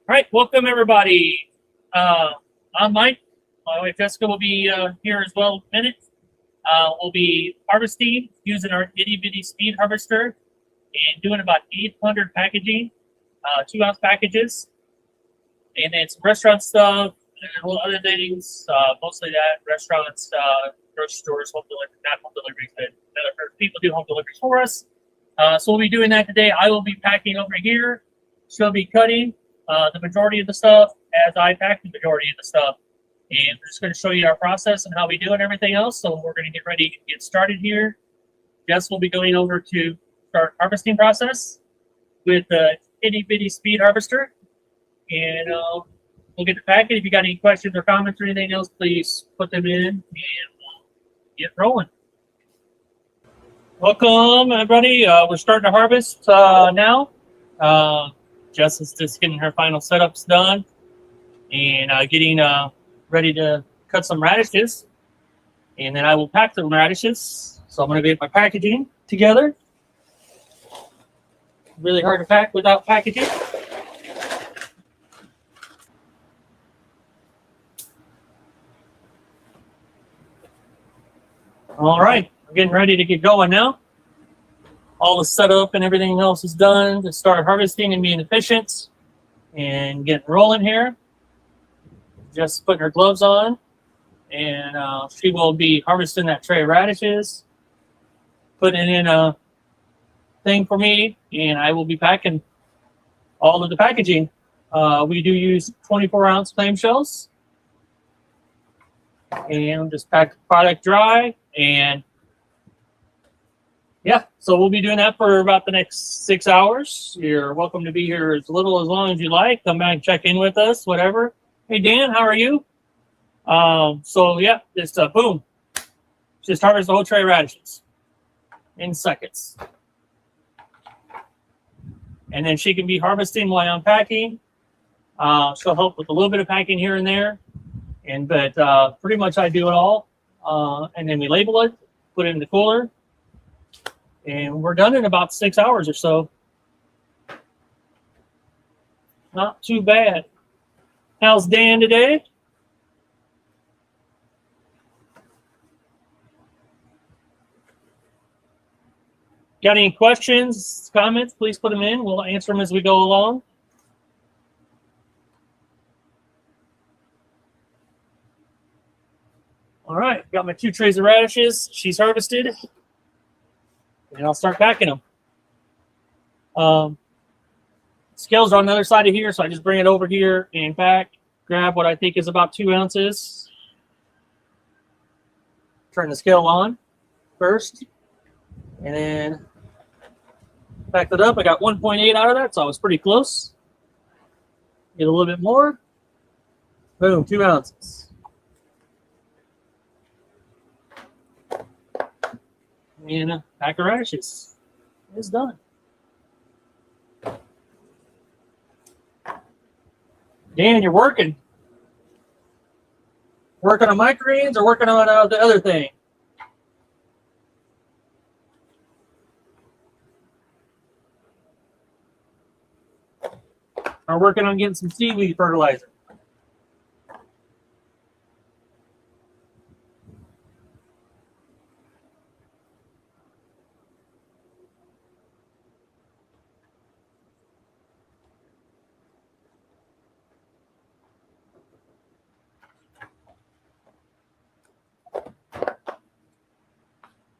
All right, welcome everybody. I'm Mike. My wife Jessica will be here as well in a minute. We'll be harvesting using our itty bitty speed harvester and doing about 800 packaging, 2 ounce packages, and then some restaurant stuff and a little other things. Mostly that restaurants, grocery stores, home delivery, not home deliveries, but other people do home deliveries for us. So we'll be doing that today. I will be packing over here. She'll be cutting the majority of the stuff as I pack the majority of the stuff. And we're just going to show you our process and how we do it and everything else. So we're going to get ready to get started here. Jess will be going over to start harvesting process with the itty bitty speed harvester. And we'll get to pack it. If you got any questions or comments or anything else, please put them in and we'll get rolling. Welcome, everybody. We're starting to harvest now. Jess is just getting her final setups done and getting ready to cut some radishes. And then I will pack the radishes. So I'm going to get my packaging together. Really hard to pack without packaging. All right, we're getting ready to get going now. All the setup and everything else is done to start harvesting and being efficient and getting rolling here. Just putting her gloves on, and she will be harvesting that tray of radishes, putting it in a thing for me, and I will be packing all of the packaging. We do use 24-ounce clamshells, and just pack the product dry. And yeah, so we'll be doing that for about the next 6 hours. You're welcome to be here as long as you like. Come back and check in with us, whatever. Hey, Dan, how are you? So yeah, just boom. Just harvest the whole tray of radishes in seconds. And then she can be harvesting while I'm packing. She'll help with a little bit of packing here and there. But pretty much I do it all. And then we label it, put it in the cooler. And we're done in about 6 hours or so. Not too bad. How's Dan today? Got any questions, comments? Please put them in. We'll answer them as we go along. All right, got my 2 trays of radishes. She's harvested. And I'll start packing them. Scales are on the other side of here, so I just bring it over here and pack. Grab what I think is about 2 ounces. Turn the scale on first. And then pack it up. I got 1.8 out of that, so I was pretty close. Get a little bit more. Boom, 2 ounces. And a pack of radishes is done. Dan, you're working. Working on microgreens or working on the other thing? Or working on getting some seaweed fertilizer?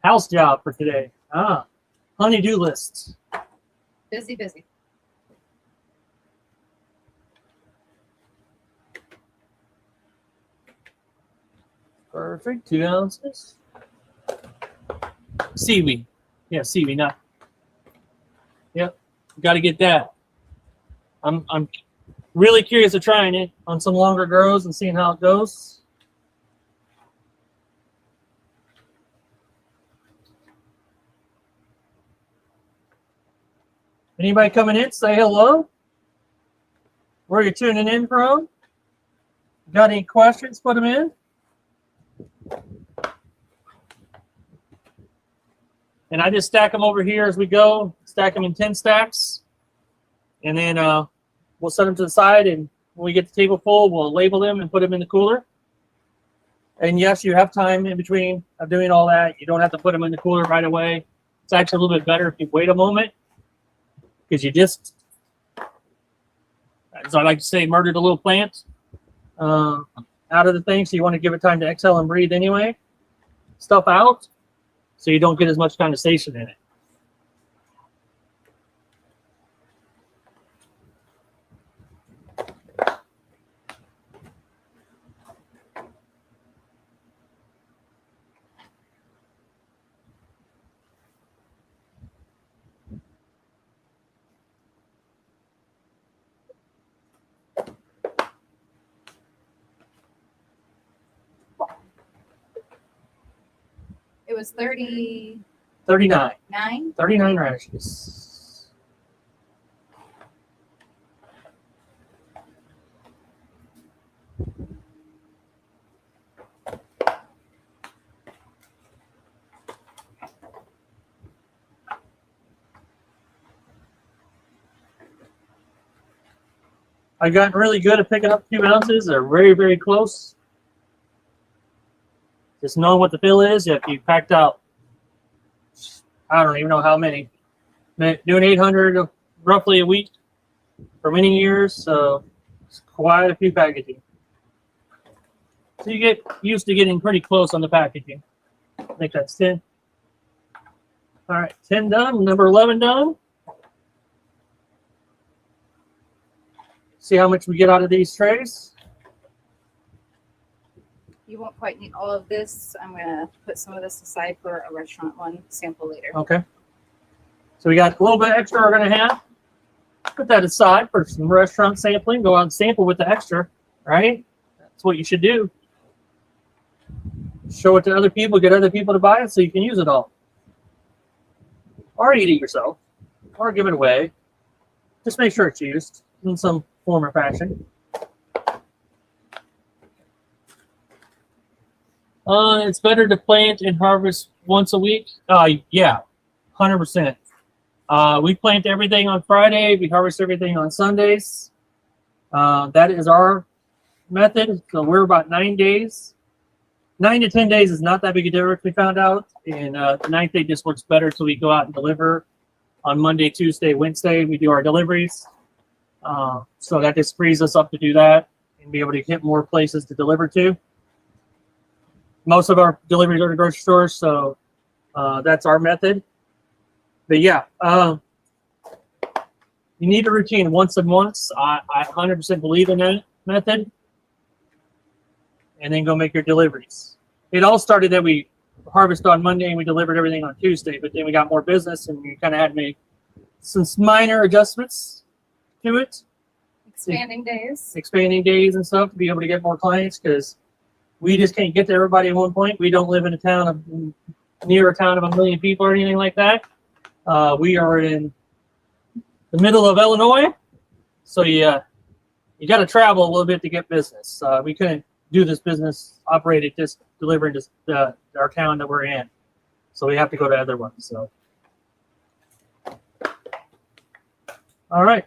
House job for today. Honey-do lists. Busy, busy. Perfect. 2 ounces. Seaweed. Yeah, seaweed. Not. Yep. Got to get that. I'm really curious of trying it on some longer grows and seeing how it goes. Anybody coming in, say hello. Where are you tuning in from? Got any questions, put them in. And I just stack them over here as we go. Stack them in 10 stacks. And then we'll we'll set them to the side, and when we get the table full, we'll label them and put them in the cooler. And yes, you have time in between of doing all that. You don't have to put them in the cooler right away. It's actually a little bit better if you wait a moment, because you just, as I like to say, murdered a little plant out of the thing. So you want to give it time to exhale and breathe anyway, stuff out, so you don't get as much condensation in it. It was 39. 39 radishes. I've gotten really good at picking up 2 ounces. They're very, very close. Just knowing what the fill is. If you packed out, I don't even know how many. Doing 800 roughly a week for many years, so it's quite a few packaging. So you get used to getting pretty close on the packaging. I think that's 10. All right, 10 done. Number 11 done. See how much we get out of these trays. You won't quite need all of this. I'm going to put some of this aside for a restaurant one sample later. Okay. So we got a little bit extra we're going to have. Put that aside for some restaurant sampling. Go out and sample with the extra, right? That's what you should do. Show it to other people, get other people to buy it so you can use it all. Or eat it yourself. Or give it away. Just make sure it's used in some form or fashion. It's better to plant and harvest once a week. Yeah, 100%. We plant everything on Friday. We harvest everything on Sundays. That is our method. So we're about 9 days. 9 to 10 days is not that big a difference, we found out. And the 9th day just works better, so we go out and deliver on Monday, Tuesday, Wednesday. We do our deliveries. So that just frees us up to do that and be able to hit more places to deliver to. Most of our deliveries are to grocery stores, so that's our method. But yeah, you need a routine once and once. I 100% believe in that method. And then go make your deliveries. It all started that we harvest on Monday and we delivered everything on Tuesday, but then we got more business and we kind of had to make some minor adjustments to it. Expanding days and stuff to be able to get more clients, because we just can't get to everybody at one point. We don't live in a town of near a town of 1 million people or anything like that. We are in the middle of Illinois, so you got to travel a little bit to get business. We couldn't do this business operated just delivering to our town that we're in, so we have to go to other ones. So, all right,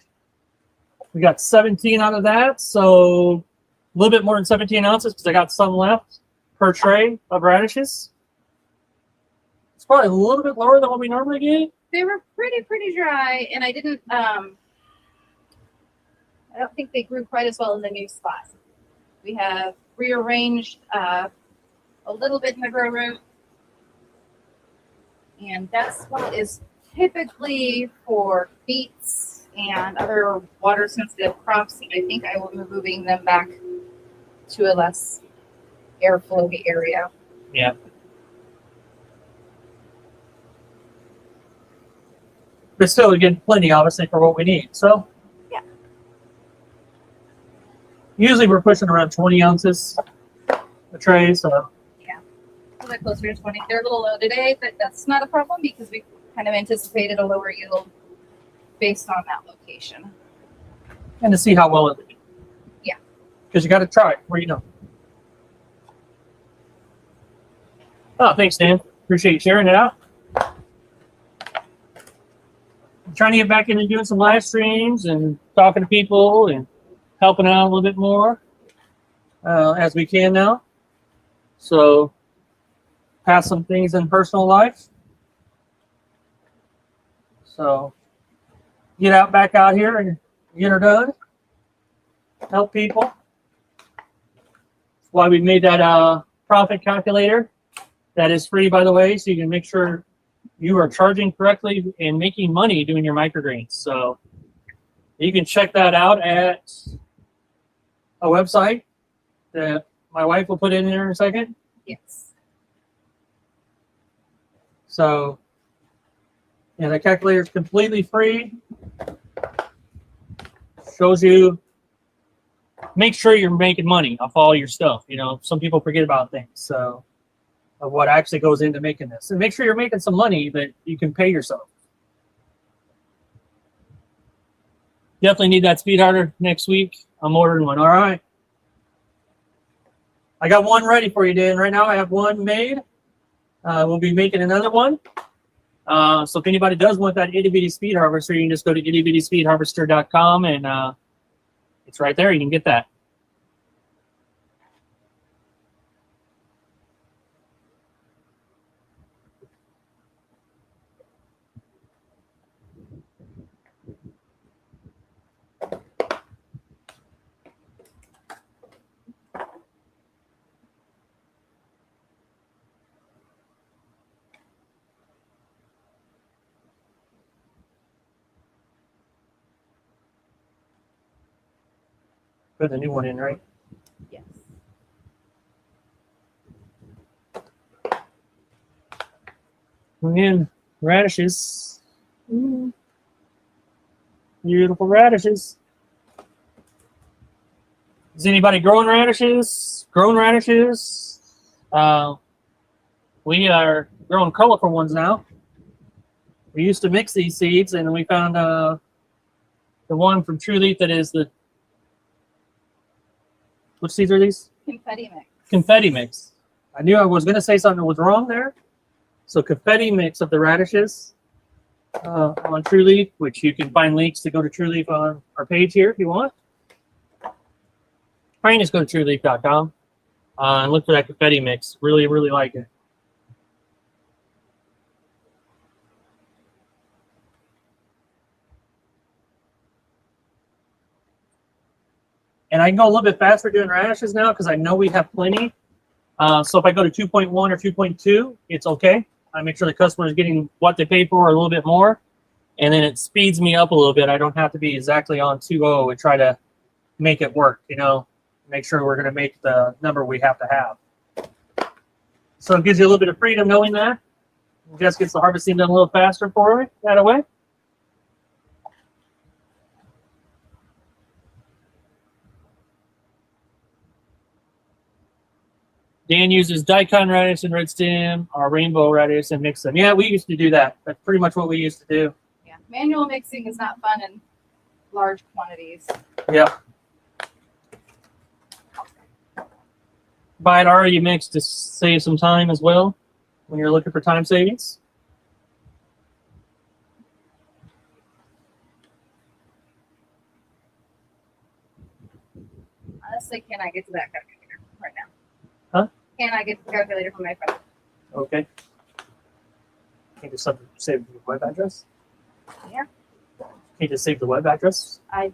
we got 17 out of that, so a little bit more than 17 ounces because I got some left per tray of radishes. It's probably a little bit lower than what we normally get. They were pretty dry, and I didn't. I don't think they grew quite as well in the new spot. We have rearranged a little bit in the grow room, and that spot is typically for beets and other water-sensitive crops. I think I will be moving them back to a less airflowy area. Yeah. But still, we get plenty, obviously, for what we need. So, yeah. Usually we're pushing around 20 ounces a tray. So, yeah, a little bit closer to 20. They're a little low today, but that's not a problem because we kind of anticipated a lower yield based on that location. And to see how well it did. Yeah. Because you got to try it where you know. Oh, thanks, Dan. Appreciate you sharing it out. trying to get back into doing some live streams and talking to people and helping out a little bit more as we can now. So, pass some things in personal life. So, get out back out here and get her done. Help people. That's why we made that profit calculator. That is free, by the way, so you can make sure you are charging correctly and making money doing your microgreens. So you can check that out at a website that my wife will put in there in a second. Yes. So, yeah, the calculator is completely free. Shows you, make sure you're making money off all your stuff. You know, some people forget about things. So, of what actually goes into making this. And make sure you're making some money that you can pay yourself. Definitely need that speed harder next week. I'm ordering one. All right. I got one ready for you, Dan. Right now I have one made. We'll be making another one. So if anybody does want that itty bitty speed harvester, you can just go to ittybitty-speedharvester.com and it's right there. You can get that. Put the new one in, right? Yes. And radishes. Beautiful radishes. Is anybody growing radishes? Grown radishes? We are growing colorful ones now. We used to mix these seeds, and we found the one from True Leaf that is the, which seeds are these? Confetti mix. Confetti mix. I knew I was going to say something was wrong there. So confetti mix of the radishes on True Leaf, which you can find links to go to True Leaf on our page here if you want. Or you can just go to trueleaf.com and look for that confetti mix. Really, really like it. And I can go a little bit faster doing radishes now because I know we have plenty. So if I go to 2.1 or 2.2, it's okay. I make sure the customer is getting what they paid for or a little bit more. And then it speeds me up a little bit. I don't have to be exactly on 2.0 and try to make it work, you know, make sure we're going to make the number we have to have. So it gives you a little bit of freedom knowing that. It just gets the harvesting done a little faster for me that way. Dan uses daikon radish and red stem or rainbow radish and mix them. Yeah, we used to do that. That's pretty much what we used to do. Yeah. Manual mixing is not fun in large quantities. Yeah. Buy it already mixed to save some time as well when you're looking for time savings. Honestly, can I get to that calculator right now? Huh? Can I get the calculator from my phone? Okay. Can you just save the web address? Yeah. Can you just save the web address? I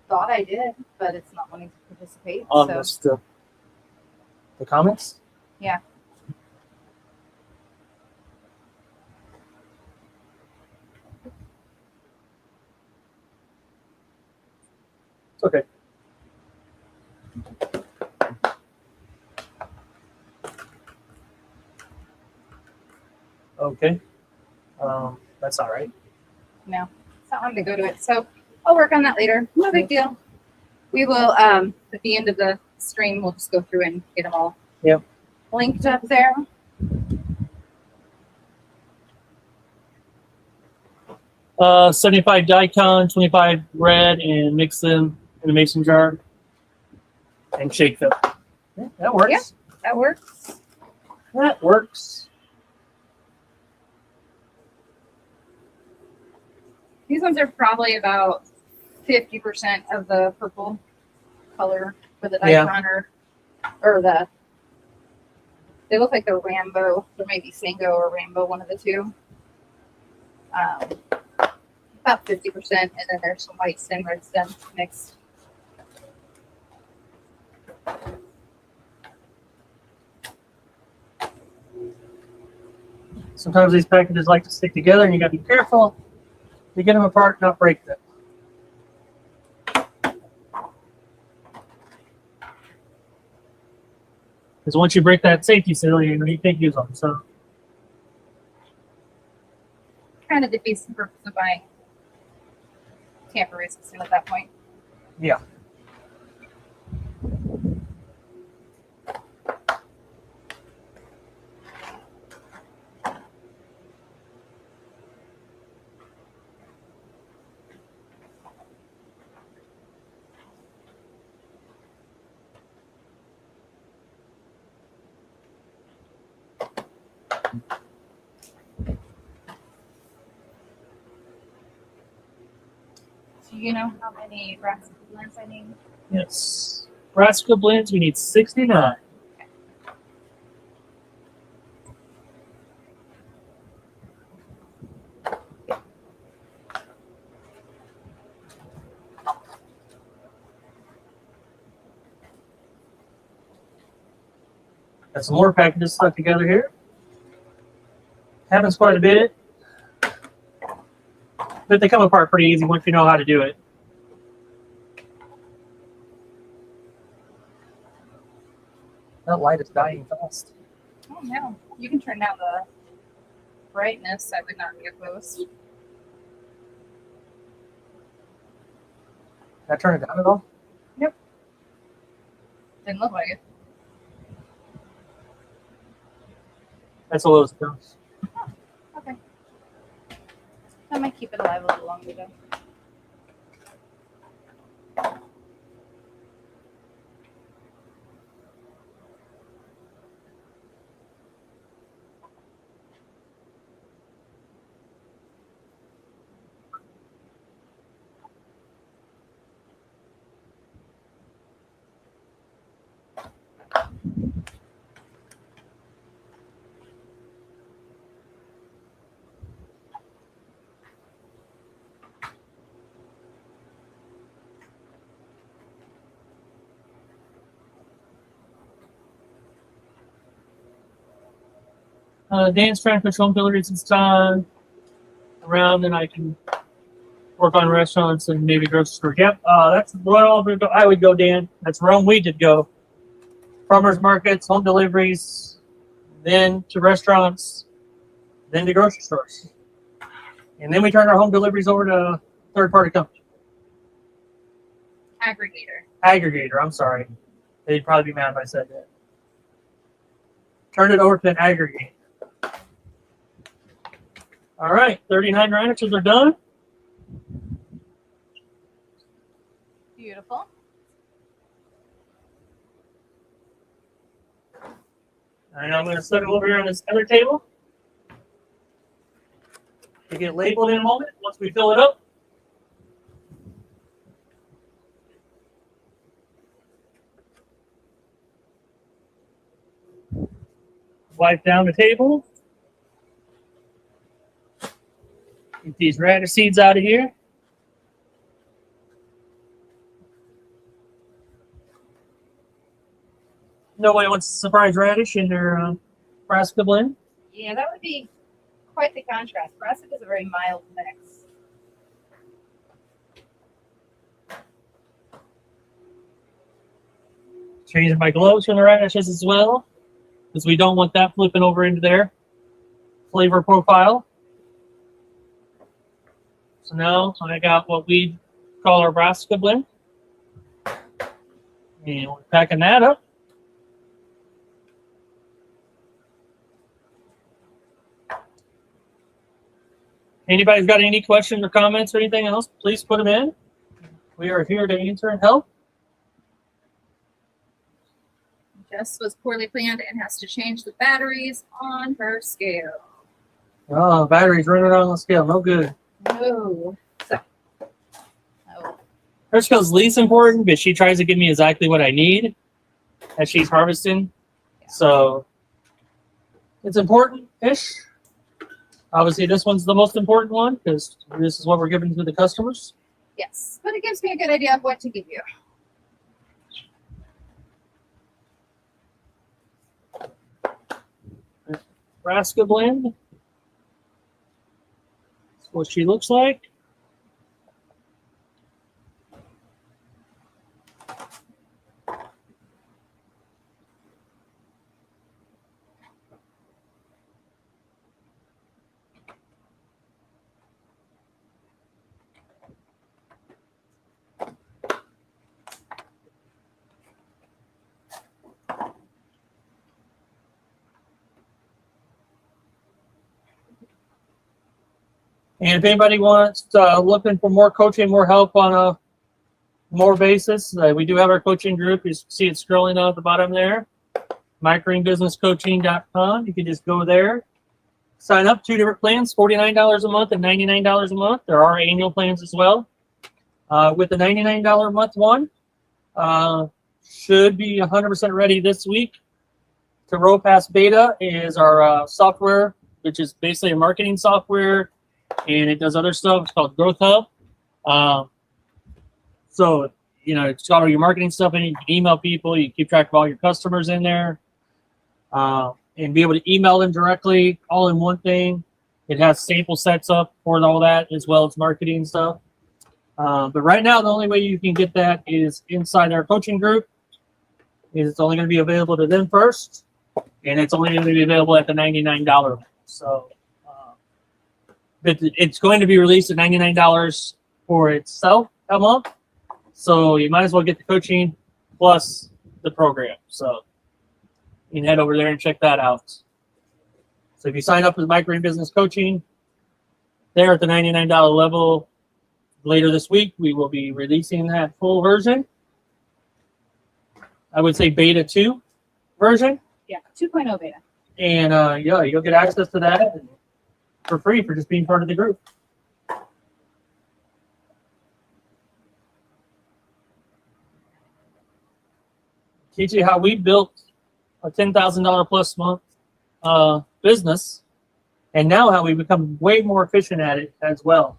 thought I did, but it's not wanting to participate. On So the comments? yeah. It's okay. Okay. That's all right. No, it's not wanting to go to it. So I'll work on that later. No big deal. We will, at the end of the stream, we'll just go through and get them all linked up there. Uh, 75 daikon, 25 red, and mix them in a mason jar and shake them. Yeah, that works. Yeah. That works. That works. These ones are probably about 50% of the purple color for the Yeah. Dicron or the. They look like a Rambo, or maybe Sango or Rambo, one of the two. About 50%, and then there's some white stem, red stem mixed. Sometimes these packages like to stick together, and you got to be careful to get them apart, not break them. Because once you break that safety seal, you can't use them. So Kind of defeats the purpose of buying tamper resistant at that point. yeah. Do you know how many brass blends I need? Yes. Brassica blends, we need 69. Got some more packages stuck together here. Happens quite a bit. But they come apart pretty easy once you know how to do it. That light is dying fast. Oh no, you can turn down the brightness. I would not be opposed. Can I turn it down at all? Didn't look like it. That's a low as it goes. Okay. I might keep it alive a little longer though. Dan's trying to push home deliveries this time around, and I can work on restaurants and maybe grocery stores. Yep, that's where I would go, Dan. That's where we did go. Farmers markets, home deliveries, then to restaurants, then to grocery stores. And then we turn our home deliveries over to a third-party company. Aggregator, I'm sorry. They'd probably be mad if I said that. Turn it over to an aggregator. All right, 39 radishes are done. Beautiful. And I'm going to set them over here on this other table. To get labeled in a moment once we fill it up. Wipe down the table. Get these radish seeds out of here. Nobody wants a surprise radish in their brassica blend. Yeah, that would be quite the contrast. Brassica is a very mild mix. Changing my gloves from the radishes as well, because we don't want that flipping over into their flavor profile. So now I got what we call our brassica blend. And we're packing that up. Anybody's got any questions or comments or anything else, please put them in. We are here to answer and help. Jess was poorly planned and has to change the batteries on her scale. Oh, batteries running on the scale, no good. No. So her skill's least important, but she tries to give me exactly what I need as she's harvesting. So it's important-ish. Obviously, this one's the most important one because this is what we're giving to the customers. Yes, but it gives me a good idea of what to give you. Nebraska blend. That's what she looks like. And if anybody wants looking for more coaching, more help on a more basis, we do have our coaching group. You see it scrolling down at the bottom there. MyGreenBusinessCoaching.com. You can just go there, sign up. 2 different plans, $49 a month and $99 a month. There are annual plans as well. With the $99 a month one, should be 100% ready this week. To roll past beta is our software, which is basically a marketing software. And it does other stuff. It's called Growth Hub. So, it's got all your marketing stuff in it. You can email people. You can keep track of all your customers in there. And be able to email them directly all in one thing. It has sample sets up for all that as well as marketing stuff. But right now, the only way you can get that is inside our coaching group. It's only going to be available to them first. And it's only going to be available at the $99. So, but it's going to be released at $99 for itself a month. So you might as well get the coaching plus the program. So you can head over there and check that out. So if you sign up with My Green Business Coaching, there at the $99 level, later this week, we will be releasing that full version. I would say beta 2 version. Yeah, 2.0 beta. And you'll get access to that for free for just being part of the group. Teach you how we built a $10,000 plus month business, and now how we become way more efficient at it as well.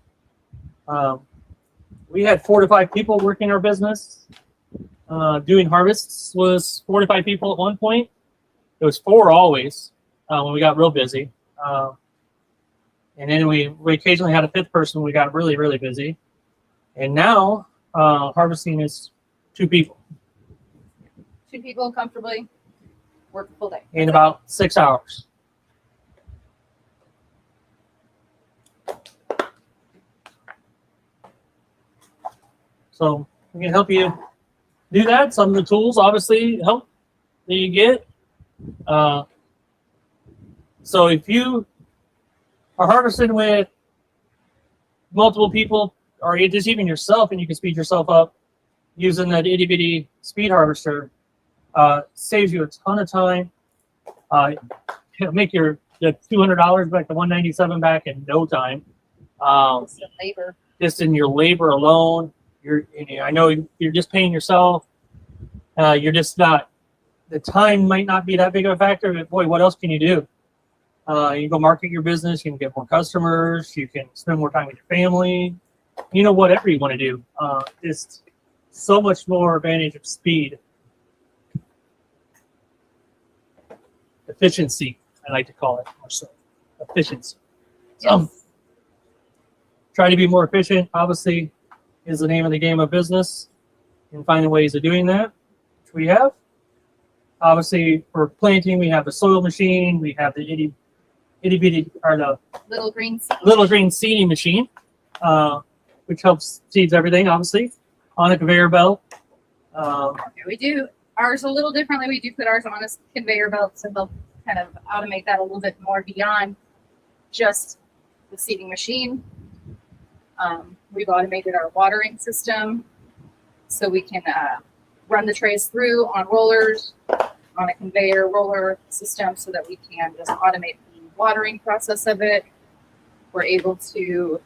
We had 4 to 5 people working our business. Doing harvests was 4 to 5 people at one point. It was 4 always when we got real busy. And then we occasionally had a 5th person when we got really, really busy. And now harvesting is 2 people. 2 people comfortably work a full day. In about 6 hours. So we can help you do that. Some of the tools obviously help that you get. So if you are harvesting with multiple people, or just even yourself, and you can speed yourself up using that itty bitty speed harvester, saves you a ton of time. It'll make the $200 back to $197 back in no time. Labor. Just in your labor alone, I know you're just paying yourself. You're just not. The time might not be that big of a factor, but boy, what else can you do? You can go market your business. You can get more customers. You can spend more time with your family. Whatever you want to do. Just so much more advantage of speed. Efficiency, I like to call it more so. Efficiency. Yes. Try to be more efficient, obviously, is the name of the game of business. And finding ways of doing that, which we have. Obviously, for planting, we have the soil machine. We have the itty bitty, or the little green seeding machine, which helps seeds everything, obviously, on a conveyor belt. We do ours a little differently. We do put ours on a conveyor belt to help kind of automate that a little bit more beyond just the seeding machine. We've automated our watering system so we can run the trays through on rollers, on a conveyor roller system, so that we can just automate the watering process of it. We're able to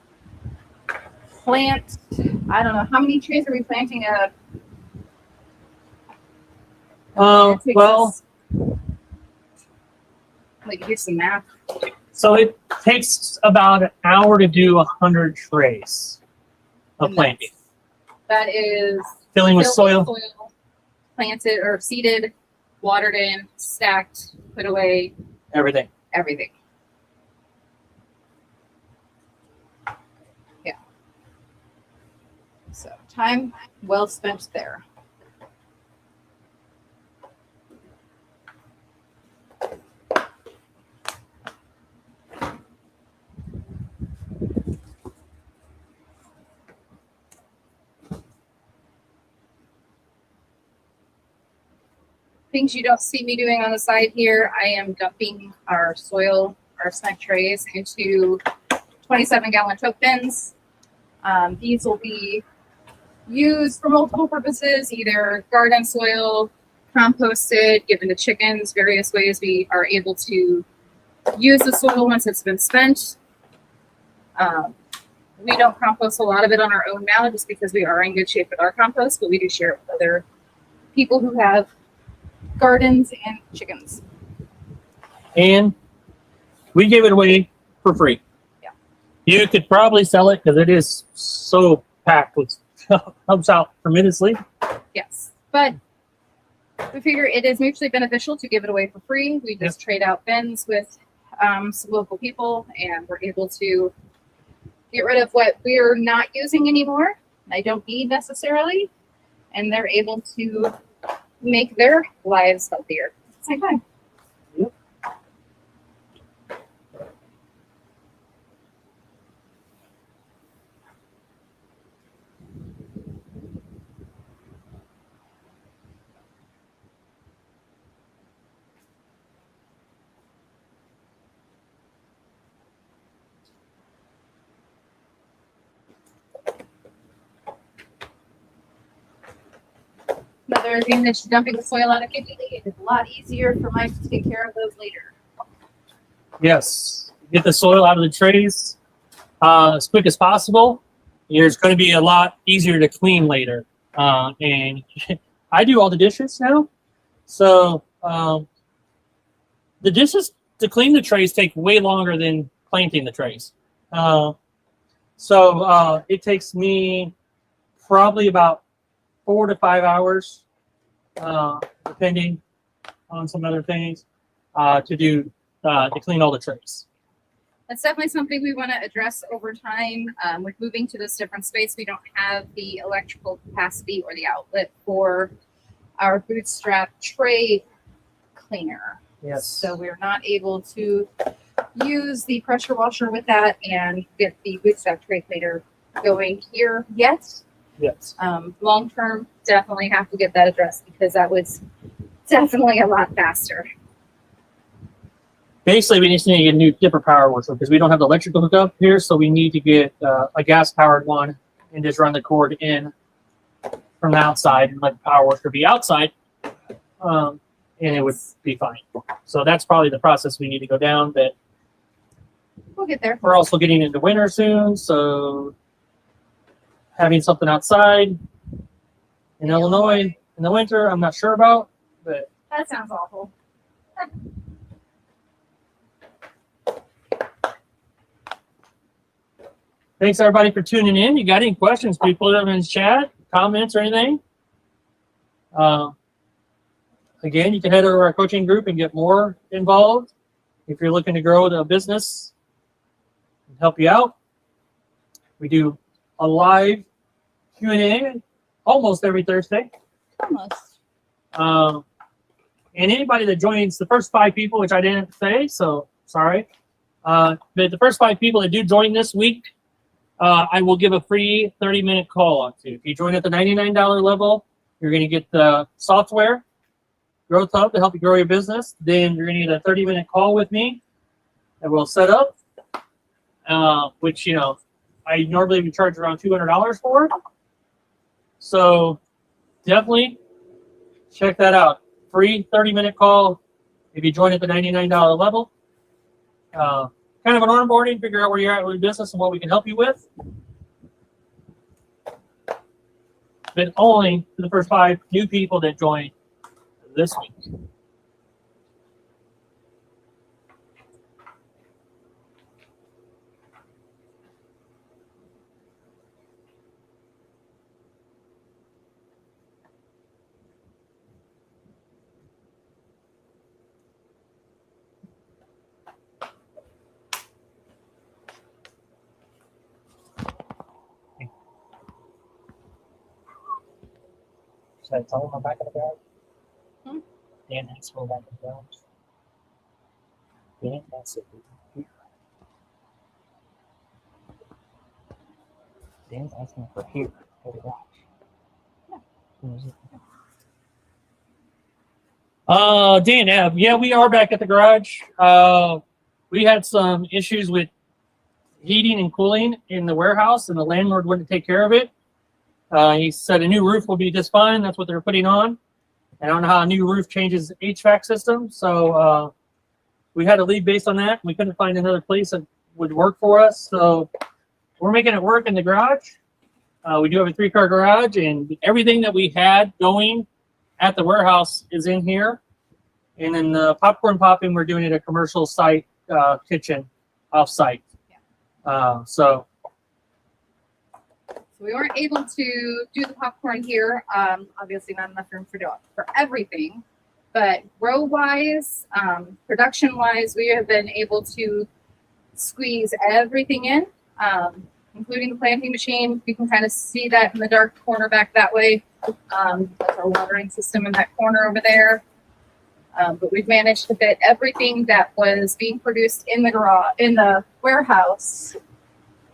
plant I don't know, how many trees are we planting at? Well, Like, here's some math. so it takes about an hour to do 100 trays of And planting. That is Filling with filled soil. planted or seeded, watered in, stacked, put away, Everything. everything. Yeah. So time well spent there. Things you don't see me doing on the side here, I am dumping our soil, our cement trays into 27-gallon tote bins. These will be used for multiple purposes, either garden soil, composted, given to chickens, various ways we are able to use the soil once it's been spent. We don't compost a lot of it on our own now just because we are in good shape with our compost, but we do share it with other people who have gardens and chickens. And we give it away for free. Yeah. You could probably sell it because it is so packed with helps out tremendously. Yes, but we figure it is mutually beneficial to give it away for free. We just trade out bins with some local people, and we're able to get rid of what we're not using anymore. I don't need necessarily, and they're able to make their lives healthier at the same time. Yep. Another thing that's dumping the soil out immediately, it is a lot easier for Mike to take care of those later. Yes. Get the soil out of the trays as quick as possible. It's going to be a lot easier to clean later. And I do all the dishes now. So the dishes to clean the trays take way longer than planting the trays. So it takes me probably about 4 to 5 hours, depending on some other things, to clean all the trays. That's definitely something we want to address over time. With moving to this different space, we don't have the electrical capacity or the outlet for our bootstrap tray cleaner. Yes. So we're not able to use the pressure washer with that and get the bootstrap tray cleaner going here yet. Yes. Long term, definitely have to get that addressed because that was definitely a lot faster. Basically, we just need to get a new different power washer because we don't have the electrical hookup here, so we need to get a gas-powered one and just run the cord in from the outside and let the power washer be outside, and it would be fine. So that's probably the process we need to go down, but We'll get there. we're also getting into winter soon, so having something outside in Illinois in the winter, I'm not sure about, but That sounds awful. thanks everybody for tuning in. You got any questions? Please put them in the chat, comments, or anything. Again, you can head over to our coaching group and get more involved if you're looking to grow a business and help you out. We do a live Q&A almost every Thursday. Almost. And anybody that joins, the first 5 people, which I didn't say, so sorry. But the first 5 people that do join this week, I will give a free 30-minute call on to. If you join at the $99 level, you're going to get the software, Growth Hub, to help you grow your business. Then you're going to get a 30-minute call with me that we'll set up, which, you know, I normally would charge around $200 for. So definitely check that out. Free 30-minute call if you join at the $99 level. Kind of an onboarding, figure out where you're at with your business and what we can help you with. but only for the first 5 new people that joined this week. Should I tell them I'm back in the garage? Hmm? Dan has to go back in the garage. Dan has to be here. Dan's asking for here for the garage. Dan, yeah, we are back at the garage. We had some issues with heating and cooling in the warehouse, and the landlord wouldn't take care of it. He said a new roof will be just fine. That's what they're putting on. I don't know how a new roof changes HVAC system, so we had to leave based on that. We couldn't find another place that would work for us, so we're making it work in the garage. We do have a 3-car garage, and everything that we had going at the warehouse is in here. And then the popcorn popping, we're doing it at a commercial site kitchen off-site. Yeah. So we weren't able to do the popcorn here. Obviously not enough room for everything, but row wise, production wise, we have been able to squeeze everything in, including the planting machine. You can kind of see that in the dark corner back that way. That's our watering system in that corner over there. But we've managed to fit everything that was being produced in the garage, in the warehouse,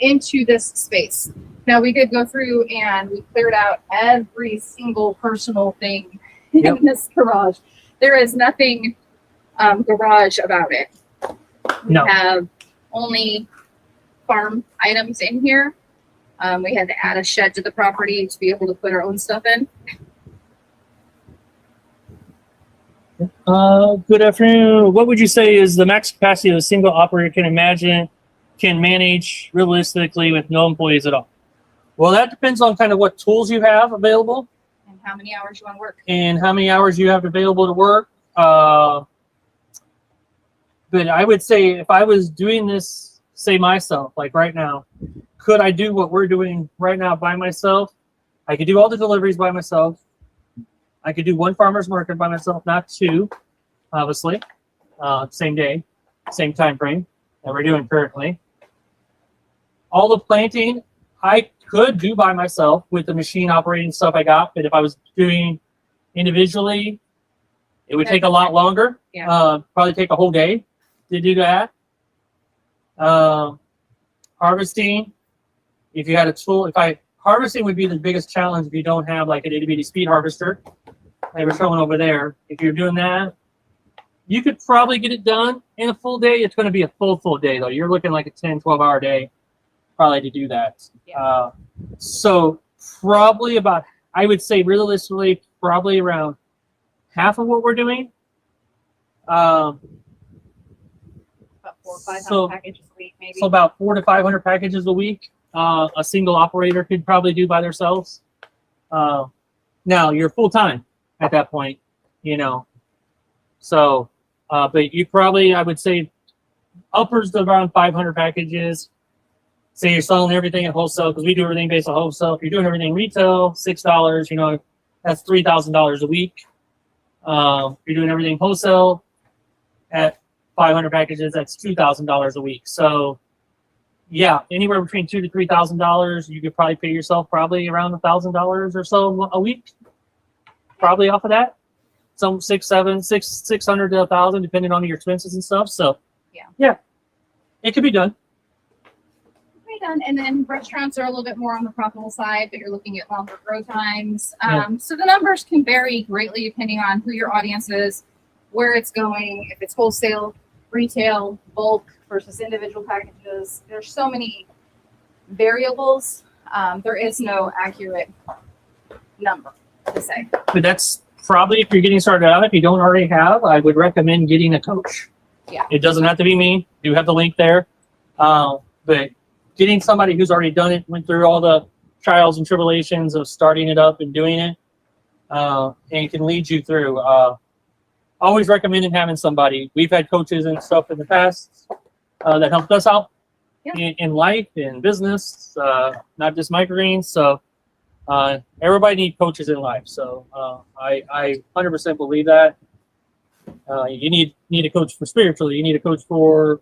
into this space. Now we did go through and we cleared out every single personal thing in this garage. There is nothing garage about it. We have only farm items in here. We had to add a shed to the property to be able to put our own stuff in. Good afternoon. What would you say is the max capacity of a single operator can manage realistically with no employees at all? Well, that depends on kind of what tools you have available And how many hours you want to work. and how many hours you have available to work. But I would say if I was doing this, say myself, like right now, could I do what we're doing right now by myself? I could do all the deliveries by myself. I could do 1 farmer's market by myself, not 2, obviously. Same day, same time frame that we're doing currently. All the planting I could do by myself with the machine operating stuff I got, but if I was doing individually, it would take a lot longer. Yeah. Probably take a whole day to do that. Harvesting, if you had a tool, harvesting would be the biggest challenge if you don't have like an itty-bitty speed harvester. They were showing over there. If you're doing that, you could probably get it done in a full day. It's going to be a full day though. You're looking like a 10, 12-hour day probably to do that. Yeah. So probably about, I would say realistically, probably around half of what we're doing. About 400 or 500 So- packages a week, maybe. So about 400 to 500 packages a week. A single operator could probably do by themselves. Now you're full time at that point, you know. So, but you probably, I would say, uppers to around 500 packages. Say you're selling everything at wholesale, because we do everything based on wholesale. If you're doing everything retail, $6, you know, that's $3,000 a week. If you're doing everything wholesale at 500 packages, that's $2,000 a week. So, yeah, anywhere between $2,000 to $3,000, you could probably pay yourself probably around $1,000 or so a week, probably off of that. Some 600 to 1,000, depending on your expenses and stuff. So, yeah, it could be done. Done. And then restaurants are a little bit more on the profitable side, but you're looking at longer grow times. So the numbers can vary greatly depending on who your audience is, where it's going, if it's wholesale, retail, bulk versus individual packages. There's so many variables. There is no accurate number to say. But that's probably, if you're getting started out, if you don't already have, I would recommend getting a coach. Yeah. It doesn't have to be me. You have the link there. But getting somebody who's already done it, went through all the trials and tribulations of starting it up and doing it, and can lead you through. Always recommending having somebody. We've had coaches and stuff in the past that helped us out in life, in business, not just microgreens. So everybody needs coaches in life. So I 100% believe that. You need a coach for spiritually. You need a coach for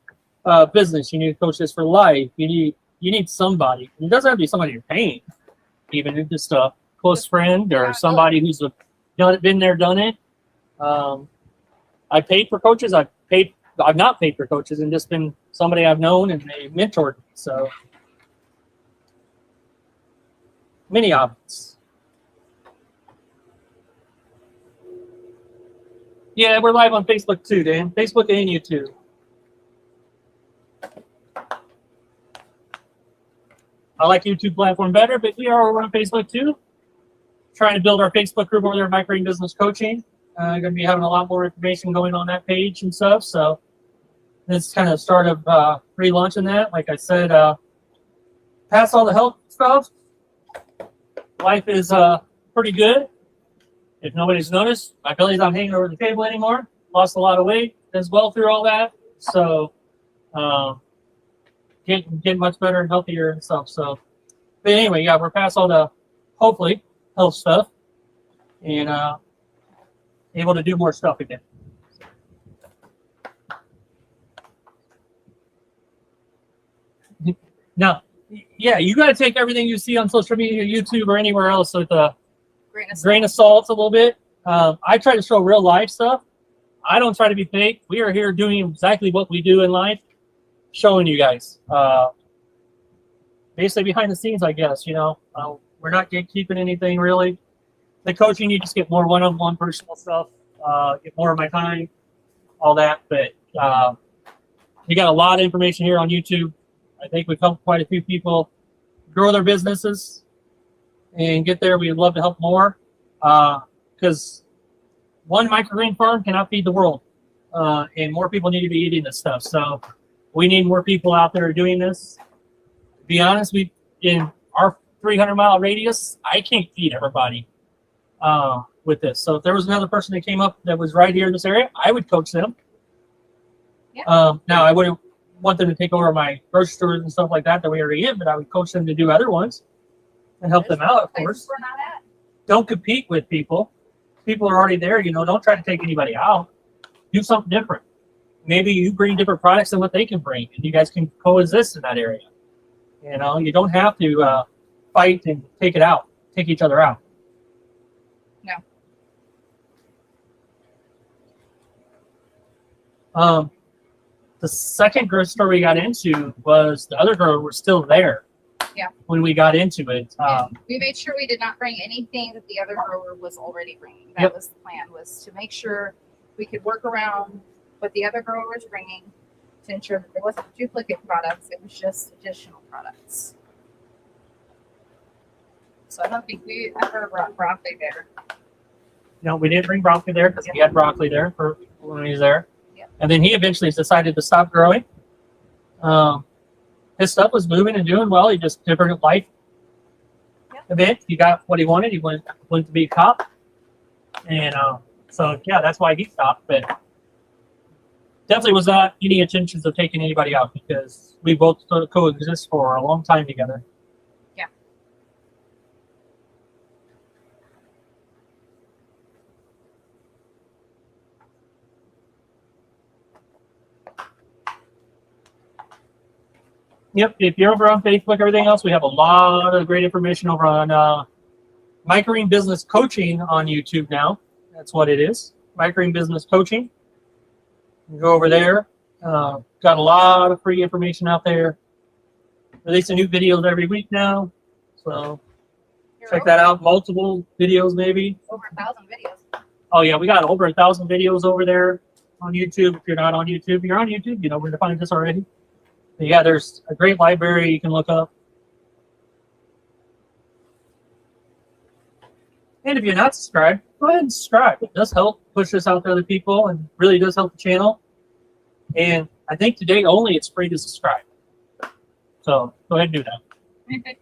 business. You need a coach just for life. You need somebody. It doesn't have to be somebody you're paying. Even if just a close friend or somebody who's been there, done it. I paid for coaches. I've not paid for coaches and just been somebody I've known and they mentored me. So many options. Yeah, we're live on Facebook too, Dan. Facebook and YouTube. I like YouTube platform better, but we are on Facebook too. Trying to build our Facebook group over there, Microgreen Business Coaching. Going to be having a lot more information going on that page and stuff. So this kind of start of relaunching that. Like I said, past all the health stuff, life is pretty good. If nobody's noticed, my belly's not hanging over the table anymore. Lost a lot of weight as well through all that. So getting much better and healthier and stuff. So, but anyway, yeah, we're past all the, hopefully, health stuff and able to do more stuff again. Now, yeah, you got to take everything you see on social media, YouTube, or anywhere else with a grain of salt a little bit. I try to show real life stuff. I don't try to be fake. We are here doing exactly what we do in life, showing you guys. Basically behind the scenes, I guess, you know. We're not gatekeeping anything really. The coaching, you just get more one-on-one personal stuff, get more of my time, all that. But you got a lot of information here on YouTube. I think we've helped quite a few people grow their businesses and get there. We'd love to help more because one microgreen farm cannot feed the world, and more people need to be eating this stuff. So we need more people out there doing this. To be honest, in our 300-mile radius, I can't feed everybody with this. So if there was another person that came up that was right here in this area, I would coach them. Yeah. Now, I wouldn't want them to take over my grocery stores and stuff like that we already in, but I would coach them to do other ones and help them out, of course. Don't compete with people. People are already there, you know. Don't try to take anybody out. Do something different. Maybe you bring different products than what they can bring, and you guys can coexist in that area. You know, you don't have to fight and take each other out. No. The second grocery store we got into was the other grower was still there. Yeah. When we got into it. We made sure we did not bring anything that the other grower was already bringing. That was the plan, was to make sure we could work around what the other grower was bringing to ensure that there wasn't duplicate products. It was just additional products. So I don't think we ever brought broccoli there. No, we didn't bring broccoli there because he had broccoli there for when he was there. And then he eventually decided to stop growing. His stuff was moving and doing well. He just different life event. He got what he wanted. He went to be a cop. And so, yeah, that's why he stopped. But definitely was not any intentions of taking anybody out because we both coexist for a long time together. Yeah. Yep, if you're over on Facebook, everything else, we have a lot of great information over on Microgreen Business Coaching on YouTube now. That's what it is, Microgreen Business Coaching. You go over there. Got a lot of free information out there. Releasing new videos every week now. So check that out. Multiple videos maybe. Over 1,000 videos. Oh, yeah, we got over 1,000 videos over there on YouTube. If you're not on YouTube, you're on YouTube. You know where to find this already. But yeah, there's a great library you can look up. And if you're not subscribed, go ahead and subscribe. It does help push this out to other people and really does help the channel. And I think today only it's free to subscribe. So go ahead and do that.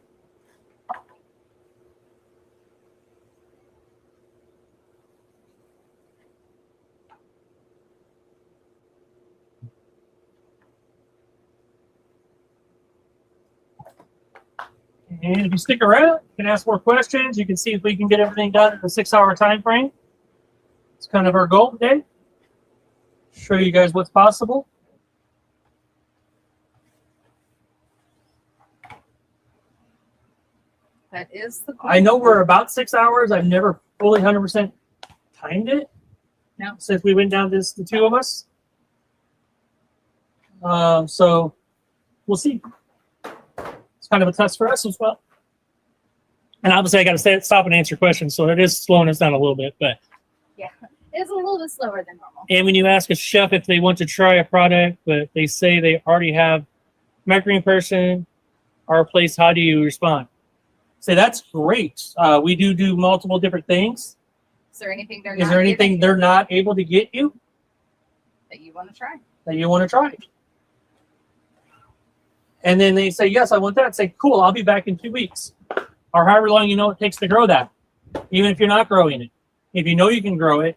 And if you stick around, you can ask more questions. You can see if we can get everything done in a 6-hour time frame. It's kind of our goal today. Show you guys what's possible. That is the goal. I know we're about 6 hours. I've never fully 100% timed it. No. Since we went down this, the two of us. So we'll see. It's kind of a test for us as well. And obviously, I got to stop and answer questions, so it is slowing us down a little bit. But Yeah, it's a little bit slower than normal. and when you ask a chef if they want to try a product, but they say they already have microwave person or a place, how do you respond? Say that's great. We do multiple different things. Is there anything they're Is not there anything giving they're not able to get you that you want to try? that you want to try? And then they say, yes, I want that. Say, cool, I'll be back in 2 weeks. Or however long you know it takes to grow that. Even if you're not growing it. If you know you can grow it,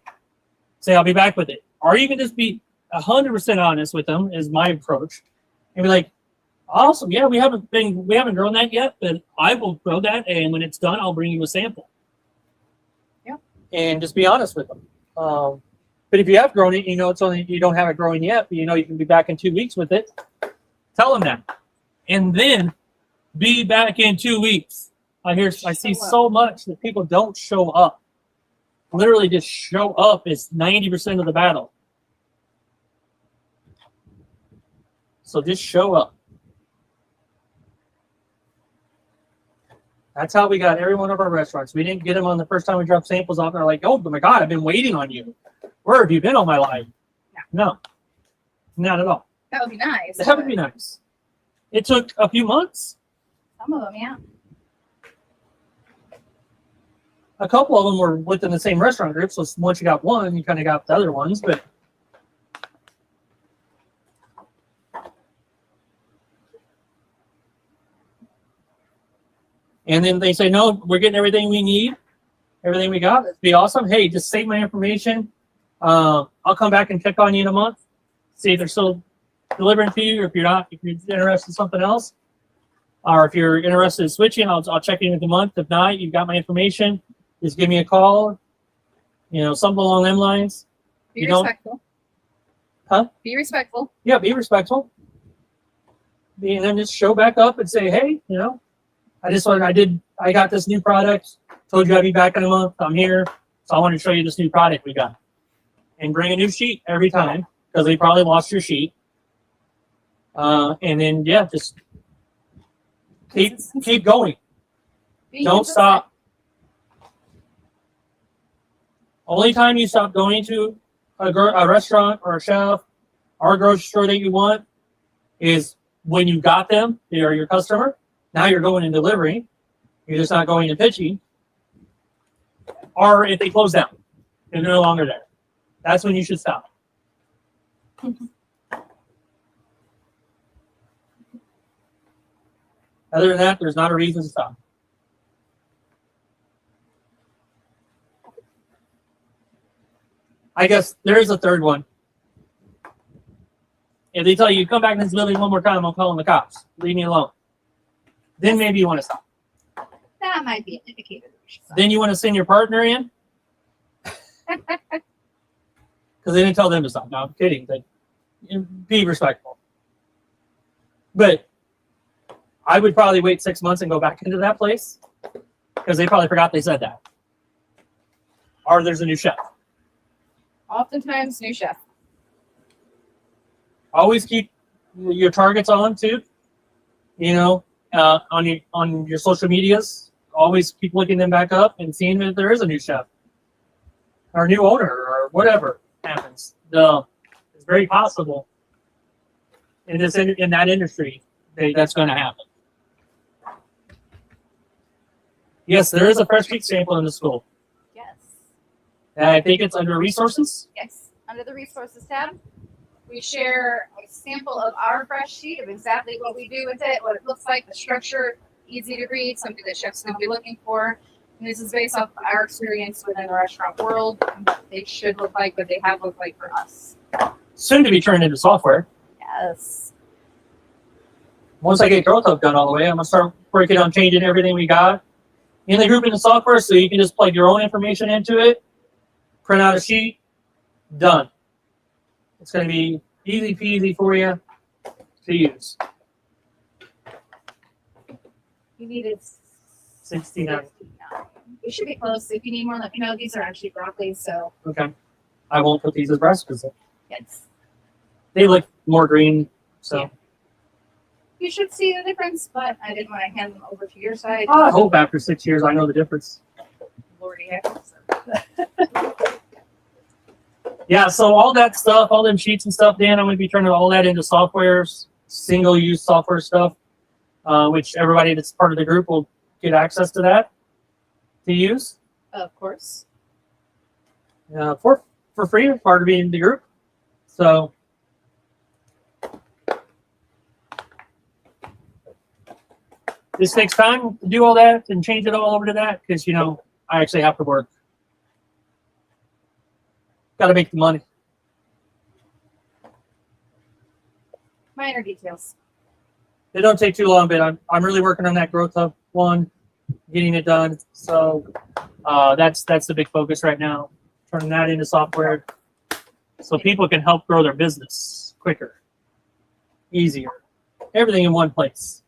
say, I'll be back with it. Or you can just be 100% honest with them, is my approach. And be like, awesome, yeah, we haven't grown that yet, but I will grow that, and when it's done, I'll bring you a sample. Yeah. And just be honest with them. But if you have grown it, you know you don't have it growing yet, but you know you can be back in 2 weeks with it. Tell them that, and then be back in 2 weeks. I see so much that people don't show up. Literally, just show up is 90% of the battle. So just show up. That's how we got every one of our restaurants. We didn't get them on the first time we dropped samples off. And they're like, oh my God, I've been waiting on you. Where have you been all my life? No, not at all. That would be nice. That would be nice. It took a few months. Some of them, yeah. A couple of them were within the same restaurant group. So once you got one, you kind of got the other ones. But and then they say, no, we're getting everything we need, everything we got. It'd be awesome. Hey, just save my information. I'll come back and check on you in a month. See if they're still delivering to you, or if you're not, if you're interested in something else, or if you're interested in switching, I'll check in with the month. If not, you've got my information. Just give me a call. You know, something along them lines. Be respectful. Huh? Be respectful. Yeah, be respectful. And then just show back up and say, hey, you know, I got this new product. Told you I'd be back in a month. I'm here. So I want to show you this new product we got. And bring a new sheet every time, because they probably lost your sheet. And then, yeah, just keep going. Don't stop. Only time you stop going to a restaurant or a chef or a grocery store that you want is when you got them, they are your customer. Now you're going and delivering. You're just not going and pitching. Or if they close down, they're no longer there. That's when you should stop. Other than that, there's not a reason to stop. I guess there is a third one. If they tell you, come back in this building one more time, I'm calling the cops. Leave me alone. Then maybe you want to stop. That might be an indicator. Then you want to send your partner in? Because they didn't tell them to stop. No, I'm kidding. But be respectful. But I would probably wait 6 months and go back into that place, because they probably forgot they said that. Or there's a new chef. Oftentimes, new chef. Always keep your targets on too. You know, on your social medias, always keep looking them back up and seeing if there is a new chef or a new owner or whatever happens. It's very possible in that industry that's going to happen. Yes, there is a fresh meat sample in the school. Yes. I think it's under resources. Yes. Under the resources tab, we share a sample of our fresh sheet of exactly what we do with it, what it looks like, the structure, easy to read, something that chefs will be looking for. And this is based off of our experience within the restaurant world, and what they should look like, what they have looked like for us. Soon to be turned into software. Yes. Once I get Growth Hub done all the way, I'm gonna start break it down, changing everything we got in the group in the software, so you can just plug your own information into it, print out a sheet, done. It's going to be easy peasy for you to use. You needed 69. We should be close. If you need more, let me know. These are actually broccoli, so Okay. I won't put these as breast because it's they look more green. So Yeah. You should see the difference, but I didn't want to hand them over to your side. I hope after 6 years I know the difference. Lordy heck. So. Yeah, so all that stuff, all them sheets and stuff, Dan, I'm going to be turning all that into softwares, single-use software stuff, which everybody that's part of the group will get access to that to use Of course. for free, part of being the group. So this takes time to do all that and change it all over to that because, you know, I actually have to work. Got to make the money. Minor details. It don't take too long, but I'm really working on that Growth Hub one, getting it done. So that's the big focus right now, turning that into software so people can help grow their business quicker, easier, everything in one place.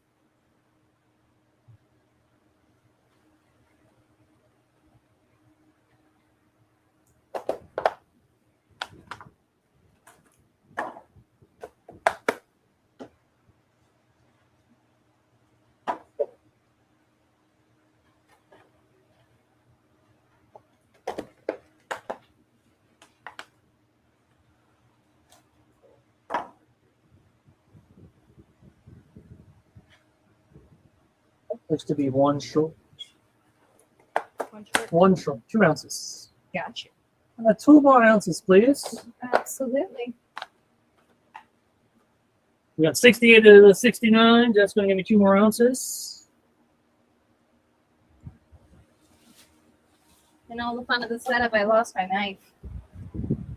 Looks to be one short, 2 ounces. Gotcha. 2 more ounces, please. Absolutely. We got 68 to 69. That's going to give me 2 more ounces. And all the fun of the setup, I lost my knife.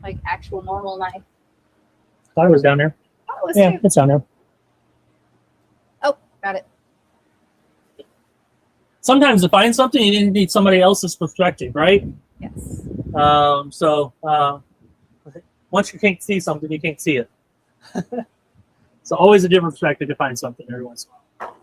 Like actual normal knife. Thought it was down there. Oh, it was Yeah, too. it's down there. Oh, got it. Sometimes to find something, you didn't need somebody else's perspective, right? Yes. So once you can't see something, you can't see it. So always a different perspective to find something every once in a while.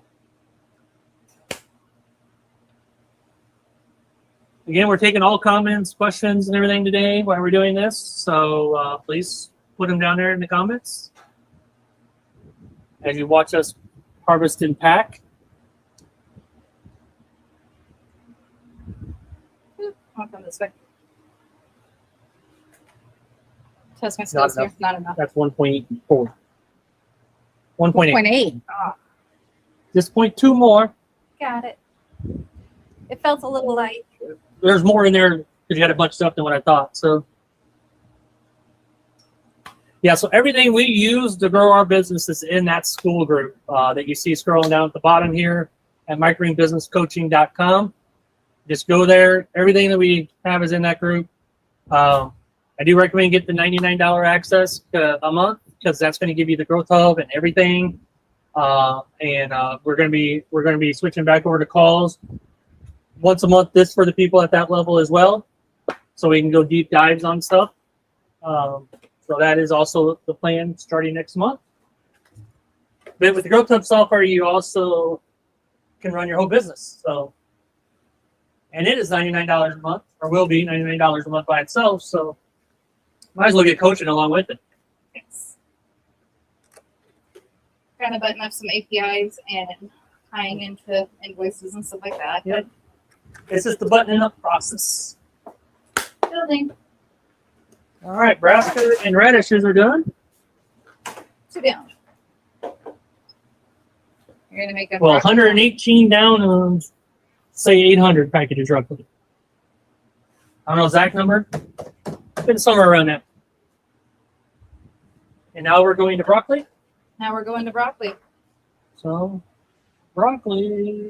Again, we're taking all comments, questions, and everything today while we're doing this. So please put them down there in the comments as you watch us harvest and pack. I'll come this way. Test my skills here. Not enough. That's 1.4. 1.8. 0.8. Oh, Just 0.2 more. got it. It felt a little light. There's more in there because you had a bunch of stuff than what I thought. So yeah, so everything we use to grow our business is in that school group that you see scrolling down at the bottom here at microgreenbusinesscoaching.com. Just go there. Everything that we have is in that group. I do recommend get the $99 access a month because that's going to give you the Growth Hub and everything. We're going to be switching back over to calls once a month. This for the people at that level as well, so we can go deep dives on stuff. So that is also the plan starting next month. But with the Growth Hub software, you also can run your whole business. So. And it is $99 a month, or will be $99 a month by itself. So might as well get coaching along with it. Yes. Trying to button up some APIs and tying into invoices and stuff like that. Yep. It's just the buttoning up process. Building. All right, brassica and radishes are done. Sit down. You're gonna make a Well, 118 down on, say, 800 packages roughly. I don't know exact number. Been somewhere around that. And now we're going to broccoli. Now we're going to broccoli. So, broccoli,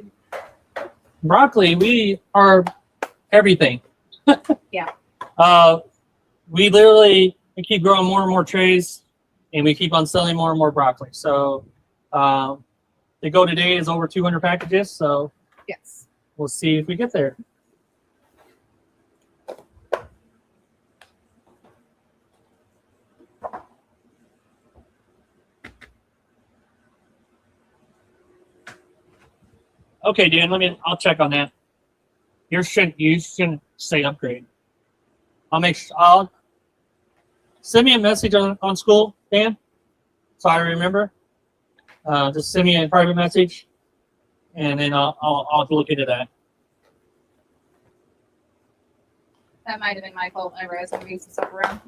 we are everything. Yeah. We literally keep growing more and more trays, and we keep on selling more and more broccoli. So, The go today is over 200 packages, so Yes. we'll see if we get there. Okay, Dan, I'll check on that. You shouldn't say upgrade. I'll send me a message on school, Dan, so I remember. Just send me a private message, and then I'll look into that. That might have been my fault whenever I was moving some stuff around.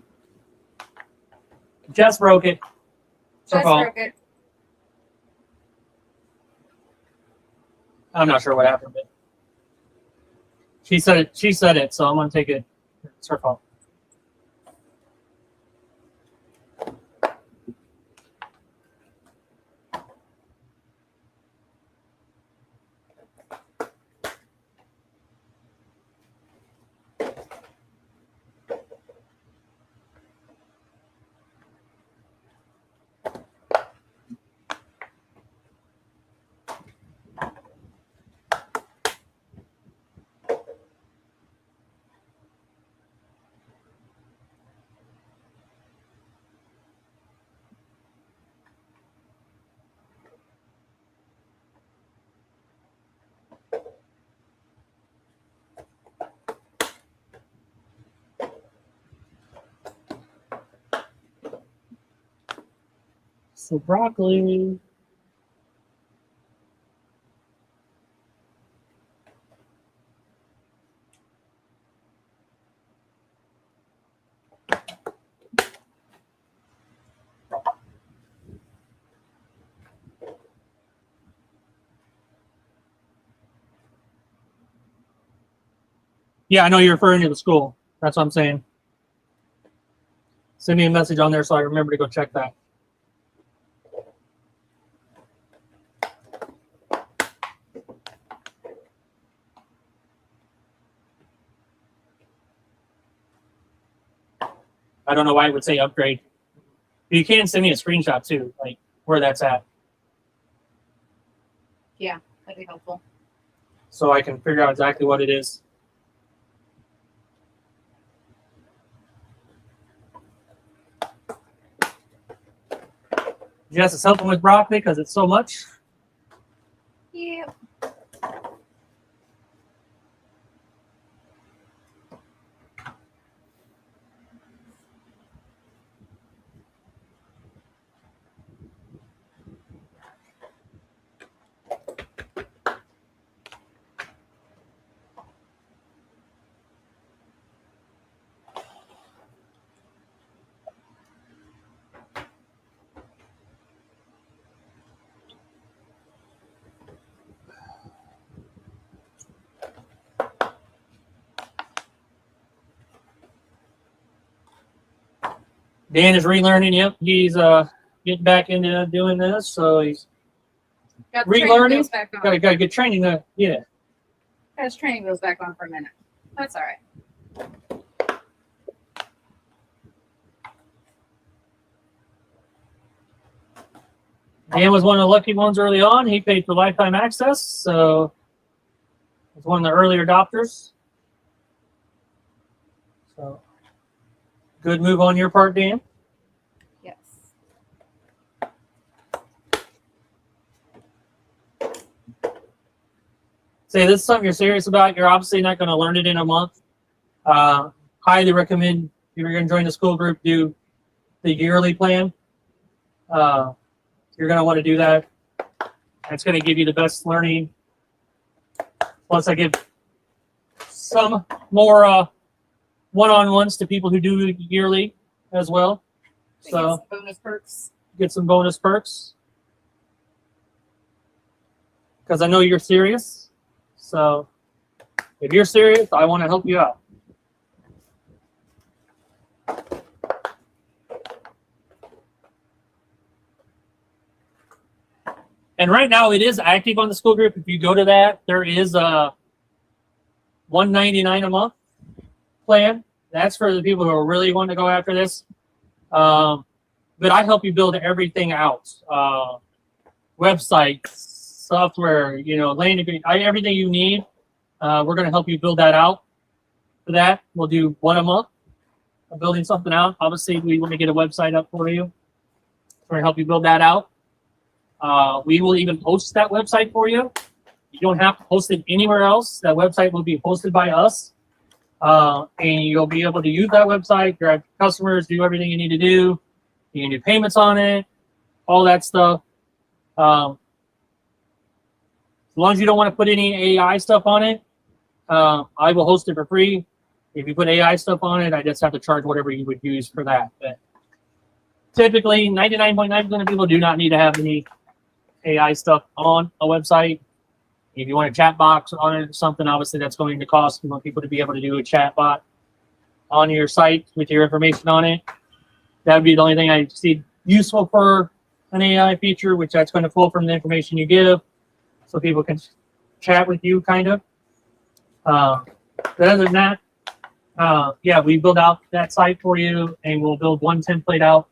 Jess broke it. It's her Just fault. broke it. I'm not sure what happened, but she said it. She said it, so I'm gonna take it. It's her fault. So broccoli. Yeah, I know you're referring to the school. That's what I'm saying. Send me a message on there so I remember to go check that. I don't know why it would say upgrade. You can send me a screenshot too, like where that's at, Yeah, that'd be helpful. so I can figure out exactly what it is. Jess is helping with broccoli because it's so much. Yep. Dan is relearning. Yep, he's getting back into doing this, so he's Got the training relearning. wheels back on. Got to get training. Yeah. Got his training wheels back on for a minute. That's all right. Dan was one of the lucky ones early on. He paid for lifetime access, so was one of the earlier adopters. So good move on your part, Dan. Yes. Say this is something you're serious about. You're obviously not going to learn it in a month. Highly recommend if you're going to join the school group, do the yearly plan. You're going to want to do that. It's going to give you the best learning. Plus, I give some more one-on-ones to people who do yearly as well. To So get some bonus perks. get some bonus perks. Because I know you're serious. So if you're serious, I want to help you out. And right now it is active on the school group. If you go to that, there is a $199 a month plan. That's for the people who are really wanting to go after this. But I help you build everything out. Websites, software, landing, everything you need. We're going to help you build that out. For that, we'll do one a month of building something out. Obviously, we want to get a website up for you. We're going to help you build that out. We will even host that website for you. You don't have to post it anywhere else. That website will be hosted by us. And you'll be able to use that website, grab customers, do everything you need to do. You can do payments on it, all that stuff. As long as you don't want to put any AI stuff on it, I will host it for free. If you put AI stuff on it, I just have to charge whatever you would use for that. But typically, 99.9% of people do not need to have any AI stuff on a website. If you want a chat box on it or something, obviously that's going to cost. You want people to be able to do a chat bot on your site with your information on it. That would be the only thing I see useful for an AI feature, which that's going to pull from the information you give so people can chat with you, kind of. But other than that, yeah, we build out that site for you, and we'll build one template out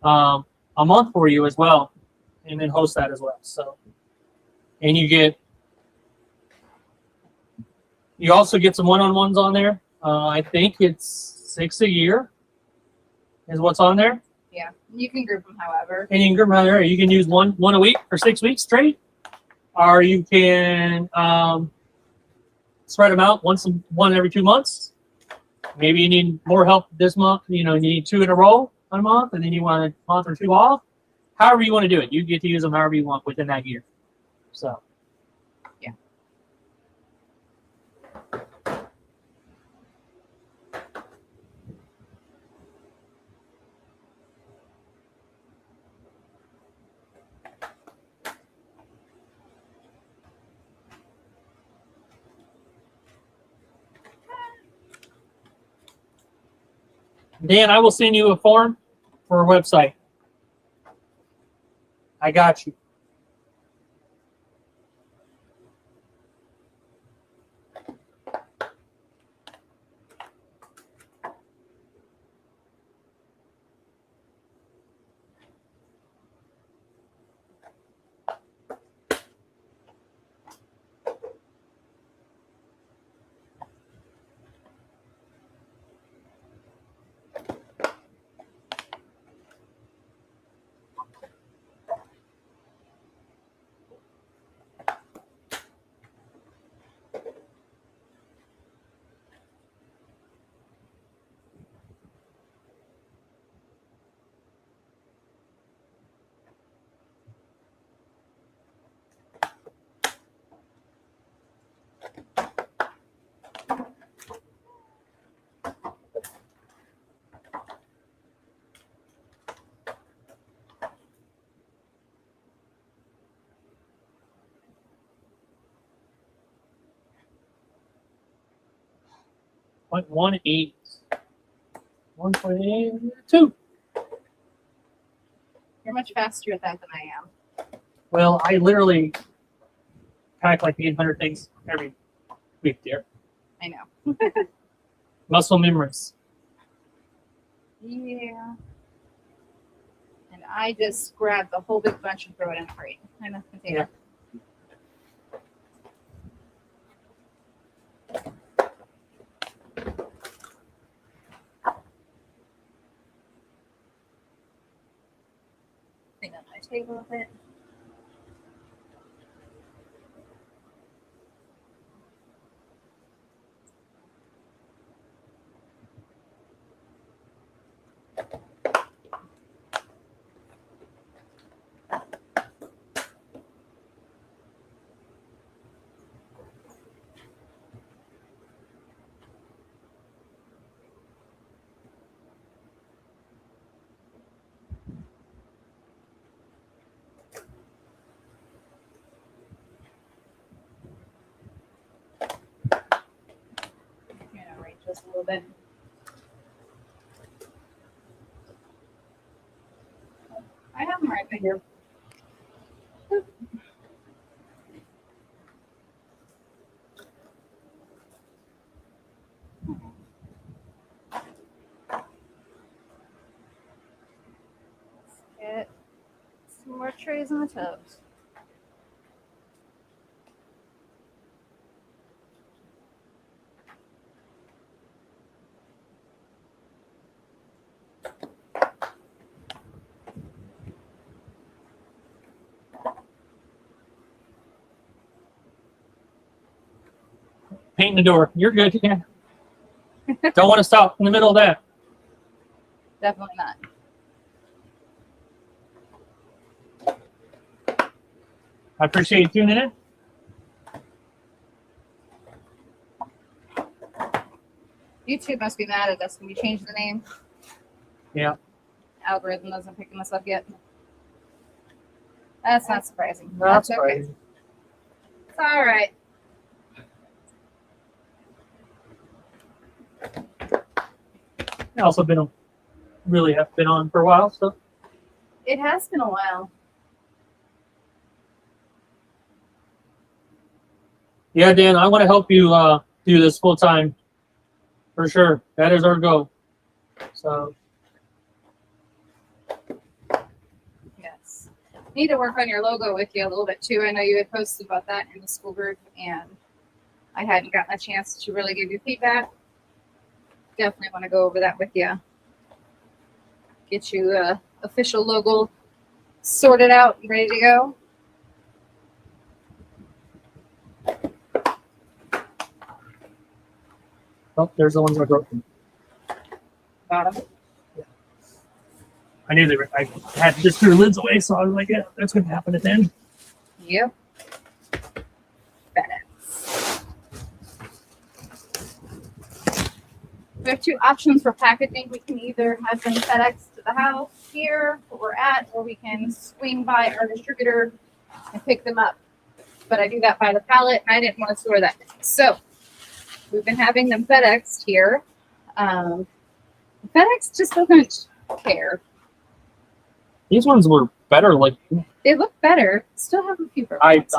a month for you as well, and then host that as well. So, and you also get some one-on-ones on there. I think it's 6 a year is what's on there. Yeah, you can group them however. And you can group them however. You can use one a week for 6 weeks straight, or you can spread them out one every 2 months. Maybe you need more help this month. You need 2 in a row on a month, and then you want a month or 2 off. However you want to do it, you get to use them however you want within that year. So, yeah. Dan, I will send you a form for a website. I got you. .18, 1.82. You're much faster at that than I am. Well, I literally type like 800 things every week, dear. I know. Muscle memories. Yeah. And I just grabbed the whole big bunch and throw it in a crate. In a container. Yeah. Clean up my table a bit. Right, just a little bit. I have them right here. Let's get some more trays on the tubs. painting the door. You're good. Yeah. Don't want to stop in the middle of that. Definitely not. I appreciate you tuning in. YouTube must be mad at us when we change the name. Yeah. Algorithm doesn't pick this up yet. That's not surprising. That's okay. crazy. It's all right. I also really have been on for a while, so It has been a while. yeah, Dan, I want to help you do this full time for sure. That is our goal. So Yes. Need to work on your logo with you a little bit too. I know you had posted about that in the school group, and I hadn't gotten a chance to really give you feedback. Definitely want to go over that with you. Get you a official logo sorted out and ready to go. oh, there's the ones I broke. Bottom. I knew they were. I had to just threw the lids away, so I was like, yeah, that's going to happen at the end. Yep. FedEx. We have two options for packaging. We can either have them FedEx to the house here where we're at, or we can swing by our distributor and pick them up. But I do that by the pallet, and I didn't want to store that. So we've been having them FedExed here. FedEx just doesn't care. These ones were better. Like They look better. Still have a few problems.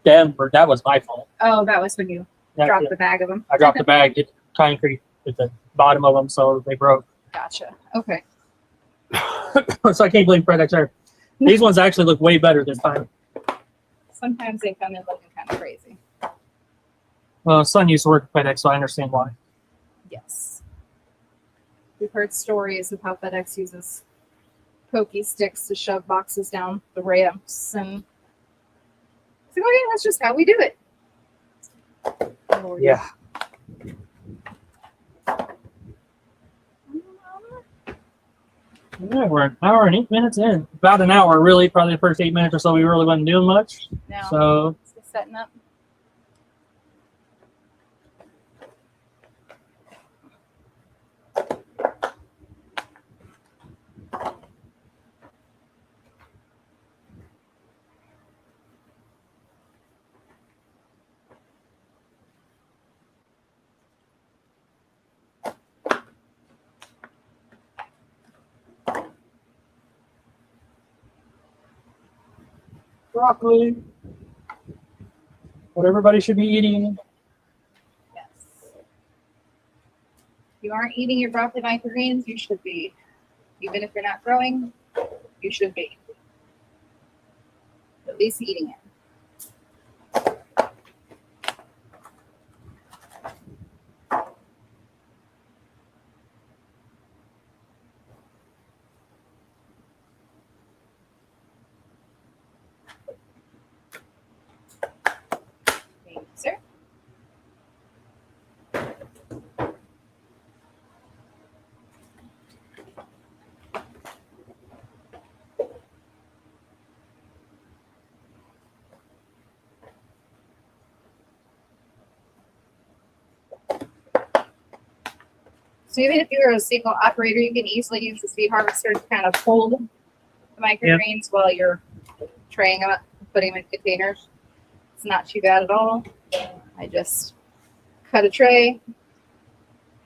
that was my fault. Oh, that was when you dropped the bag of them. I dropped the bag, hit concrete at the bottom of them, so they broke. Gotcha. Okay. So I can't blame FedEx there. These ones actually look way better this time. Sometimes they come in looking kind of crazy. Well, son used to work at FedEx, so I understand why. Yes. We've heard stories of how FedEx uses pokey sticks to shove boxes down the ramps, and it's like, okay, that's just how we do it. Lord. Yeah. Yeah, we're an hour and 8 minutes in. About an hour, really. Probably the first 8 minutes or so, we really wasn't doing much. Now, So, it's setting up. broccoli. What everybody should be eating. Yes. If you aren't eating your broccoli microgreens, you should be. Even if you're not growing, you should be. At least eating it. Thank you, sir. So even if you're a single operator, you can easily use the speed harvester to kind of hold the microgreens while you're traying them up, putting them in containers. It's not too bad at all. I just cut a tray,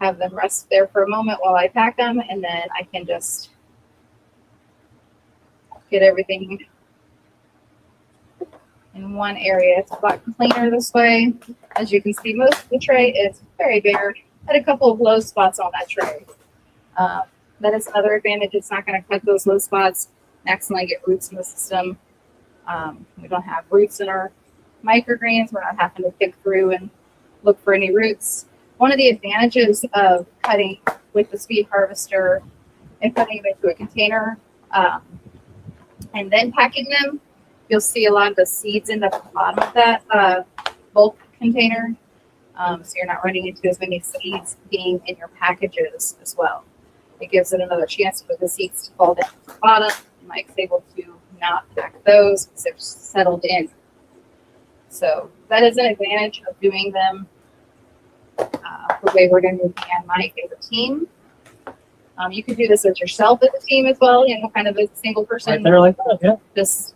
have them rest there for a moment while I pack them, and then I can just get everything in one area. It's a lot cleaner this way. As you can see, most of the tray is very bare. Had a couple of low spots on that tray. That is another advantage. It's not going to cut those low spots and accidentally get roots in the system. We don't have roots in our microgreens. We're not having to pick through and look for any roots. One of the advantages of cutting with the speed harvester and putting them into a container and then packing them, you'll see a lot of the seeds end up at the bottom of that bulk container. So you're not running into as many seeds being in your packages as well. It gives it another chance for the seeds to fall down to the bottom. Mike's able to not pack those because they're settled in. So that is an advantage of doing them the way we're going to do and Mike as a team. You could do this as yourself as a team as well, kind of as a single person. Right there like that, yeah. Just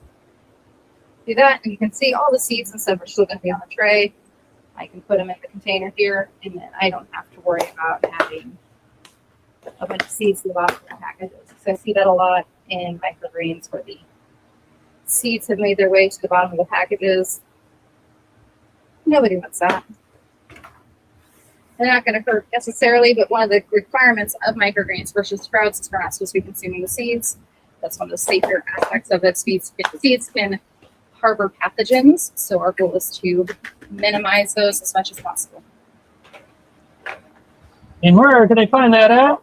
do that, and you can see all the seeds and stuff are still going to be on the tray. I can put them in the container here, and then I don't have to worry about having a bunch of seeds in the bottom of the packages. So I see that a lot in microgreens where the seeds have made their way to the bottom of the packages. Nobody wants that. They're not going to hurt necessarily, but one of the requirements of microgreens versus sprouts is we're not supposed to be consuming the seeds. That's one of the safer aspects of it. Seeds can harbor pathogens, so our goal is to minimize those as much as possible. And where can I find that at?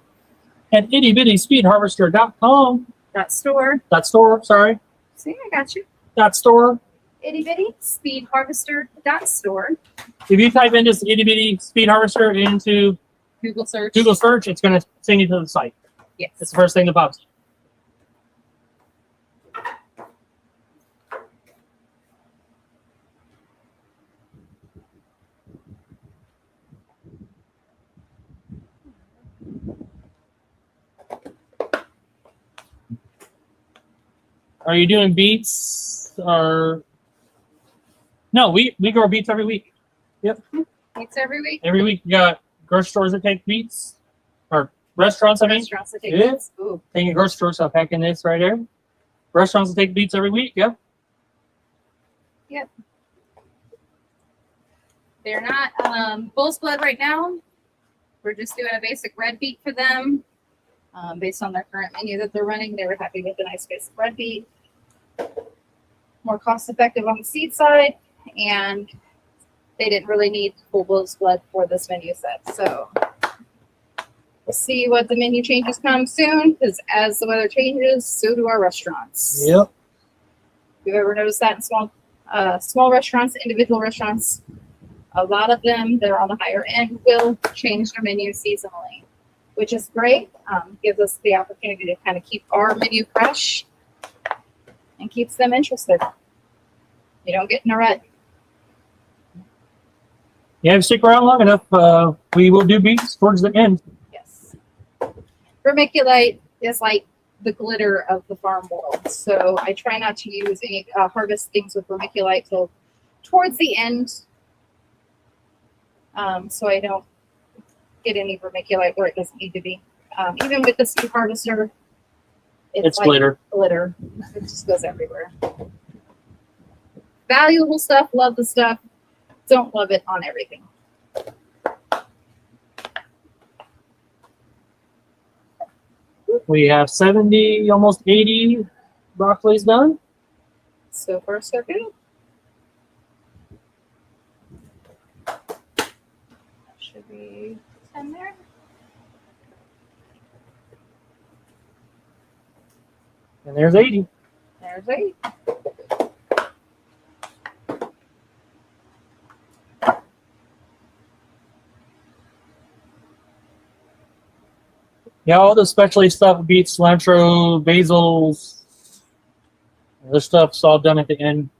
At ittybitty-speedharvester.com. Store. .store, sorry. See, I got you. .store. ittybitty-speedharvester.store. If you type in this itty bitty speed harvester into Google search. it's going to send you to the site. Yes. It's the first thing that pops up. Are you doing beets or no? We grow beets every week. Yep. Beets every week. Every week we got grocery stores that take beets, or restaurants. I mean, Restaurants that take Yeah. beets. Ooh. taking grocery stores. So packing this right here. Restaurants that take beets every week. Yeah. They're not bull's blood right now. We're just doing a basic red beet for them. Based on their current menu that they're running, they were happy with a nice basic red beet. More cost effective on the seed side, and they didn't really need full bull's blood for this menu set. So we'll see what the menu changes come soon, because as the weather changes, so do our restaurants. Yep. If you've ever noticed that in small restaurants, individual restaurants, a lot of them that are on the higher end will change their menu seasonally, which is great. Gives us the opportunity to kind of keep our menu fresh and keeps them interested. You don't get in a rut. Yeah, if you stick around long enough, we will do beets towards the end. Yes. Vermiculite is like the glitter of the farm world. So I try not to use any harvest things with vermiculite till towards the end. So I don't get any vermiculite where it doesn't need to be. Even with the seed harvester, It's like glitter. glitter. It just goes everywhere. Valuable stuff, love the stuff. Don't love it on everything. We have 70, almost 80 broccolis done. So far, so good. Should be 10 there. And there's 80. There's 8. Yeah, all the specialty stuff, beets, cilantro, basils. This stuff's all done at the end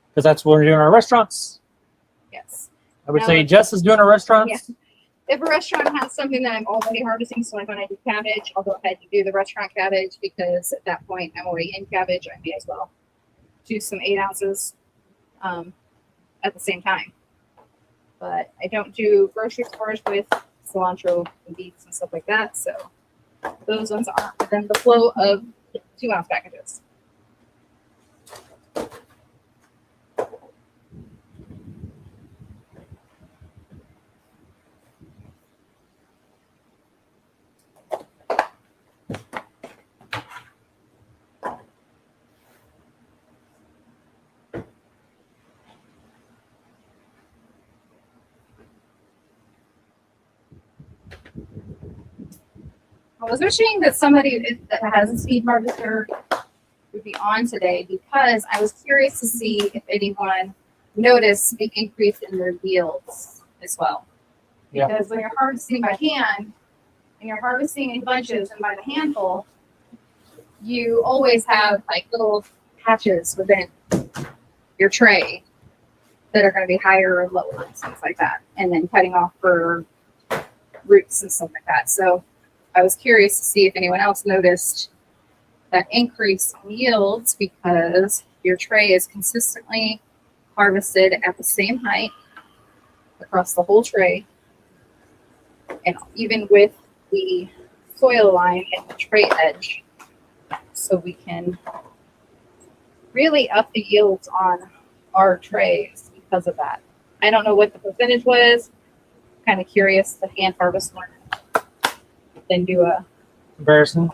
because that's what we're doing in our restaurants. Yes. I would Now say let's- Jess is doing our restaurants. Yeah. If a restaurant has something that I'm already harvesting, so like when I do cabbage, I'll go ahead and do the restaurant cabbage because at that point I'm already in cabbage. I may as well do some 8 ounces at the same time. But I don't do grocery stores with cilantro and beets and stuff like that. So those ones aren't within the flow of 2-ounce packages. I was wishing that somebody that has a seed harvester would be on today because I was curious to see if anyone noticed the increase in their yields as well. Yeah. Because when you're harvesting by hand and you're harvesting in bunches and by the handful, you always have like little patches within your tray that are going to be higher or lower and things like that. And then cutting off for roots and stuff like that. So I was curious to see if anyone else noticed that increase in yields because your tray is consistently harvested at the same height across the whole tray. And even with the soil line and the tray edge, so we can really up the yields on our trays because of that. I don't know what the percentage was. Kind of curious to hand harvest one, then do a comparison.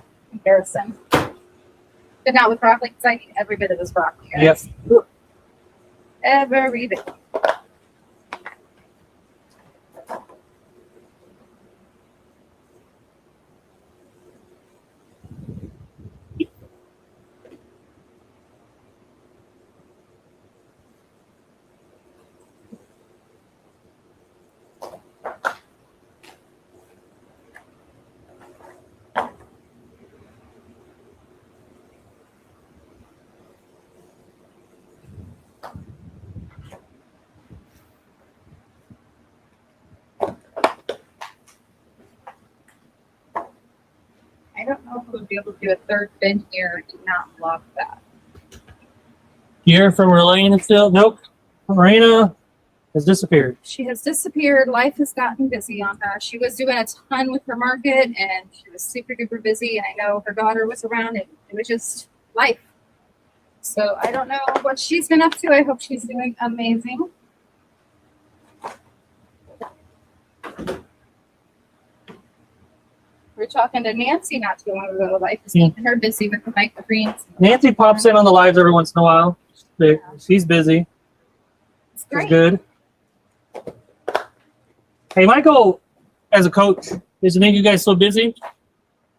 But not with broccoli, because I eat every bit of this broccoli, guys. Yep. Every bit. I don't know if we'll be able to do a third bin here and not block that. You hear from Relena still? Nope. Marina has disappeared. She has disappeared. Life has gotten busy on her. She was doing a ton with her market and she was super duper busy. And I know her daughter was around and it was just life. So I don't know what she's been up to. I hope she's doing amazing. We were talking to Nancy not too long ago. Life is keeping her busy with the microgreens. Nancy pops in on the lives every once in a while. She's busy. It's great. It's good. Hey, Michael, as a coach, does it make you guys so busy?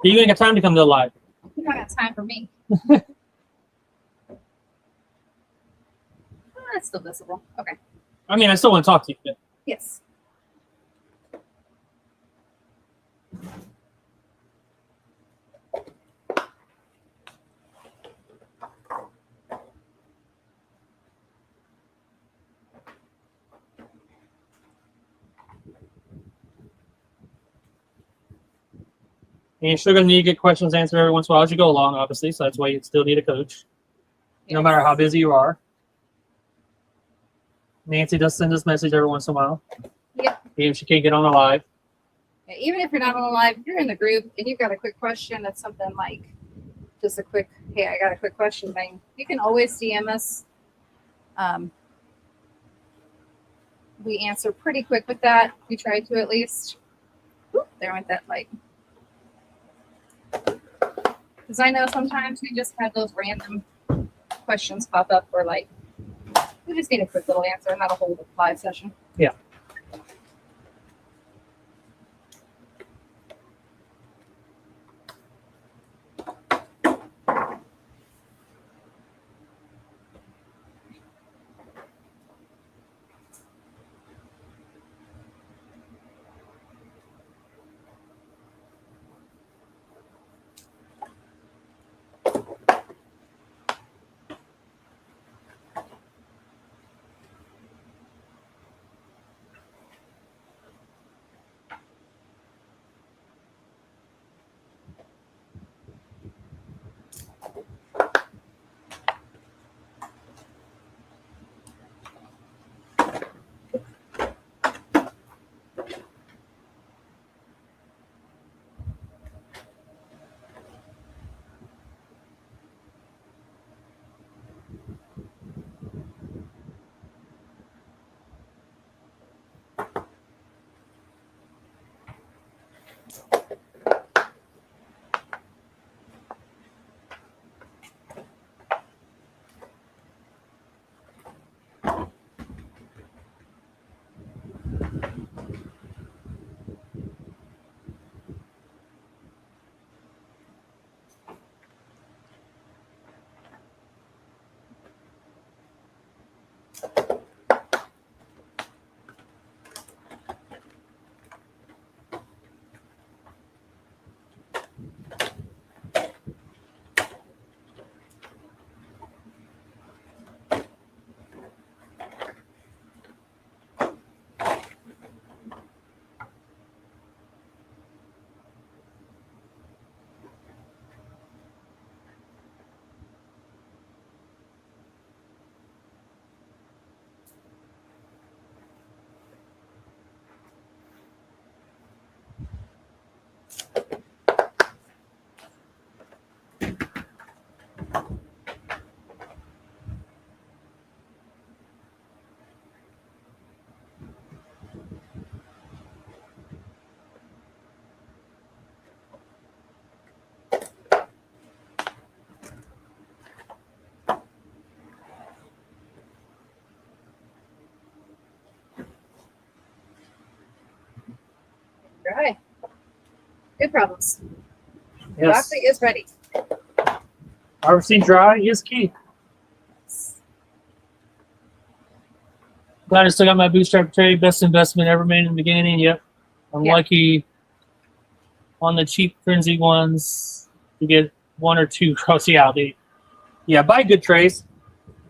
You ain't got time to come to the live. You don't got time for me. That's still visible. Okay. I mean, I still want to talk to you. But Yes. you're still going to need to get questions answered every once in a while as you go along, obviously. So that's why you still need a coach, no matter how busy you are. Nancy does send us message every once in a while. Yep. Even if she can't get on the live. Yeah, even if you're not on the live, you're in the group and you've got a quick question that's something like just a quick, hey, I got a quick question thing. You can always DM us. We answer pretty quick with that. We try to at least. Oop, there went that light. Because I know sometimes we just have those random questions pop up where like, we just need a quick little answer, not a whole live session. Yeah. dry. Good problems. Yes. Broccoli is ready. Harvesting dry is key. Glad I still got my bootstrap tray. Best investment ever made in the beginning. Yep. I'm Yeah. lucky on the cheap, frenzy ones to get one or two across the alley. Yeah, buy good trays.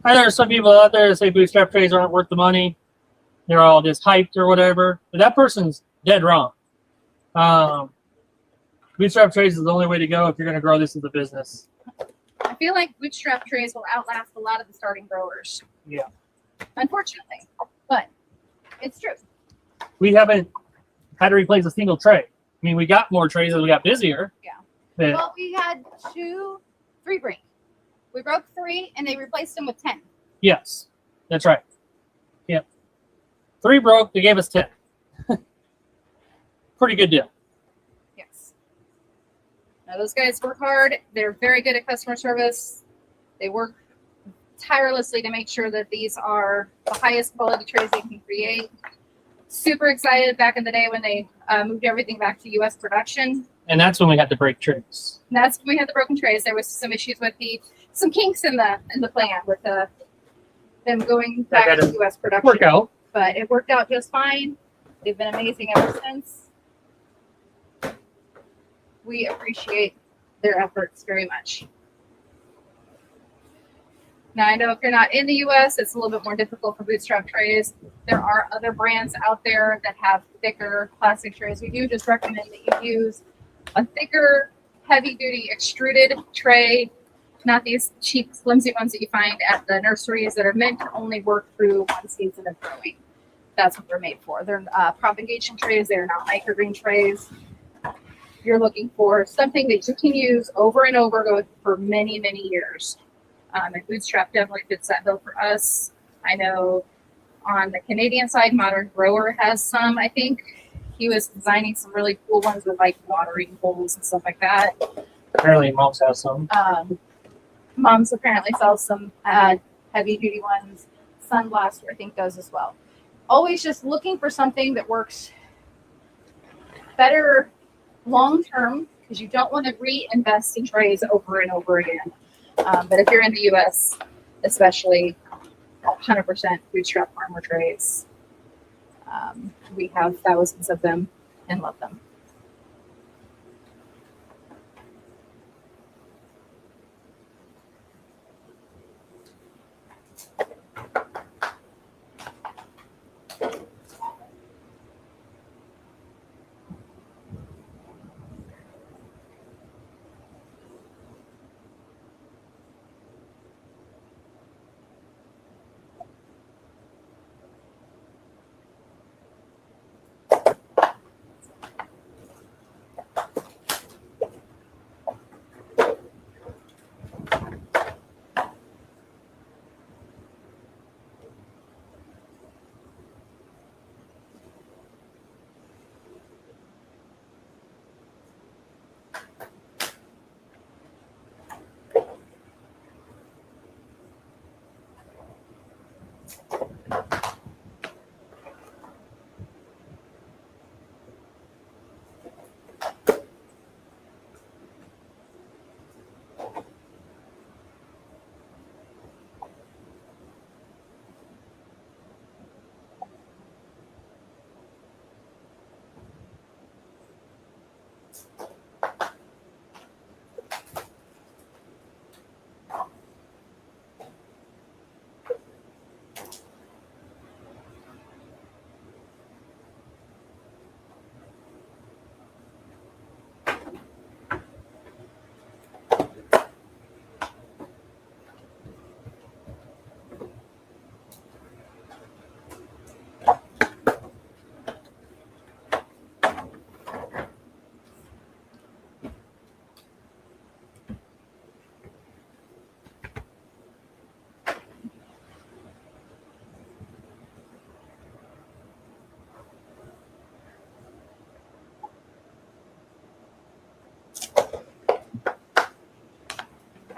I know there's some people out there that say bootstrap trays aren't worth the money. They're all just hyped or whatever. But that person's dead wrong. Bootstrap trays is the only way to go if you're going to grow this as a business. I feel like bootstrap trays will outlast a lot of the starting growers. Yeah. Unfortunately. But it's true. We haven't had to replace a single tray. I mean, we got more trays as we got busier. Yeah. But Well, we had 3 break. We broke 3 and they replaced them with 10. yes, that's right. Yep. 3 broke. They gave us 10. Pretty good deal. Yes. Now those guys work hard. They're very good at customer service. They work tirelessly to make sure that these are the highest quality trays they can create. Super excited back in the day when they moved everything back to U.S. production. And that's when we had to break trays. And that's when we had the broken trays. There was some issues with some kinks in the plan with them going back That to had to U.S. production. Work out. But it worked out just fine. They've been amazing ever since. We appreciate their efforts very much. Now, I know if you're not in the U.S., it's a little bit more difficult for bootstrap trays. There are other brands out there that have thicker plastic trays. We do just recommend that you use a thicker, heavy-duty extruded tray, not these cheap, flimsy ones that you find at the nurseries that are meant to only work through one season of growing. That's what they're made for. They're propagation trays. They're not microgreen trays. You're looking for something that you can use over and over for many, many years. And bootstrap definitely fits that bill for us. I know on the Canadian side, Modern Grower has some, I think. He was designing some really cool ones with like watering holes and stuff like that. Apparently, Mom's has some. Mom's apparently sells some heavy duty ones. Sunblaster, I think, does as well. Always just looking for something that works better long term because you don't want to reinvest in trays over and over again. But if you're in the U.S., especially 100% bootstrap farmer trays, we have thousands of them and love them.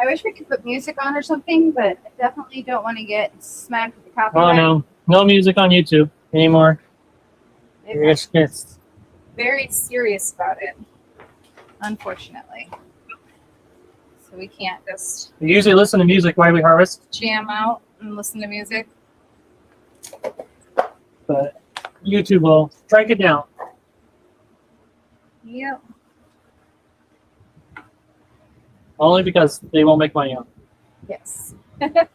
I wish we could put music on or something, but I definitely don't want to get smacked with the Oh copyright. no, no music on YouTube anymore. Maybe It's very serious about it, unfortunately. So we can't just We usually listen to music while we harvest, jam out and listen to music. but YouTube will strike it down. Yep. Only because they won't make money on it. Yes. That's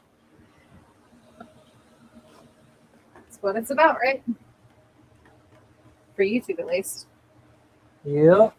what it's about, right? For YouTube, at least. Yep.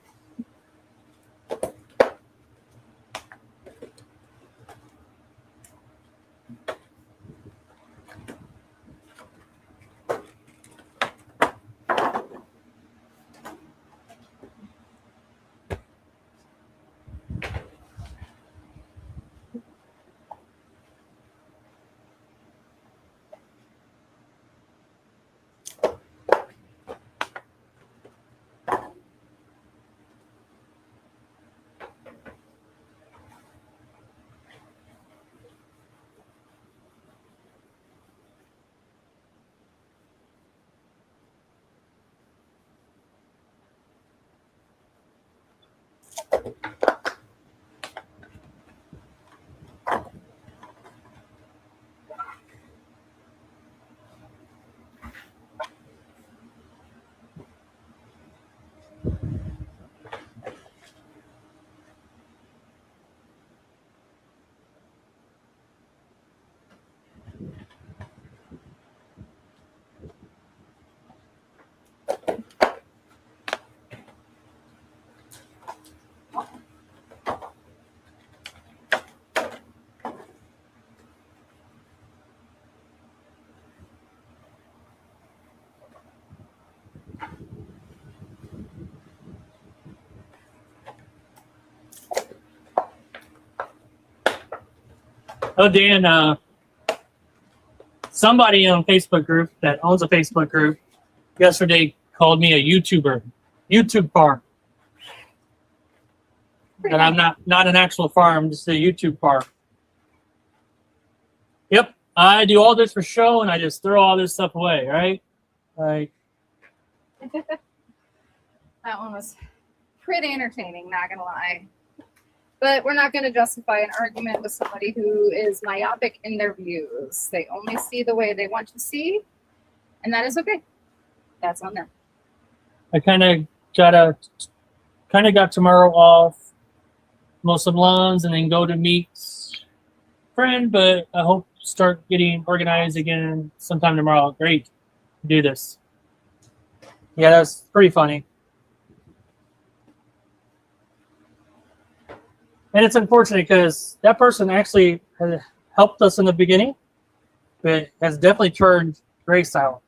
Oh, Dan, somebody on a Facebook group that owns a Facebook group yesterday called me a YouTuber. YouTube farm. And I'm not an actual farm, just a YouTube farm. Yep. I do all this for show and I just throw all this stuff away, right? Like, That one was pretty entertaining, not gonna lie. But we're not gonna justify an argument with somebody who is myopic in their views. They only see the way they want to see, and that is okay. That's on them. I kind of got tomorrow off, mow some lawns, and then go to meet friend. But I hope start getting organized again sometime tomorrow. Great, do this. Yeah, that's pretty funny. And it's unfortunate because that person actually had helped us in the beginning, but has definitely turned very silent.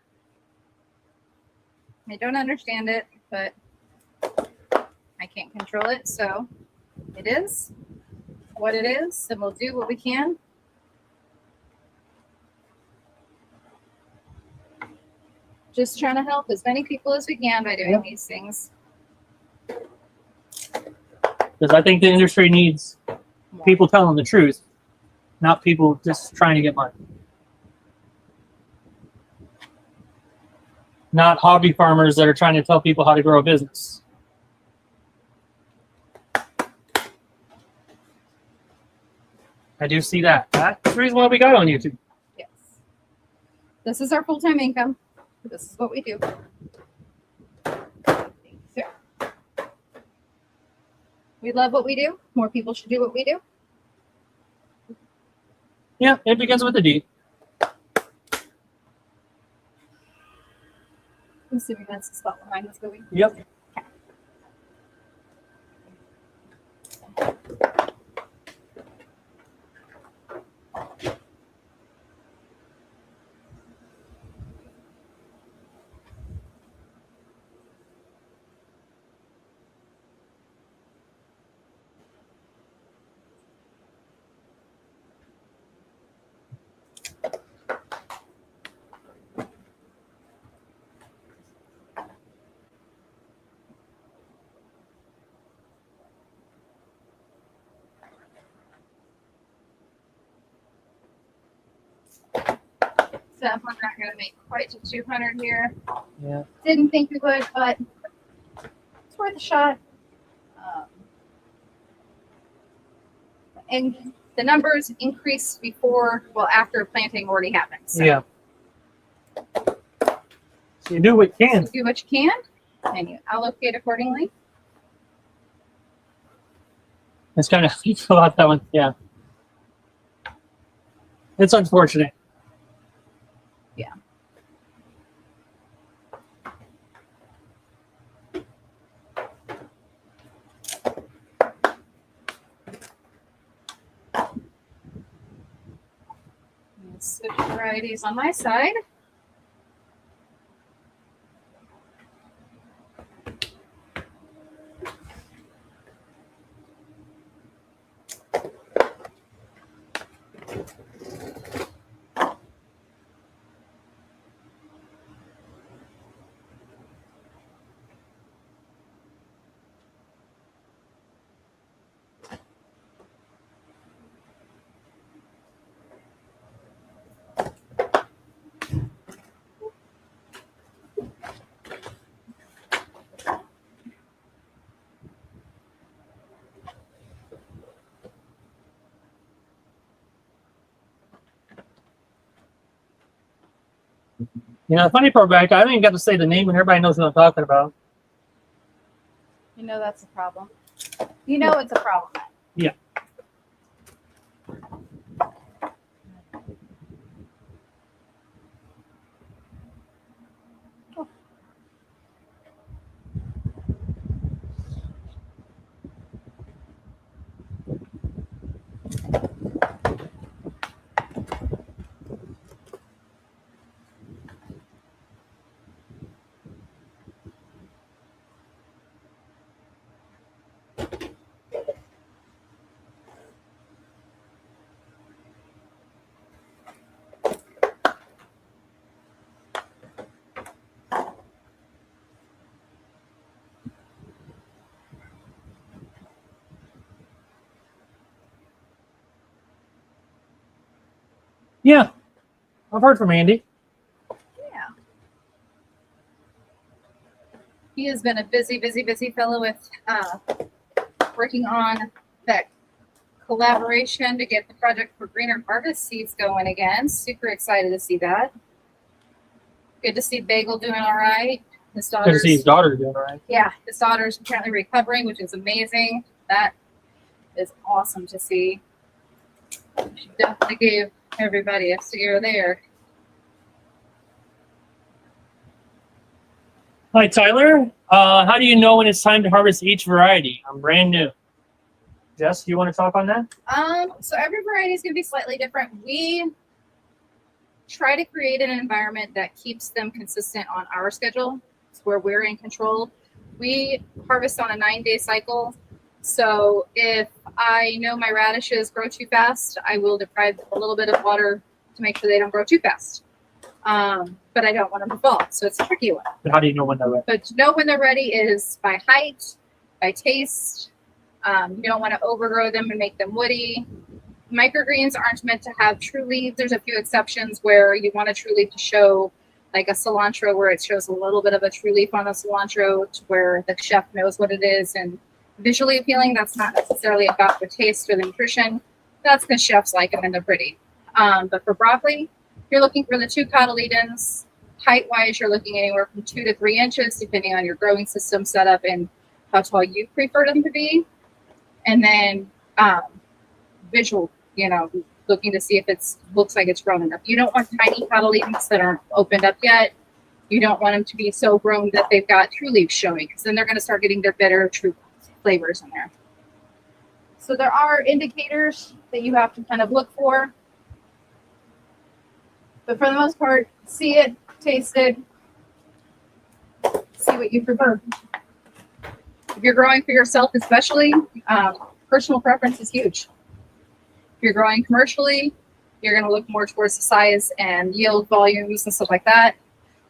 I don't understand it, but I can't control it, so it is what it is, and we'll do what we can. Just trying to help as many people as we can by doing these things. Because I think the industry needs people telling the truth, not people just trying to get money. Not hobby farmers that are trying to tell people how to grow a business. I do see that. That's the reason why we got on YouTube. Yes. This is our full-time income. This is what we do. So, we love what we do. More people should do what we do. Yeah, it begins with a D. I'm assuming that's the spot behind this movie. Yep. Stuff we're not going to make quite to 200 here. Yeah. Didn't think we would, but worth a shot. And the numbers increase after planting already happened. So Yeah. So you do what you can. do what you can, and you allocate accordingly. It's kind of fill out that one. Yeah. It's unfortunate. Yeah. Switch varieties on my side. You know, the funny part back, I didn't even get to say the name, and everybody knows what I'm talking about. You know that's a problem. You know it's a problem. Yeah. Yeah. I've heard from Andy. Yeah. He has been a busy fellow with working on that collaboration to get the project for Greener Harvest Seeds going again. Super excited to see that. Good to see Bagel doing all right. His Good to daughter's, see his daughter doing all right. yeah, his daughter's apparently recovering, which is amazing. That is awesome to see. She definitely gave everybody a steer there. Hi, Tyler. How do you know when it's time to harvest each variety? I'm brand new. Jess, do you want to talk on that? So every variety is going to be slightly different. We try to create an environment that keeps them consistent on our schedule, where we're in control. We harvest on a 9-day cycle. So if I know my radishes grow too fast, I will deprive them a little bit of water to make sure they don't grow too fast. But I don't want them to fall. So it's a tricky one. But how do you know when they're ready? But to know when they're ready is by height, by taste. You don't want to overgrow them and make them woody. Microgreens aren't meant to have true leaves. There's a few exceptions where you want a true leaf to show, like a cilantro, where it shows a little bit of a true leaf on the cilantro, to where the chef knows what it is and visually appealing. That's not necessarily about the taste or the nutrition. That's because chefs like them and they're pretty. But for broccoli, you're looking for the 2 cotyledons. Height-wise, you're looking anywhere from 2 to 3 inches, depending on your growing system setup and how tall you prefer them to be. And then visual, looking to see if it looks like it's grown enough. You don't want tiny cotyledons that aren't opened up yet. You don't want them to be so grown that they've got true leaves showing, because then they're going to start getting their bitter, true flavors in there. So there are indicators that you have to kind of look for. But for the most part, see it, taste it, see what you prefer. If you're growing for yourself especially, personal preference is huge. If you're growing commercially, you're going to look more towards the size and yield volumes and stuff like that.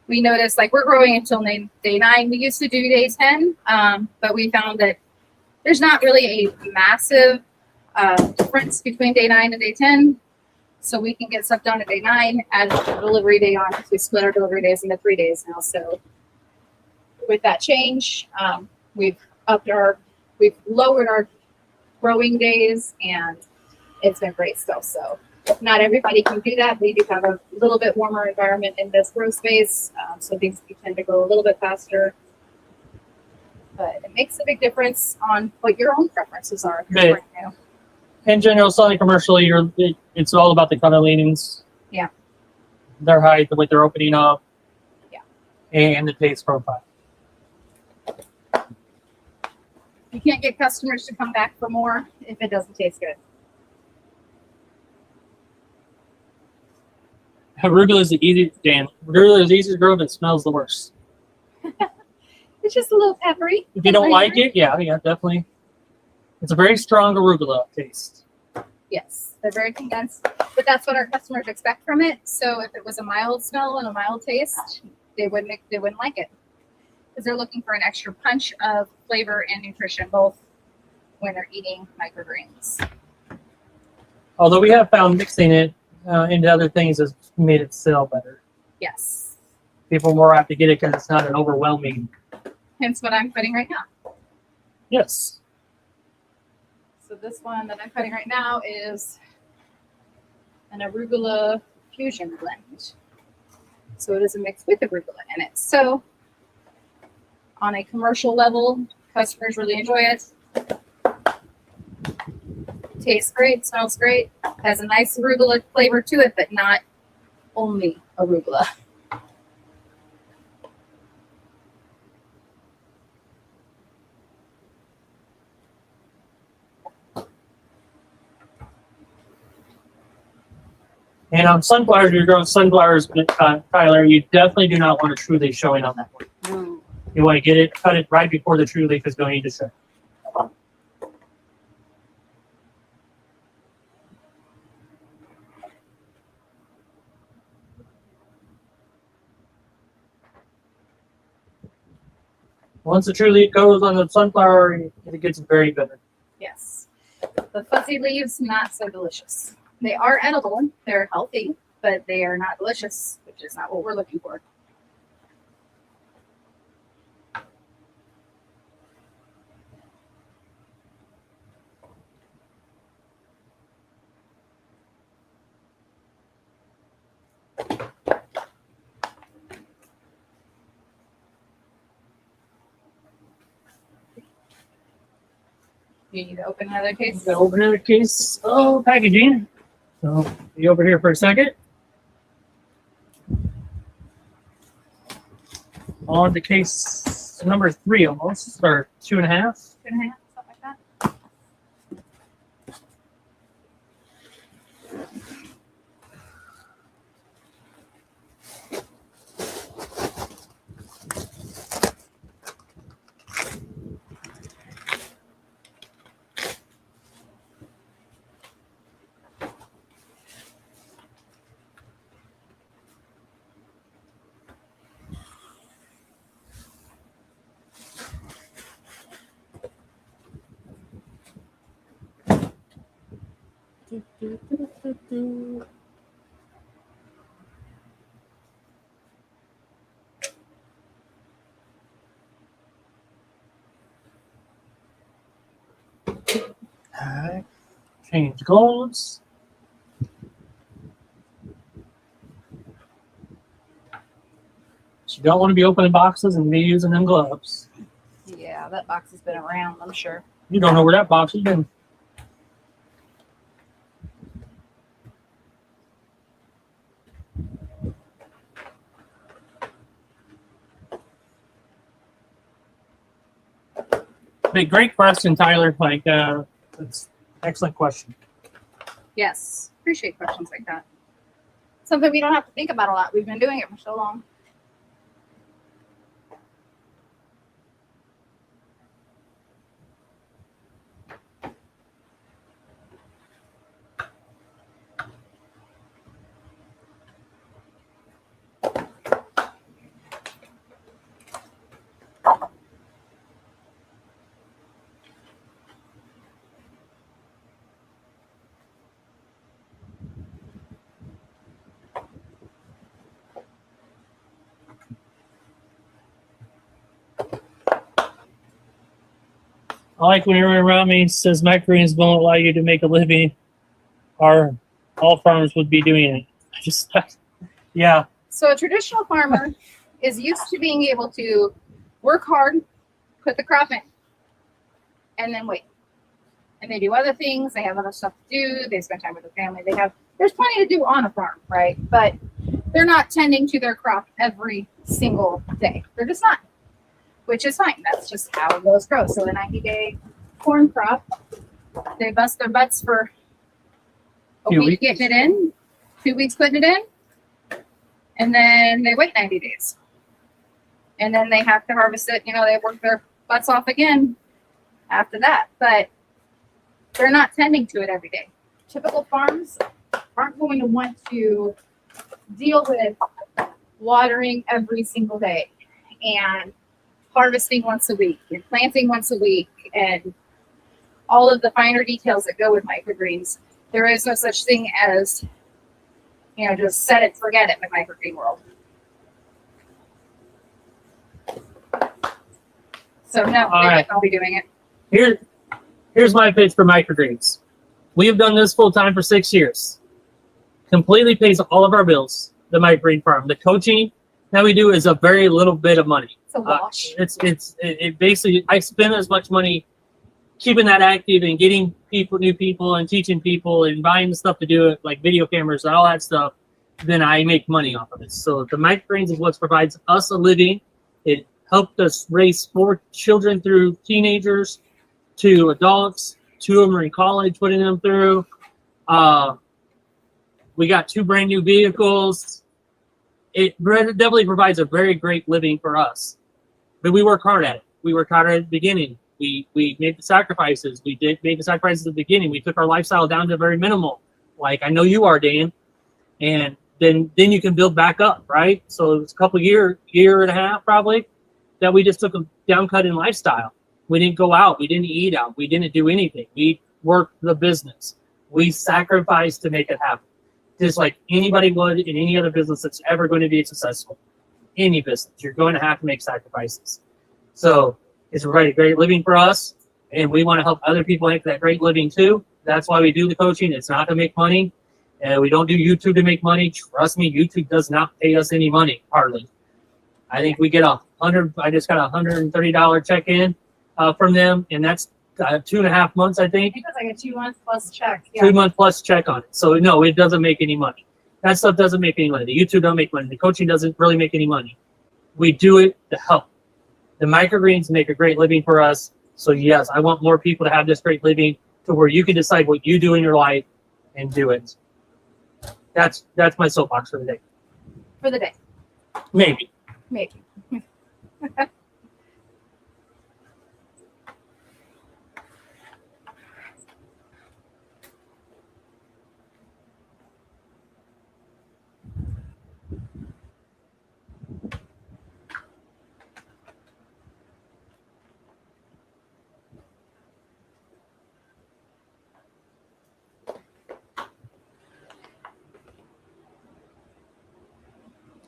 We noticed, like, we're growing until day 9. We used to do day 10, but we found that there's not really a massive difference between day 9 and day 10. So we can get stuff done at day 9, add the delivery day on, because we split our delivery days into 3 days now. So with that change, we've lowered our growing days, and it's been great still. So not everybody can do that. We do have a little bit warmer environment in this grow space, so things tend to grow a little bit faster. But it makes a big difference on what your own preferences are. If you're brand new. In general, selling commercially, it's all about the color leanings. Yeah. Their height, the way they're opening up. Yeah. And the taste profile. You can't get customers to come back for more if it doesn't taste good. Arugula is easy to grow, but it smells the worst. It's just a little peppery. If you don't like it, yeah, definitely. It's a very strong arugula taste. Yes, they're very condensed, but that's what our customers expect from it. So if it was a mild smell and a mild taste, they wouldn't like it, because they're looking for an extra punch of flavor and nutrition, both when they're eating microgreens. Although we have found mixing it into other things has made it sell better. Yes. People more apt to get it because it's not an overwhelming. Hence what I'm putting right now. Yes. So this one that I'm putting right now is an arugula fusion blend. So it is a mix with arugula in it. So on a commercial level, customers really enjoy it. Tastes great, smells great, has a nice arugula flavor to it, but not only arugula. And on sunflowers, if you're growing sunflowers, Tyler, you definitely do not want a true leaf showing on that one. Mm. You want to get it, cut it right before the true leaf is going to show. Once the true leaf goes on the sunflower, it gets very bitter. Yes. The fuzzy leaves, not so delicious. They are edible, they're healthy, but they are not delicious, which is not what we're looking for. You need to open another case. Gonna open another case of packaging. So be over here for a second. On to case number 3 almost, or 2.5. 2.5, something like that. Alright. Change gloves. So you don't want to be opening boxes and be using them gloves. Yeah, that box has been around, I'm sure. You don't know where that box has been. But great question, Tyler. It's excellent question. Yes, appreciate questions like that. Something we don't have to think about a lot. We've been doing it for so long. I like when everyone around me says microgreens won't allow you to make a living. All farmers would be doing it. I just, yeah. So a traditional farmer is used to being able to work hard, put the crop in, and then wait. And they do other things. They have other stuff to do. They spend time with their family. There's plenty to do on a farm, right? But they're not tending to their crop every single day. They're just not, which is fine. That's just how those grow. So a 90-day corn crop, they bust their butts for a week getting it in, 2 weeks putting it in, and then they wait 90 days. And then they have to harvest it. They work their butts off again after that. But they're not tending to it every day. Typical farms aren't going to want to deal with watering every single day and harvesting once a week and planting once a week and all of the finer details that go with microgreens. There is no such thing as, just set it, forget it in the microgreen world. So no, I'll be doing it. Here's my pitch for microgreens. We have done this full time for 6 years. Completely pays all of our bills. The microgreen farm. The coaching that we do is a very little bit of money. It's a wash. It basically, I spend as much money keeping that active and getting new people and teaching people and buying the stuff to do it, like video cameras and all that stuff, then I make money off of it. So the microgreens is what provides us a living. It helped us raise 4 children through teenagers to adults. 2 of them are in college, putting them through. We got 2 brand new vehicles. It definitely provides a very great living for us. But we work hard at it. We worked hard at the beginning. We made the sacrifices. Made the sacrifices at the beginning. We took our lifestyle down to very minimal. Like I know you are, Dan. And then you can build back up, right? So it was a couple year and a half probably that we just took a down cut in lifestyle. We didn't go out. We didn't eat out. We didn't do anything. We worked the business. We sacrificed to make it happen. Just like anybody would in any other business that's ever going to be successful. Any business, you're going to have to make sacrifices. So it's a great living for us, and we want to help other people make that great living too. That's why we do the coaching. It's not to make money, and we don't do YouTube to make money. Trust me, YouTube does not pay us any money, hardly. I think we get I just got $130 check in from them, and that's 2.5 months, I think. I think it's like a 2 month plus check. Yeah. 2 month plus check on it. So no, it doesn't make any money. That stuff doesn't make any money. The YouTube don't make money. The coaching doesn't really make any money. We do it to help. The microgreens make a great living for us. So yes, I want more people to have this great living to where you can decide what you do in your life and do it. That's my soapbox for the day. For the day. Maybe.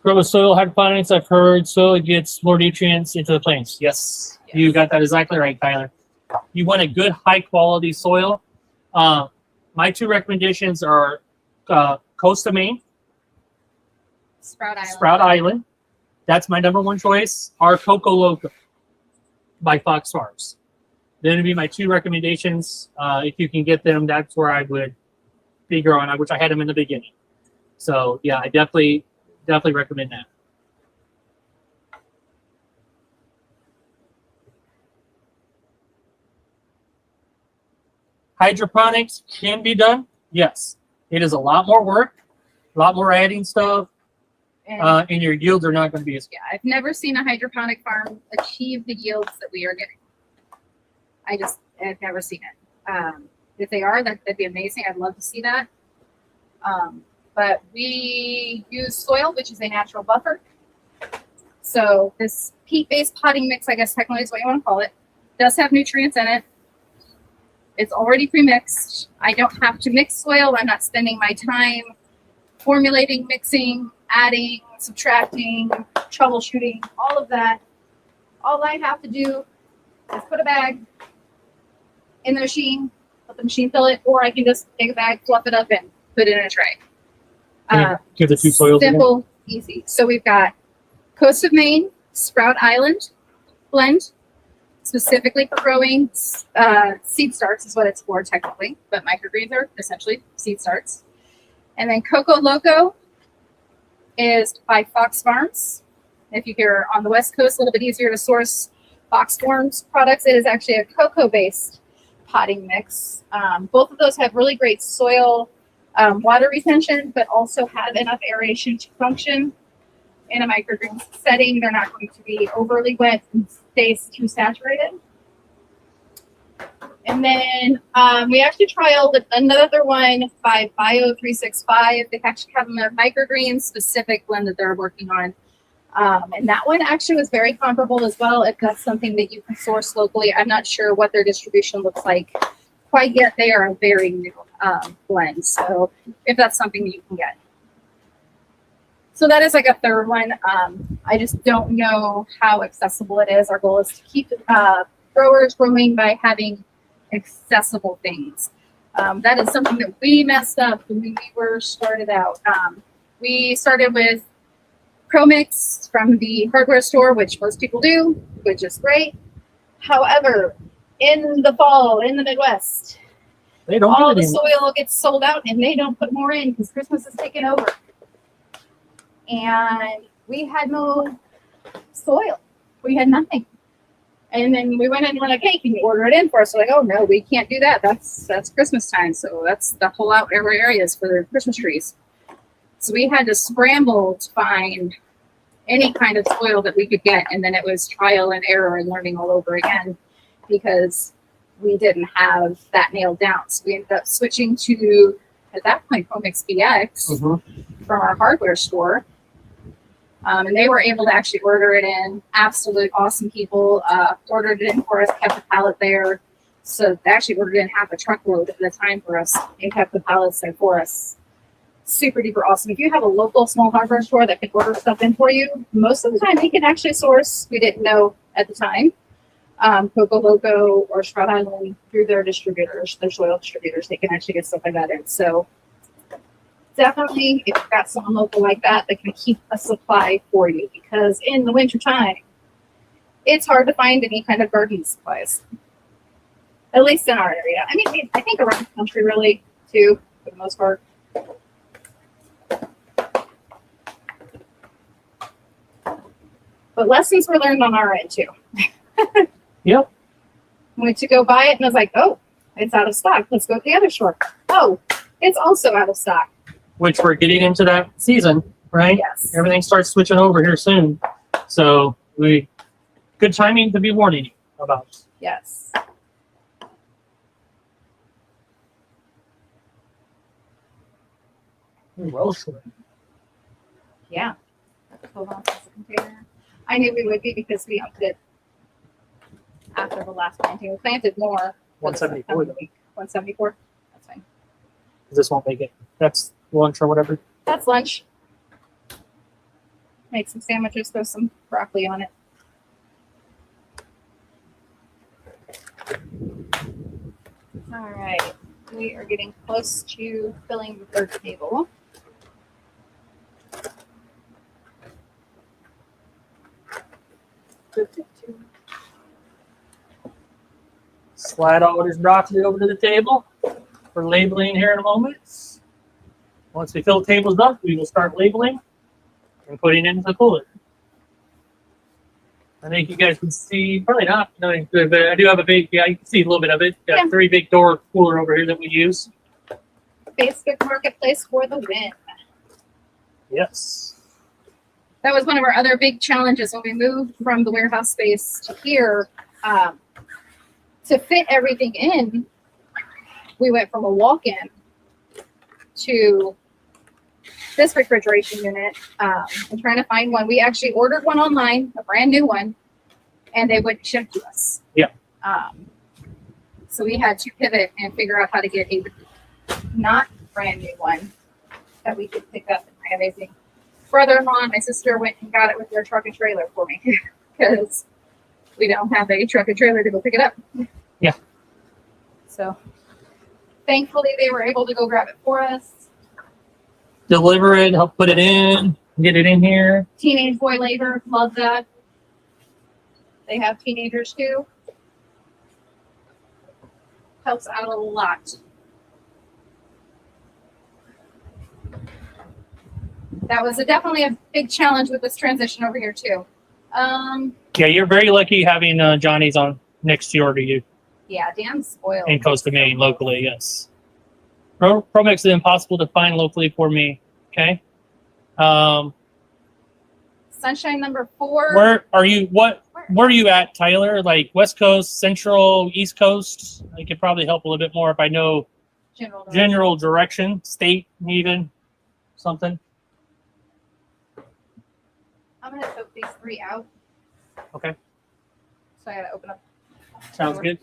Grow with soil hydroponics. I've heard soil gets more nutrients into the plants. Yes. You got that exactly right, Tyler. You want a good, high quality soil. My 2 recommendations are Coast of Maine, Sprout Island. That's my number 1 choice. Or Coco Loco by Fox Farms. Then would be my 2 recommendations. If you can get them, that's where I would be growing. Which I had them in the beginning. So yeah, I definitely recommend that. Hydroponics can be done. Yes. It is a lot more work, a lot more adding stuff, and your yields are not going to be as good. Yeah, I've never seen a hydroponic farm achieve the yields that we are getting. I've never seen it. If they are, that'd be amazing. I'd love to see that. But we use soil, which is a natural buffer. So this peat-based potting mix, I guess technically is what you want to call it, does have nutrients in it. It's already pre-mixed. I don't have to mix soil. I'm not spending my time formulating, mixing, adding, subtracting, troubleshooting, all of that. All I have to do is put a bag in the machine, let the machine fill it, or I can just take a bag, fluff it up, and put it in a tray. Can you give the two soils again? Simple, easy. So we've got Coast of Maine, Sprout Island blend, specifically for growing seed starts is what it's for technically, but microgreens are essentially seed starts. And then Coco Loco is by Fox Farms. If you're on the West Coast, a little bit easier to source Fox Farms products. It is actually a cocoa-based potting mix. Both of those have really great soil water retention, but also have enough aeration to function in a microgreen setting. They're not going to be overly wet and stay too saturated. And then we actually trialed another one by Bio365. They actually have a microgreen specific blend that they're working on. And that one actually was very comparable as well. If that's something that you can source locally, I'm not sure what their distribution looks like quite yet. They are a very new blend. So if that's something that you can get. So that is like a third one. I just don't know how accessible it is. Our goal is to keep growers growing by having accessible things. That is something that we messed up when we were started out. We started with ProMix from the hardware store, which most people do, which is great. However, in the fall, in the Midwest, They don't all have the any. soil gets sold out and they don't put more in because Christmas is taking over. And we had no soil. We had nothing. And then we went in and we're like, hey, can you order it in for us? We're like, oh no, we can't do that. That's Christmas time. So that's the whole out areas for the Christmas trees. So we had to scramble to find any kind of soil that we could get. And then it was trial and error and learning all over again because we didn't have that nailed down. So we ended up switching to, at that point, ProMix BX from our hardware store. And they were able to actually order it in. Absolute awesome people ordered it in for us, kept the pallet there. So they actually ordered in half a truckload at the time for us and kept the pallets there for us. Super duper awesome. If you have a local small hardware store that can order stuff in for you, most of the time they can actually source, we didn't know at the time, Coco Loco or Sprout Island through their distributors, their soil distributors, they can actually get stuff like that in. So definitely, if you've got someone local like that, that can keep a supply for you, because in the winter time, it's hard to find any kind of garden supplies. At least in our area. I mean, I think around the country, really, too, for the most part. But lessons were learned on our end, too. Yep. Went to go buy it, and I was like, oh, it's out of stock. Let's go to the other store. Oh, it's also out of stock. Which we're getting into that season, right? Yes. Everything starts switching over here soon. So good timing to be warning you about. Yes. Well, sure. Yeah. Hold on, that's a container. I knew we would be because we upped it after the last planting. We planted more. 174. 174. That's fine. This won't make it. That's lunch or whatever. That's lunch. Make some sandwiches, throw some broccoli on it. All right. We are getting close to filling the third table. Slide all this broccoli over to the table for labeling here in a moment. Once we fill the tables up, we will start labeling and putting it into the cooler. I think you guys can see, probably not, but I do have a big, you can see a little bit of it. Got Yeah. 3 big door cooler over here that we use. Facebook Marketplace for the win. Yes. That was one of our other big challenges when we moved from the warehouse space to here. To fit everything in, we went from a walk-in to this refrigeration unit and trying to find one. We actually ordered one online, a brand new one, and they wouldn't ship to us. Yeah. So we had to pivot and figure out how to get a not brand new one that we could pick up. And my amazing brother-in-law and my sister went and got it with their truck and trailer for me because we don't have a truck and trailer to go pick it up. Yeah. So thankfully they were able to go grab it for us. Deliver it, help put it in, get it in here. Teenage boy labor, love that. They have teenagers too. Helps out a lot. That was definitely a big challenge with this transition over here too. Yeah, you're very lucky having Johnny's on next door to you Yeah, damn spoiled. in Costa Maine locally. Yes, Promex is impossible to find locally for me. Okay. Sunshine number 4. Where are you? Where are you at, Tyler? Like West Coast, Central, East Coast? I could probably help a little bit more if I know general direction, state, even something. I'm gonna tote these 3 out. Okay, So I gotta open up. sounds good.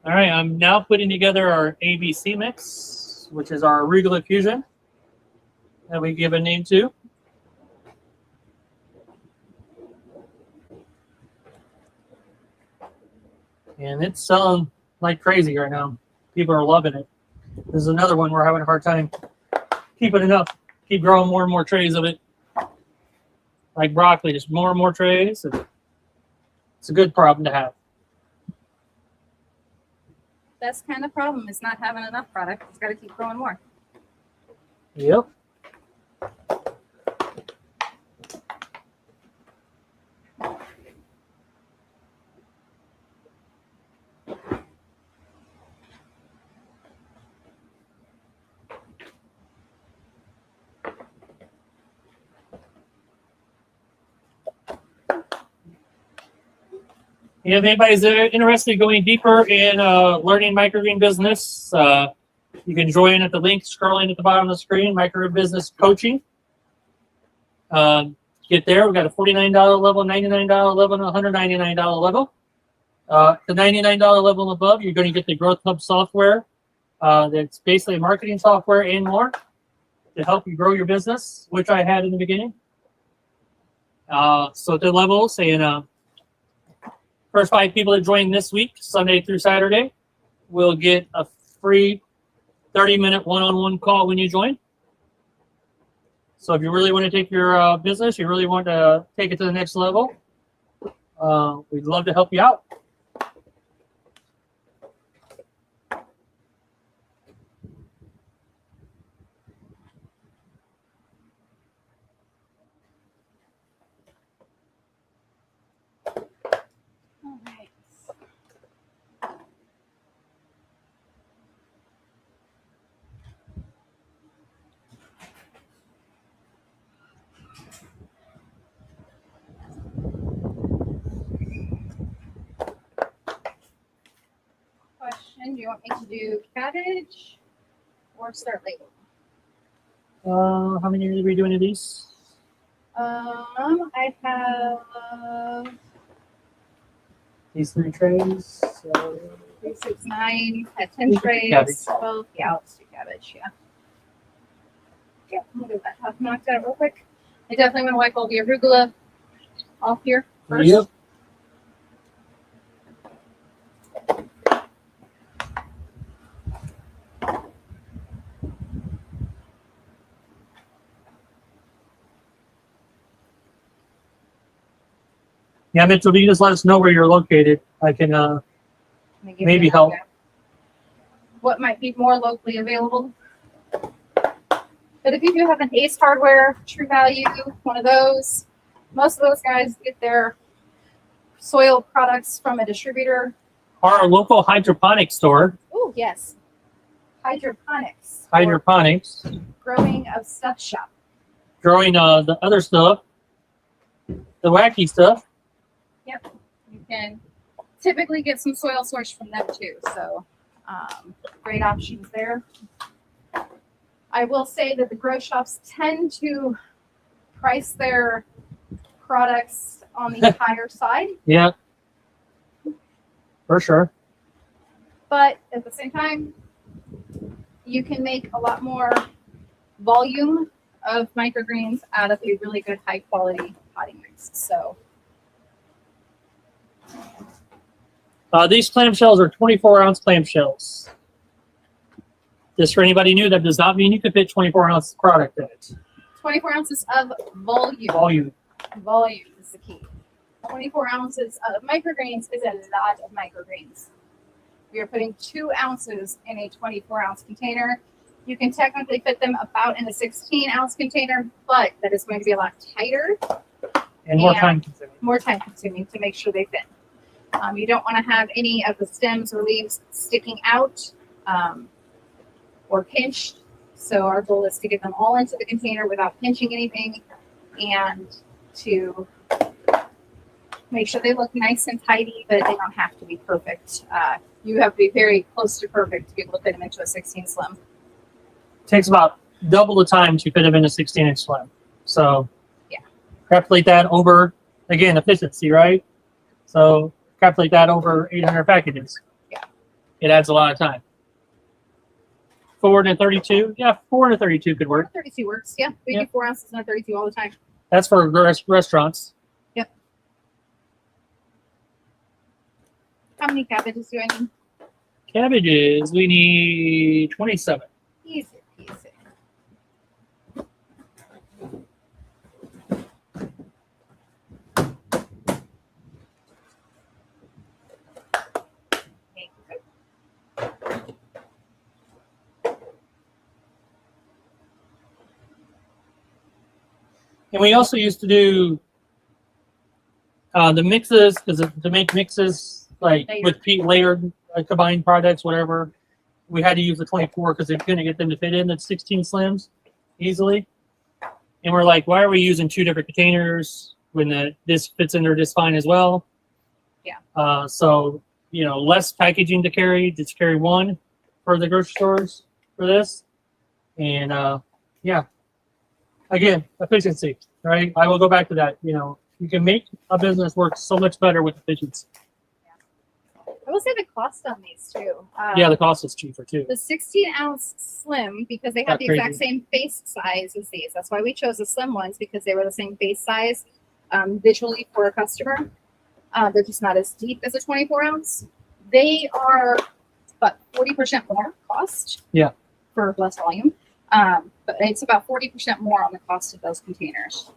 All right, I'm now putting together our ABC mix, which is our arugula fusion that we give a name to. And it's selling like crazy right now. People are loving it. This is another one we're having a hard time keeping it up. Keep growing more and more trays of it. Like broccoli, just more and more trays. It's a good problem to have. That's kind of the problem, is not having enough product. It's got to keep growing more. Yep. If anybody's interested in going deeper in learning microgreen business, you can join at the link scrolling at the bottom of the screen, Microgreen Business Coaching. Get there. We've got a $49 level, $99 level, and $199 level. The $99 level and above, you're going to get the Growth Hub software. That's basically marketing software and more to help you grow your business, which I had in the beginning. So at the level, saying first 5 people that join this week, Sunday through Saturday, will get a free 30-minute one-on-one call when you join. So if you really want to take your business, you really want to take it to the next level, we'd love to help you out. All right. Question, do you want me to do cabbage or start late? How many are we doing of these? I have These 3 trays. 3, 6, 9, had 10 We can do trays. cabbage. Well, yeah, let's do cabbage, yeah. Yeah, I'm gonna get that half knocked out real quick. I definitely want to wipe all the arugula off here first. Yep. Yeah, Mitchell, you just let us know where you're located. I can Let me give maybe you an help. idea. What might be more locally available? But if you do have an Ace Hardware, True Value, one of those, most of those guys get their soil products from a distributor. our local hydroponic store, Oh, yes. Hydroponics. or hydroponics, Growing of Stuff Shop. growing the other stuff, the wacky stuff. Yep. You can typically get some soil source from them too. So great options there. I will say that the grow shops tend to price their products on the higher side, Yeah, for sure. but at the same time, you can make a lot more volume of microgreens out of a really good high quality potting mix. So These clamshells are 24-ounce clamshells. Just for anybody new, that does not mean you could fit 24-ounce product in it. 24 ounces of volume. Volume. Volume is the key. 24 ounces of microgreens is a lot of microgreens. We are putting 2 ounces in a 24-ounce container. You can technically fit them about in a 16-ounce container, but that is going to be a lot tighter And more Yeah. time consuming. more time consuming to make sure they fit. You don't want to have any of the stems or leaves sticking out or pinched. So our goal is to get them all into the container without pinching anything and to make sure they look nice and tidy, but they don't have to be perfect. You have to be very close to perfect to be able to fit them into a 16 slim. Takes about double the time to fit them in a 16-inch slim. So Yeah. calculate that over, again, efficiency, right? So calculate that over 800 packages. Yeah. It adds a lot of time. 432? Yeah, 432 could work. 32 works. Yeah, we Yeah. do 4 ounces and a 32 all the time. That's for restaurants. Yep. How many cabbages do I need? Cabbages, we need 27. Easy peasy. Thank you. And we also used to do the mixes, because to make mixes like Layered. with layered combined products, whatever, we had to use the 24 because they couldn't get them to fit in the 16 slims easily. And we're like, why are we using 2 different containers when this fits in there just fine as well? Yeah. So, less packaging to carry, just carry 1 for the grocery stores for this. And yeah, again, efficiency, right? I will go back to that. You can make a business work so much better with efficiency. I will say the cost on these too. Yeah, the cost is cheaper too. The 16-ounce slim, because they have Not the exact crazy. same face size as these. That's why we chose the slim ones, because they were the same face size visually for a customer. They're just not as deep as a 24-ounce. They are about 40% more cost. Yeah. For less volume. But it's about 40% more on the cost of those containers.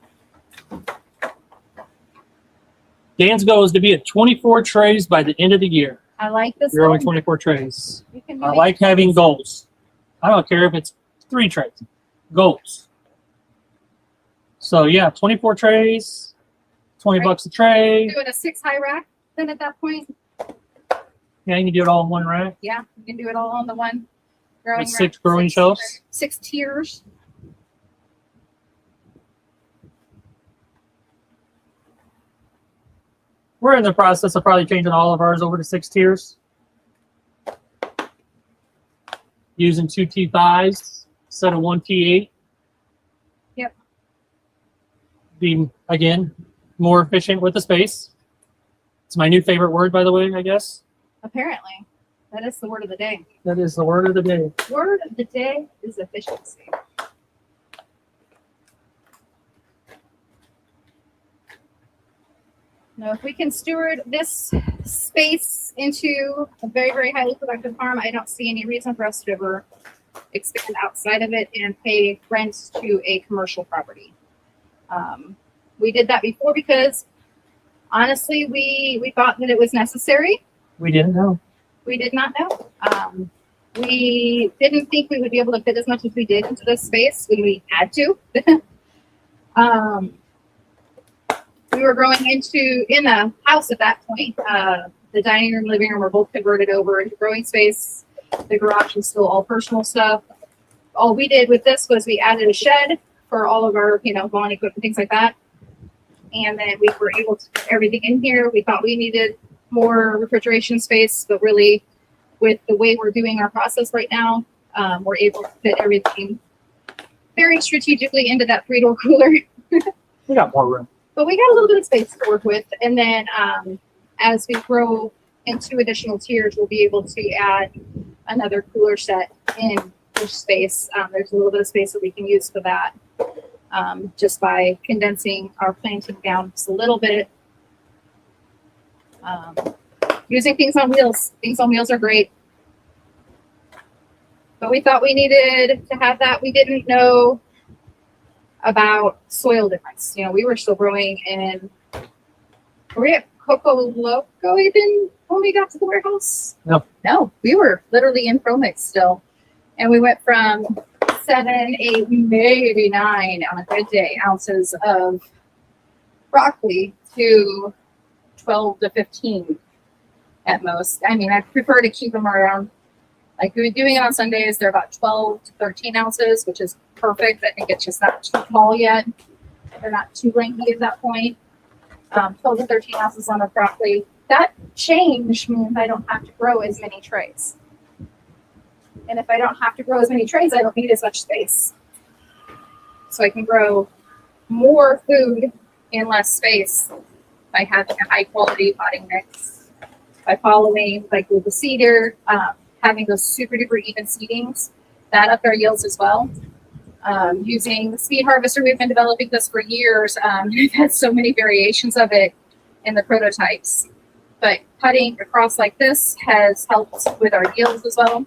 Dan's goal is to be at 24 trays by the end of the year. I like this Growing one. 24 trays. You can I make- like having goals. I don't care if it's 3 trays. Goals. So yeah, 24 trays, 20 Right. bucks a tray. do it a 6 high rack. Then at that point, Yeah, you can do it all in one rack. yeah, you can do it all on the one growing With 6 rack. growing shelves. 6 tiers. We're in the process of probably changing all of ours over to 6 tiers. Using 2 T5s instead of 1 T8. Yep. Being, again, more efficient with the space. It's my new favorite word, by the way, I guess. Apparently, that is the word of the day. That is the word of the day. Word of the day is efficiency. Now, if we can steward this space into a very, very highly productive farm, I don't see any reason for us to ever expand outside of it and pay rent to a commercial property. We did that before because, honestly, we thought that it was necessary. We didn't know. We did not know. We didn't think we would be able to fit as much as we did into this space when we had to. We were growing in a house at that point. The dining room, living room were both converted over into growing space. The garage was still all personal stuff. All we did with this was we added a shed for all of our, lawn equipment, things like that. and then we were able to put everything in here. We thought we needed more refrigeration space, but really, with the way we're doing our process right now, we're able to fit everything very strategically into that 3-door cooler. We got more room. But we got a little bit of space to work with. And then as we grow into additional tiers, we'll be able to add another cooler set in each space. There's a little bit of space that we can use for that just by condensing our planting down just a little bit. Using things on wheels. Things on wheels are great. But we thought we needed to have that. We didn't know about soil difference. You know, we were still growing in, were we at Coco Loco even when we got to the warehouse? No, we were literally in ProMix still. And we went from 7, 8, maybe 9 on a good day ounces of broccoli to 12 to 15 at most. I mean, I prefer to keep them around, like we were doing it on Sundays, they're about 12 to 13 ounces, which is perfect. I think it's just not too tall yet. They're not too lengthy at that point. 12 to 13 ounces on the broccoli. That change means I don't have to grow as many trays. And if I don't have to grow as many trays, I don't need as much space. So I can grow more food in less space by having a high quality potting mix, by following like with the cedar, having those super duper even seedings, that up our yields as well. Using the speed harvester, we've been developing this for years. We've had so many variations of it in the prototypes, but cutting across like this has helped with our yields as well.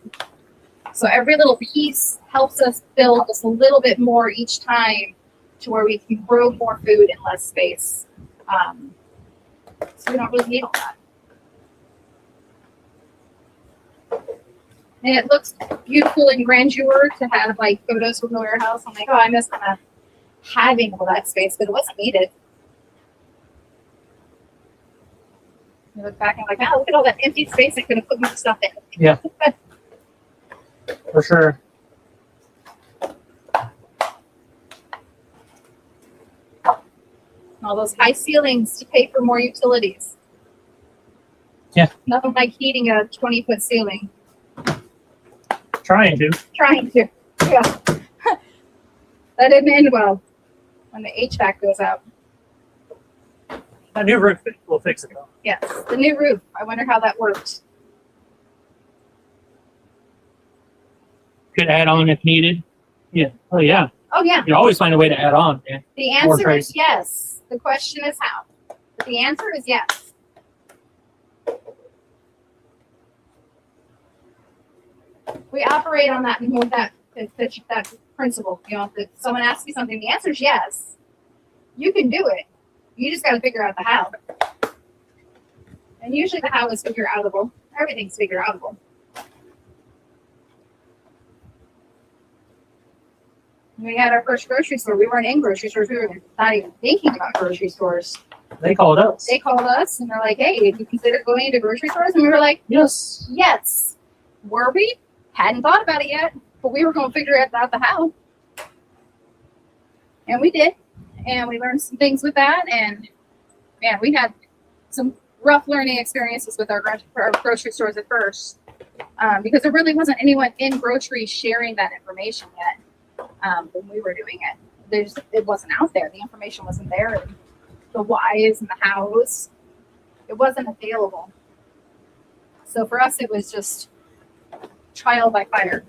So every little piece helps us build just a little bit more each time to where we can grow more food in less space. So we don't really need all that. And it looks beautiful and grandeur to have like photos from the warehouse. I'm like, oh, I miss kind of having all that space, but it wasn't needed. You look back and I'm like, oh, look at all that empty space I could have put more stuff in. Yeah. For sure. All those high ceilings to pay for more utilities. Yeah. Nothing like heating a 20-foot ceiling. Trying to. Trying to. Yeah. That didn't end well when the HVAC goes out. A new roof will fix it though. Yes, the new roof. I wonder how that worked. Could add on if needed. Yeah. Oh yeah. Oh, yeah. You always find a way to add on. Yeah. The More answer trays. is yes. The question is how. But the answer is yes. We operate on that that principle. You know, if someone asks you something, the answer is yes. You can do it. You just got to figure out the how. And usually the how is figure outable. Everything's figure outable. When we had our first grocery store, we weren't in grocery stores. We were not even thinking about grocery stores. They called us. They called us and they're like, hey, did you consider going into grocery stores? And we were like, Yes. yes. Were we? Hadn't thought about it yet, but we were going to figure out the how. And we did. And we learned some things with that. And man, we had some rough learning experiences with our grocery stores at first because there really wasn't anyone in grocery sharing that information yet when we were doing it. It wasn't out there. The information wasn't there. And the whys and the hows, it wasn't available. So for us, it was just trial by fire.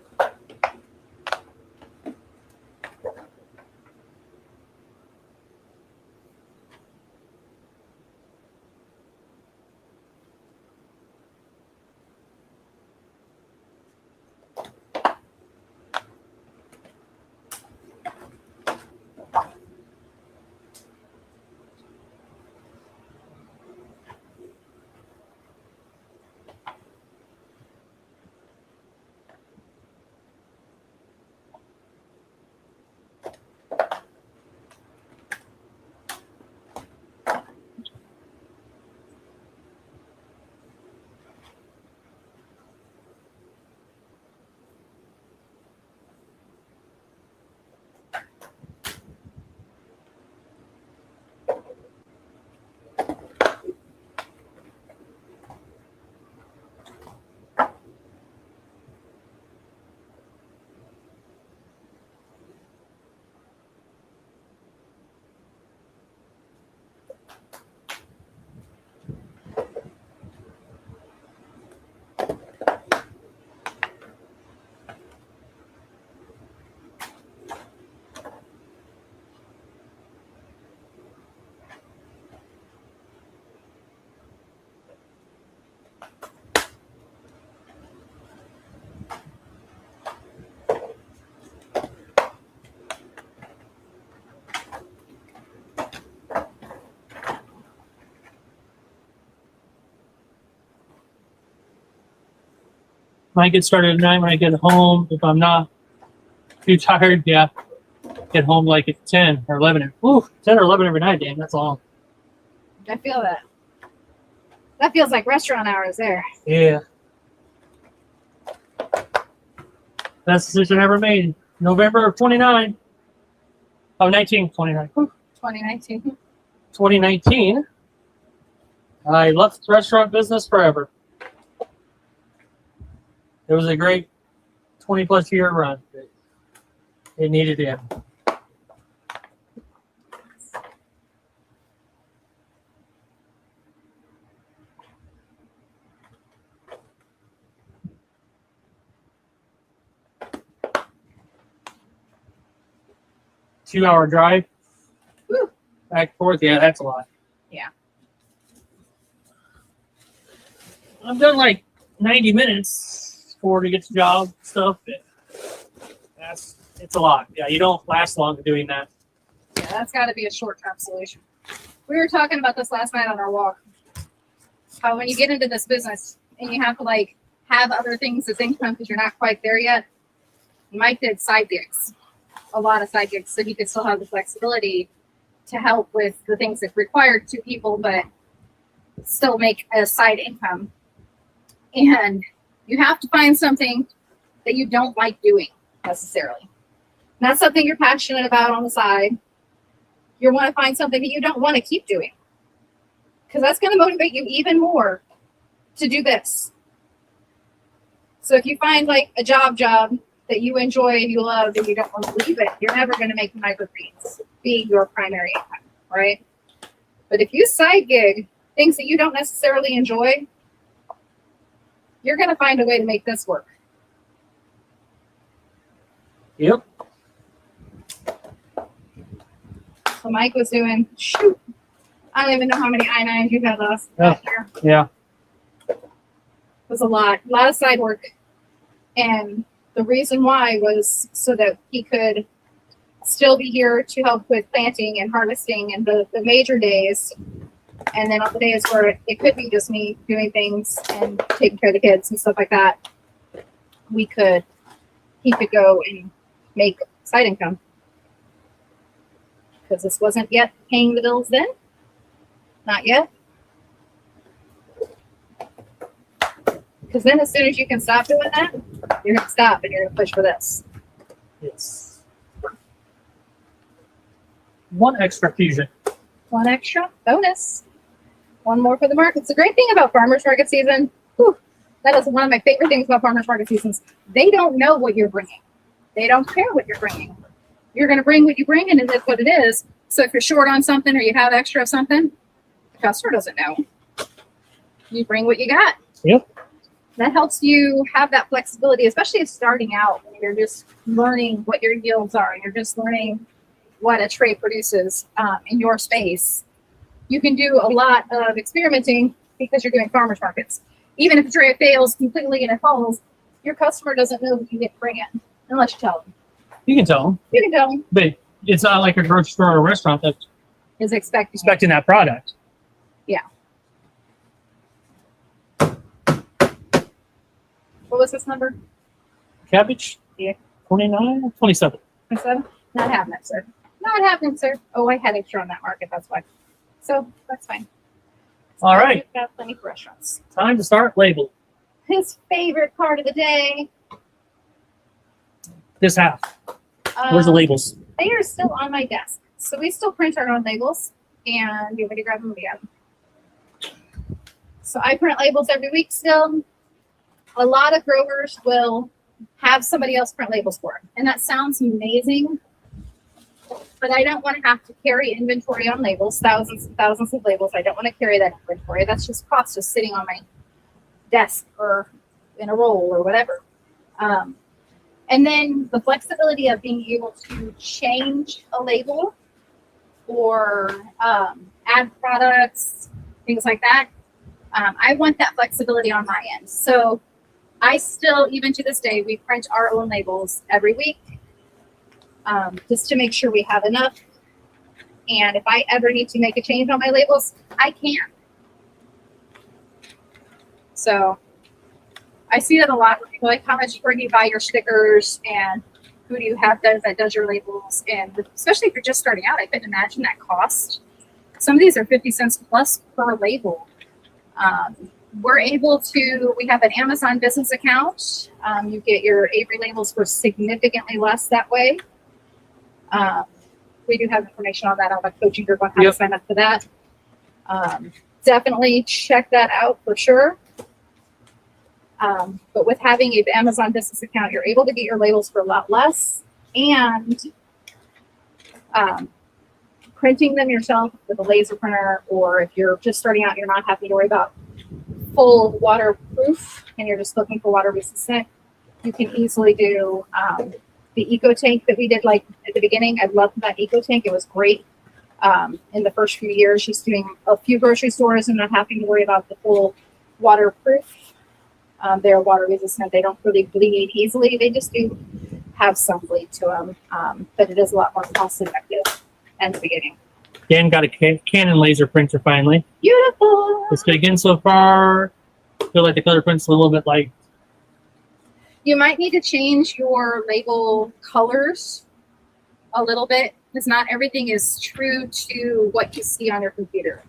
Might get started at 9 when I get home. If I'm not too tired, yeah, get home like at 10 or 11. Ooh, 10 or 11 every night, damn, that's long. I feel that. That feels like restaurant hours there. Yeah. Best decision ever made. November of 29. Oh, 1929. 2019. 2019. I left the restaurant business forever. It was a great 20 plus year run. It needed to end. Two-hour drive. Woo. Back and forth. Yeah, that's a lot. Yeah. I've done like 90 minutes to get the job stuff. It's a lot. Yeah, you don't last long doing that. Yeah, that's got to be a short-term solution. We were talking about this last night on our walk. How when you get into this business and you have to like have other things as income because you're not quite there yet. Mike did side gigs, a lot of side gigs, so he could still have the flexibility to help with the things that required two people, but still make a side income. And you have to find something that you don't like doing necessarily. Not something you're passionate about on the side. You want to find something that you don't want to keep doing. Because that's going to motivate you even more to do this. So if you find like a job that you enjoy and you love and you don't want to leave it, you're never going to make microgreens be your primary income, right? But if you side gig things that you don't necessarily enjoy, you're going to find a way to make this work. Yep. So Mike was doing, shoot, I don't even know how many I-9s you had last year. Yeah. It was a lot of side work. And the reason why was so that he could still be here to help with planting and harvesting and the major days. And then on the days where it could be just me doing things and taking care of the kids and stuff like that, he could go and make side income. Because this wasn't yet paying the bills then. Not yet. Because then as soon as you can stop doing that, you're going to stop and you're going to push for this. Yes. One extra fusion. One extra bonus. One more for the markets. The great thing about farmers market season, that is one of my favorite things about farmers market seasons. They don't know what you're bringing. They don't care what you're bringing. You're going to bring what you bring, and it is what it is. So if you're short on something or you have extra of something, the customer doesn't know. You bring what you got. Yep. That helps you have that flexibility, especially if starting out. You're just learning what your yields are. You're just learning what a tray produces in your space. You can do a lot of experimenting because you're doing farmers markets. Even if a tray fails completely and it falls, your customer doesn't know what you get to bring in unless you tell them. You can tell them. You can tell them. But it's not like a grocery store or a restaurant that's Is expecting that product. Yeah. What was this number? Cabbage? Yeah. 29 or 27? 27? Not happening, sir. Not happening, sir. Oh, I had extra on that market. That's why. So that's fine. All right. We've got plenty for restaurants. Time to start label. His favorite part of the day. This half. Where's the um, labels? They are still on my desk. So we still print our own labels. And you want me to grab them again? So I print labels every week still. A lot of growers will have somebody else print labels for them. And that sounds amazing. But I don't want to have to carry inventory on labels, thousands and thousands of labels. I don't want to carry that inventory. That's just cost just sitting on my desk or in a roll or whatever. And then the flexibility of being able to change a label or add products, things like that. I want that flexibility on my end. So I still, even to this day, we print our own labels every week just to make sure we have enough. And if I ever need to make a change on my labels, I can. So I see that a lot where people are like, how much where do you buy your stickers and who do you have that does your labels? And especially if you're just starting out, I couldn't imagine that cost. Some of these are 50 cents plus per label. We have an Amazon business account. You get your Avery labels for significantly less that way. We do have information on that on the coaching group on how to sign up for that. Definitely check that out for sure. But with having an Amazon business account, you're able to get your labels for a lot less, and printing them yourself with a laser printer, or if you're just starting out, you're not having to worry about full waterproof and you're just looking for water resistant, you can easily do the eco tank that we did like at the beginning. I loved that eco tank. It was great. In the first few years, just doing a few grocery stores and not having to worry about the full waterproof. They're water resistant. They don't really bleed easily. They just do have some bleed to them, but it is a lot more cost effective at the beginning. Dan got a Canon laser printer finally. Beautiful. It's good again so far. Feel like the color print's a little bit light. You might need to change your label colors a little bit because not everything is true to what you see on your computer.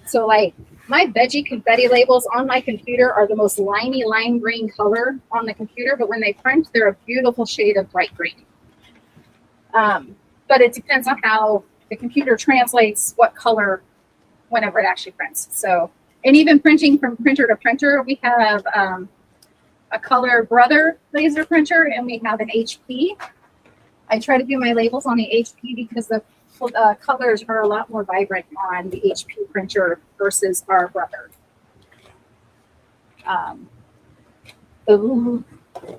So like my veggie confetti labels on my computer are the most limey lime green color on the computer, but when they print, they're a beautiful shade of bright green. But it depends on how the computer translates what color whenever it actually prints. So, and even printing from printer to printer, we have a Color Brother laser printer and we have an HP. I try to do my labels on the HP because the colors are a lot more vibrant on the HP printer versus our Brother. The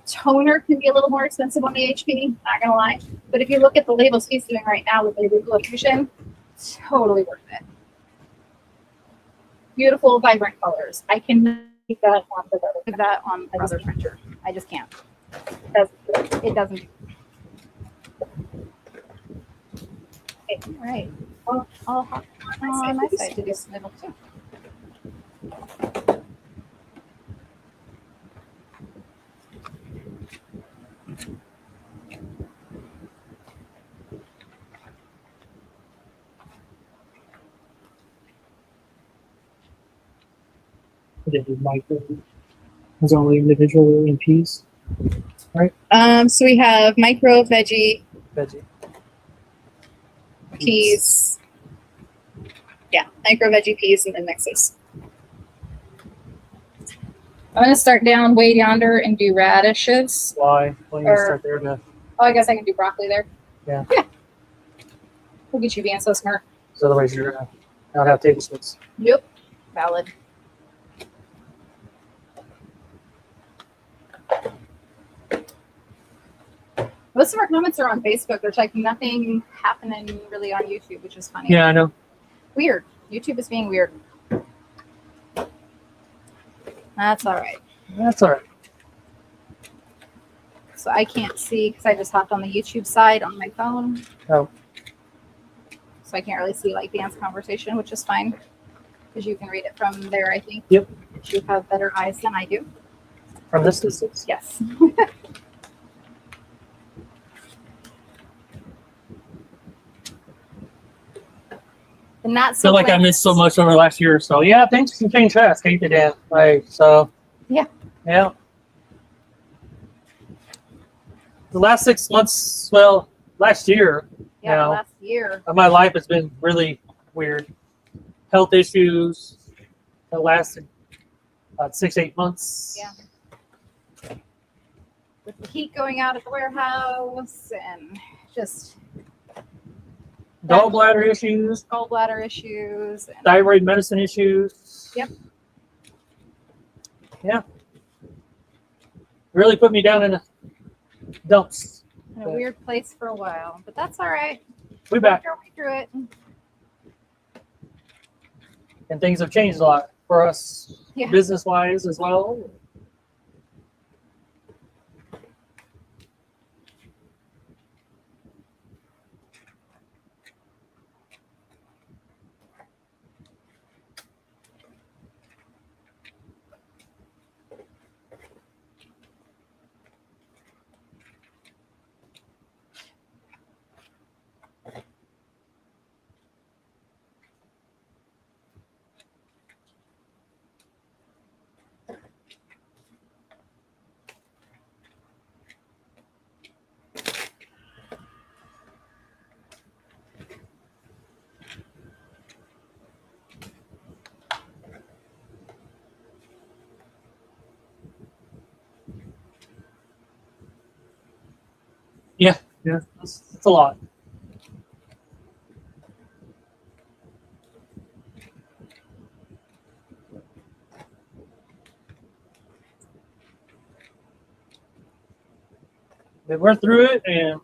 toner can be a little more expensive on the HP, not gonna lie. But if you look at the labels he's doing right now with the Label Fusion, totally worth it. Beautiful, vibrant colors. I can keep that on the Brother printer. I just can't. It doesn't. Okay, all right. Well, I'll hop on my side to do some labels too. Did you micro? Is only individual MPs, right? So we have micro, veggie, Veggie. peas. Yeah, micro, veggie, peas, and then mixes. I'm gonna start down way yonder and do radishes. Why? Why you start there? Oh, I guess I can do broccoli there. Yeah. Yeah. Look at you being so smart. So otherwise you're gonna not have tablespoons. Yep. Valid. Most of our comments are on Facebook. There's like nothing happening really on YouTube, which is funny. Yeah, I know. Weird. YouTube is being weird. That's all right. That's all right. So I can't see because I just hopped on the YouTube side on my phone. Oh. So I can't really see like Dan's conversation, which is fine because you can read it from there, I think. Yep. You have better eyes than I do. From this distance. Yes. And that's I feel like I missed so much over the last year or so. Yeah, things can change fast, can't they, Dan? Like, so. Yeah. Yeah. The last 6 months, well, last year, Yeah, now, last year. my life has been really weird. Health issues that lasted about 6-8 months. Yeah. With the heat going out at the warehouse and just Gallbladder issues, gallbladder issues. And thyroid medicine issues. Yep. Yeah. Really put me down in the dumps. in a weird place for a while, but that's all right. We back. We'll get through it. And things have changed a lot for us, Yeah. business-wise as well. Yeah, it's a lot. But we're through it, and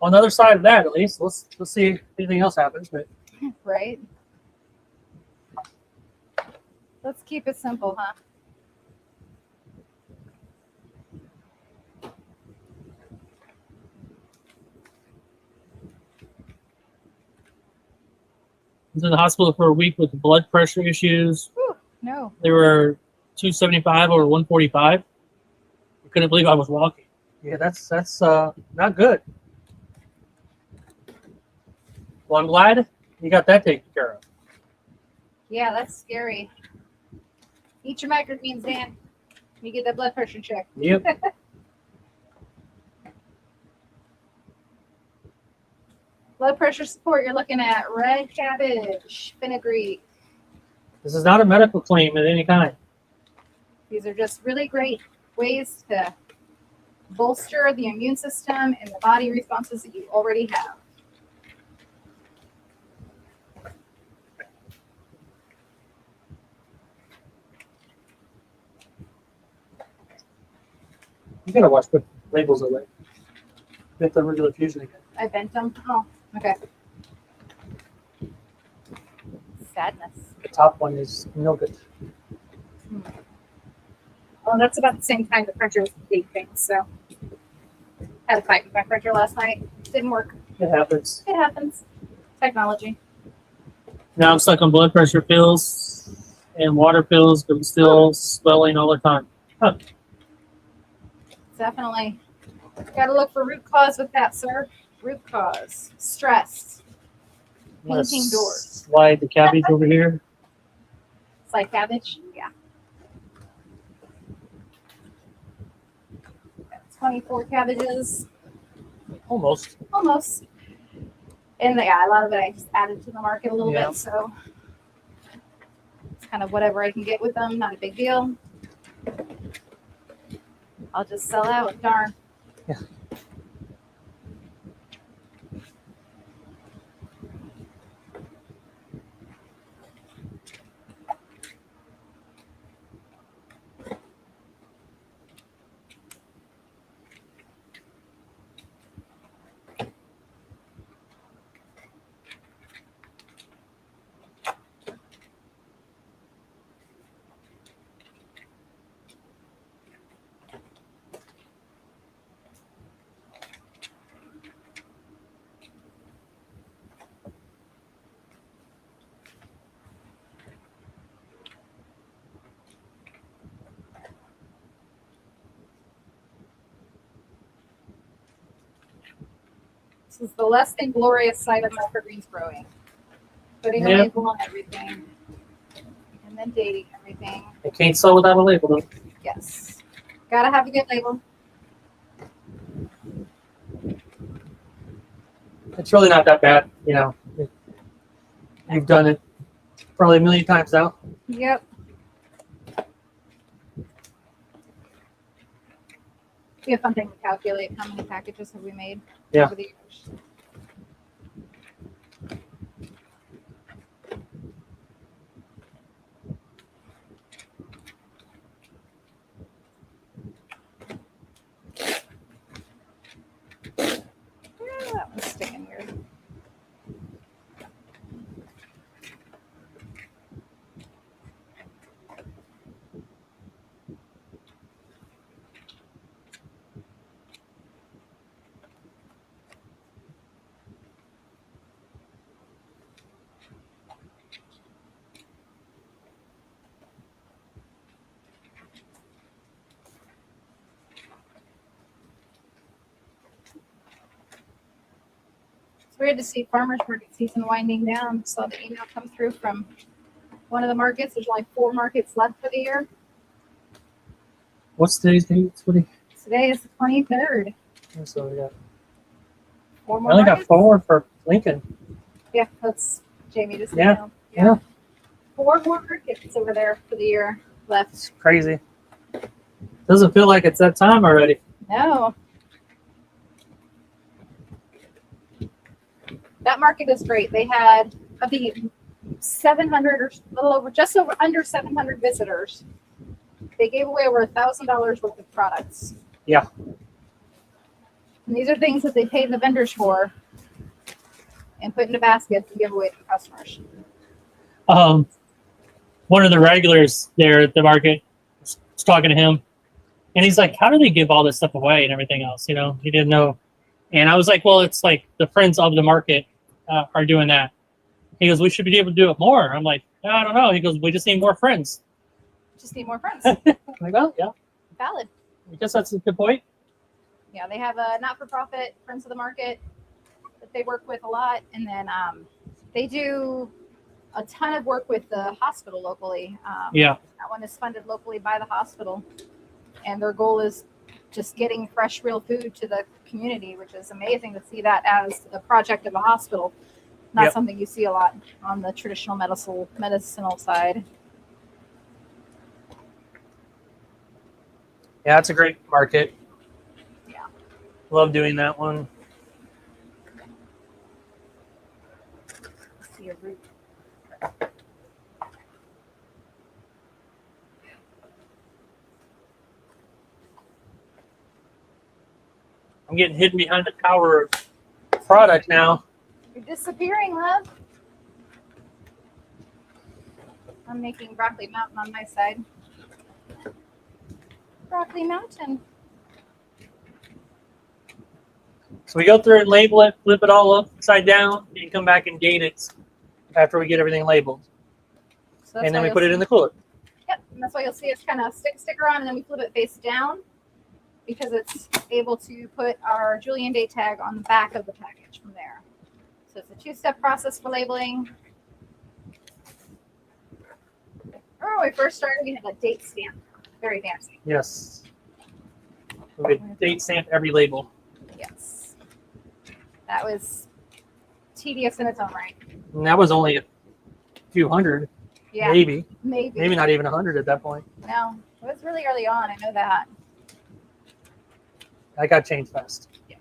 on the other side of that, at least, let's see if anything else happens. But Right? Let's keep it simple, huh? I was in the hospital for a week with blood pressure issues. Whew, no. They were 275 over 145. I couldn't believe I was walking. Yeah, that's not good. Well, I'm glad you got that taken care of. Yeah, that's scary. Eat your microgreens, Dan. You get that blood pressure checked. Yep. Blood pressure support, you're looking at red cabbage, fenugreek. This is not a medical claim of any kind. These are just really great ways to bolster the immune system and the body responses that you already have. You gotta watch what labels are like. Get the regular fusion again. I bent them. Oh, okay. Sadness. The top one is no good. Well, that's about the same time the printer was things. So, had a fight with my printer last night. Didn't work. It happens. It happens. Technology. Now I'm stuck on blood pressure pills and water pills, but I'm still swelling all the time. Definitely. Got to look for root cause with that, sir. Root cause. Stress. I'm gonna Painting doors. slide the cabbage over here. It's like cabbage. Yeah. 24 cabbages. Almost. Almost. And yeah, a lot of it I just added to the market a little Yeah. bit. So it's kind of whatever I can get with them. Not a big deal. I'll just sell out. Darn. Yeah. This is the less than glorious side of microgreens growing. Putting a Yeah. label on everything. And then dating everything. I can't sell without a label though. Yes. Gotta have a good label. It's really not that bad, you know. You've done it probably a million times now. Yep. Be a fun thing to calculate how many packages have we made Yeah. over the years. Yeah, that one's sticking weird. It's weird to see farmers market season winding down. Saw the email come through from one of the markets. There's only 4 markets left for the year. What's today's date? Today is the 23rd. So we got. 4 I more only got markets? 4 for Lincoln. Yeah, that's Jamie just Yeah, emailed. yeah. 4 more markets over there for the year left. It's crazy. Doesn't feel like it's that time already. No. that market is great. They had of the 700 or a little over, just over under 700 visitors. They gave away over $1,000 worth of products. Yeah. And these are things that they paid the vendors for and put into baskets to give away to customers. One of the regulars there at the market was talking to him, and he's like, "How do they give all this stuff away and everything else?" You know, he didn't know. And I was like, "Well, it's like the friends of the market are doing that." He goes, "We should be able to do it more." I'm like, "I don't know." He goes, "We just need more friends." Just need more friends. I'm like, "Well, yeah, Valid. I guess that's a good point." Yeah, they have a not-for-profit Friends of the Market that they work with a lot, and then they do a ton of work with the hospital locally. Yeah, That one is funded locally by the hospital, and their goal is just getting fresh, real food to the community, which is amazing to see that as a project of a hospital. Not Yep. something you see a lot on the traditional medicinal side. yeah, it's a great market. Yeah. Love doing that one. See a root. I'm getting hidden behind the tower of product now. You're disappearing, love. I'm making Broccoli Mountain on my side. Broccoli Mountain. So we go through and label it, flip it all upside down, and come back and gate it after we get everything labeled. So And then why we you'll put it see- in the cooler. Yep, and that's why you'll see us kind of stick sticker on, and then we flip it face down because it's able to put our Julian date tag on the back of the package from there. So it's a two-step process for labeling. Remember when we first started, we had a date stamp. Very fancy. Yes. We would date stamp every label. Yes. That was tedious in its own right. And that was only a few hundred, Yeah, maybe. maybe. Maybe not even 100 at that point. No, it was really early on. I know that. That got changed fast. Yes.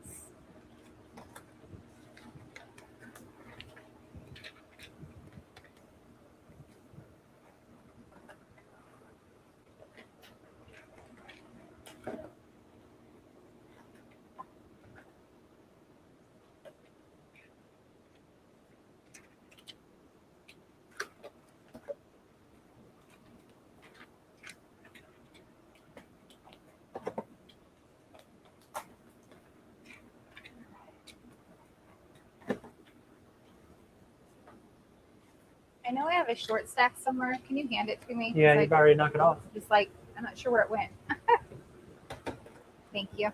I know I have a short stack somewhere. Can you hand it to me? Yeah, It's you like, already knock it off. just like, I'm not sure where it went. Thank you.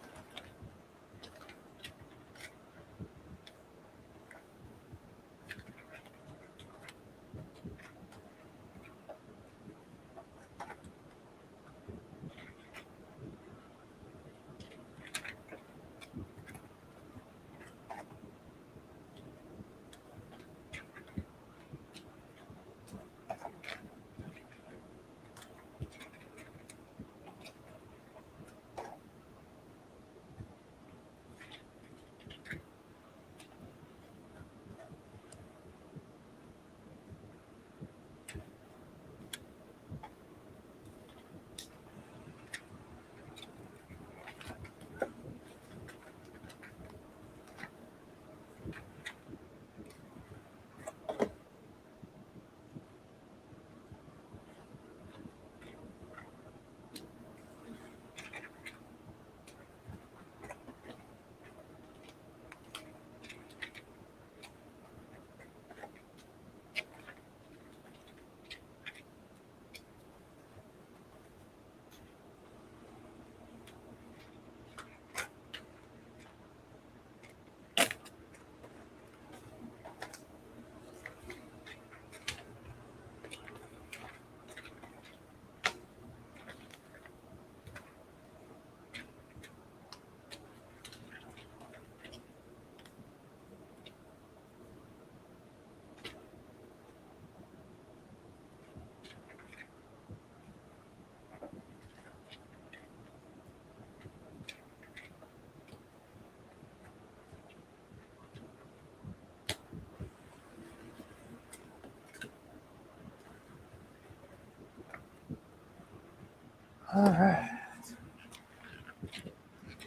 All right.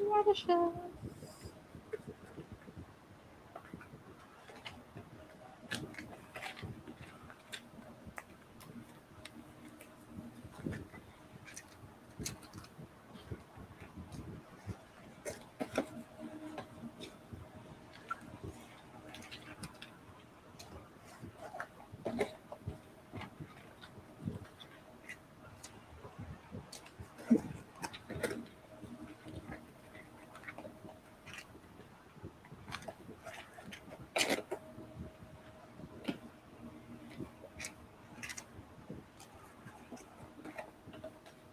Radishes.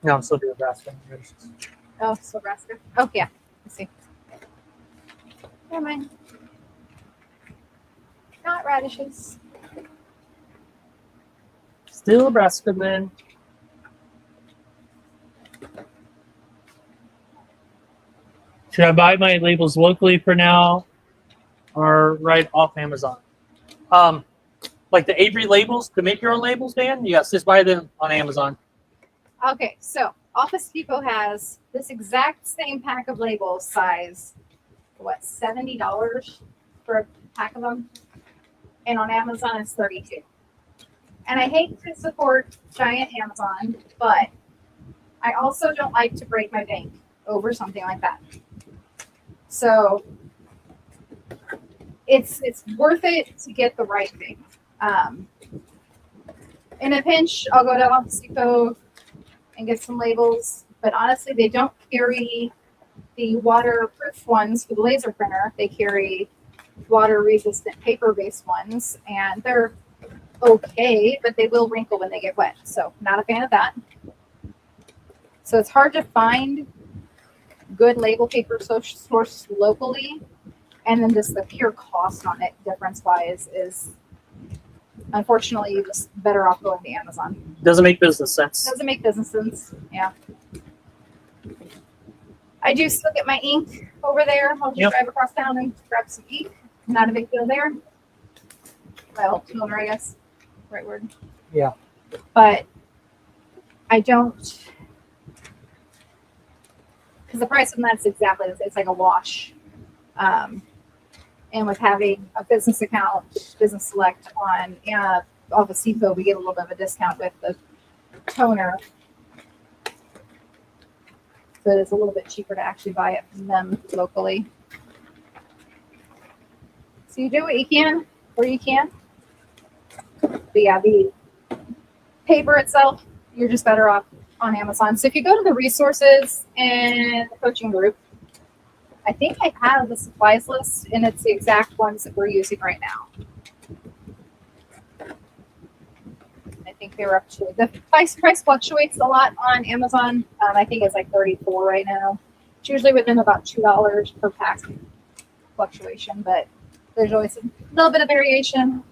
No, I'm still doing Nebraska. Oh, Nebraska. Oh, yeah. Let's see. Never mind. Not radishes. Still Nebraska, then. Should I buy my labels locally for now, or right off Amazon? Like the Avery labels, to make your own labels, Dan? Yes, just buy them on Amazon. Okay, so Office Depot has this exact same pack of labels size, what, $70 for a pack of them? And on Amazon it's $32. And I hate to support giant Amazon, but I also don't like to break my bank over something like that. So it's worth it to get the right thing. In a pinch, I'll go to Office Depot and get some labels, but honestly, they don't carry the waterproof ones for the laser printer. They carry water-resistant paper-based ones, and they're okay, but they will wrinkle when they get wet. So, not a fan of that. So it's hard to find good label paper sourced locally, and then just the pure cost on it, difference-wise, is unfortunately just better off going to Amazon. Doesn't make business sense. Doesn't make business sense. Yeah. I do still get my ink over there. I'll just drive across town and grab some ink. Not a big deal there. Well, toner, I guess. Right word. Yeah. But I don't, because the price of that's exactly, it's like a wash. And with having a business account, Business Select on Office Depot, we get a little bit of a discount with the toner. So it's a little bit cheaper to actually buy it from them locally. So you do what you can, where you can. But yeah, the paper itself, you're just better off on Amazon. So if you go to the resources and the coaching group, I think I have the supplies list, and it's the exact ones that we're using right now. I think they're up to, the price fluctuates a lot on Amazon. I think it's like $34 right now. It's usually within about $2 per pack fluctuation, but there's always a little bit of variation.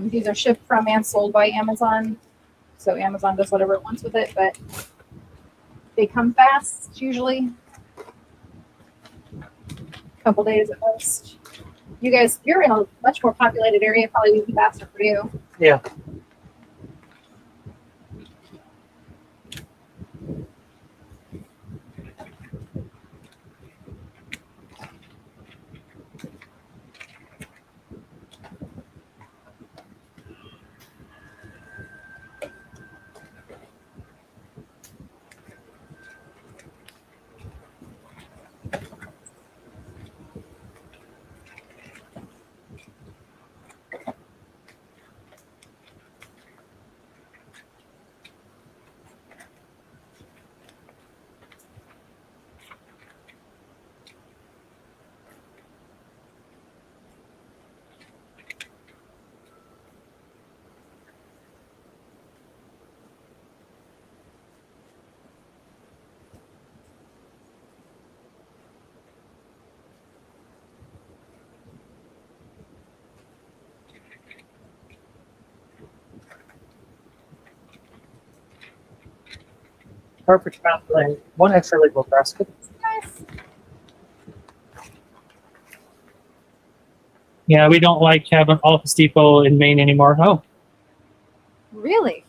These are shipped from and sold by Amazon, so Amazon does whatever it wants with it, but they come fast usually. Couple days at most. You guys, you're in a much more populated area, probably would be faster for you. Yeah. Perfect pathway. One extra label basket. Nice. Yeah, we don't like having Office Depot in Maine anymore. Oh, Really?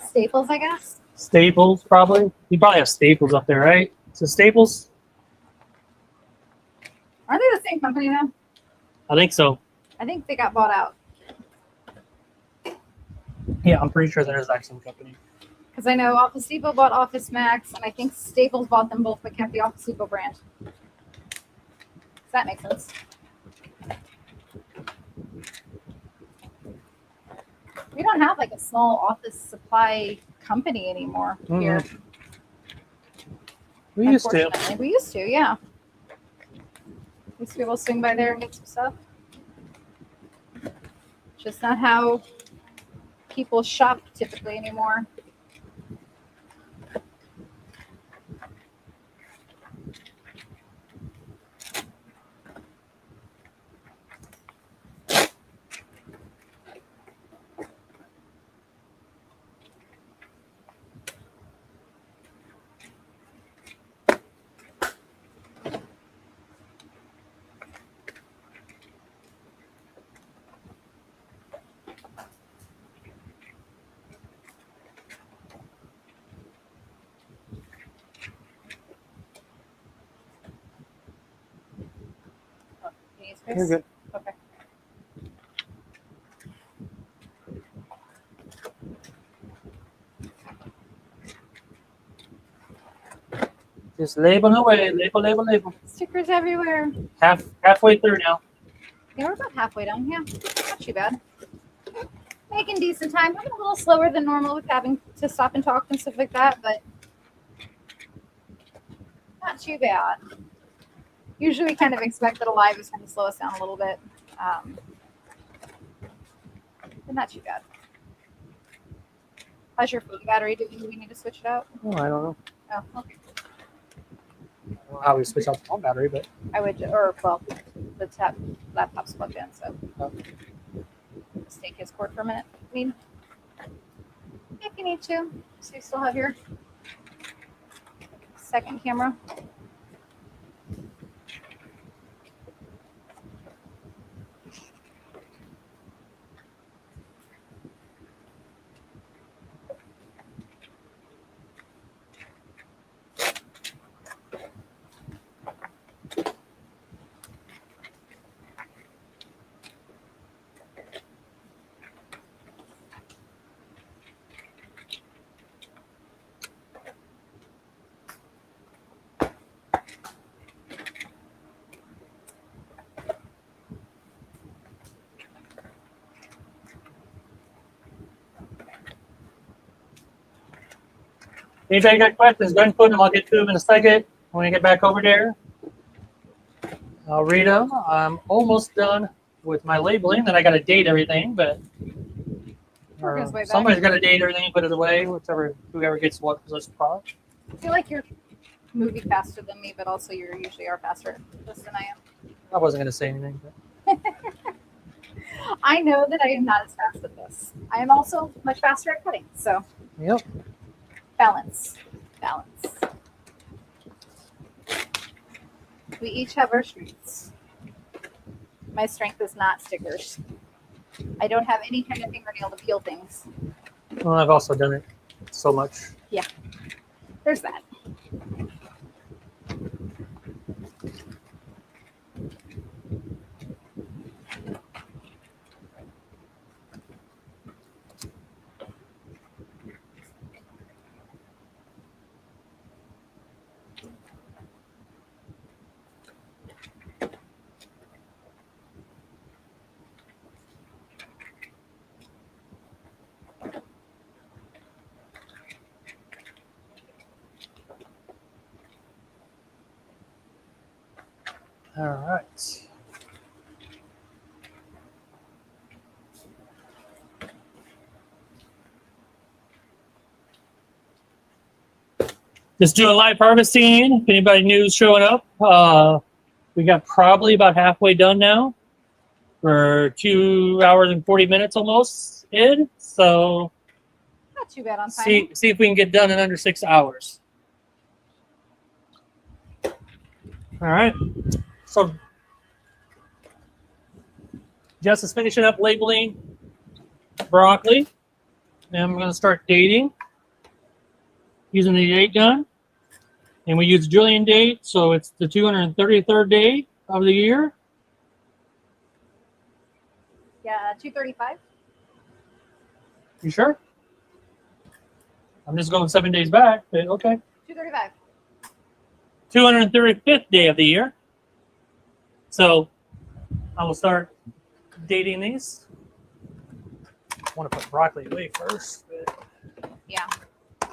Staples, I guess. Staples, probably. You probably have Staples up there, right? So Staples? Aren't they the same company now? I think so. I think they got bought out Yeah, I'm pretty sure that is actually the company. because I know Office Depot bought Office Max, and I think Staples bought them both, but kept the Office Depot brand. Does that make sense? We don't have like a small office supply company anymore here. We used to. Unfortunately. We used to, yeah. Used to be able to swing by there and get some stuff. Just not how people shop typically anymore. Oh, you need space? You're good. Okay. Just label away, label. Stickers everywhere. Halfway through now. Yeah, we're about halfway done. Yeah, not too bad. Making decent time. I'm a little slower than normal with having to stop and talk and stuff like that, but not too bad. Usually, we kind of expect that a live is going to slow us down a little bit, but not too bad. How's your phone battery doing? Do we need to switch it out? Oh, I don't know. Oh, okay. I don't know how we switch out the phone battery, but I would, the laptop's plugged in, so just take his cord for a minute. I mean, if you need to, so you still have your second camera. anybody got questions, go ahead and put them. I'll get to them in a second. When I get back over there, I'll read them. I'm almost done with my labeling. Then I got to date everything, but Working his way back. somebody's got to date everything, put it away, whoever gets what position product. I feel like you're moving faster than me, but also you usually are faster at this than I am. I wasn't going to say anything. But I know that I am not as fast at this. I am also much faster at cutting, so yep. balance. We each have our strengths. My strength is not stickers. I don't have any kind of fingernail to peel things. Well, I've also done it so much. There's that. All right. Just doing live harvesting. If anybody new is showing up, we got probably about halfway done now. We're 2 hours and 40 minutes almost in. So Not too bad on time. see if we can get done in under 6 hours. All right. So Jess is finishing up labeling broccoli. And I'm going to start dating. using the date gun. And we use Julian date, so it's the 233rd day of the year. Yeah, 235. You sure? I'm just going 7 days back, but okay. 235. 235th day of the year. So I will start dating these. I want to put broccoli away first. But Yeah. I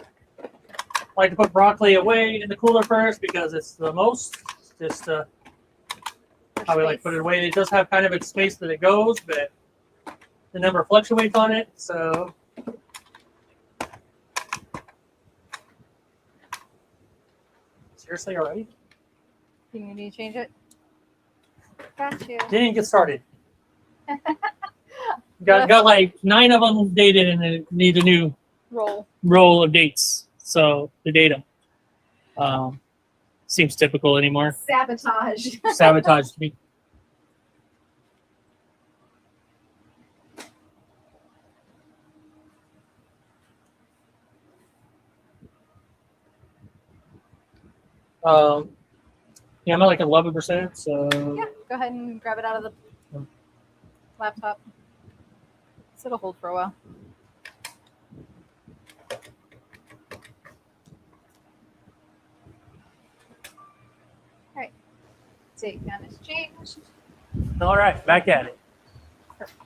like to put broccoli away in the cooler first because it's the most. Just how we like to put it away. It does have kind of its space that it goes, but the number fluctuates on it. So seriously, already? You need to change it? Got you. Didn't even get started. Got like 9 of them dated and it need a new Roll. roll of dates. So the data seems typical anymore. Sabotage. Sabotage to me. Yeah, I'm at like 11%. So Yeah, go ahead and grab it out of the laptop. So it'll hold for a while. All right. Take down his change. all right, back at it. Perfect.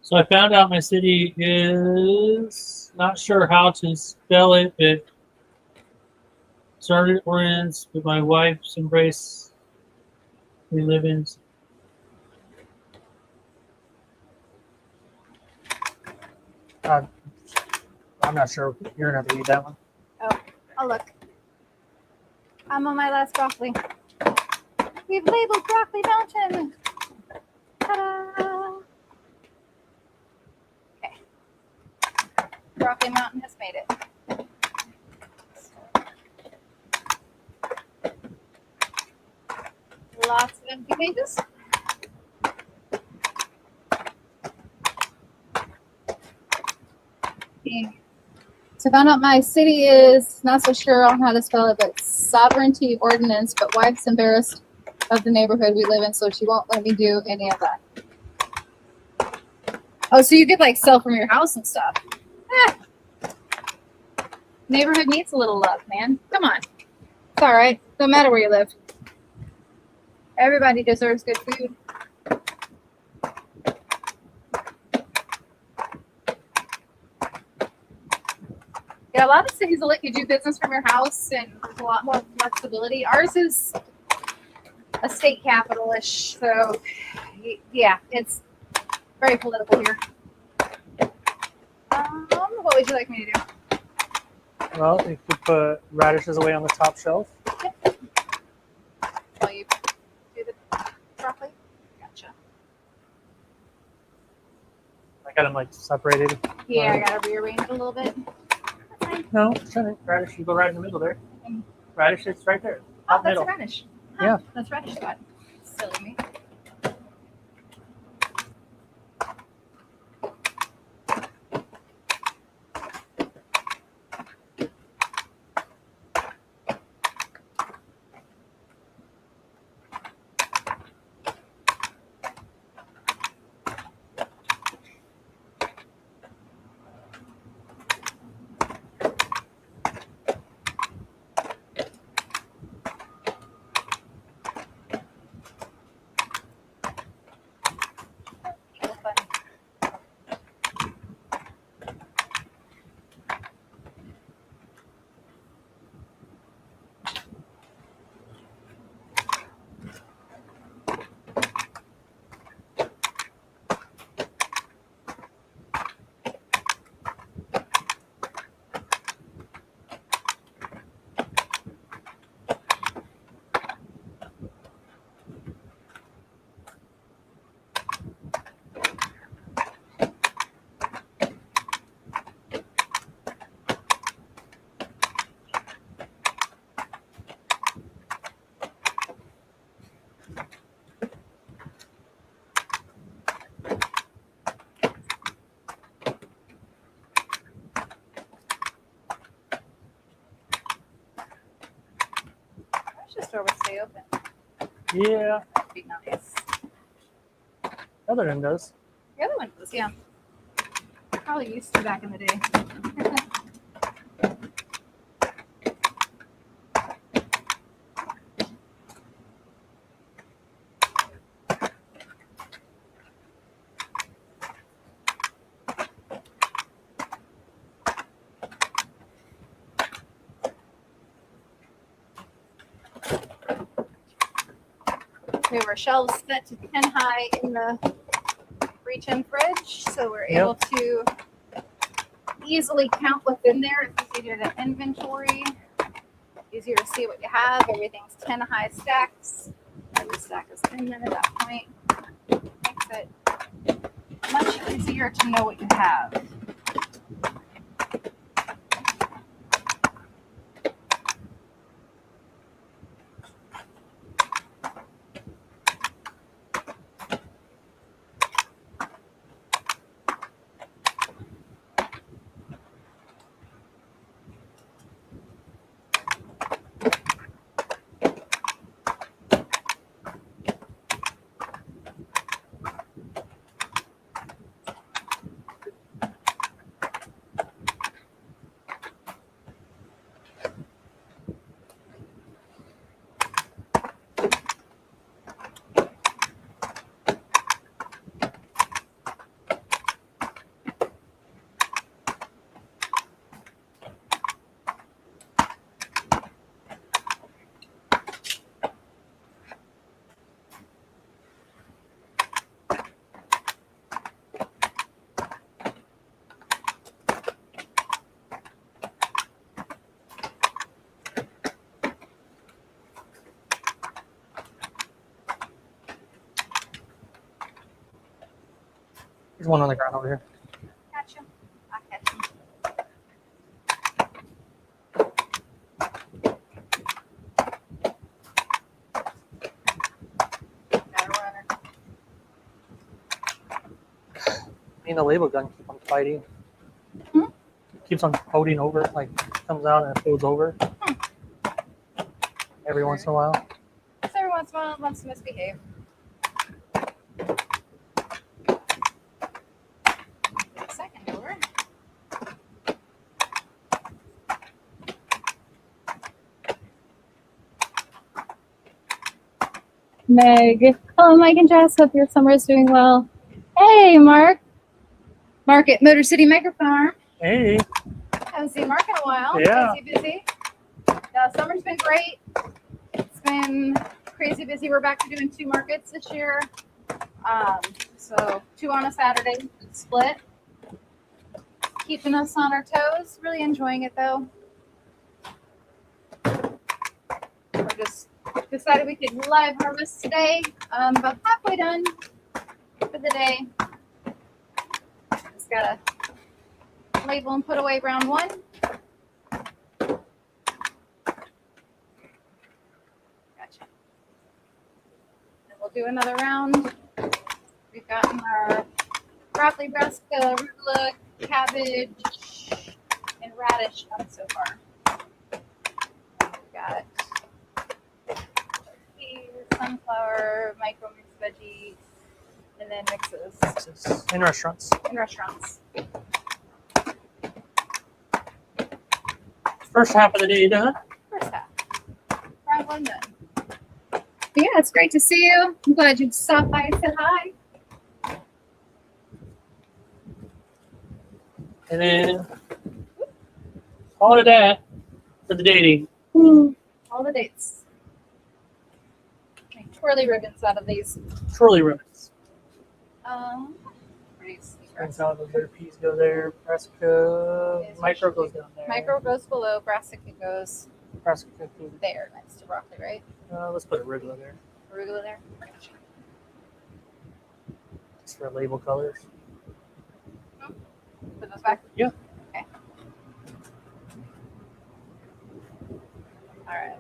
So I found out my city is not sure how to spell it, but started ordinance with my wife's embrace. We live in. I'm not sure. You're gonna have to read that one. I'll look. I'm on my last broccoli. We've labeled Broccoli Mountain. Ta-da! Okay. Broccoli Mountain has made it. Lots of empty pages. Okay. So I found out my city is not so sure on how to spell it, but sovereignty ordinance, but wife's embarrassed of the neighborhood we live in, so she won't let me do any of that. Oh, so you could like sell from your house and stuff. Neighborhood needs a little love, man. Come on. It's all right. No matter where you live. Everybody deserves good food. Yeah, a lot of cities will let you do business from your house, and there's a lot more flexibility. Ours is a state capital-ish, so yeah, it's very political here. What would you like me to do? Well, you could put radishes away on the top shelf. While you do the broccoli? Gotcha. I got them like separated. Yeah, I gotta rearrange it a little bit. That's fine. No, shouldn't. Radish, you go right in the middle there. Radish, it's right there. Oh, Top that's middle. a radish. Huh, Yeah. That's radish spot. Silly me. Grocery store would stay open. Yeah, That'd be nice. other than those. The other one was, yeah. Probably used to back in the day. There were shelves set to 10 high in the reach-in fridge, so we're able to easily count what's in there. It's easier to inventory, easier to see what you have. Everything's 10 high stacks. Every stack is 10 minutes at that point. Makes it much easier to know what you have. There's one on the ground over here. Gotcha. I catch him. Got a runner. Me and the label gun keep on fighting. Hmm? Keeps on floating over, like comes out and it folds over. Every once in a while. So every once in a while it wants to misbehave. Second over. Meg. Oh, Mike and Jess, hope your summer is doing well. Hey, Mark. Mark at Motor City Micro Farm. Hey. Haven't seen Mark in a while. Yeah. Busy. Summer's been great. It's been crazy busy. We're back to doing 2 markets this year. So 2 on a Saturday split. Keeping us on our toes. Really enjoying it though. We're just decided we could live harvest today. About halfway done for the day. Just gotta label and put away round 1. Gotcha. And we'll do another round. We've gotten our broccoli, brassica, arugula, cabbage, and radish done so far. We've got peas, sunflower, micro mixed veggies, and then mixes In restaurants. in restaurants. First half of the day done. First half. Round 1 done. But yeah, it's great to see you. I'm glad you stopped by and said hi. And then all of that for the dating. All the dates. Make twirly ribbons out of these. Twirly ribbons. Pretty And some of the bitter peas go there. Brassica. Micro goes down there. Micro goes below, brassica goes Brassica goes there next to broccoli, right? let's put arugula there. Arugula there. Just for label colors. Put those back? Yeah. Okay. All right.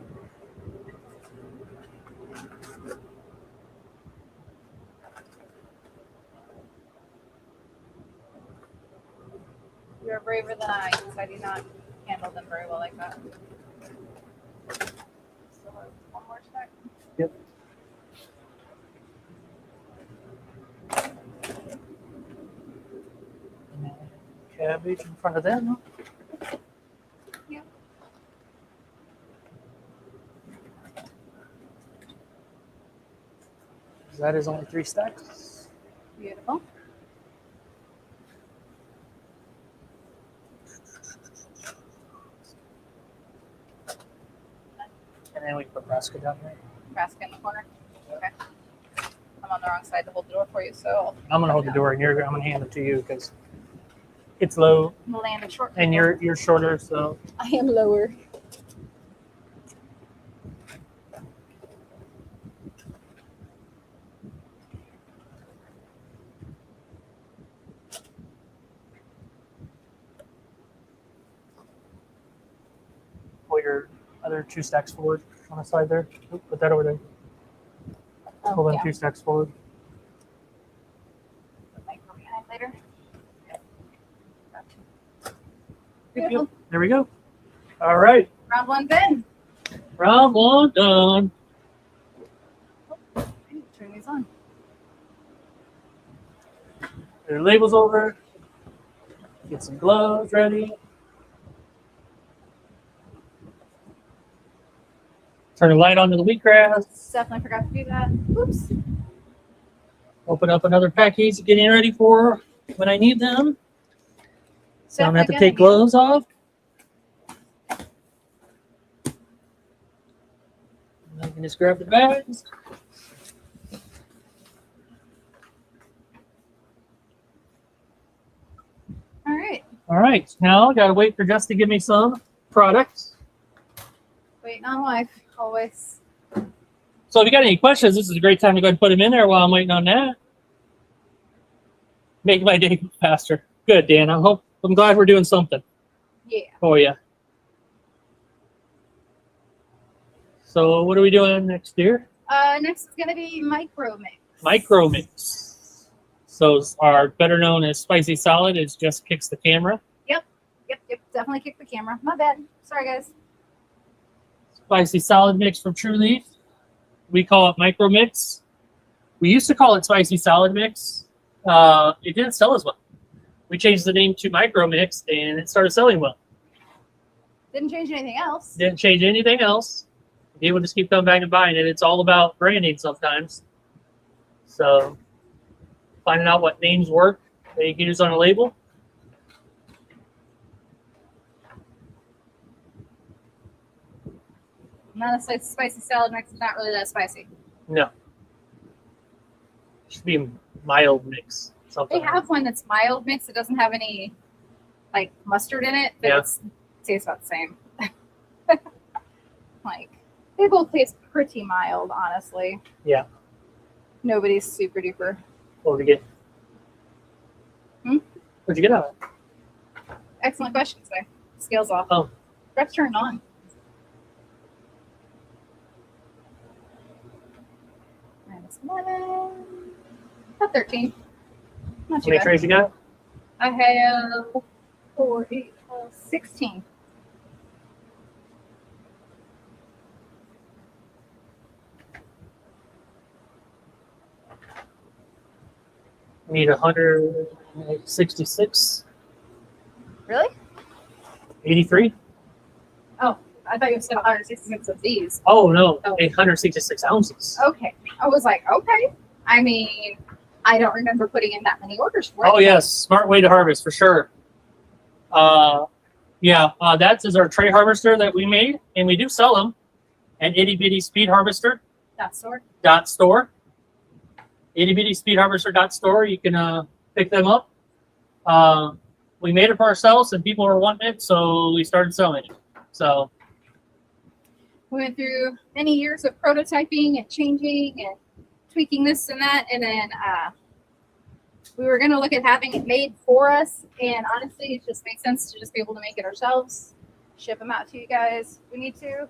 You're braver than I, because I do not handle them very well like that. Still have 1 more stack. Yep. Cabbage in front of them. Yep. That is only 3 stacks. Beautiful. And then we put brassica down there. Brassica in the corner. Okay. I'm on the wrong side to hold the door for you, so I'm gonna hold the door and I'm gonna hand it to you because it's low I'm gonna land it short. and you're shorter, so I am lower. pull your other 2 stacks forward on the side there. Oop, put that over there. Pull them yeah. 2 stacks forward. Put micro behind later. Yep, Beautiful. yep. There we go. All right. Round 1 then. Round 1 done. I need to turn these on. Their labels over. Get some gloves ready. Turn the light on to the wheatgrass. Definitely forgot to do that. Oops. Open up another package, getting ready for when I need them. So I'm gonna have to take gloves off. And I can just grab the bags. All right. All right, now I gotta wait for Jess to give me some products. Waiting on wife, always. So if you got any questions, this is a great time to go ahead and put them in there while I'm waiting on that. make my day faster. Good, Dan. I'm glad we're doing something Yeah. for you. So what are we doing next, dear? Next is gonna be micro mix. Micro mix. So our better known as spicy solid is just kicks the camera. Yep. Definitely kick the camera. My bad. Sorry, guys. Spicy solid mix from True Leaf. We call it micro mix. We used to call it spicy solid mix. It didn't sell as well. We changed the name to micro mix and it started selling well. Didn't change anything else. Didn't change anything else. People just keep coming back and buying it. It's all about branding sometimes. So finding out what names work that you can use on a label. Not a spicy salad mix. It's not really that spicy. No. Should be a mild mix. Something. They have one that's mild mix. It doesn't have any like mustard in it, but Yeah. it tastes about the same. Like they both taste pretty mild, honestly. Yeah. Nobody's super duper. What did you get? Hmm? What'd you get out of it? Excellent question, sir. Scales off. Oh. Press turned on. Minus 11. About 13. Not How too many bad. trays you got? I have 4, 8, 12, 16. Need 166. Really? 83. I thought you said 166 of these. Oh no, Oh. 866 ounces. Okay. I was like, okay. I mean, I don't remember putting in that many orders for it. Oh yes, smart way to harvest for sure. That is our tray harvester that we made, and we do sell them at Itty Bitty Speed Harvester That sort. .store. Itty Bitty Speed Harvester .store. You can pick them up. We made it for ourselves, and people were wanting it, so we started selling it. So We went through many years of prototyping and changing and tweaking this and that, and then we were going to look at having it made for us. And honestly, it just makes sense to just be able to make it ourselves, ship them out to you guys. If we need to.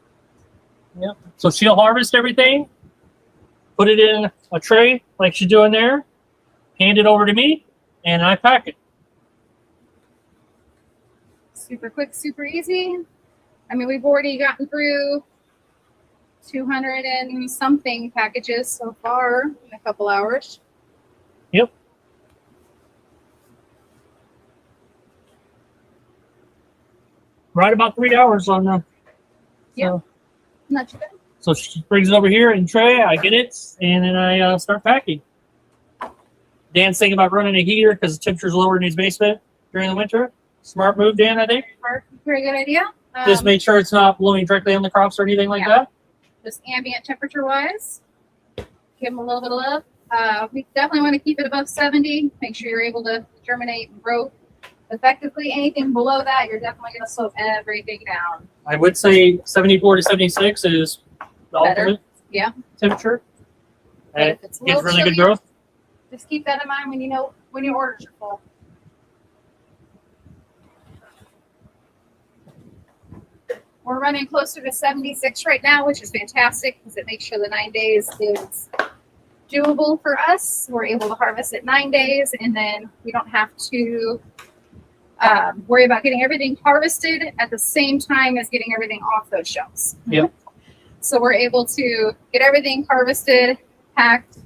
So she'll harvest everything, put it in a tray like she's doing there, hand it over to me, and I pack it. Super quick, super easy. I mean, we've already gotten through 200 and something packages so far in a couple hours. Yep. Right about 3 hours on the. Yep. Not too bad. So she brings it over here in tray, I get it, and then I start packing. Dan's thinking about running a heater because the temperature's lower in his basement during the winter. Smart move, Dan, I think. Very good idea. Just make sure it's not blowing directly on the crops or anything like Yeah. that. Just ambient temperature wise. Give them a little bit of love. We definitely want to keep it above 70. Make sure you're able to germinate and grow effectively. Anything below that, you're definitely going to slow everything down. I would say 74 to 76 is the Better. ultimate Yeah. temperature. But And if it it's gives low really good chilly, growth. just keep that in mind when you know when your orders are full. We're running closer to 76 right now, which is fantastic because it makes sure the 9 days is doable for us. We're able to harvest it 9 days, and then we don't have to worry about getting everything harvested at the same time as getting everything off those shelves. Yep. So we're able to get everything harvested, packed,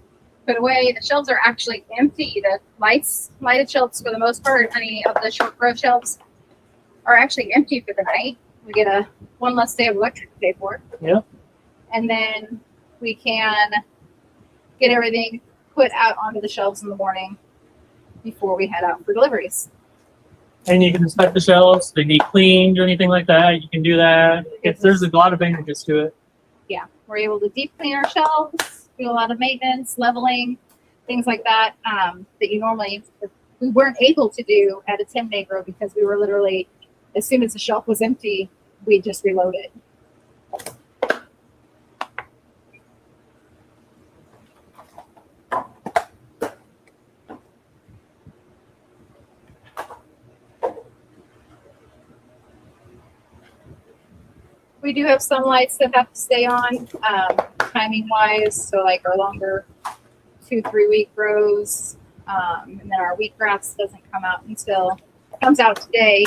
put away. The shelves are actually empty. The lighted shelves, for the most part, any of the short row shelves are actually empty for the night. We get one less day of electric to pay for. Yeah. And then we can get everything put out onto the shelves in the morning before we head out for deliveries. And you can inspect the shelves. They need cleaned or anything like that. You can do that. There's a lot of advantages to it. Yeah, we're able to deep clean our shelves, do a lot of maintenance, leveling, things like that, that you normally, we weren't able to do at a Tim Negro because we were literally, as soon as the shelf was empty, we just reload it. We do have some lights that have to stay on, timing wise. So like our longer 2-3 week grows, and then our wheatgrass doesn't come out until comes out today.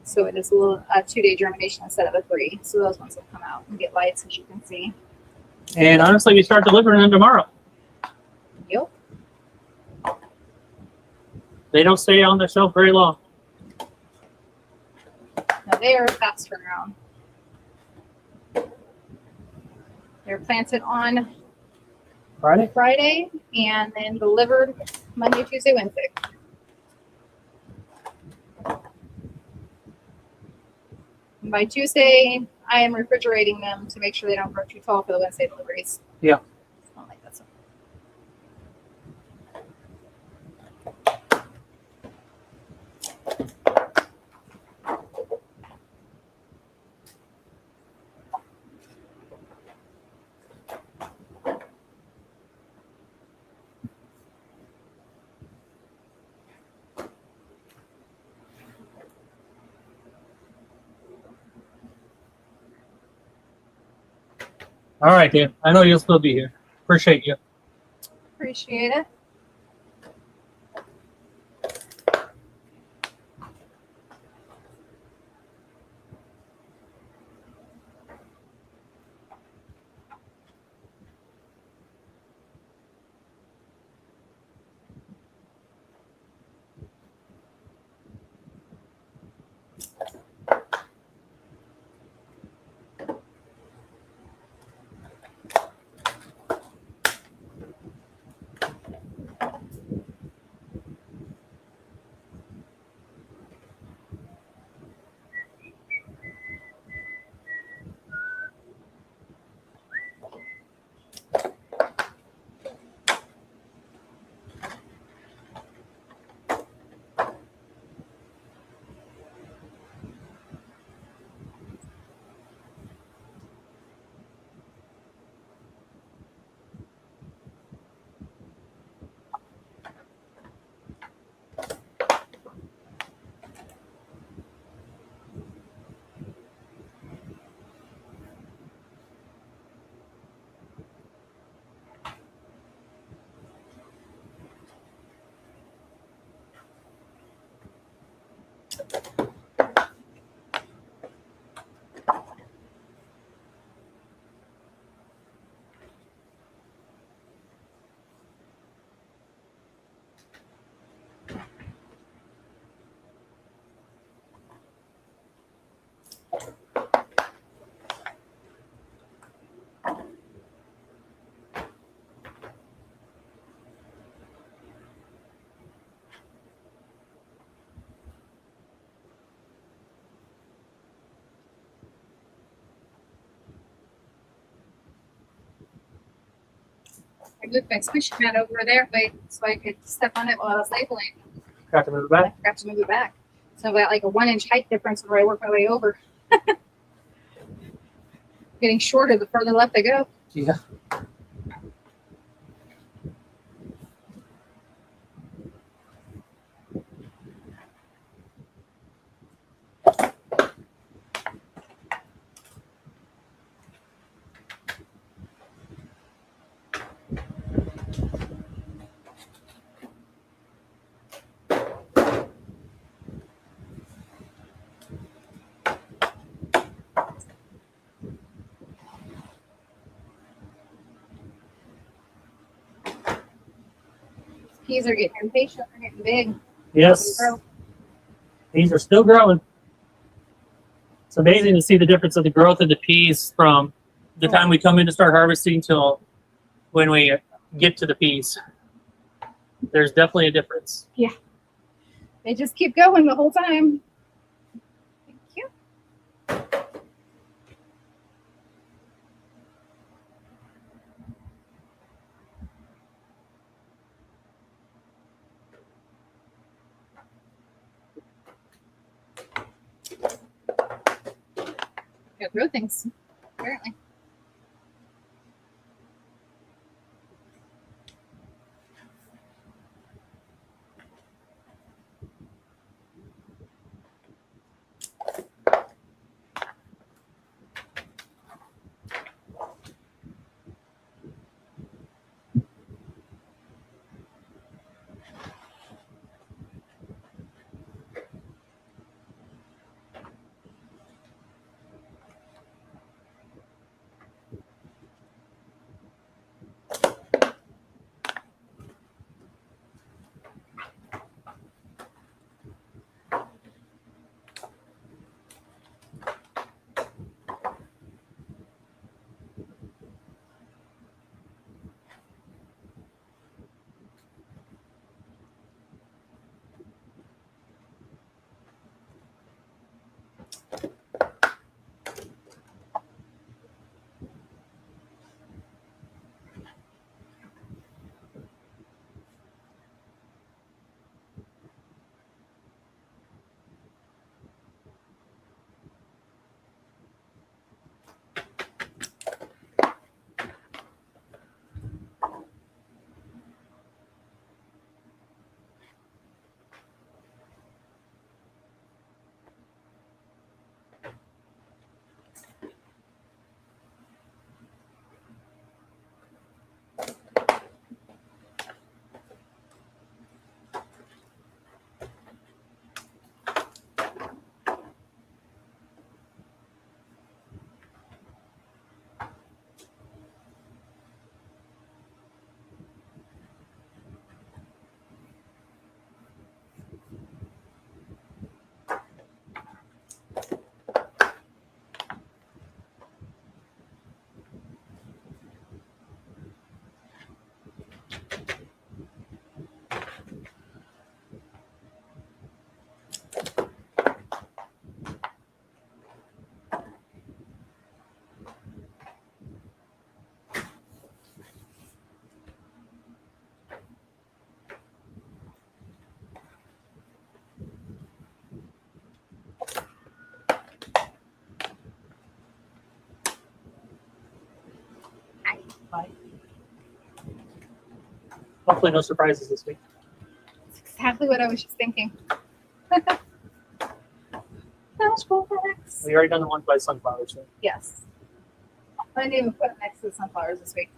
So it is a 2-day germination instead of a 3. So those ones will come out and get lights, as you can see. And honestly, we start delivering them tomorrow. Yep. They don't stay on the shelf very long. Now they are fast turnaround. They're planted on Friday and then delivered Monday, Tuesday, Wednesday. And by Tuesday, I am refrigerating them to make sure they don't grow too tall for the Wednesday deliveries. Yeah. Not like that. All right, Dan. I know you'll still be here. Appreciate you. Appreciate it. I moved my squishy mat over there so I could step on it while I was labeling. Got to move I back. forgot to move it back. So I've got like a 1-inch height difference where I work my way over. Getting shorter the further left I go. Yeah. Peas are getting impatient. They're getting big. Yes. Grow. These are still growing. It's amazing to see the difference of the growth of the peas from the time we come in to start harvesting till when we get to the peas. There's definitely a difference. They just keep going the whole time. Thank you. Yeah, grow things, apparently. Bye. Hopefully, no surprises this week. That's exactly what I was just thinking. Flashbacks. We already done the one by sunflowers. So. Yes. I didn't even put it next to the sunflowers this week.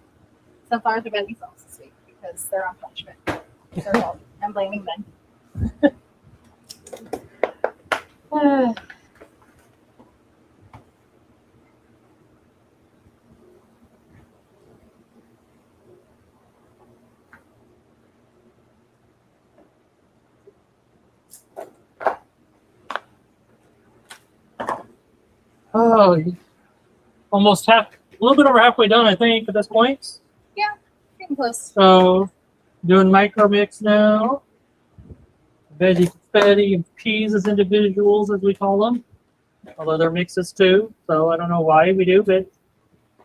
Sunflowers are by themselves this week because they're on punishment. Their fault. I'm blaming them. Oh, almost a little bit over halfway done, I think, at this point. Getting close. So, doing micro mix now. Veggie confetti and peas as individuals, as we call them. Although they're mixes too, so I don't know why we do, but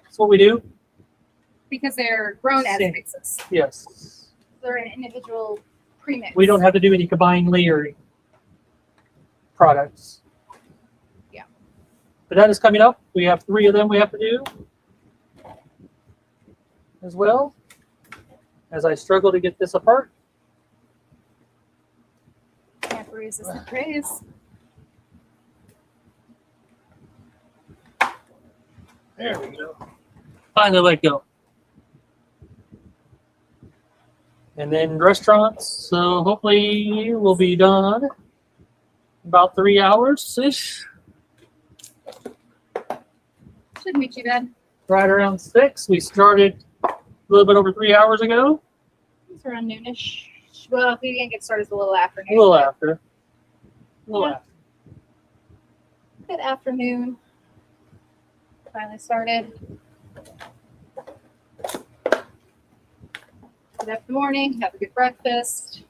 that's what we do. Because they're grown as Same. mixes. Yes. They're an individual premix. We don't have to do any combined layering products. Yeah. But that is coming up. We have 3 of them we have to do as well. As I struggle to get this apart. Can't resist the praise. There we go. Finally let go. And then restaurants, so hopefully we'll be done about 3 hours-ish. Shouldn't be too bad. Right around 6. We started a little bit over 3 hours ago. It's around noonish. Well, if we didn't get started, it's a little afternoon. A little after. A little Yeah. after. Good afternoon. Finally started. Good after morning. Have a good breakfast.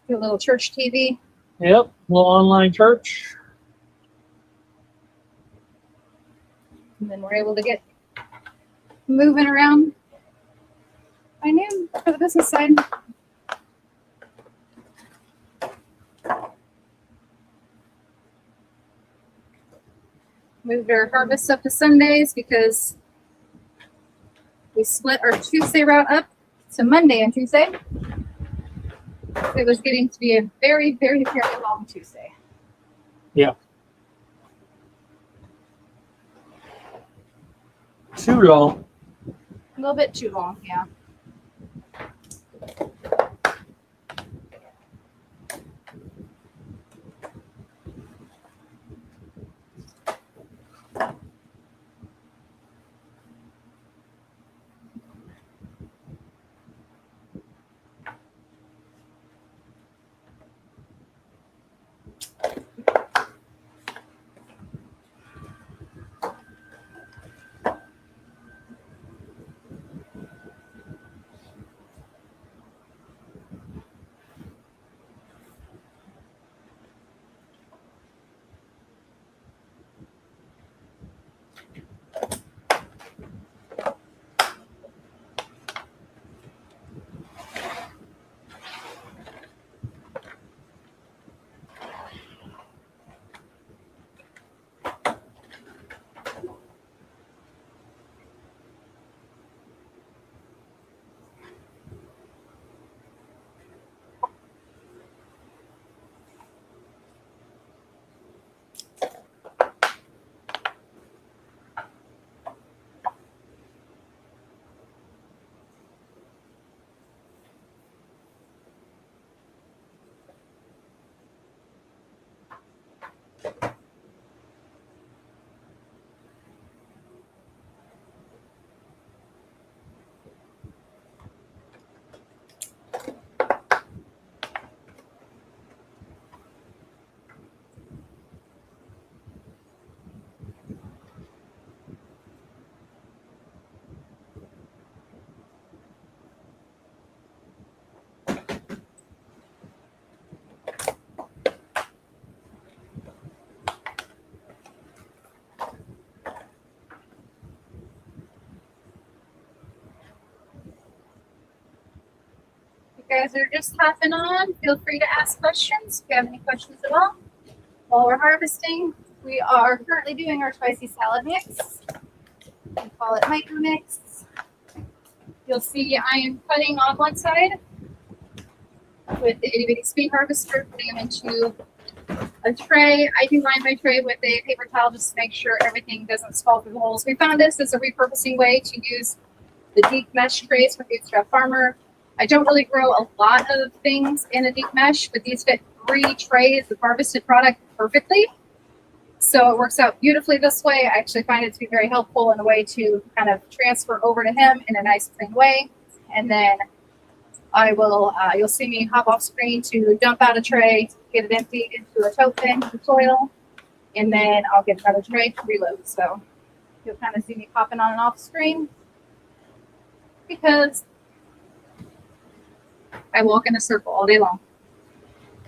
Do a little church TV. Yep, little online church. And then we're able to get moving around by noon for the business side. Moved our harvest up to Sundays because we split our Tuesday route up to Monday and Tuesday. It was getting to be a very, very, very long Tuesday. Too long. A little bit too long, yeah. You guys are just hopping on, feel free to ask questions if you have any questions at all. While we're harvesting, we are currently doing our spicy salad mix. We call it micro mix. You'll see I am cutting on one side with the itty bitty speed harvester, putting them into a tray. I do line my tray with a paper towel just to make sure everything doesn't fall through the holes. We found this as a repurposing way to use the deep mesh trays from Bootstrap Farmer. I don't really grow a lot of things in a deep mesh, but these fit 3 trays of harvested product perfectly. So it works out beautifully this way. I actually find it to be very helpful in a way to kind of transfer over to him in a nice clean way. And then I will, you'll see me hop off screen to dump out a tray, get it emptied into a tote bin for soil, and then I'll get another tray to reload. So you'll kind of see me popping on and off screen because I walk in a circle all day long.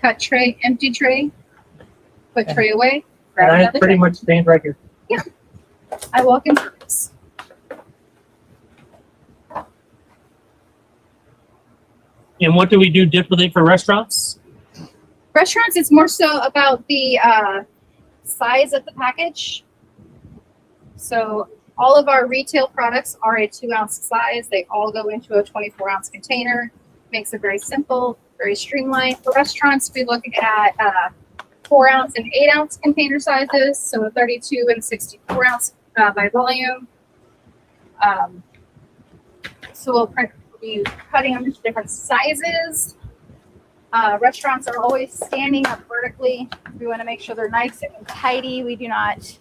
Cut tray, empty tray, put tray away, grab And I another pretty tray. much stand right here. I walk in circles. And what do we do differently for restaurants? Restaurants, it's more so about the size of the package. So all of our retail products are a 2-ounce size. They all go into a 24-ounce container. Makes it very simple, very streamlined. For restaurants, we look at 4-ounce and 8-ounce container sizes. So a 32 and 64-ounce by volume. So we'll be cutting them into different sizes. Restaurants are always standing up vertically. We want to make sure they're nice and tidy. We do not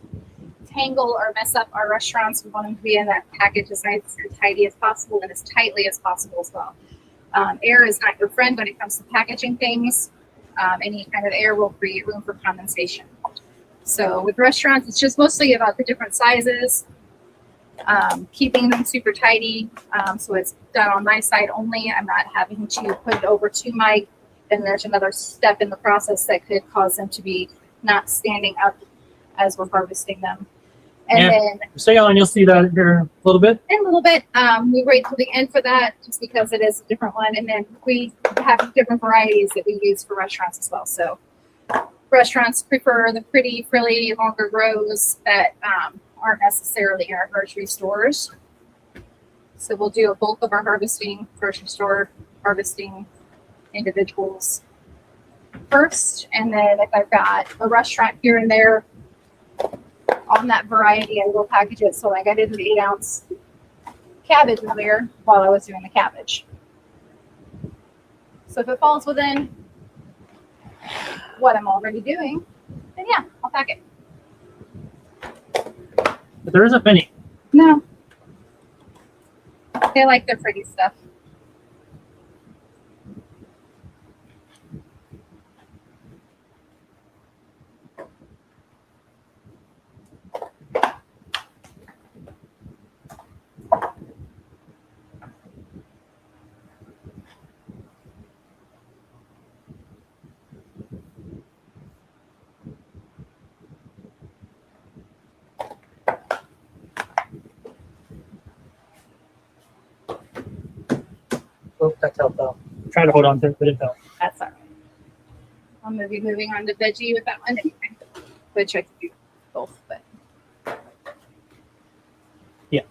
tangle or mess up our restaurants. We want them to be in that package as nice and tidy as possible and as tightly as possible as well. Air is not your friend when it comes to packaging things. Any kind of air will create room for condensation. So with restaurants, it's just mostly about the different sizes, keeping them super tidy. So it's done on my side only. I'm not having to put it over to Mike. Then there's another step in the process that could cause them to be not standing up as we're harvesting them. And Yeah. then Stay on, you'll see that here a little bit. in a little bit, we wait till the end for that just because it is a different one. And then we have different varieties that we use for restaurants as well. So restaurants prefer the pretty, frilly, longer rows that aren't necessarily in our grocery stores. So we'll do a bulk of our harvesting, grocery store harvesting individuals first. And then if I've got a restaurant here and there on that variety, I will package it. So like I did the 8-ounce cabbage earlier while I was doing the cabbage. So if it falls within what I'm already doing, then yeah, I'll pack it. But there isn't many. No. They like their pretty stuff. Oh, that helped out. I'm trying to hold on to it, but it fell. That's all right. I'm gonna be moving on to veggie with that one anyway, which I can do both, but. Yeah.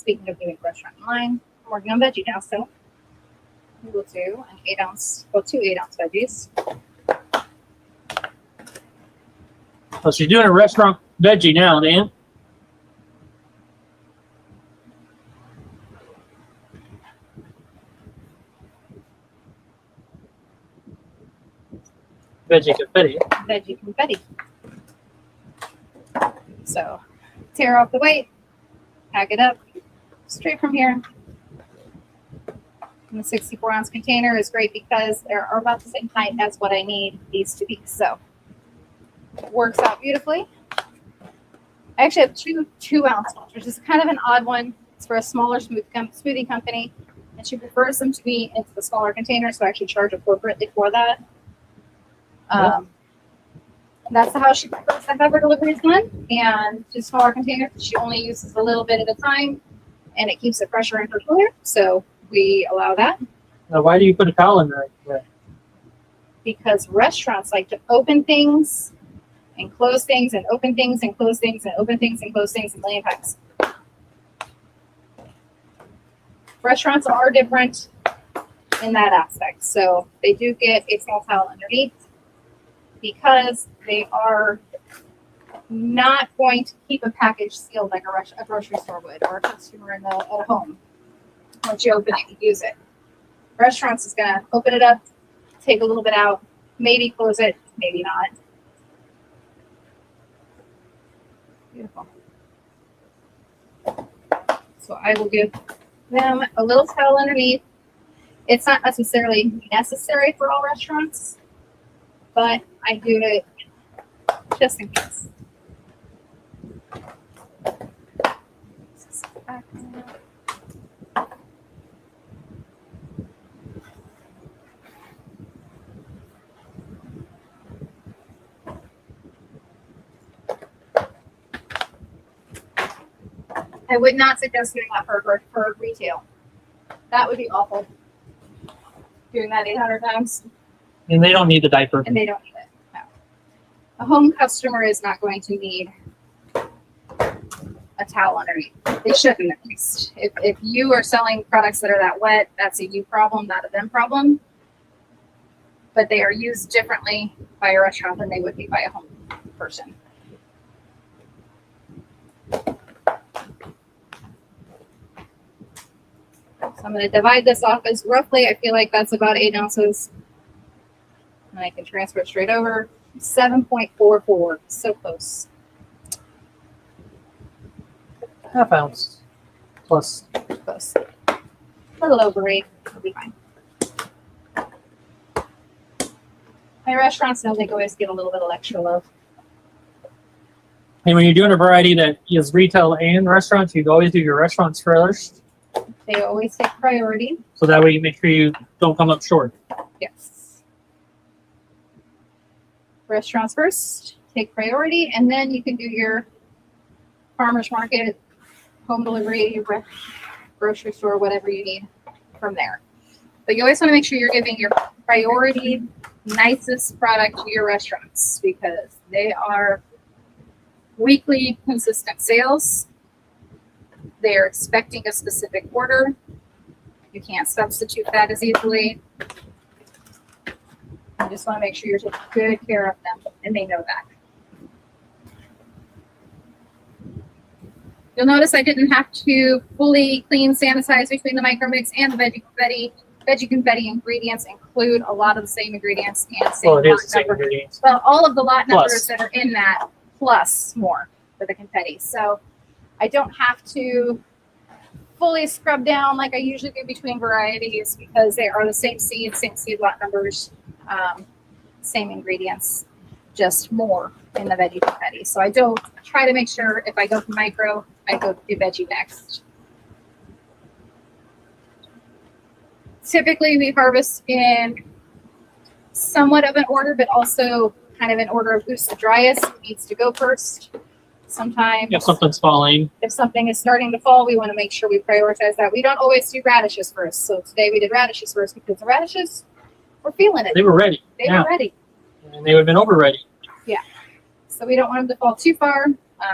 speaking of doing restaurant online, I'm working on veggie now, so we will do an 8-ounce, well, 2 8-ounce veggies. Oh, she's doing a restaurant veggie now, Dan. Veggie confetti. Veggie confetti. So tear off the white, pack it up straight from here. And the 64-ounce container is great because they're about the same height as what I need these to be. So it works out beautifully. I actually have two 2-ounce ones, which is kind of an odd one. It's for a smaller smoothie company, and she prefers them to be into the smaller container, so I actually charge appropriately for that. That's how she prefers to have her deliveries done, and to smaller containers, she only uses a little bit at a time, and it keeps the pressure in her cooler, so we allow that. Now, why do you put a towel in there? Because restaurants like to open things and close things and open things and close things and open things and close things a million times. Restaurants are different in that aspect, so they do get a small towel underneath, because they are not going to keep a package sealed like a grocery store would, or a customer at home. Once you open it, you use it. Restaurants is going to open it up, take a little bit out, maybe close it, maybe not. Beautiful. So I will give them a little towel underneath. It's not necessarily necessary for all restaurants, but I do it just in case. I would not suggest doing that for retail. That would be awful. Doing that 800 times. And they don't need the diaper. And they don't need it. No. A home customer is not going to need a towel underneath. They shouldn't, at least. If you are selling products that are that wet, that's a you problem, not a them problem. But they are used differently by a restaurant than they would be by a home person. So I'm going to divide this off as roughly, I feel like that's about 8 ounces. And I can transfer it straight over. 7.44, so close. Half ounce plus. Close. A little over 8, will be fine. My restaurants know they always get a little bit of extra love. And when you're doing a variety that is retail and restaurants, you always do your restaurants first. They always take priority. So that way you make sure you don't come up short. Yes. Restaurants first, take priority, and then you can do your farmer's market, home delivery, your grocery store, whatever you need from there. But you always want to make sure you're giving your priority, nicest product to your restaurants, because they are weekly consistent sales. They are expecting a specific order. You can't substitute that as easily. You just want to make sure you're taking good care of them, and they know that. You'll notice I didn't have to fully clean, sanitize between the micro mix and the veggie confetti. Veggie confetti ingredients include a lot of the same ingredients and same Well, it is lot the same number. ingredients. Well, all of the lot Plus. numbers that are in that, plus more for the confetti. So I don't have to fully scrub down like I usually do between varieties, because they are the same seed lot numbers, same ingredients, just more in the veggie confetti. So I don't try to make sure if I go for micro, I go to veggie next. Typically we harvest in somewhat of an order, but also kind of in order of who's the driest, needs to go first. Sometimes If something's falling, if something is starting to fall, we want to make sure we prioritize that. We don't always do radishes first. So today we did radishes first because the radishes were feeling it. they were ready. They were ready. And they would have been over ready. So we don't want them to fall too far.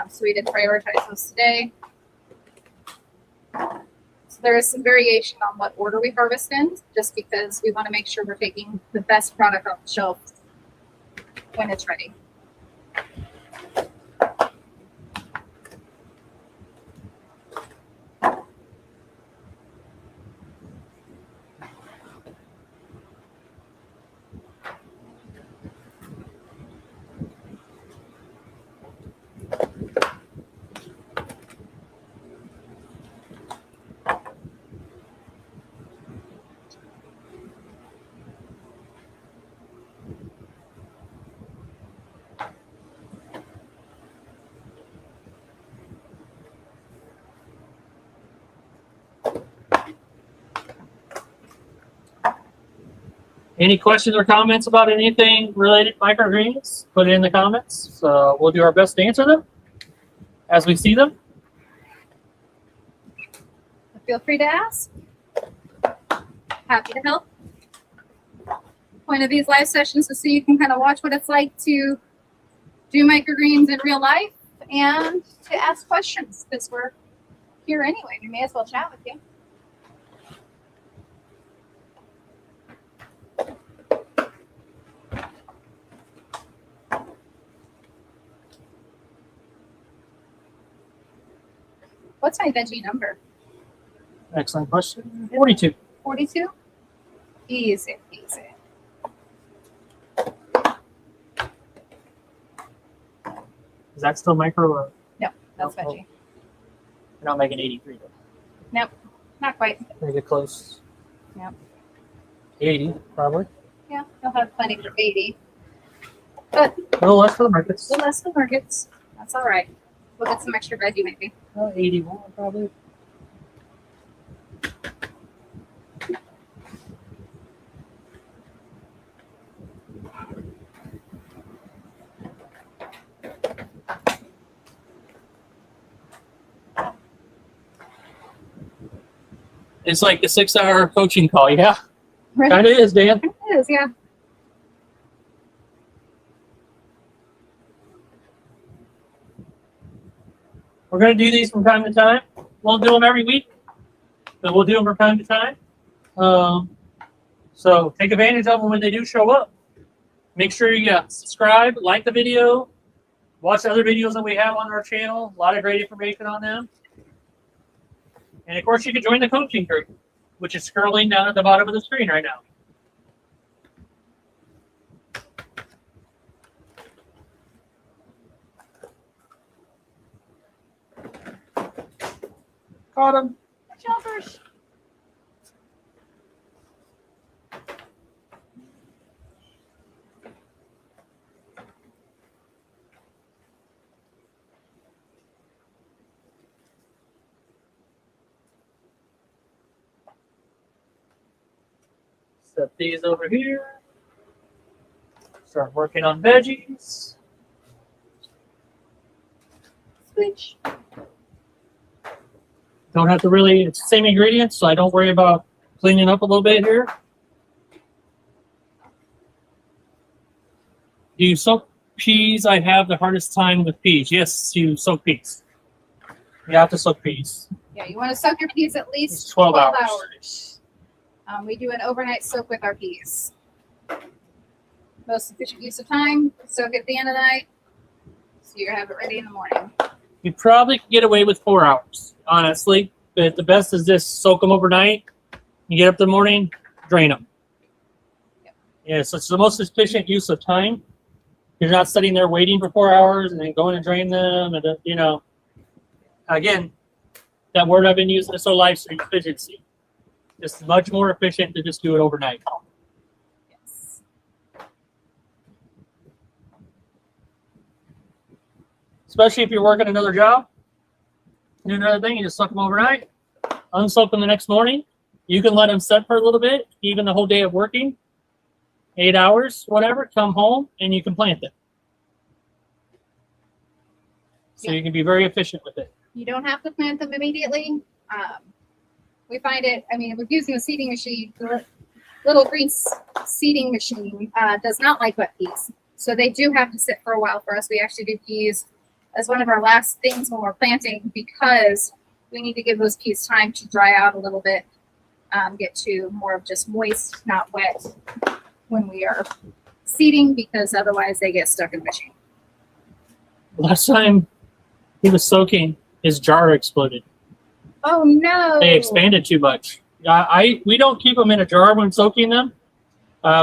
So we did prioritize those today. So there is some variation on what order we harvest in, just because we want to make sure we're taking the best product off the shelf when it's ready. Any questions or comments about anything related to microgreens? Put it in the comments. We'll do our best to answer them as we see them. Feel free to ask. Happy to help. Point of these live sessions is so you can kind of watch what it's like to do microgreens in real life and to ask questions, because we're here anyway. We may as well chat with you. What's my veggie number? Excellent question. 42. 42? Easy, easy. Is that still micro? Or No, that's Oh, oh. veggie. you're not making 83 though. Nope, not quite. Make it close. Yep. 80 probably. Yeah, you'll have plenty for 80. But A little less for the markets. the less the markets. That's all right. We'll get some extra veggie maybe. 81 probably. It's like a 6-hour coaching call, yeah. Right. Kind of is, Dan. It is, yeah. We're going to do these from time to time. Won't do them every week, but we'll do them from time to time. So take advantage of them when they do show up. Make sure you subscribe, like the video, watch the other videos that we have on our channel. A lot of great information on them. And of course, you can join the coaching group, which is scrolling down at the bottom of the screen right now. Caught him. Jumpers. Set these over here. Start working on veggies. Switch. Don't have to really, it's the same ingredients, so I don't worry about cleaning up a little bit here. Do you soak peas? I have the hardest time with peas. Yes, you soak peas. You have to soak peas. Yeah, you want to soak your peas at least It's 12 hours. hours. We do an overnight soak with our peas. Most efficient use of time, soak at the end of the night, so you have it ready in the morning. You probably can get away with 4 hours, honestly. But the best is just soak them overnight. You get up in the morning, drain them. Yep. Yeah, so it's the most efficient use of time. You're not sitting there waiting for 4 hours and then going to drain them. And, you know, again, that word I've been using is so life efficiency. It's much more efficient to just do it overnight. Yes. Especially if you're working another job. Do another thing, you just soak them overnight, unsoak them the next morning. You can let them set for a little bit, even the whole day of working, 8 hours, whatever, come home and you can plant them. So you can be very efficient with it. You don't have to plant them immediately. We find it, I mean, with using a seeding machine, the little green seeding machine does not like wet peas. So they do have to sit for a while for us. We actually do peas as one of our last things when we're planting, because We need to give those peas time to dry out a little bit, get to more of just moist, not wet when we are seeding, because otherwise they get stuck in the machine. Last time he was soaking, his jar exploded. Oh no! They expanded too much. We don't keep them in a jar when soaking them.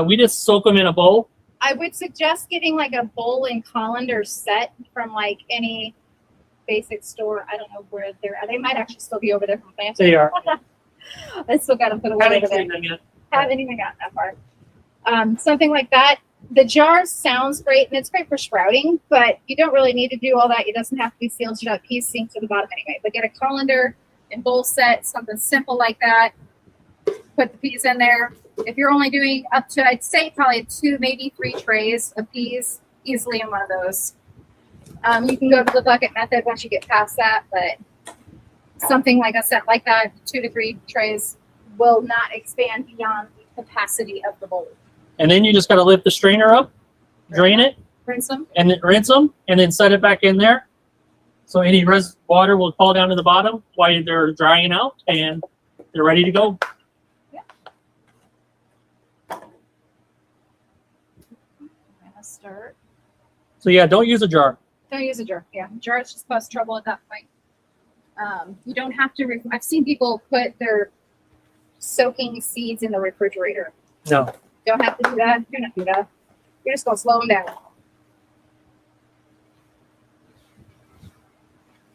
We just soak them in a bowl. I would suggest getting like a bowl and colander set from like any basic store. I don't know where they're at. They might actually still be over there from plants. They are. I still got to put away Haven't over there. cleaned them yet. Haven't even gotten that far. Something like that. The jar sounds great and it's great for sprouting, but you don't really need to do all that. It doesn't have to be sealed shut. Peas sink to the bottom anyway. But get a colander and bowl set, something simple like that. Put the peas in there. If you're only doing up to, I'd say probably 2, maybe 3 trays of peas, easily in one of those. You can go to the bucket method once you get past that, but something like a set like that, 2 to 3 trays, will not expand beyond the capacity of the bowl. And then you just got to lift the strainer up, drain it, Rinse them. and then rinse them, and then set it back in there. So any water will fall down to the bottom while they're drying out, and they're ready to go. Start. So yeah, don't use a jar. Don't use a jar. Yeah, jars just cause trouble at that point. You don't have to. I've seen people put their soaking seeds in the refrigerator. No. Don't have to do that. You're not do that. You're just gonna slow them down.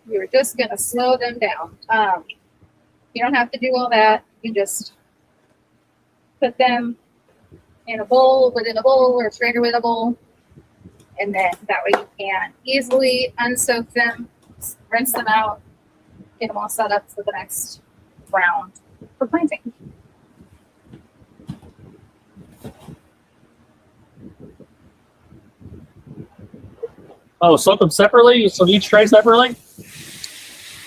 You're just gonna slow them down. You don't have to do all that. You just put them in a bowl, within a bowl, or a strainer with a bowl. And then that way you can easily unsoak them, rinse them out, get them all set up for the next round for planting. Oh, soak them separately? So each tray separately?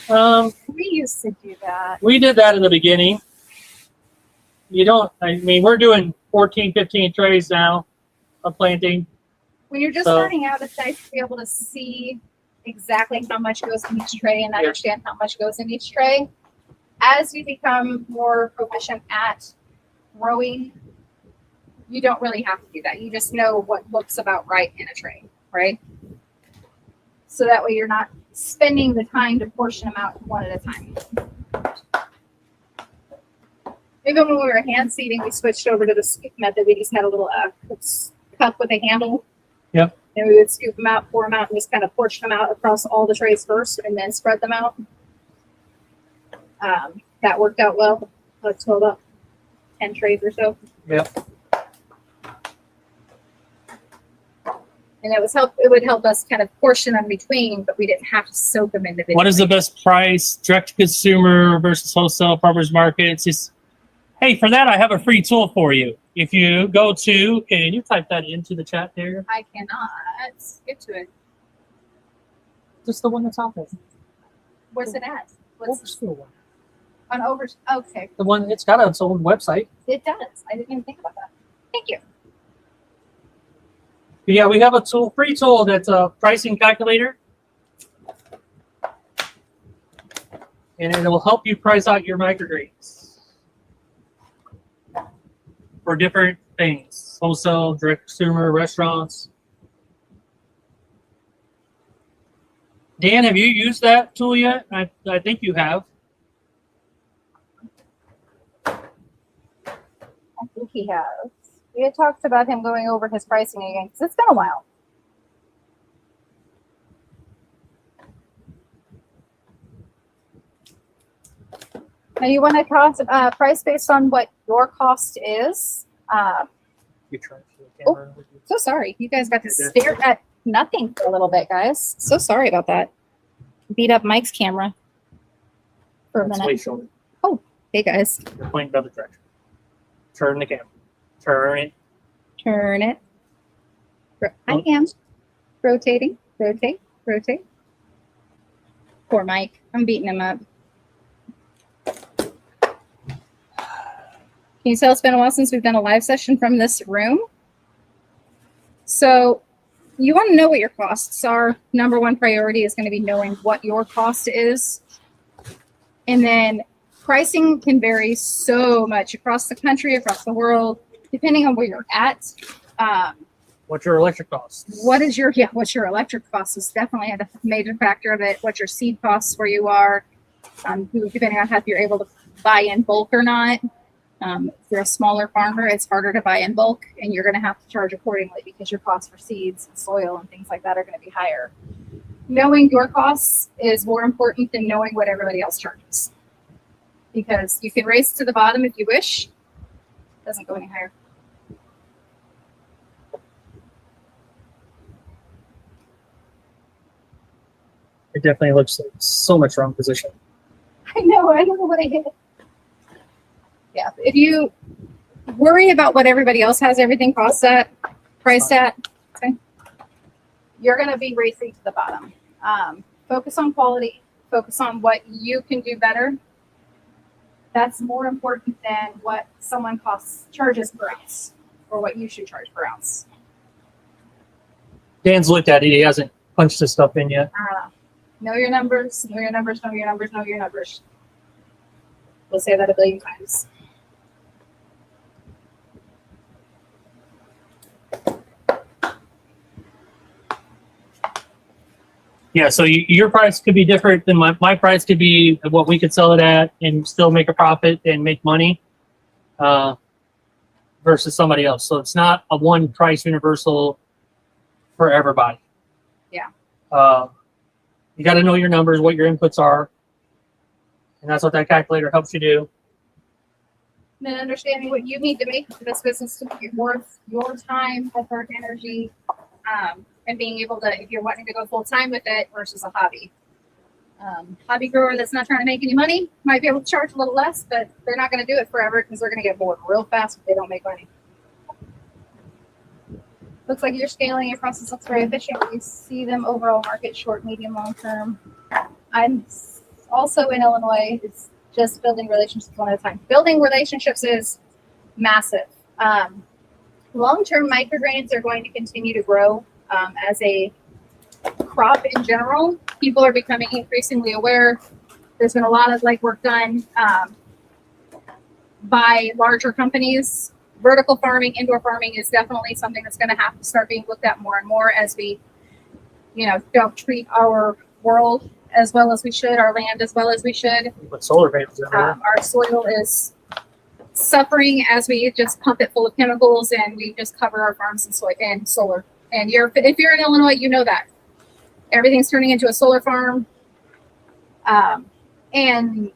We used to do that. We did that in the beginning. You don't, I mean, we're doing 14, 15 trays now of planting. When you're just So- starting out, it's nice to be able to see exactly how much goes in each tray and understand how much goes in each tray. As you become more proficient at growing, you don't really have to do that. You just know what looks about right in a tray, right? So that way you're not spending the time to portion them out one at a time. Even when we were hand seeding, we switched over to the scoop method. We just had a little cup with a handle. Yep. And we would scoop them out, pour them out, and just kind of portion them out across all the trays first, and then spread them out. That worked out well. Let's hold up 10 trays or so. Yep. And it would help us kind of portion them between, but we didn't have to soak them individually. What is the best price, direct to consumer versus wholesale, farmers markets? Just, hey, for that, I have a free tool for you. If you go to, can you type that into the chat there? I cannot get to it. Just the one that's out there. Where's it at? What's Overstool one. on over? Okay, The one, it's got its own website. it does. I didn't even think about that. Thank you. But yeah, we have a tool, free tool that's a pricing calculator. And it will help you price out your microgreens for different things. Wholesale, direct consumer, restaurants. Dan, have you used that tool yet? I think you have. I think he has. We had talked about him going over his pricing again because it's been a while. Now you want to cost price based on what your cost is. You try to the camera. So sorry, you guys got to stare at nothing for a little bit, guys. So sorry about that. Beat up Mike's camera for a That's way minute. shorter. Hey guys, You're pointing the other direction. Turn the camera. Turn it. turn it. I am rotating, rotate, rotate. Poor Mike. I'm beating him up. Can you tell it's been a while since we've done a live session from this room? So you want to know what your costs are. Number one priority is going to be knowing what your cost is. And then pricing can vary so much across the country, across the world, depending on where you're at. What's your electric costs? What's your electric cost is definitely a major factor of it. What your seed costs where you are, depending on if you're able to buy in bulk or not. If you're a smaller farmer, it's harder to buy in bulk, and you're going to have to charge accordingly because your costs for seeds, and soil, and things like that are going to be higher. Knowing your costs is more important than knowing what everybody else charges, because you can race to the bottom if you wish. It doesn't go any higher. It definitely looks like so much wrong position. I know what I hit. Yeah, if you worry about what everybody else has everything priced at, okay, you're going to be racing to the bottom. Focus on quality. Focus on what you can do better. That's more important than what someone charges per ounce, or what you should charge per ounce. Dan's looked at it. He hasn't punched his stuff in yet. Know your numbers. Know your numbers. Know your numbers. Know your numbers. We'll say that a billion times. Yeah, so your price could be different than my price could be what we could sell it at and still make a profit and make money versus somebody else. So it's not a one price universal for everybody. Yeah. You got to know your numbers, what your inputs are, and that's what that calculator helps you do. And then understanding what you need to make this business to be worth your time, effort, energy, and being able to, if you're wanting to go full time with it versus a hobby. Hobby grower that's not trying to make any money might be able to charge a little less, but they're not going to do it forever because they're going to get bored real fast if they don't make money. Looks like you're scaling. Your process looks very efficient. We see them overall market short, medium, long term. I'm also in Illinois. It's just building relationships one at a time. Building relationships is massive. Long-term microgreens are going to continue to grow as a crop in general. People are becoming increasingly aware. There's been a lot of legwork done by larger companies. Vertical farming, indoor farming is definitely something that's going to have to start being looked at more and more as we, don't treat our world as well as we should, our land as well as we should. Put solar panels in there. Our soil is suffering as we just pump it full of chemicals and we just cover our farms in soil and solar. And if you're in Illinois, you know that everything's turning into a solar farm. And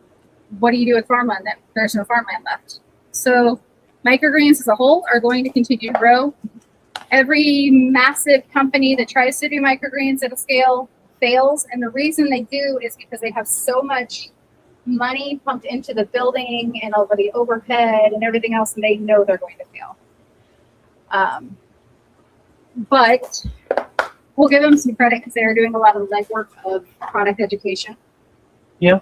what do you do with farmland? Then there's no farmland left. So microgreens as a whole are going to continue to grow. Every massive company that tries to do microgreens at a scale fails, and the reason they do is because they have so much money pumped into the building and over the overhead and everything else, and they know they're going to fail. But we'll give them some credit because they are doing a lot of legwork of product education. Yeah.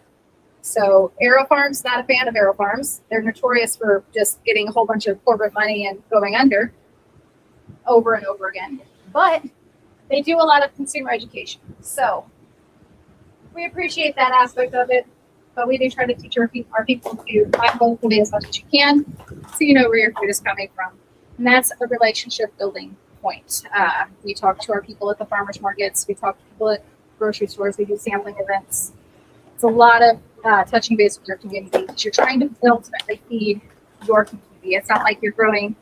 So AeroFarms, not a fan of AeroFarms. They're notorious for just getting a whole bunch of corporate money and going under over and over again. But they do a lot of consumer education. So we appreciate that aspect of it, but we do try to teach our people to buy locally as much as you can so you know where your food is coming from. And that's a relationship building point. We talk to our people at the farmers markets. We talk to people at grocery stores. We do sampling events. It's a lot of touching base with your community. You're trying to ultimately feed your community. It's not like you're growing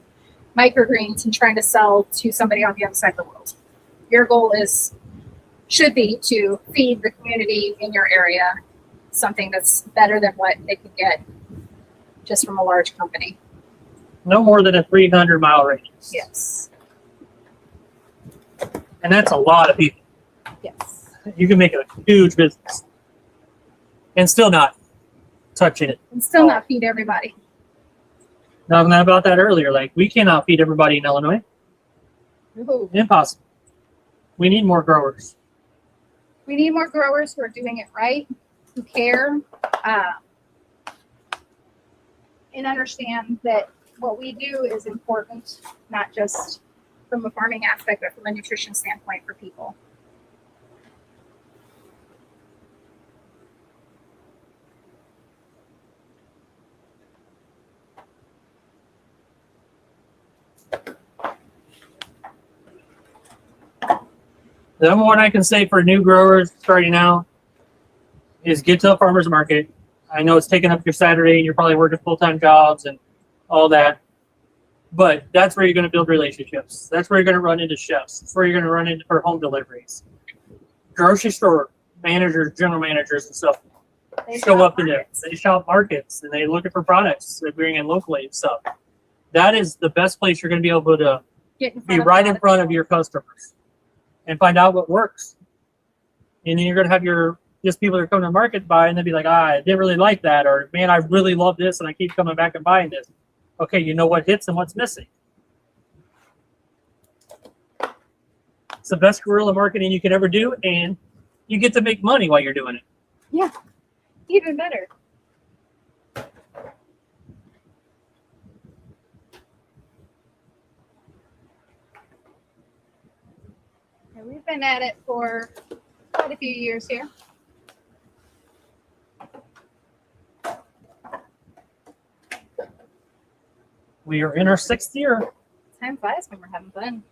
microgreens and trying to sell to somebody on the other side of the world. Your goal should be to feed the community in your area something that's better than what they could get just from a large company. No more than a 300-mile radius. Yes. And that's a lot of people. Yes. You can make a huge business and still not touching it. And still not feed everybody. Talking about that earlier, like we cannot feed everybody in Illinois. Ooh. Impossible. We need more growers. We need more growers who are doing it right, who care, and understand that what we do is important, not just from a farming aspect, but from a nutrition standpoint for people. The number one I can say for new growers starting out is get to a farmer's market. I know it's taking up your Saturday and you're probably working full-time jobs and all that. But that's where you're going to build relationships. That's where you're going to run into chefs. That's where you're going to run into for home deliveries. Grocery store managers, general managers and stuff They show shop up in there. markets. They shop markets and they looking for products they bring in locally and stuff. That is the best place you're going to be able to Get in be front of a right lot in front of people. your customers and find out what works. And then you're going to have your just people that are coming to the market to buy and they'll be like, I didn't really like that, or man, I really love this and I keep coming back and buying this. Okay, you know what hits and what's missing. It's the best guerrilla marketing you could ever do, and you get to make money while you're doing it. Even better. And we've been at it for quite a few years here. We are in our 6th year. Time flies when we're having fun.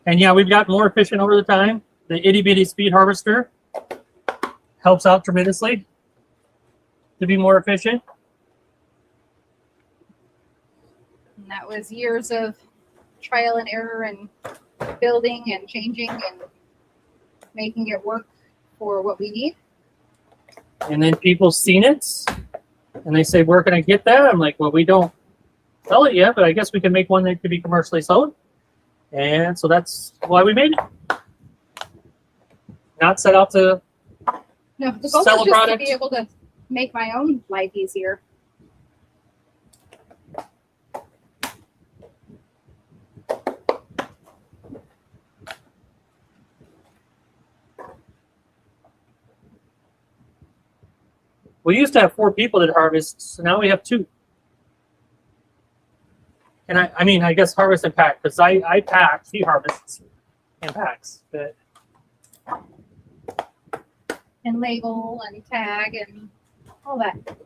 And yeah, we've gotten more efficient over the time. The itty bitty speed harvester helps out tremendously to be more efficient. And that was years of trial and error and building and changing and making it work for what we need. And then people seen it and they say, where can I get that? I'm like, well, we don't sell it yet, but I guess we can make one that could be commercially sold. And so that's why we made it. Not set out to No, the goal Sell a is just to product. be able to make my own life easier. We used to have 4 people that harvest, so now we have 2. And I mean, I guess harvest and pack, because I pack, he harvests and packs. But And label and tag and all that.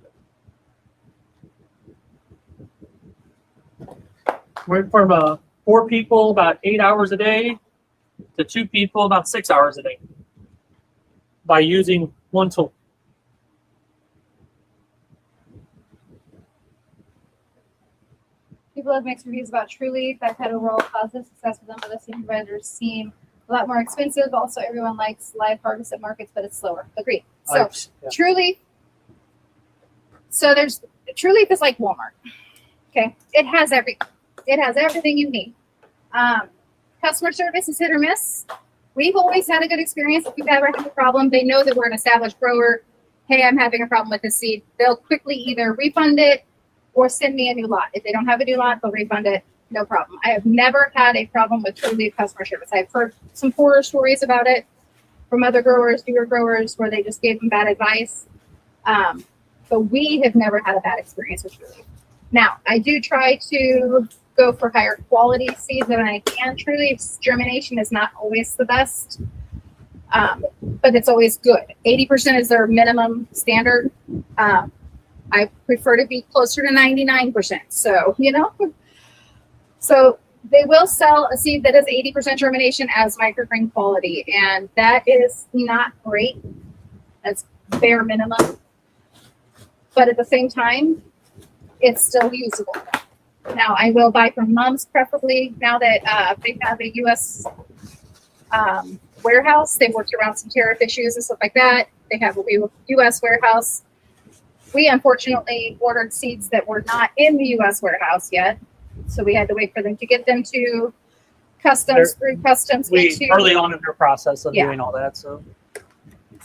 went from 4 people about 8 hours a day to 2 people about 6 hours a day by using one tool. People have mixed reviews about Trulieve. I've had overall positive success with them, but the supervisors seem a lot more expensive. Also, everyone likes live harvest at markets, but it's slower. Agreed. So, Yeah. Trulieve. So there's Trulieve is like Walmart. Okay, it has everything you need. Customer service is hit or miss. We've always had a good experience. If we've ever had a problem, they know that we're an established grower. Hey, I'm having a problem with this seed. They'll quickly either refund it or send me a new lot. If they don't have a new lot, they'll refund it. No problem. I have never had a problem with Trulieve customer service. I've heard some horror stories about it from other growers, newer growers, where they just gave them bad advice. But we have never had a bad experience with Trulieve. Now, I do try to go for higher quality seeds than I can. Trulieve's germination is not always the best, but it's always good. 80% is their minimum standard. I prefer to be closer to 99%. So, so they will sell a seed that is 80% germination as microgreen quality, and that is not great. That's bare minimum. But at the same time, it's still usable. Now, I will buy from Mums preferably now that they have a U.S. Warehouse. They've worked around some tariff issues and stuff like that. They have a U.S. warehouse. We unfortunately ordered seeds that were not in the U.S. warehouse yet, so we had to wait for them to get them to customs through customs. Early on in their process of Yeah. doing all that, so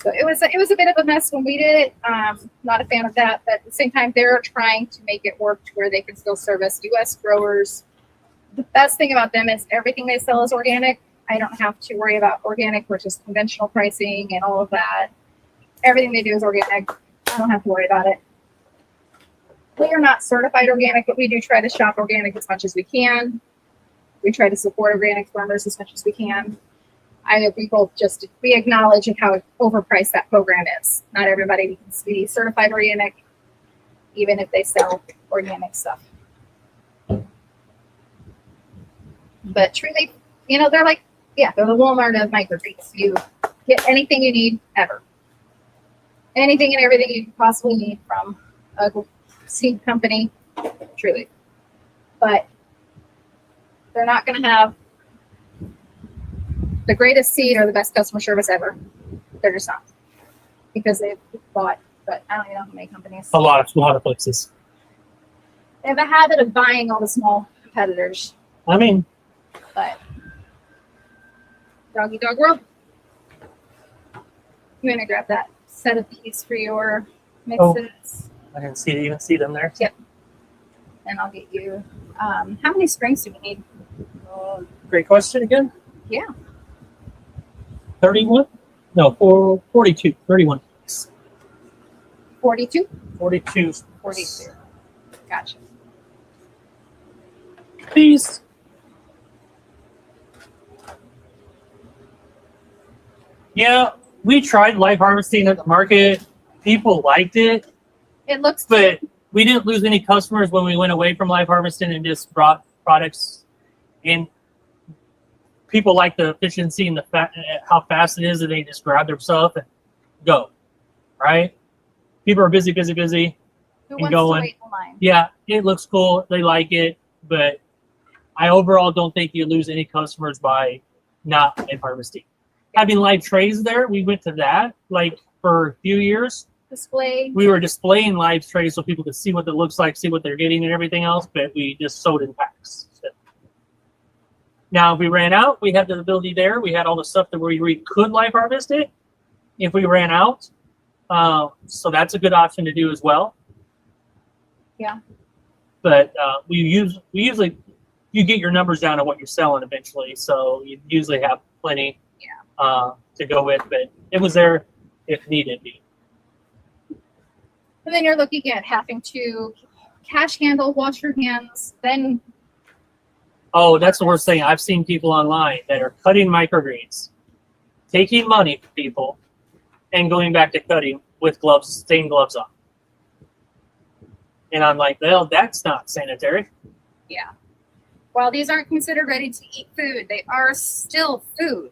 it was a bit of a mess when we did it. Not a fan of that, but at the same time, they're trying to make it work to where they can still service U.S. growers. The best thing about them is everything they sell is organic. I don't have to worry about organic versus conventional pricing and all of that. Everything they do is organic. I don't have to worry about it. We are not certified organic, but we do try to shop organic as much as we can. We try to support organic farmers as much as we can. We acknowledge how overpriced that program is. Not everybody needs to be certified organic, even if they sell organic stuff. But Trulieve You know, they're like, yeah, they're the Walmart of microgreens. You get anything you need ever. Anything and everything you could possibly need from a seed company, truly. But they're not going to have the greatest seed or the best customer service ever. They're just not. Because they've bought, but I don't even know how many companies. A lot of places. They have a habit of buying all the small competitors. I mean, But doggy dog world. You want to grab that set of these for your mixes, I didn't even see them there. and I'll get you. How many springs do we need? Great question again. Yeah. 31? No, 42. 31. 42? 42. 42. Gotcha. Please. Yeah, we tried live harvesting at the market. People liked it, It looks but we didn't lose any customers when we went away from live harvesting and just brought products in. People like the efficiency and how fast it is that they just grab their stuff and go. Right? People are busy. Who wants going. to wait in line? Yeah, it looks cool. They like it, but I overall don't think you lose any customers by not live harvesting. Having live trays there, we went to that like for a few years. Display. We were displaying live trays so people could see what it looks like, see what they're getting and everything else, but we just sold in packs. So. Now, if we ran out, we had the ability there. We had all the stuff that we could live harvest it if we ran out. So that's a good option to do as well. Yeah. But we usually you get your numbers down to what you're selling eventually, so you usually have plenty to go with. But it was there if needed. And then you're looking at having to cash handle, wash your hands, then Oh, that's the worst thing. I've seen people online that are cutting microgreens, taking money from people, and going back to cutting with gloves, stained gloves on. And I'm like, well, that's not sanitary. yeah. While these aren't considered ready to eat food, they are still food.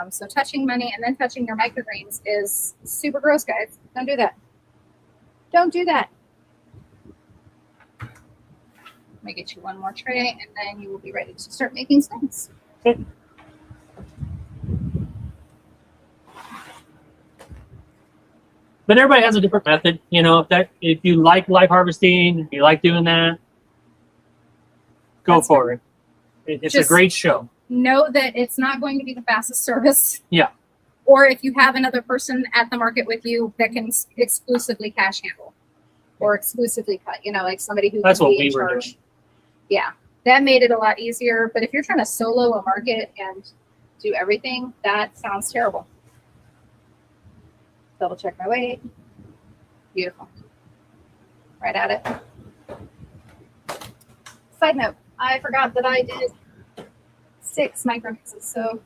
So touching money and then touching your microgreens is super gross, guys. Don't do that. Don't do that. Let me get you one more tray, and then you will be ready to start making stems. Okay. But everybody has a different method. You know, if you like live harvesting, if you like doing that, go That's for it. It's a Just- great show. Know that it's not going to be the fastest service. Yeah. Or if you have another person at the market with you that can exclusively cash handle or exclusively cut, like somebody who That's can what be in we were charge. doing. Yeah, that made it a lot easier. But if you're trying to solo a market and do everything, that sounds terrible. Double check my weight. Beautiful. Right at it. Side note, I forgot that I did 6 micro mixes, so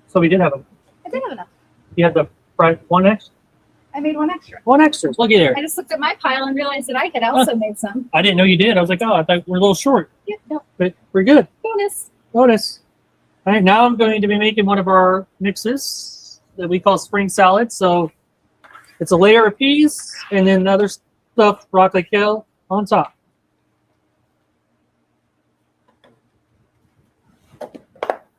So we did have them. I did have enough. You had the one extra. I made one extra. One extras. Look at there. I just looked at my pile and realized that I had also made some. I didn't know you did. I was like, oh, I thought we're a little short, Yeah, no, but we're good. bonus. Notice. All right, now I'm going to be making one of our mixes that we call spring salad. So it's a layer of peas and then other stuff, broccoli kale on top.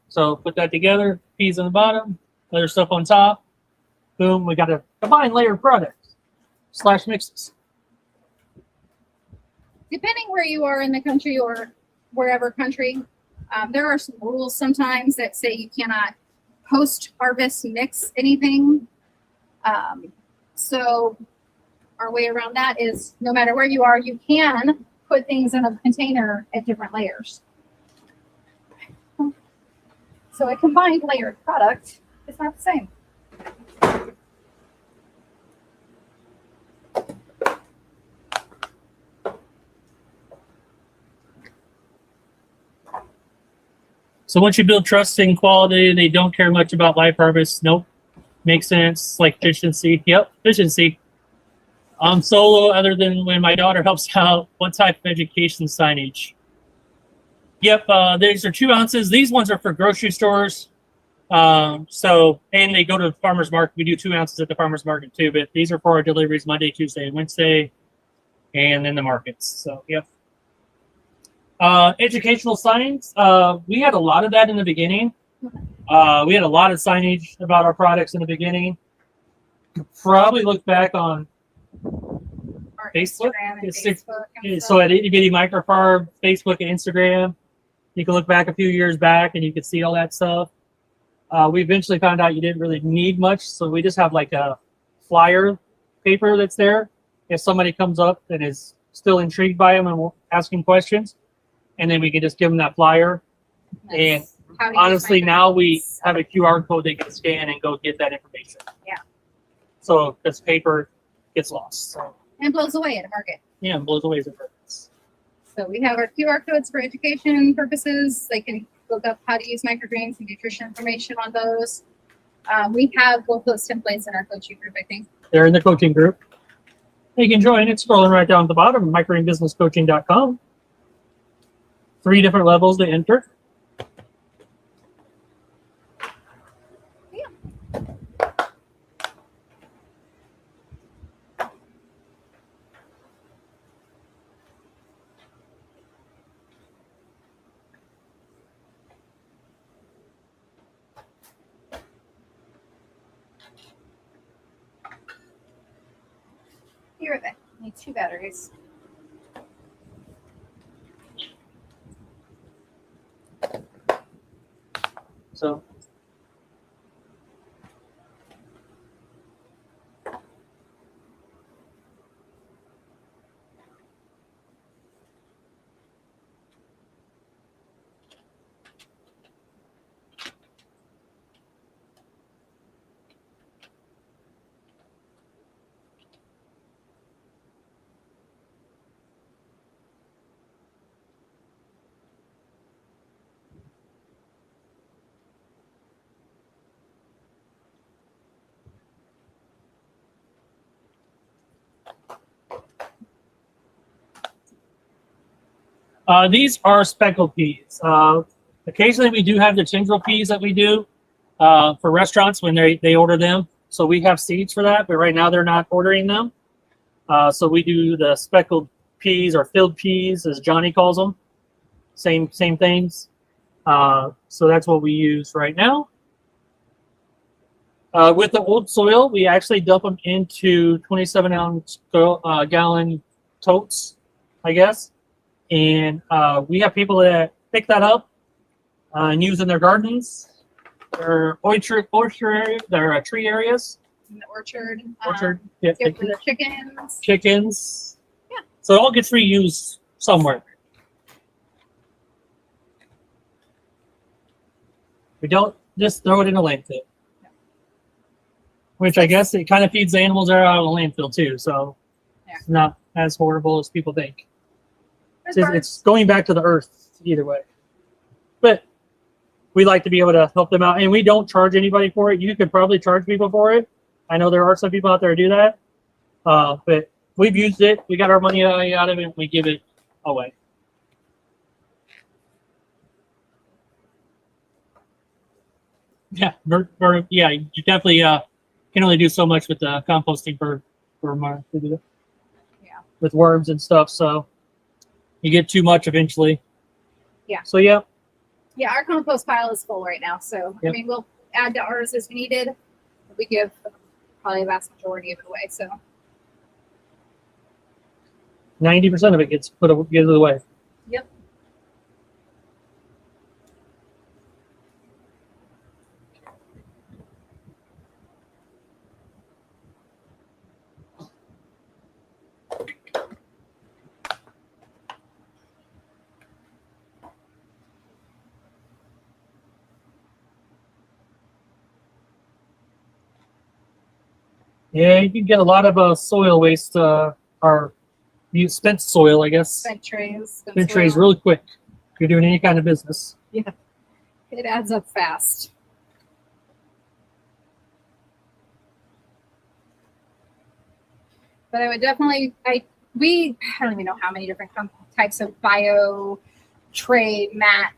So put that together, peas on the bottom, other stuff on top. Boom, we got a combined layer of products / mixes. Depending where you are in the country or wherever country, there are some rules sometimes that say you cannot post-harvest mix anything. So our way around that is no matter where you are, you can put things in a container at different layers. So a combined layered product is not the same. So once you build trust in quality, they don't care much about live harvest. Nope. Makes sense. Like efficiency. Yep, efficiency. I'm solo other than when my daughter helps out. What type of education signage? Yep, these are 2 ounces. These ones are for grocery stores. So, and they go to the farmer's market. We do 2 ounces at the farmer's market too, but these are for our deliveries Monday, Tuesday, and Wednesday, and then the markets. So, yep. Educational signs. We had a lot of that in the beginning. We had a lot of signage about our products in the beginning. Probably look back on Our Facebook? Instagram and It's- Facebook and so stuff. at Itty Bitty Microfarm, Facebook and Instagram, you can look back a few years back and you can see all that stuff. We eventually found out you didn't really need much, so we just have like a flyer paper that's there. If somebody comes up and is still intrigued by them and asking questions, and then we can just give them that flyer. And How to use honestly, now we microphones. have a QR code they can scan and go get that information. Yeah. So this paper gets lost. So And blows away at a market. yeah, it blows away the purpose. So we have our QR codes for education purposes. They can look up how to use microgreens and nutrition information on those. We have both those templates in our coaching group, I think. They're in the coaching group. You can join it scrolling right down at the bottom, microgreenbusinesscoaching.com. 3 different levels to enter. Here they need 2 batteries. So these are speckled peas. Occasionally we do have the tendril peas that we do for restaurants when they order them. So we have seeds for that, but right now they're not ordering them. So we do the speckled peas or filled peas, as Johnny calls them. Same things. So that's what we use right now. With the old soil, we actually dump them into 27-ounce gallon totes, I guess. And we have people that pick that up and use in their gardens, their orchard areas, their tree areas. In the orchard. Yeah, Give for the chickens. chickens. Yeah. So it all gets reused somewhere. We don't just throw it in a landfill. No. Which I guess it kind of feeds the animals that are out of the landfill too. So Yeah. it's not as horrible as people think. There's It's going back to the earth either way. But we like to be able to help them out. And we don't charge anybody for it. You could probably charge people for it. I know there are some people out there who do that. But we've used it. We got our money out of it. And we give it away. Yeah, yeah, you definitely can only do so much with the composting for Yeah. with worms and stuff. So you get too much eventually. Yeah. So yeah, Yeah, our compost pile is full right now. So, I Yep. mean, we'll add to ours as needed. We give probably the vast majority of it away. So, 90% of it gets gives it away. Yep. Yeah, you can get a lot of soil waste, or spent soil, I guess. spent trays. Spent trays really quick if you're doing any kind of business. It adds up fast. But I would definitely, I don't even know how many different types of bio tray mat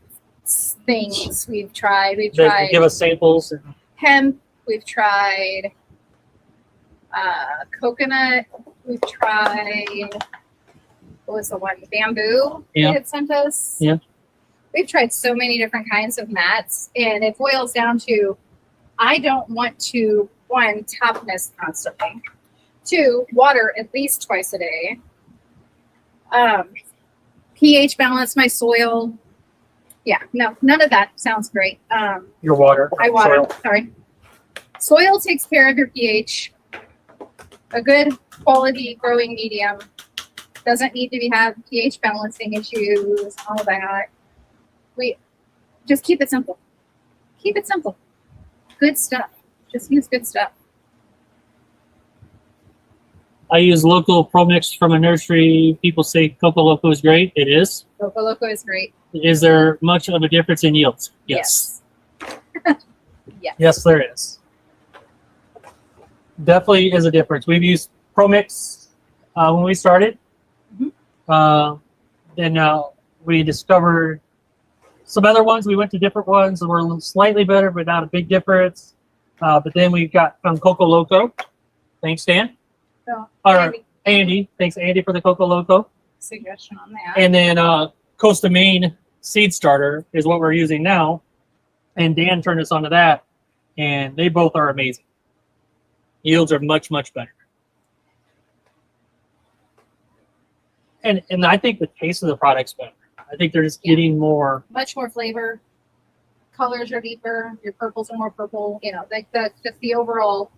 things we've tried. We've They tried give us samples. hemp. We've tried coconut. We've tried, what was the one? Bamboo Yeah. they had sent us. Yeah. We've tried so many different kinds of mats, and it boils down to I don't want to, one, top mist constantly, two, water at least twice a day, pH balance my soil. Yeah, no, none of that sounds great. Your water. I water, soil. sorry. Soil takes care of your pH. A good quality growing medium doesn't need to have pH balancing issues, all of that. We just keep it simple. Keep it simple. Good stuff. Just use good stuff. I use local Pro Mix from a nursery. People say Coco Loco is great. It is. Coco Loco is great. Is there much of a difference in yields? Yes. Yes. Yes, there is. Definitely is a difference. We've used Pro Mix when we started. Then we discovered some other ones. We went to different ones that were slightly better, but not a big difference. But then we got from Coco Loco. Thanks, Dan. So, Or Andy, Andy. Thanks, Andy, for the Coco Loco. suggestion on that. And then Costa Maine Seed Starter is what we're using now. And Dan turned us onto that. And they both are amazing. Yields are much, much better. And I think the taste of the product's better. I think they're just getting more. Much more flavor. Colors are deeper. Your purples are more purple. You know, like just the overall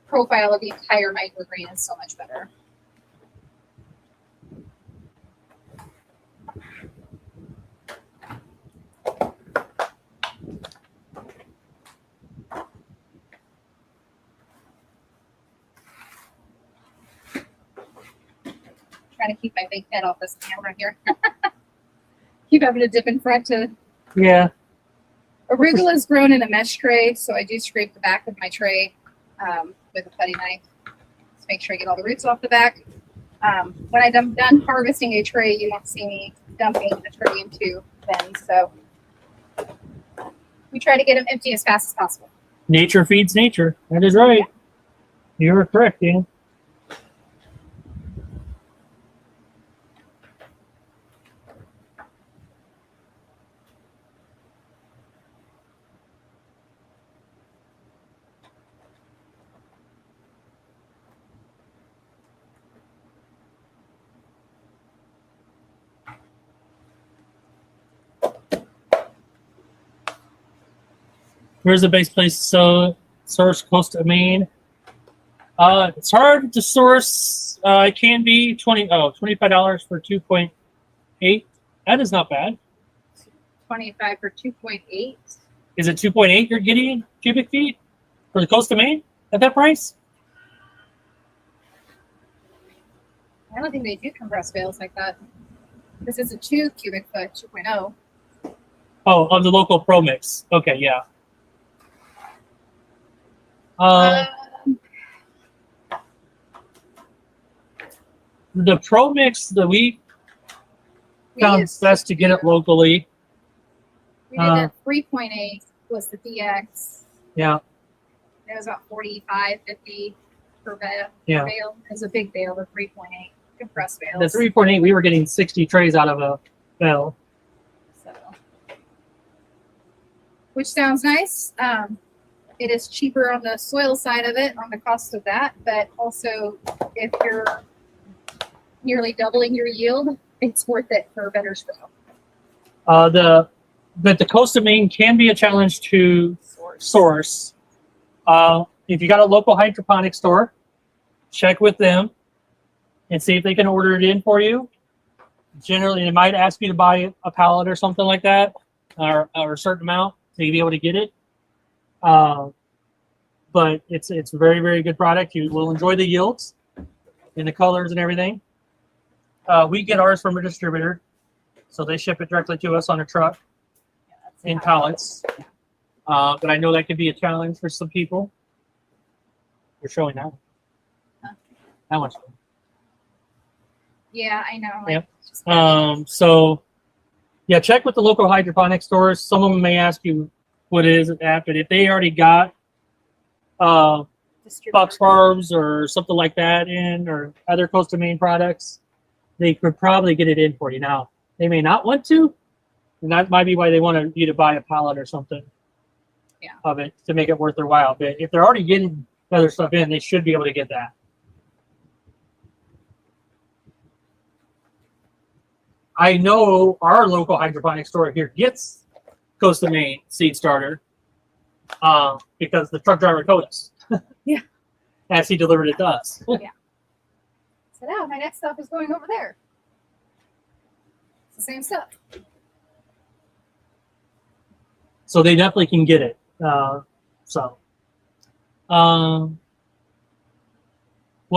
profile of the entire microgreen is so much better. Trying to keep my big head off this camera here. Keep having to dip in front to. Yeah. Arugula is grown in a mesh tray, so I do scrape the back of my tray with a putty knife to make sure I get all the roots off the back. When I'm done harvesting a tray, you won't see me dumping the tray into bins. So we try to get them empty as fast as possible. Nature feeds nature. That is right. You're correct, Dan. Where's the base place? So source Costa Maine. It's hard to source. It can be $25 for 2.8. That is not bad. 25 for 2.8. Is it 2.8 you're getting cubic feet for the Costa Maine at that price? I don't think they do compressed bales like that. This is a 2 cubic foot 2.0. Oh, of the local Pro Mix. Okay, yeah. The Pro Mix that we found used best to get it locally. We did a 3.8 was the DX. Yeah, It was about 45, 50 per bale. Yeah. Bale. It was a big bale, the 3.8 compressed the bales. 3.8 we were getting 60 trays out of a bale. So, which sounds nice. It is cheaper on the soil side of it, on the cost of that, but also if you're nearly doubling your yield, it's worth it for a better soil. But the Costa Maine can be a challenge to source. If you got a local hydroponic store, check with them and see if they can order it in for you. Generally, they might ask you to buy a pallet or something like that, or a certain amount to be able to get it. But it's a very, very good product. You will enjoy the yields and the colors and everything. We get ours from a distributor, so they ship it directly to us on a truck in pallets. But I know that could be a challenge for some people. We're showing that. That one's cool. Yeah, I know. Like, Yep. just- So Yeah, check with the local hydroponic stores. Some of them may ask you what it is at, but if they already got Fox Distributor. Farms or something like that in, or other Coastal Maine products, they could probably get it in for you. Now, they may not want to, and that might be why they want you to buy a pallet or something of it to make it worth their while. But if they're already getting other stuff in, they should be able to get that. I know our local hydroponic store here gets Coastal Maine seed starter because the truck driver told us. Yeah. As he delivered it to us. So now my next stop is going over there. It's the same stuff. So they definitely can get it. What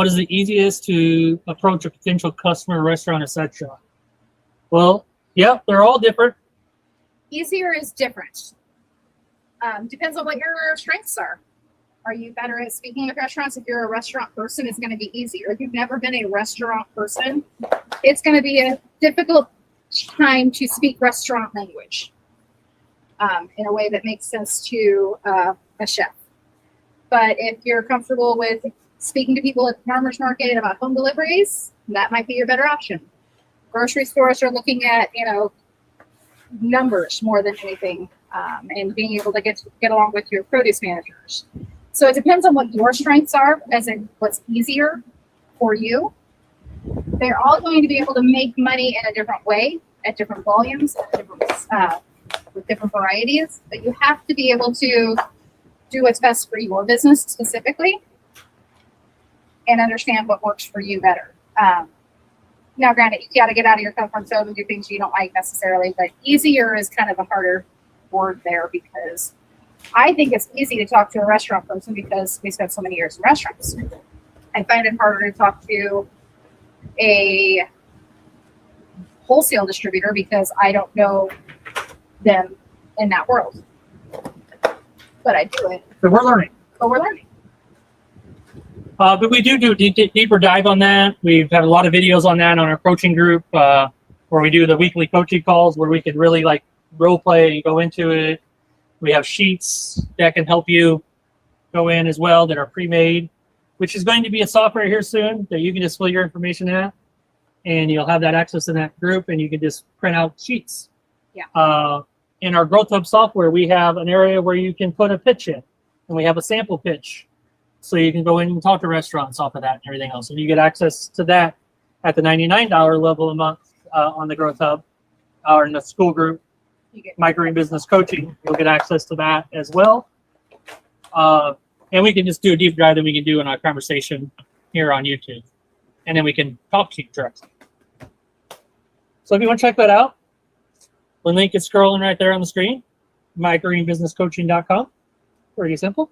is the easiest to approach a potential customer, restaurant, etc.? Well, yeah, they're all different. Easier is different. Depends on what your strengths are. Are you better at speaking with restaurants? If you're a restaurant person, it's going to be easier. If you've never been a restaurant person, it's going to be a difficult time to speak restaurant language in a way that makes sense to a chef. But if you're comfortable with speaking to people at the farmer's market about home deliveries, that might be your better option. Grocery stores are looking at, numbers more than anything, and being able to get along with your produce managers. So it depends on what your strengths are, as in what's easier for you. They're all going to be able to make money in a different way, at different volumes, with different varieties. But you have to be able to do what's best for your business specifically, and understand what works for you better. Now, granted, you got to get out of your comfort zone and do things you don't like necessarily, but easier is kind of a harder word there, because I think it's easy to talk to a restaurant person because we spent so many years in restaurants. I find it harder to talk to a wholesale distributor because I don't know them in that world. But I do it. But we're learning. But we're learning. But we do deeper dive on that. We've had a lot of videos on that on our coaching group, where we do the weekly coaching calls where we can really like role play and go into it. We have sheets that can help you go in as well that are pre-made, which is going to be a software here soon that you can just fill your information in, and you'll have that access in that group, and you can just print out sheets. Yeah. In our Growth Hub software, we have an area where you can put a pitch in, and we have a sample pitch. So you can go in and talk to restaurants off of that and everything else. And you get access to that at the $99 level a month on the Growth Hub or in the school group, Micro Business Coaching. You'll get access to that as well. And we can just do a deep dive that we can do in our conversation here on YouTube. And then we can talk to you directly. So if you want to check that out, the link is scrolling right there on the screen, mygreenbusinesscoaching.com. Pretty simple.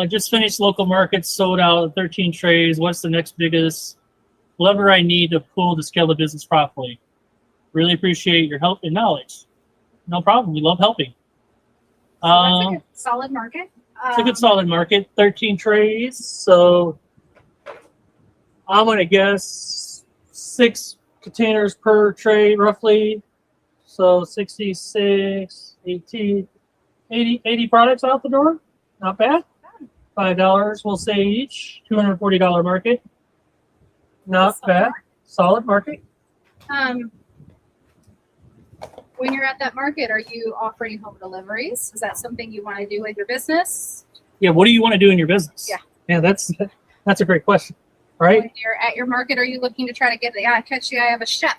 Just finished local markets, sold out 13 trays. What's the next biggest lever I need to pull to scale the business properly? Really appreciate your help and knowledge. No problem. We love helping. So that's a good, solid market. It's a good solid market. 13 trays. So I'm going to guess 6 containers per tray roughly. So 66, 18, 80 products out the door. Not bad. $5 we'll say each. $240 market. Not bad. Solid market. When you're at that market, are you offering home deliveries? Is that something you want to do with your business? Yeah, what do you want to do in your business? Yeah, that's a great question. Right? When you're at your market, are you looking to try to get catch the eye of a chef?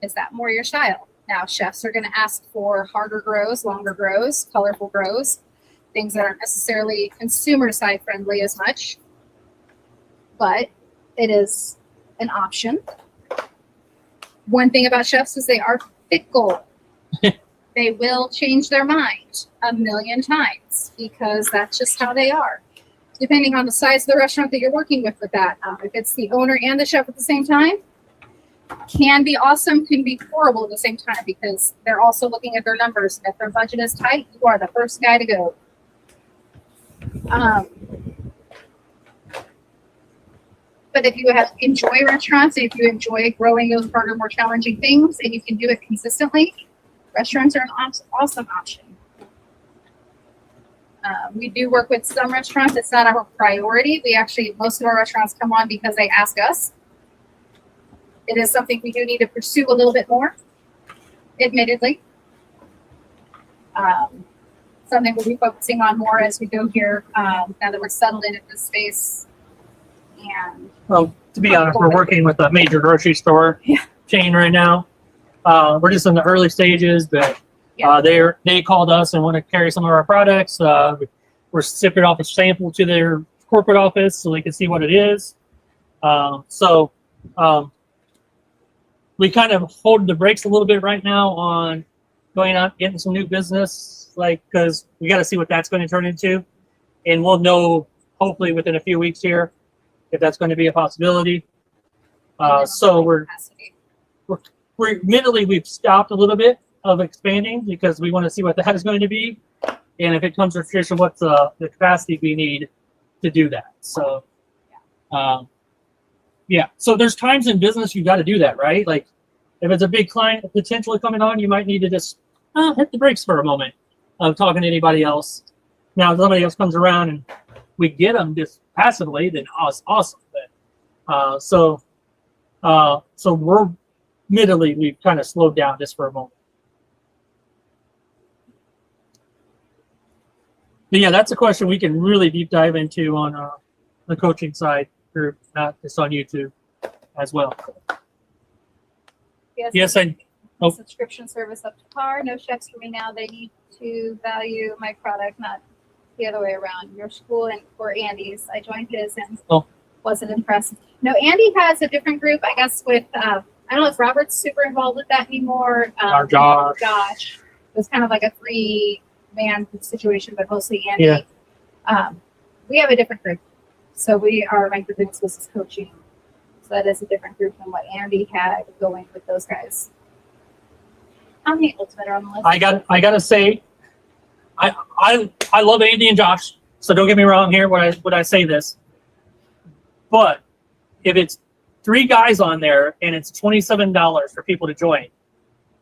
Is that more your style? Now, chefs are going to ask for harder grows, longer grows, colorful grows, things that aren't necessarily consumer side friendly as much, but it is an option. One thing about chefs is they are fickle. They will change their mind a million times because that's just how they are. Depending on the size of the restaurant that you're working with that. If it's the owner and the chef at the same time, can be awesome, can be horrible at the same time because they're also looking at their numbers. If their budget is tight, you are the first guy to go. But but if you enjoy restaurants, if you enjoy growing those harder, more challenging things, and you can do it consistently, restaurants are an awesome option. We do work with some restaurants. It's not our priority. Most of our restaurants come on because they ask us. It is something we do need to pursue a little bit more, admittedly. Something we'll be focusing on more as we go here, now that we're settled into this space. And Well, to be honest, we're working with a major grocery store chain right now. We're just in the early stages, but they called us and want to carry some of our products. We're shipping off a sample to their corporate office so they can see what it is. We kind of hold the brakes a little bit right now on going out, getting some new business, because we got to see what that's going to turn into. And we'll know hopefully within a few weeks here if that's going to be a possibility. So admittedly, we've stopped a little bit of expanding because we want to see what that is going to be. And if it comes to fruition, what's the capacity we need to do that. So, so there's times in business you got to do that, right? Like if it's a big client potentially coming on, you might need to just hit the brakes for a moment of talking to anybody else. Now, if somebody else comes around and we get them just passively, then awesome. But, so we're admittedly, we've kind of slowed down just for a moment. But yeah, that's a question we can really deep dive into on the coaching side group, not just on YouTube as well. Yes, subscription service up to par. No chefs for me now. They need to value my product, not the other way around. Your school or Andy's. I joined his and wasn't impressed. No, Andy has a different group, I guess, with I don't know if Robert's super involved with that anymore. Our Josh. It was kind of like a 3-man situation, but mostly Andy. Yeah. We have a different group. So we are Ranker Business Coaching. So that is a different group than what Andy had going with those guys. How many ultimate are on the list? I gotta say, I love Andy and Josh. So don't get me wrong here when I say this. But if it's 3 guys on there and it's $27 for people to join,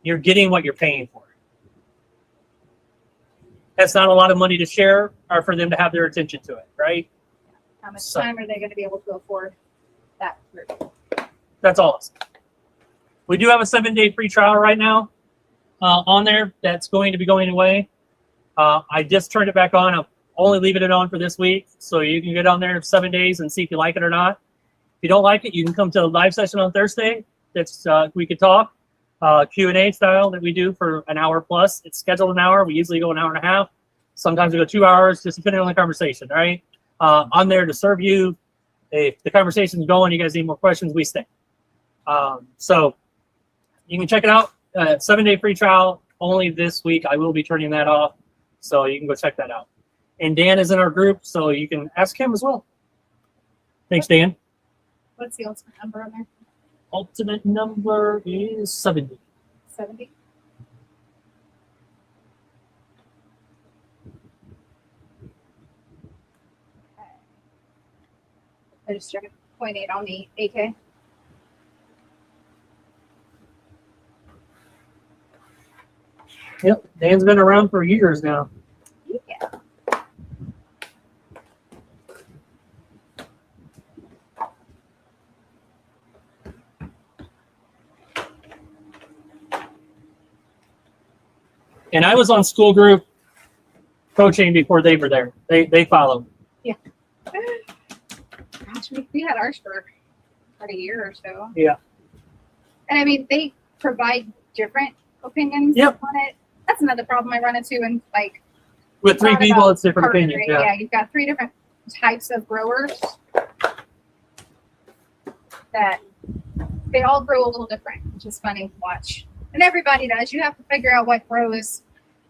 you're getting what you're paying for. That's not a lot of money to share or for them to have their attention to it, right? How much time are they going to be able to afford that group? That's all. We do have a 7-day free trial right now on there that's going to be going away. I just turned it back on. I'm only leaving it on for this week. So you can get on there in 7 days and see if you like it or not. If you don't like it, you can come to a live session on Thursday. That's we could talk. Q&A style that we do for an hour plus. It's scheduled an hour. We usually go an hour and a half. Sometimes we go 2 hours, just depending on the conversation, right? I'm there to serve you. If the conversation's going, you guys need more questions, we stay. So you can check it out. 7-day free trial only this week. I will be turning that off. So you can go check that out. And Dan is in our group, so you can ask him as well. Thanks, Dan. What's the ultimate number on there? Ultimate number is 70. 70? Okay. I just checked 0.8 on the AK. Yep, Dan's been around for years now. Yeah. And I was on school group coaching before they were there. They followed. Yeah. Gosh, we had ours for about a year or so. Yeah. And I mean, they provide different opinions Yep. on it. That's another problem I run into in like With 3 thought people, about it's different opinions. partnering. Yeah. You've got 3 different types of growers that they all grow a little different, which is funny to watch. And everybody does. You have to figure out what grows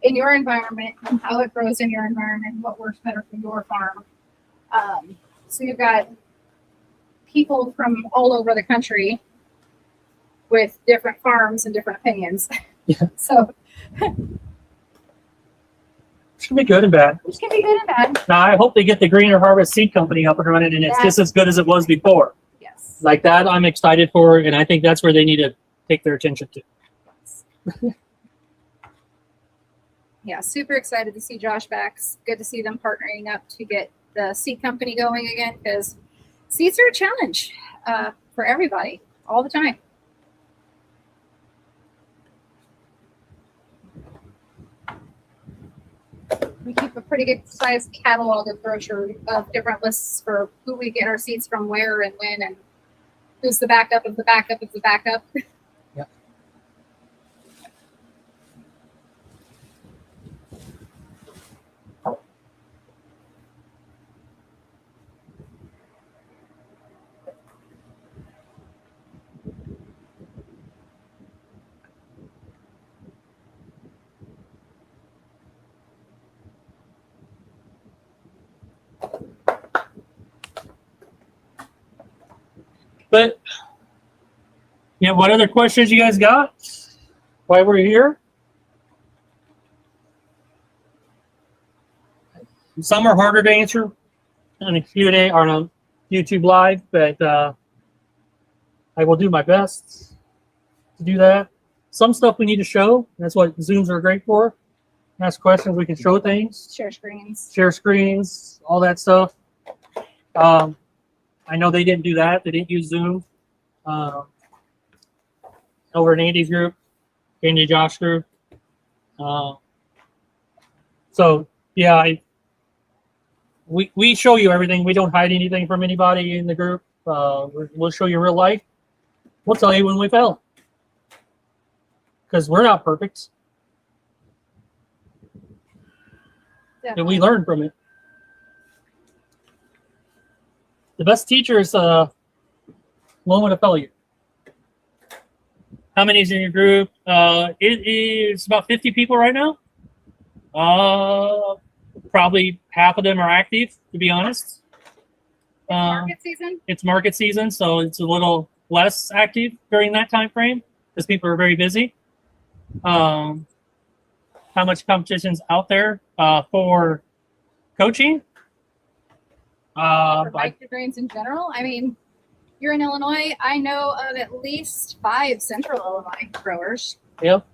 in your environment and how it grows in your environment, what works better for your farm. So you've got people from all over the country with different farms and different opinions. Yeah. So Which can be good and bad. which can be good and bad. Now, I hope they get the Greener Harvest Seed Company up and running, and it's just as good as it was before. Yes. like that. I'm excited for, and I think that's where they need to take their attention to. Yeah, super excited to see Josh back. It's good to see them partnering up to get the seed company going again, because seeds are a challenge for everybody all the time. We keep a pretty good sized catalog of brochure of different lists for who we get our seeds from, where and when, and who's the backup of the backup of the backup. Yep. But yeah, what other questions you guys got? Why we're here? Some are harder to answer on a Q&A or on YouTube Live, but I will do my best to do that. Some stuff we need to show. That's what Zooms are great for. Ask questions, we can show things, Share screens. share screens, all that stuff. I know they didn't do that. They didn't use Zoom. Over in Andy's group, Andy Josh group. So yeah, we show you everything. We don't hide anything from anybody in the group. We'll show you real life. We'll tell you when we fail, because we're not perfect, and we learn from it. The best teacher is moment of failure. How many is in your group? It is about 50 people right now. Probably half of them are active, to be honest. Market season. It's market season, so it's a little less active during that time frame because people are very busy. How much competition's out there for coaching? For microgreens in general. I mean, you're in Illinois. I know of at least 5 Central Illinois growers. Yep.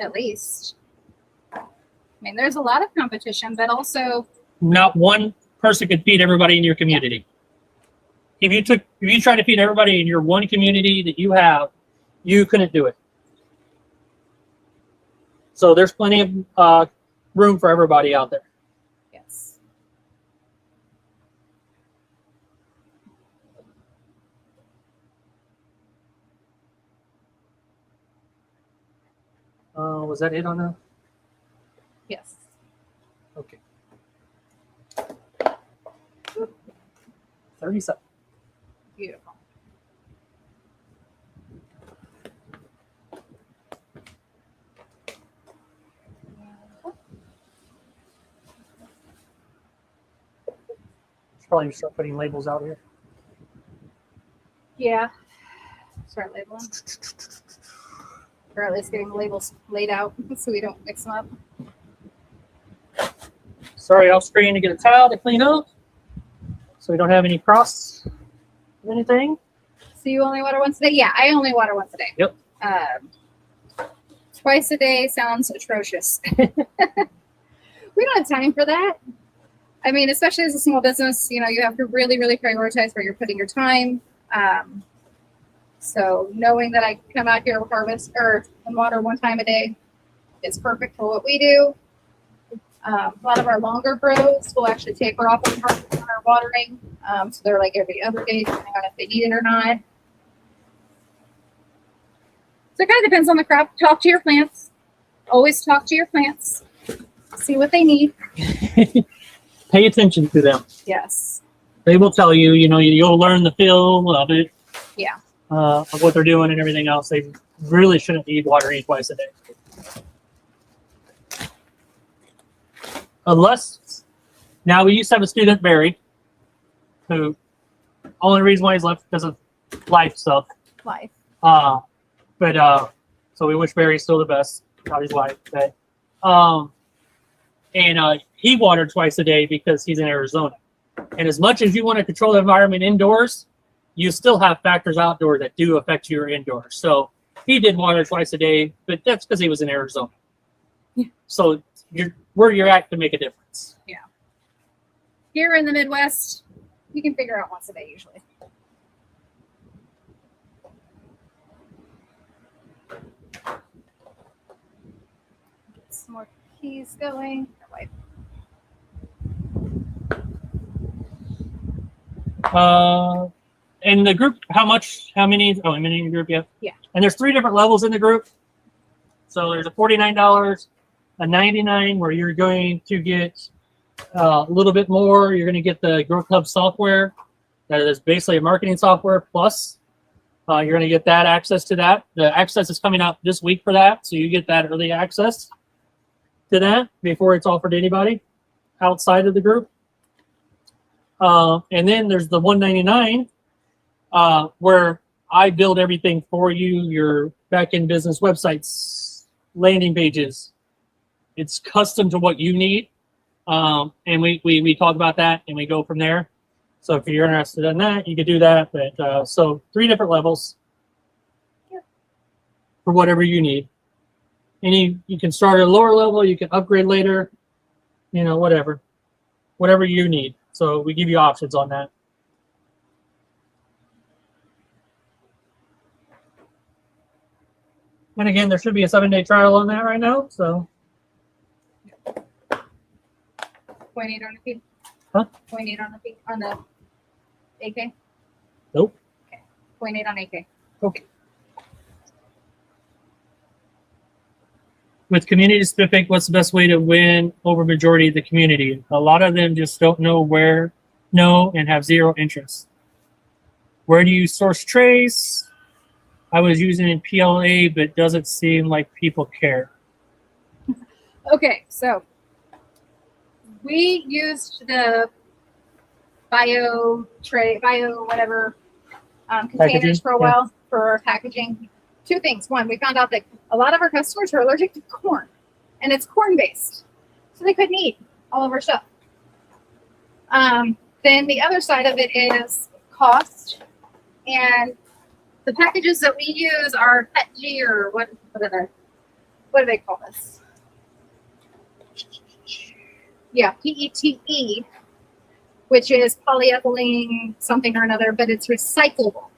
At least. I mean, there's a lot of competition, but also Not one person could feed everybody in your community. If you try to feed everybody in your one community that you have, you couldn't do it. So there's plenty of room for everybody out there. yes. Was that it on the? Yes. Okay. 37. Beautiful. Should probably start putting labels out here. Yeah. Start labeling. Or at least getting the labels laid out so we don't mix them up. Sorry, off screen to get a towel to clean up, so we don't have any cross of anything. So you only water once a day? Yeah, I only water once a day. Yep. Twice a day sounds atrocious. We don't have time for that. I mean, especially as a small business, you know, you have to really, really prioritize where you're putting your time. So knowing that I can come out here and harvest and water one time a day is perfect for what we do. A lot of our longer grows will actually taper off on our watering. So they're like every other day, depending on if they need it or not. So it kind of depends on the crop. Talk to your plants. Always talk to your plants. See what they need. Pay attention to them. Yes. They will tell you, you'll learn the feel of it. Yeah. Of what they're doing and everything else. They really shouldn't need watering twice a day. Unless, now we used to have a student, Barry, who, only reason why he's left because of life stuff. Life. So we wish Barry still the best, not his wife. Okay. He watered twice a day because he's in Arizona. And as much as you want to control the environment indoors, you still have factors outdoor that do affect your indoors. So he did water twice a day, but that's because he was in Arizona. Yeah. So where you're at can make a difference. Here in the Midwest, you can figure out once a day usually. Get some more keys going. Wipe. In the group, how many in the group you have? Yeah. And there's 3 different levels in the group. So there's a $49, a $99 where you're going to get a little bit more. You're going to get the Grow Club software. That is basically a marketing software plus. You're going to get that access to that. The access is coming out this week for that. So you get that early access to that before it's offered to anybody outside of the group. And then there's the $199 where I build everything for you, your back-end business websites, landing pages. It's custom to what you need. And we talk about that and we go from there. So if you're interested in that, you could do that. But so 3 different levels for whatever you need. And you can start at a lower level, you can upgrade later, whatever you need. So we give you options on that. And again, there should be a 7-day trial on that right now. So 0.8 on the fee. Huh? 0.8 on the fee on the AK. Nope. Okay. 0.8 on AK. Okay. With community specific, what's the best way to win over majority of the community? A lot of them just don't know and have zero interest. Where do you source trace? I was using it in PLA, but doesn't seem like people care. Okay, so we used the bio whatever containers Packaging, for a while for our packaging. 2 things. One, we found out that a lot of our customers are allergic to corn, and it's corn based, so they couldn't eat all of our stuff. Then the other side of it is cost, and the packages that we use are PETG or what do they call this? Yeah, PETE, which is polyethylene something or another, but it's recyclable.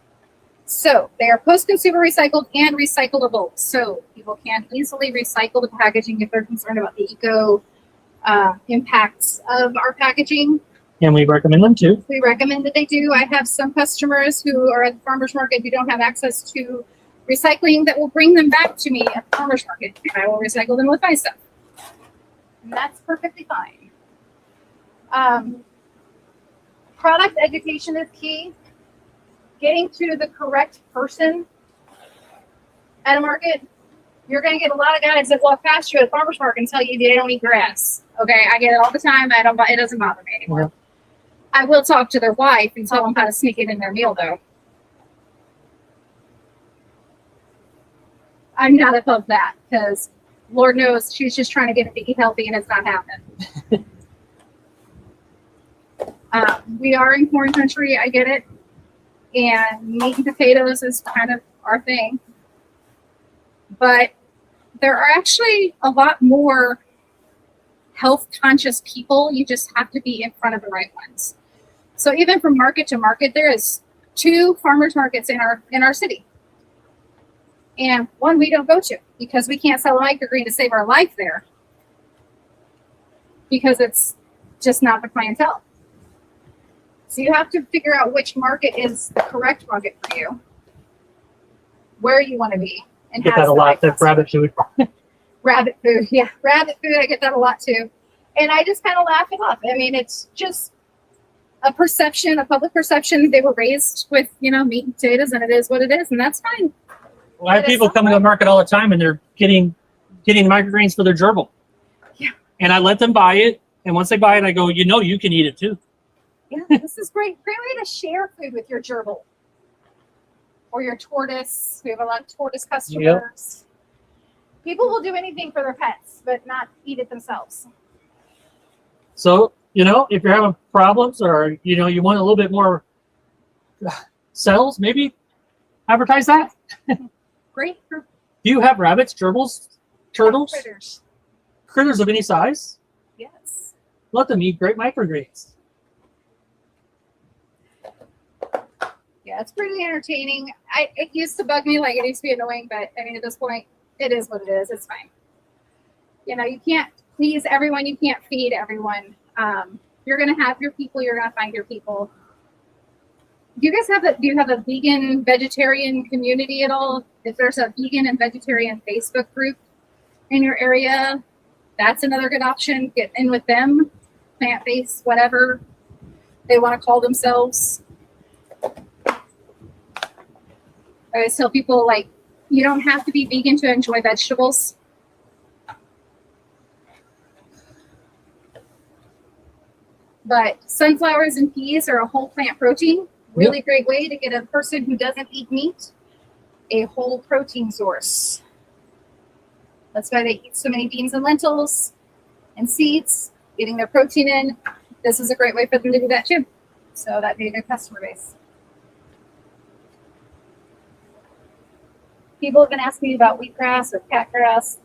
So they are post-consumer recycled and recyclable. So people can easily recycle the packaging if they're concerned about the eco impacts of our packaging. And we recommend them too. We recommend that they do. I have some customers who are at the farmer's market who don't have access to recycling that will bring them back to me at the farmer's market, and I will recycle them with my stuff. And that's perfectly fine. Product education is key. Getting to the correct person at a market. You're going to get a lot of guys that walk past you at a farmer's market and tell you they don't eat grass. Okay, I get it all the time. It doesn't bother me anymore. Yeah. I will talk to their wife and tell them how to sneak it in their meal, though. I'm not above that because Lord knows she's just trying to get it to eat healthy and it's not happening. We are in corn country. I get it. And meat and potatoes is kind of our thing. But there are actually a lot more health conscious people. You just have to be in front of the right ones. So even from market to market, there is 2 farmers markets in our city. And one we don't go to because we can't sell a microgreen to save our life there. Because it's just not the clientele. So you have to figure out which market is the correct market for you, where you want to be, and Get that a lot. That rabbit food. Rabbit food, yeah, rabbit food. I get that a lot too, and I just kind of laugh it off. I mean, it's just a perception, a public perception. They were raised with meat and potatoes, and it is what it is, and that's fine. Well, I have people coming to the market all the time, and they're getting microgreens for their gerbil. Yeah. And I let them buy it, and once they buy it, I go, you can eat it too. Yeah, this is great. Great way to share food with your gerbil or your tortoise. We have a lot of tortoise customers. Yep. People will do anything for their pets, but not eat it themselves. So, if you're having problems or, you want a little bit more sells, maybe advertise that. Great for Do you have rabbits, gerbils, turtles, critters. critters of any size? Yes. Let them eat great microgreens. Yeah, it's pretty entertaining. It used to bug me, like it used to be annoying, but I mean, at this point, it is what it is. It's fine. You know, you can't please everyone. You can't feed everyone. You're gonna have your people. You're gonna find your people. Do you guys have a? Do you have a vegan vegetarian community at all? If there's a vegan and vegetarian Facebook group in your area, that's another good option. Get in with them. Plant-based, whatever they want to call themselves. I always tell people, like, you don't have to be vegan to enjoy vegetables. But sunflowers and peas are a whole plant protein. Really great way to get a person who doesn't eat meat a whole protein source. That's why they eat so many beans and lentils and seeds, getting their protein in. This is a great way for them to do that too. So that'd be a good customer base. People have been asking me about wheatgrass or catgrass.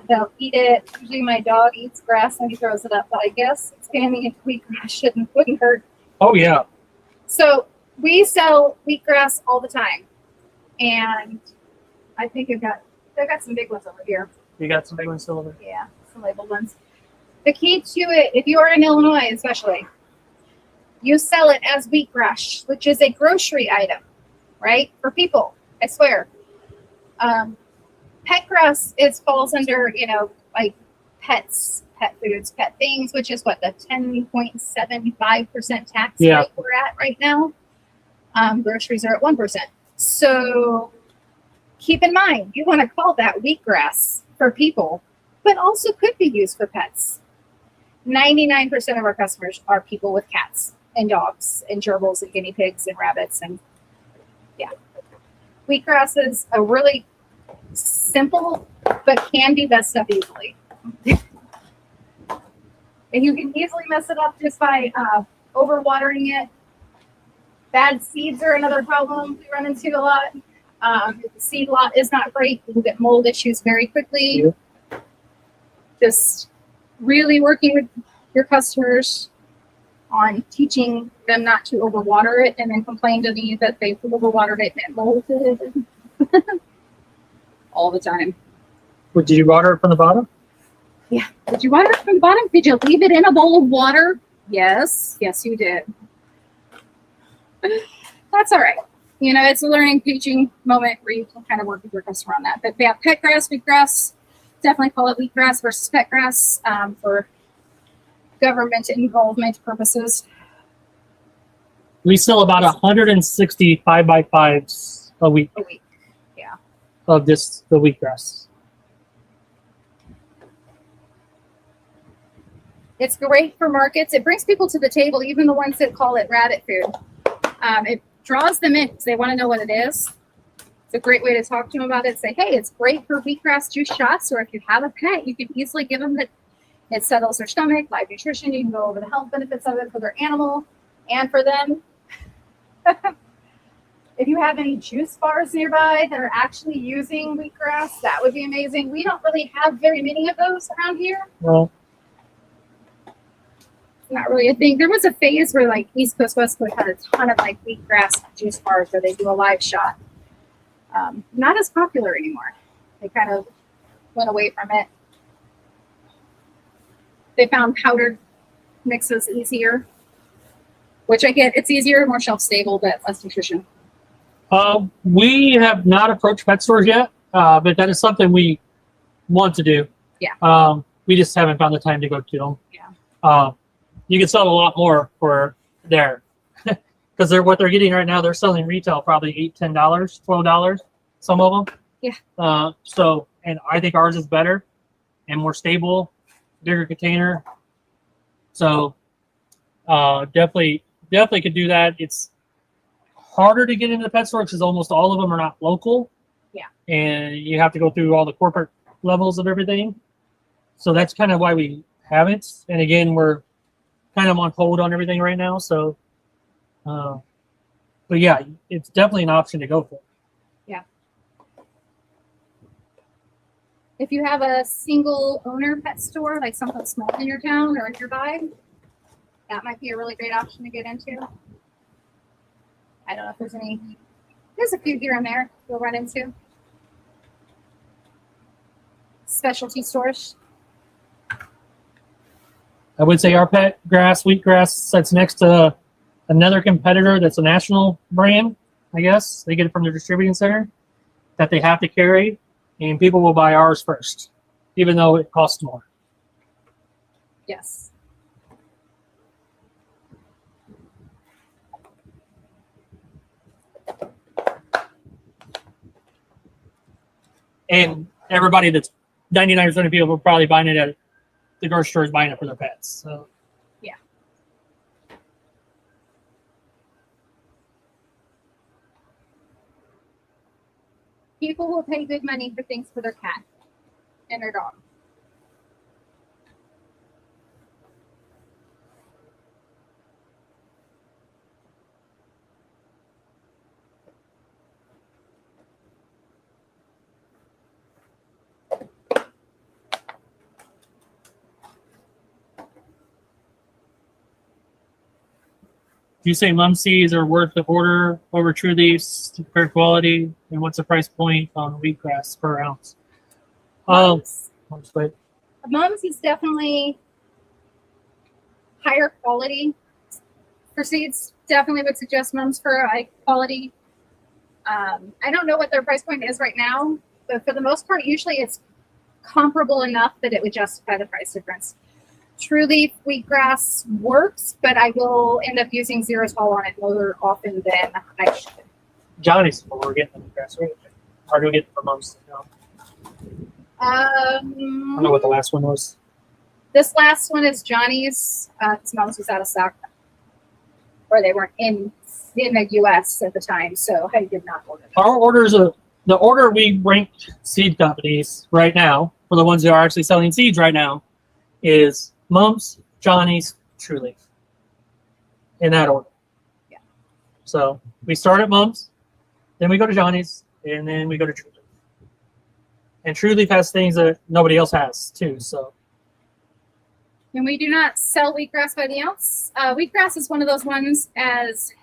They'll eat it. Usually my dog eats grass and he throws it up, but I guess expanding into wheatgrass wouldn't hurt. Oh yeah. So we sell wheatgrass all the time. And I think I've got some big ones over here. You got some big ones still over. Yeah, some labeled ones. The key to it, if you are in Illinois especially, you sell it as wheatgrass, which is a grocery item, right? For people, I swear. Pet grass falls under, like pets, pet foods, pet things, which is what, the 10.75% tax rate we're at right now. Groceries are at 1%. So keep in mind, you want to call that wheatgrass for people, but also could be used for pets. 99% of our customers are people with cats and dogs and gerbils and guinea pigs and rabbits. And yeah, wheatgrass is a really simple, but can be messed up easily. And you can easily mess it up just by overwatering it. Bad seeds are another problem we run into a lot. If the seed lot is not great, you can get mold issues very quickly. Yeah. Just really working with your customers on teaching them not to overwater it and then complain to me that they overwatered it and molded it. All the time. Did you water it from the bottom? Yeah. Did you water it from the bottom? Did you leave it in a bowl of water? Yes. Yes, you did. That's all right. It's a learning, teaching moment where you can kind of work with your customer on that. But yeah, pet grass, wheatgrass, definitely call it wheatgrass versus pet grass for government involvement purposes. We sell about 160 5x5s a week A week. Yeah. of the wheatgrass. It's great for markets. It brings people to the table, even the ones that call it rabbit food. It draws them in because they want to know what it is. It's a great way to talk to them about it. Say, hey, it's great for wheatgrass juice shots, or if you have a pet, you can easily give them that. It settles their stomach, live nutrition. You can go over the health benefits of it for their animal and for them. If you have any juice bars nearby that are actually using wheatgrass, that would be amazing. We don't really have very many of those around here. Well, Not really a thing. There was a phase where like East Coast, West Coast had a ton of like wheatgrass juice bars where they do a live shot. Not as popular anymore. They kind of went away from it. They found powdered mixes easier, which I get. It's easier, more shelf stable, but less nutrition. we have not approached pet stores yet, but that is something we want to do. Yeah. We just haven't found the time to go to them. Yeah. You can sell a lot more for there because what they're getting right now, they're selling retail probably $8, $10, $12, some of them. Yeah. So, and I think ours is better and more stable, bigger container. So, definitely could do that. It's harder to get into the pet store because almost all of them are not local. Yeah. And you have to go through all the corporate levels of everything. So that's kind of why we haven't. And again, we're kind of on hold on everything right now. So, but But yeah, it's definitely an option to go for. If you have a single owner pet store, like something small in your town or nearby, that might be a really great option to get into. I don't know if there's any. There's a few here and there you'll run into. Specialty stores. I would say our pet grass, wheatgrass, that's next to another competitor that's a national brand, I guess. They get it from their distributing center that they have to carry, and people will buy ours first, even though it costs more. Yes. And everybody that's 99% of people are probably buying it at the grocery store is buying it for their pets. So People will pay good money for things for their cat and their dog. you say Mumsies are worth the order over True Leafs, fair quality, and what's the price point on wheatgrass per ounce? Mums. But Mums is definitely higher quality for seeds. Definitely would suggest Mums for a high quality. I don't know what their price point is right now, but for the most part, usually it's comparable enough that it would justify the price difference. True Leaf wheatgrass works, but I will end up using Xeritol on it more often than I should. Johnny's what we're getting the wheatgrass, right? Or do we get it from Mums? No. I don't know what the last one was. This last one is Johnny's. Mums was out of stock, or they weren't in the U.S. at the time, so I did not order them. Our orders are the order we ranked seed companies right now for the ones that are actually selling seeds right now is Mums, Johnny's, True Leaf. In that order. Yeah. So we start at Mums, then we go to Johnny's, and then we go to True Leaf. And True Leaf has things that nobody else has too. So And we do not sell wheatgrass by the ounce. Wheatgrass is one of those ones as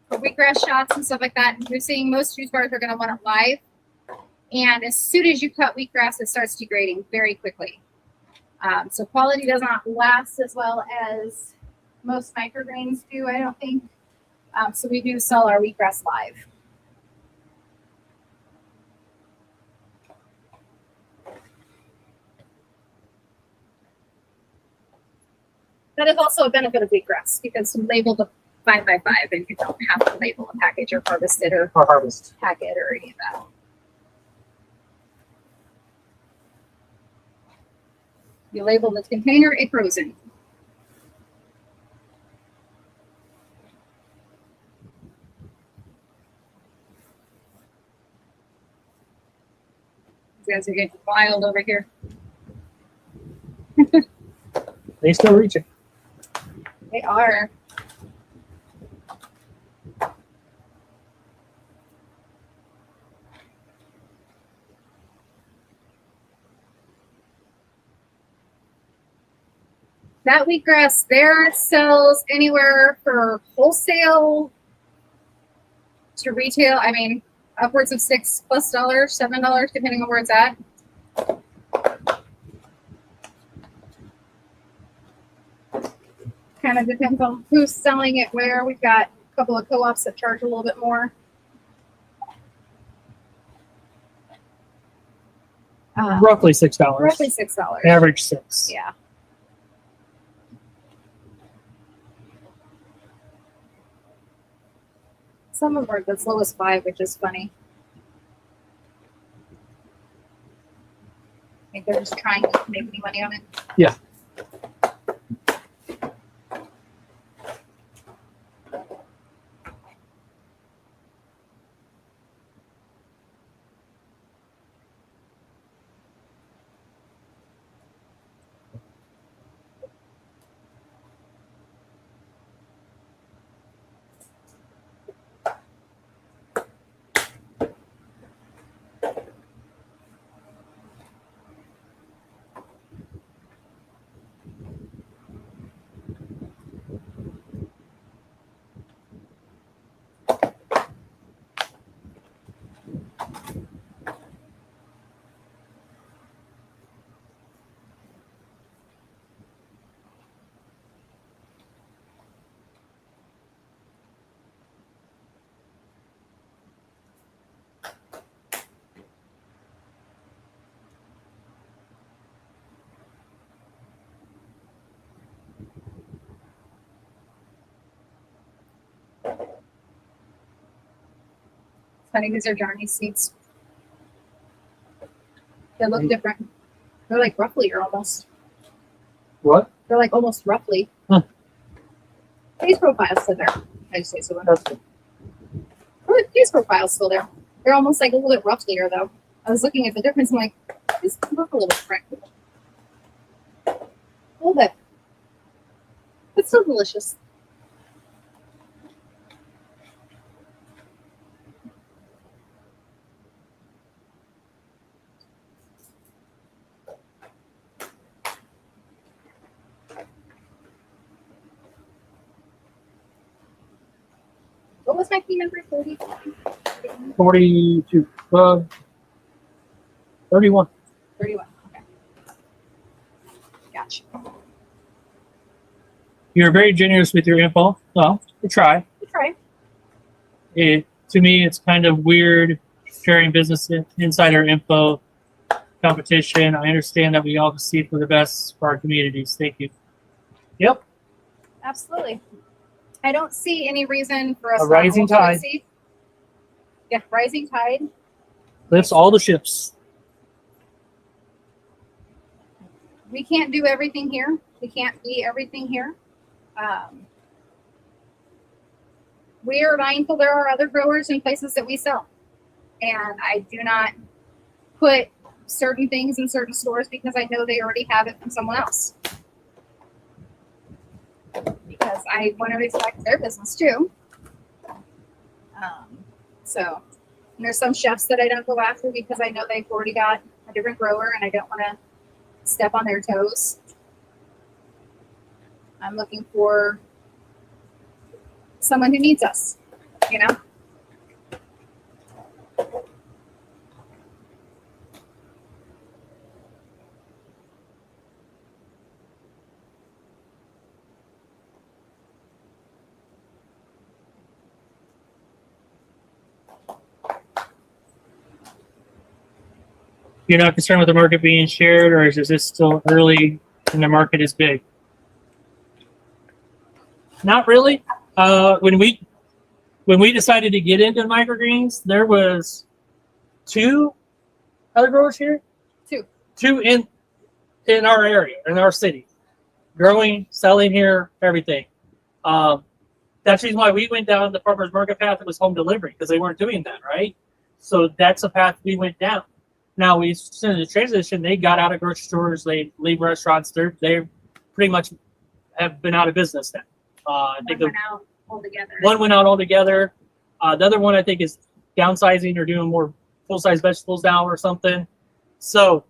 for wheatgrass shots and stuff like that. You're seeing most juice bars are going to want it live. And as soon as you cut wheatgrass, it starts degrading very quickly. So quality does not last as well as most micrograins do, I don't think. So we do sell our wheatgrass live. That is also a benefit of wheatgrass because you label the 5x5 and you don't have to label a package or harvested or harvest. packet or any of that. You label the container, it grows in. You guys are getting wild over here. They still reaching. They are. That wheatgrass there sells anywhere for wholesale to retail. I mean, upwards of $6+ $7, depending on where it's at. Kind of depends on who's selling it where. We've got a couple of co-ops that charge a little bit more. Roughly $6. Roughly $6. Average $6. Yeah. Some of them are as low as $5, which is funny. I think they're just trying to make any money on it. Yeah. Funny, these are Johnny's seats. They look different. They're like roughly or almost. What? They're like almost roughly. Huh. Face profile's still there. I just say so. That's good. Oh, the face profile's still there. They're almost like a little bit roughlier though. I was looking at the difference. I'm like, these look a little different. A little bit. It's still delicious. What was my key number? 30? 42. 31. 31. Okay. Gotcha. You're very generous with your info. Well, we try. Good try. To me, it's kind of weird sharing business insider info competition. I understand that we all seek for the best for our communities. Thank you. Yep. Absolutely. I don't see any reason for us A not rising to tide. succeed. Yeah, rising tide. Lifts all the ships. We can't do everything here. We can't be everything here. We are mindful there are other growers and places that we sell. And I do not put certain things in certain stores because I know they already have it from someone else. Because I want to respect their business too. So and there's some chefs that I don't go after because I know they've already got a different grower and I don't want to step on their toes. I'm looking for someone who needs us, you know? You're not concerned with the market being shared, or is this still early and the market is big? Not really. When we decided to get into microgreens, there was 2 other growers here. Two in our area, in our city, growing, selling here, everything. That's the reason why we went down the farmers market path. It was home delivery because they weren't doing that, right? So that's a path we went down. Now we since the transition, they got out of grocery stores, they leave restaurants. They pretty much have been out of business now. I think One went out altogether. one went out altogether. The other one I think is downsizing or doing more full-size vegetables now or something. So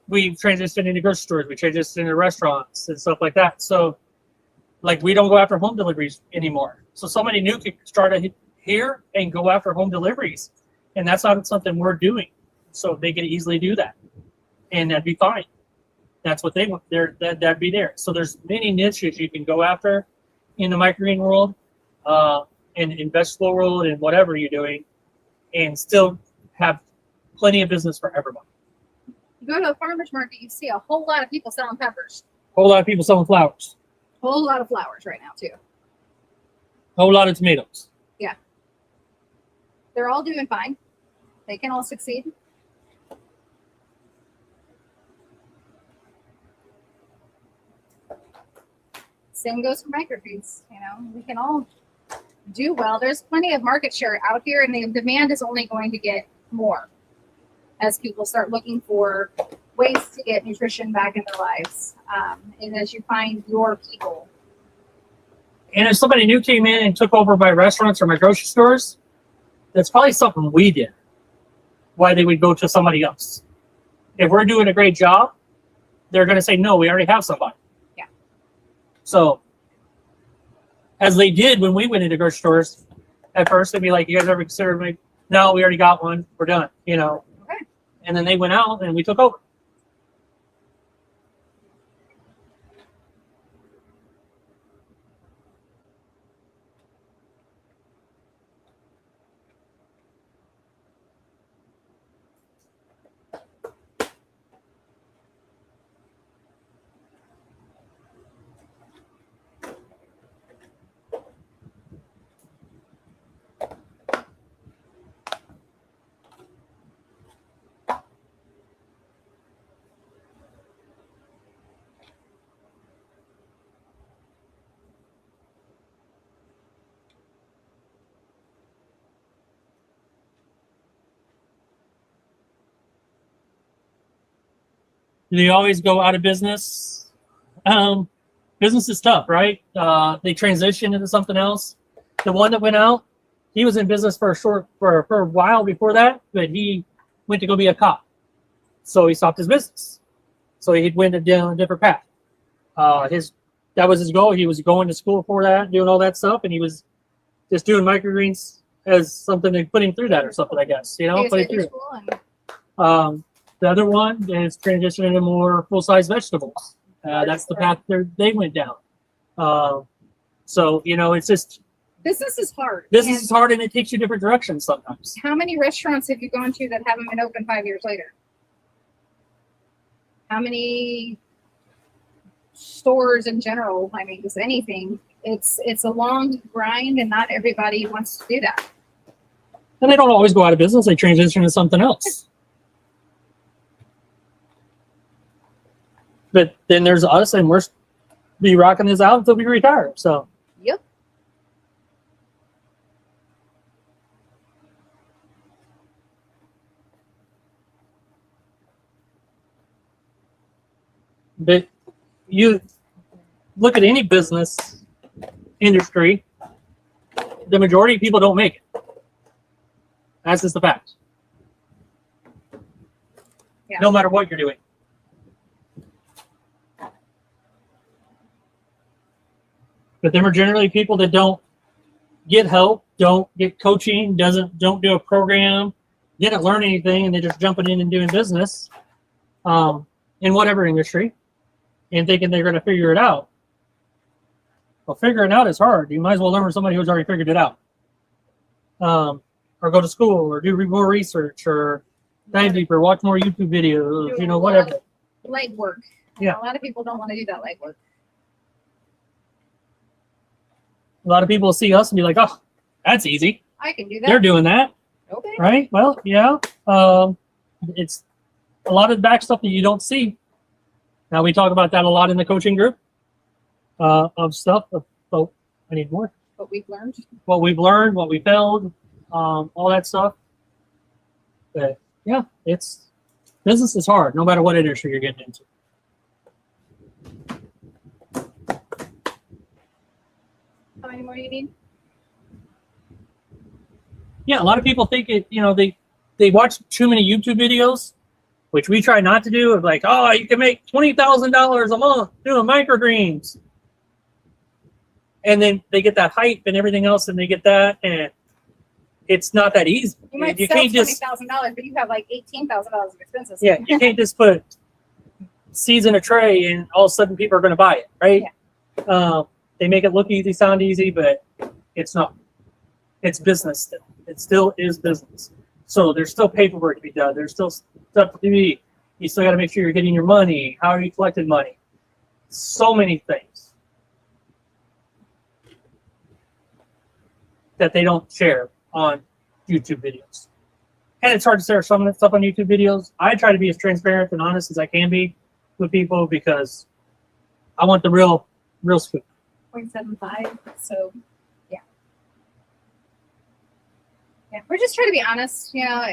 we transitioned into grocery stores, we transitioned into restaurants and stuff like that. So like we don't go after home deliveries anymore. So somebody new could start here and go after home deliveries, and that's not something we're doing. So they could easily do that, and that'd be fine. That's what they want. That'd be there. So there's many niches you can go after in the microgreen world, and in vegetable world, and whatever you're doing, and still have plenty of business for everybody. You go to a farmer's market, you see a whole lot of people selling peppers. Whole lot of people selling flowers. Whole lot of flowers right now too. Whole lot of tomatoes. They're all doing fine. They can all succeed. Same goes for microgreens. You know, we can all do well. There's plenty of market share out here, and the demand is only going to get more as people start looking for ways to get nutrition back in their lives, and as you find your people. And if somebody new came in and took over my restaurants or my grocery stores, that's probably something we did. Why they would go to somebody else. If we're doing a great job, they're going to say, no, we already have somebody. Yeah. So, as they did when we went into grocery stores, at first they'd be like, you guys ever considered me? No, we already got one. We're done, you know. Okay. And then they went out and we took over. Do they always go out of business? Business is tough, right? They transition into something else. The one that went out, he was in business for a while before that, but he went to go be a cop. So he stopped his business. So he went down a different path. That was his goal. He was going to school for that, doing all that stuff, and he was just doing microgreens as something to put him through that or something, I guess. You know, He put was him through. school and The other one is transitioning to more full-size vegetables. That's the path they went down. So, you know, it's just, business is hard. business And is hard and it takes you different directions sometimes. how many restaurants have you gone to that haven't been open 5 years later? How many stores in general? I mean, just anything. It's a long grind, and not everybody wants to do that. And they don't always go out of business. They transition to something else. But then there's us, and we're be rocking this out until we retire. So Yep. but you look at any business industry, the majority of people don't make it. That's just the fact. Yeah. No matter what you're doing. But them are generally people that don't get help, don't get coaching, don't do a program, didn't learn anything, and they're just jumping in and doing business in whatever industry and thinking they're going to figure it out. Well, figuring it out is hard. You might as well learn from somebody who's already figured it out. Or go to school or do more research or dive deeper, watch more YouTube videos, you know, whatever. Legwork. Yeah. A lot of people don't want to do that legwork. A lot of people see us and be like, oh, that's easy. I can do that. They're doing that, Okay. right? Well, yeah. It's a lot of back stuff that you don't see. Now, we talk about that a lot in the coaching group of stuff. Oh, I need more. What we've learned. What we've learned, what we failed, all that stuff. But yeah, business is hard, no matter what industry you're getting into. How many more do you need? Yeah, a lot of people think they watch too many YouTube videos, which we try not to do. Of like, oh, you can make $20,000 a month doing microgreens, and then they get that hype and everything else, and they get that, and it's not that easy. You might You sell can't just $20,000, but you have like $18,000 of expenses. yeah, you can't just put seeds in a tray and all of a sudden people are going to buy it, right? Yeah. They make it look easy, sound easy, but it's not. It's business still. It still is business. So there's still paperwork to be done. There's still stuff to be. You still got to make sure you're getting your money. How are you collecting money? So many things that they don't share on YouTube videos. And it's hard to share some of that stuff on YouTube videos. I try to be as transparent and honest as I can be with people because I want the real scoop. 0.75. So, yeah. Yeah, we're just trying to be honest. You know,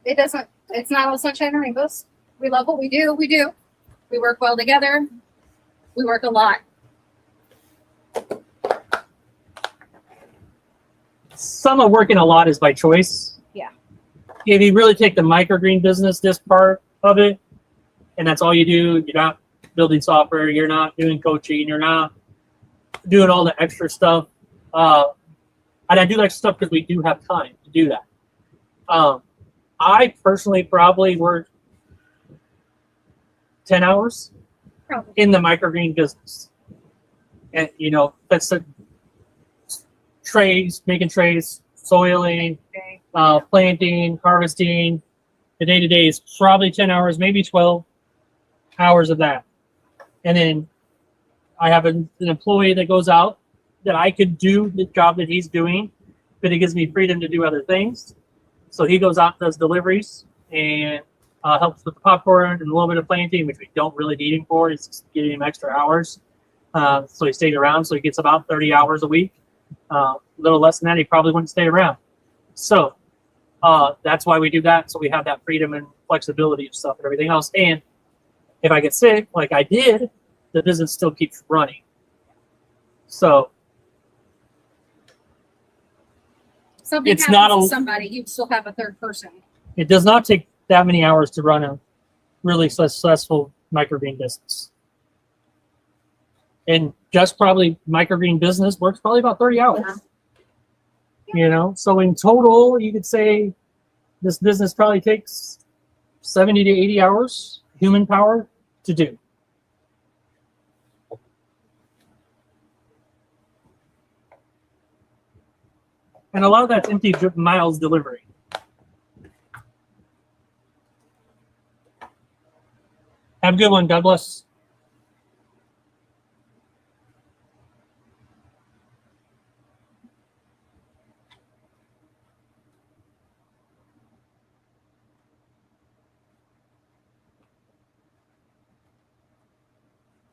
it's not all sunshine and rainbows. We love what we do. We do. We work well together. We work a lot. Some of working a lot is by choice. Yeah. If you really take the microgreen business, this part of it, and that's all you do, you're not building software, you're not doing coaching, you're not doing all the extra stuff. And I do that stuff because we do have time to do that. I personally probably work 10 hours Probably. in the microgreen business. And, that's the trays, making trays, soiling, Okay. planting, harvesting. The day-to-day is probably 10 hours, maybe 12 hours of that. And then I have an employee that goes out that I could do the job that he's doing, but it gives me freedom to do other things. So he goes out and does deliveries and helps with the popcorn and a little bit of planting, which we don't really need him for. It's just giving him extra hours. So he stays around. So he gets about 30 hours a week. A little less than that, he probably wouldn't stay around. So that's why we do that. So we have that freedom and flexibility of stuff and everything else. And If I get sick, like I did, the business still keeps running. So Something It's happens not to a- somebody, you still have a third person. it does not take that many hours to run a really successful microgreen business. And just probably microgreen business works probably about 30 hours. You know, so in total, you could say this business probably takes 70 to 80 hours human power to do. And a lot of that's empty miles delivery. Have a good one. God bless.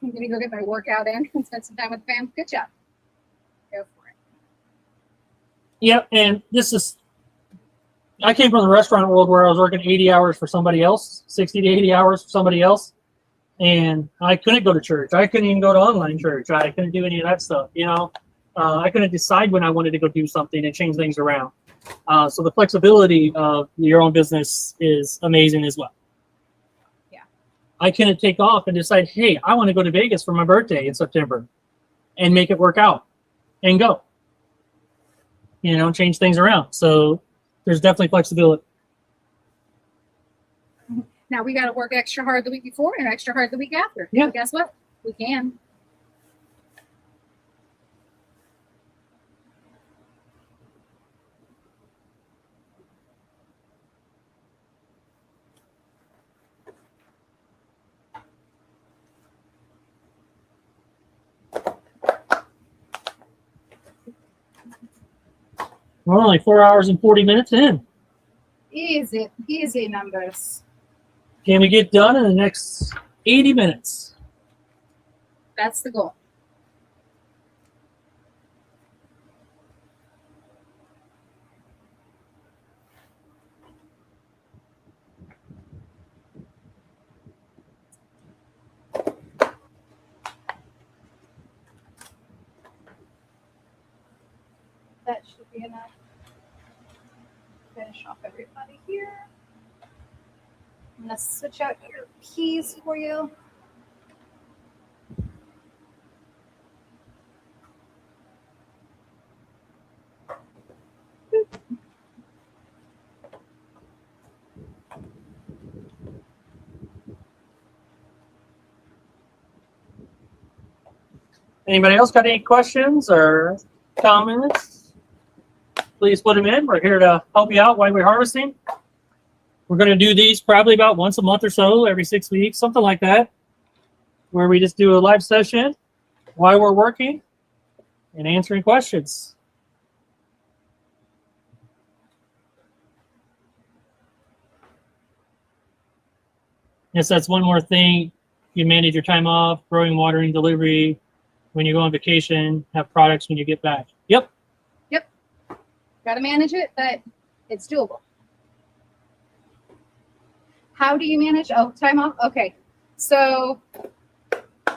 I'm gonna go get my workout in and spend some time with fam. Good job. Go for it. Yep, and this is, I came from the restaurant world where I was working 80 hours for somebody else, 60 to 80 hours for somebody else. And I couldn't go to church. I couldn't even go to online church. I couldn't do any of that stuff, you know. I couldn't decide when I wanted to go do something and change things around. So the flexibility of your own business is amazing as well. Yeah. I couldn't take off and decide, hey, I want to go to Vegas for my birthday in September and make it work out and go. You know, change things around. So there's definitely flexibility. Now we got to work extra hard the week before and extra hard the week after. Yeah. But guess what? We can. We're only 4 hours and 40 minutes in. Easy numbers. Can we get done in the next 80 minutes? That's the goal. That should be enough. Finish off everybody here. I'm gonna switch out your keys for you. Anybody else got any questions or comments? Please put them in. We're here to help you out while we're harvesting. We're going to do these probably about once a month or so, every 6 weeks, something like that, where we just do a live session while we're working and answering questions. Yes, that's one more thing. You manage your time off, growing, watering, delivery, when you go on vacation, have products when you get back. Yep. Got to manage it, but it's doable. How do you manage? Oh, time off. Okay. So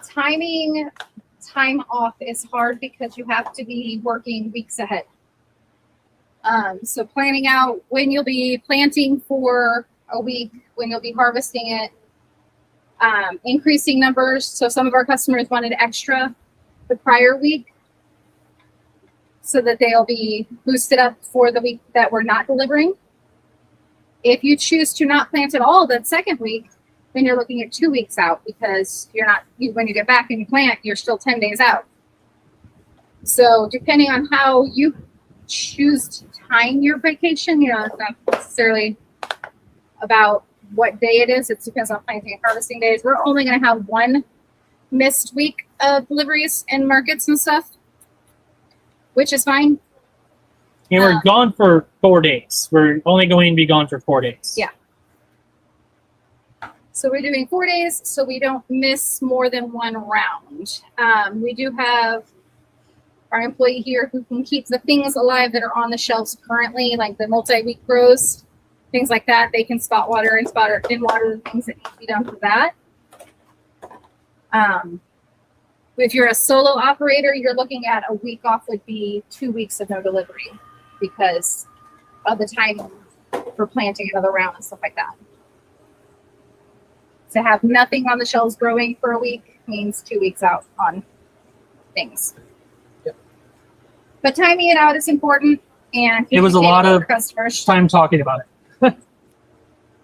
timing time off is hard because you have to be working weeks ahead. So planning out when you'll be planting for a week, when you'll be harvesting it, increasing numbers. So some of our customers wanted extra the prior week so that they'll be boosted up for the week that we're not delivering. If you choose to not plant at all that second week, then you're looking at 2 weeks out because when you get back and you plant, you're still 10 days out. So depending on how you choose to time your vacation, it's not necessarily about what day it is. It depends on planting and harvesting days. We're only going to have one missed week of deliveries and markets and stuff, which is fine. And we're gone for 4 days. We're only going to be gone for 4 days. Yeah. So we're doing 4 days so we don't miss more than one round. We do have our employee here who can keep the things alive that are on the shelves currently, like the multi-week grows, things like that. They can spot water and in water the things that need to be done for that. If you're a solo operator, you're looking at a week off would be 2 weeks of no delivery because of the time for planting another round and stuff like that. To have nothing on the shelves growing for a week means 2 weeks out on things. Yep. But timing it out is important, and It was a lot communicating of with the customers. time talking about it.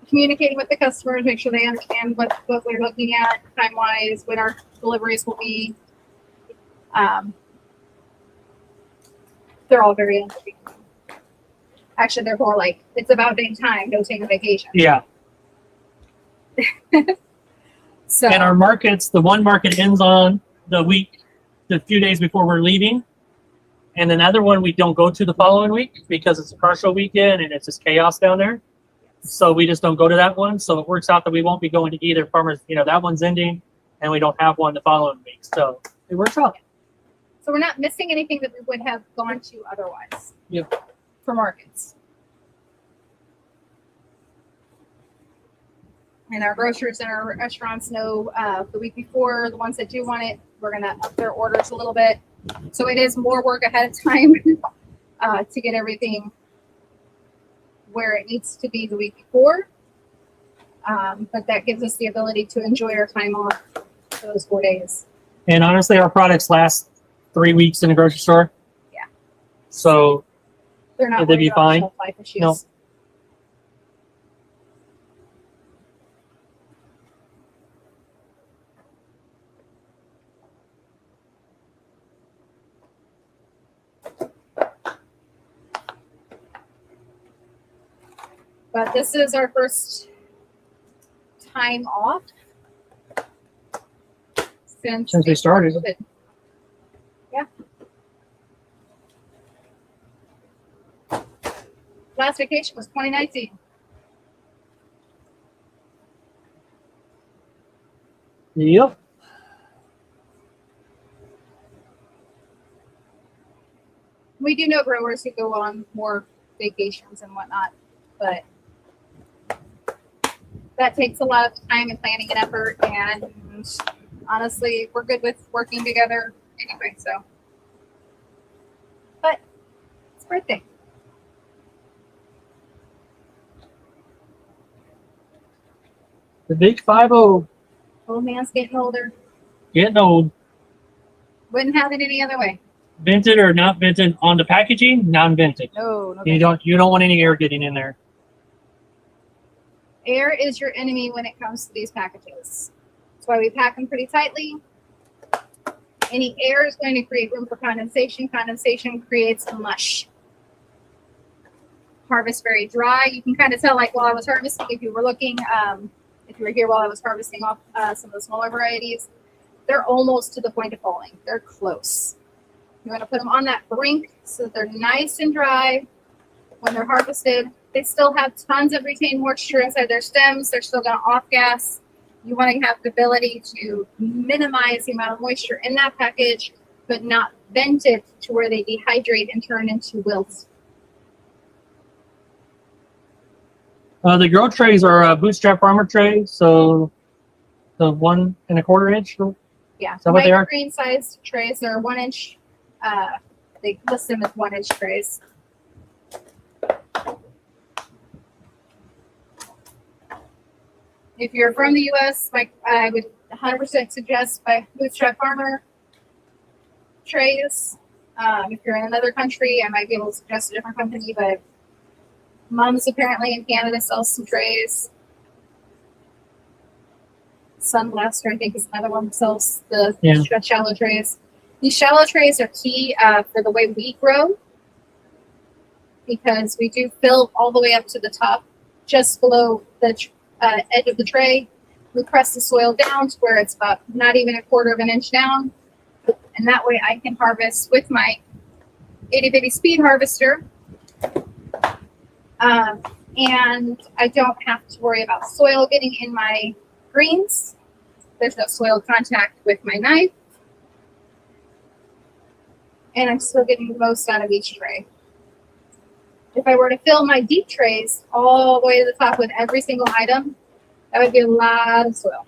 Communicating with the customers, make sure they understand what we're looking at time wise, when our deliveries will be. They're all very interesting. Actually, they're more like it's about damn time. Go take a vacation. Yeah. So And our markets, the one market ends on the few days before we're leaving. And another one we don't go to the following week because it's a partial weekend and it's just chaos down there. So we just don't go to that one. So it works out that we won't be going to either farmers. That one's ending and we don't have one the following week. So it works out. So we're not missing anything that we would have gone to otherwise. Yep. For markets. And our grocers and our restaurants know the week before, the ones that do want it, we're going to up their orders a little bit. So it is more work ahead of time to get everything where it needs to be the week before. But that gives us the ability to enjoy our time off for those 4 days. And honestly, our products last 3 weeks in a grocery store. Yeah. So They're not Would they worried be about fine? shelf life issues. No. But this is our first time off since Since we started. COVID. Yeah. Last vacation was 2019. Yep. We do know growers who go on more vacations and whatnot, but that takes a lot of time and planning and effort. And honestly, we're good with working together anyway. So, but it's birthday. The big 5-0 Old man's getting older. getting old. Wouldn't have it any other way. Vented or not vented on the packaging, non-vented. No, no. You don't want any air getting in there. Air is your enemy when it comes to these packages. That's why we pack them pretty tightly. Any air is going to create room for condensation. Condensation creates a mush. Harvest very dry. You can kind of tell, like while I was harvesting, if you were looking, if you were here while I was harvesting off some of the smaller varieties, they're almost to the point of falling. They're close. You want to put them on that brink so that they're nice and dry when they're harvested. They still have tons of retained moisture inside their stems. They're still going to off gas. You want to have the ability to minimize the amount of moisture in that package, but not vent it to where they dehydrate and turn into wilt. The grow trays are bootstrap farmer trays, so the 1 1/4 inch. Yeah, So what they are? green sized trays. They're 1 inch. They list them as 1 inch trays. If you're from the U.S., I would 100% suggest by Bootstrap Farmer trays. If you're in another country, I might be able to suggest a different company, but Mom's apparently in Canada sells some trays. Sunblaster, I think, is another one that sells the shallow trays. These shallow trays are key for the way we grow because we do fill all the way up to the top, just below the edge of the tray. We press the soil down to where it's about not even 1/4 inch down. And that way I can harvest with my itty bitty speed harvester. And I don't have to worry about soil getting in my greens. There's no soil contact with my knife. And I'm still getting the most out of each tray. If I were to fill my deep trays all the way to the top with every single item, that would be a lot of soil.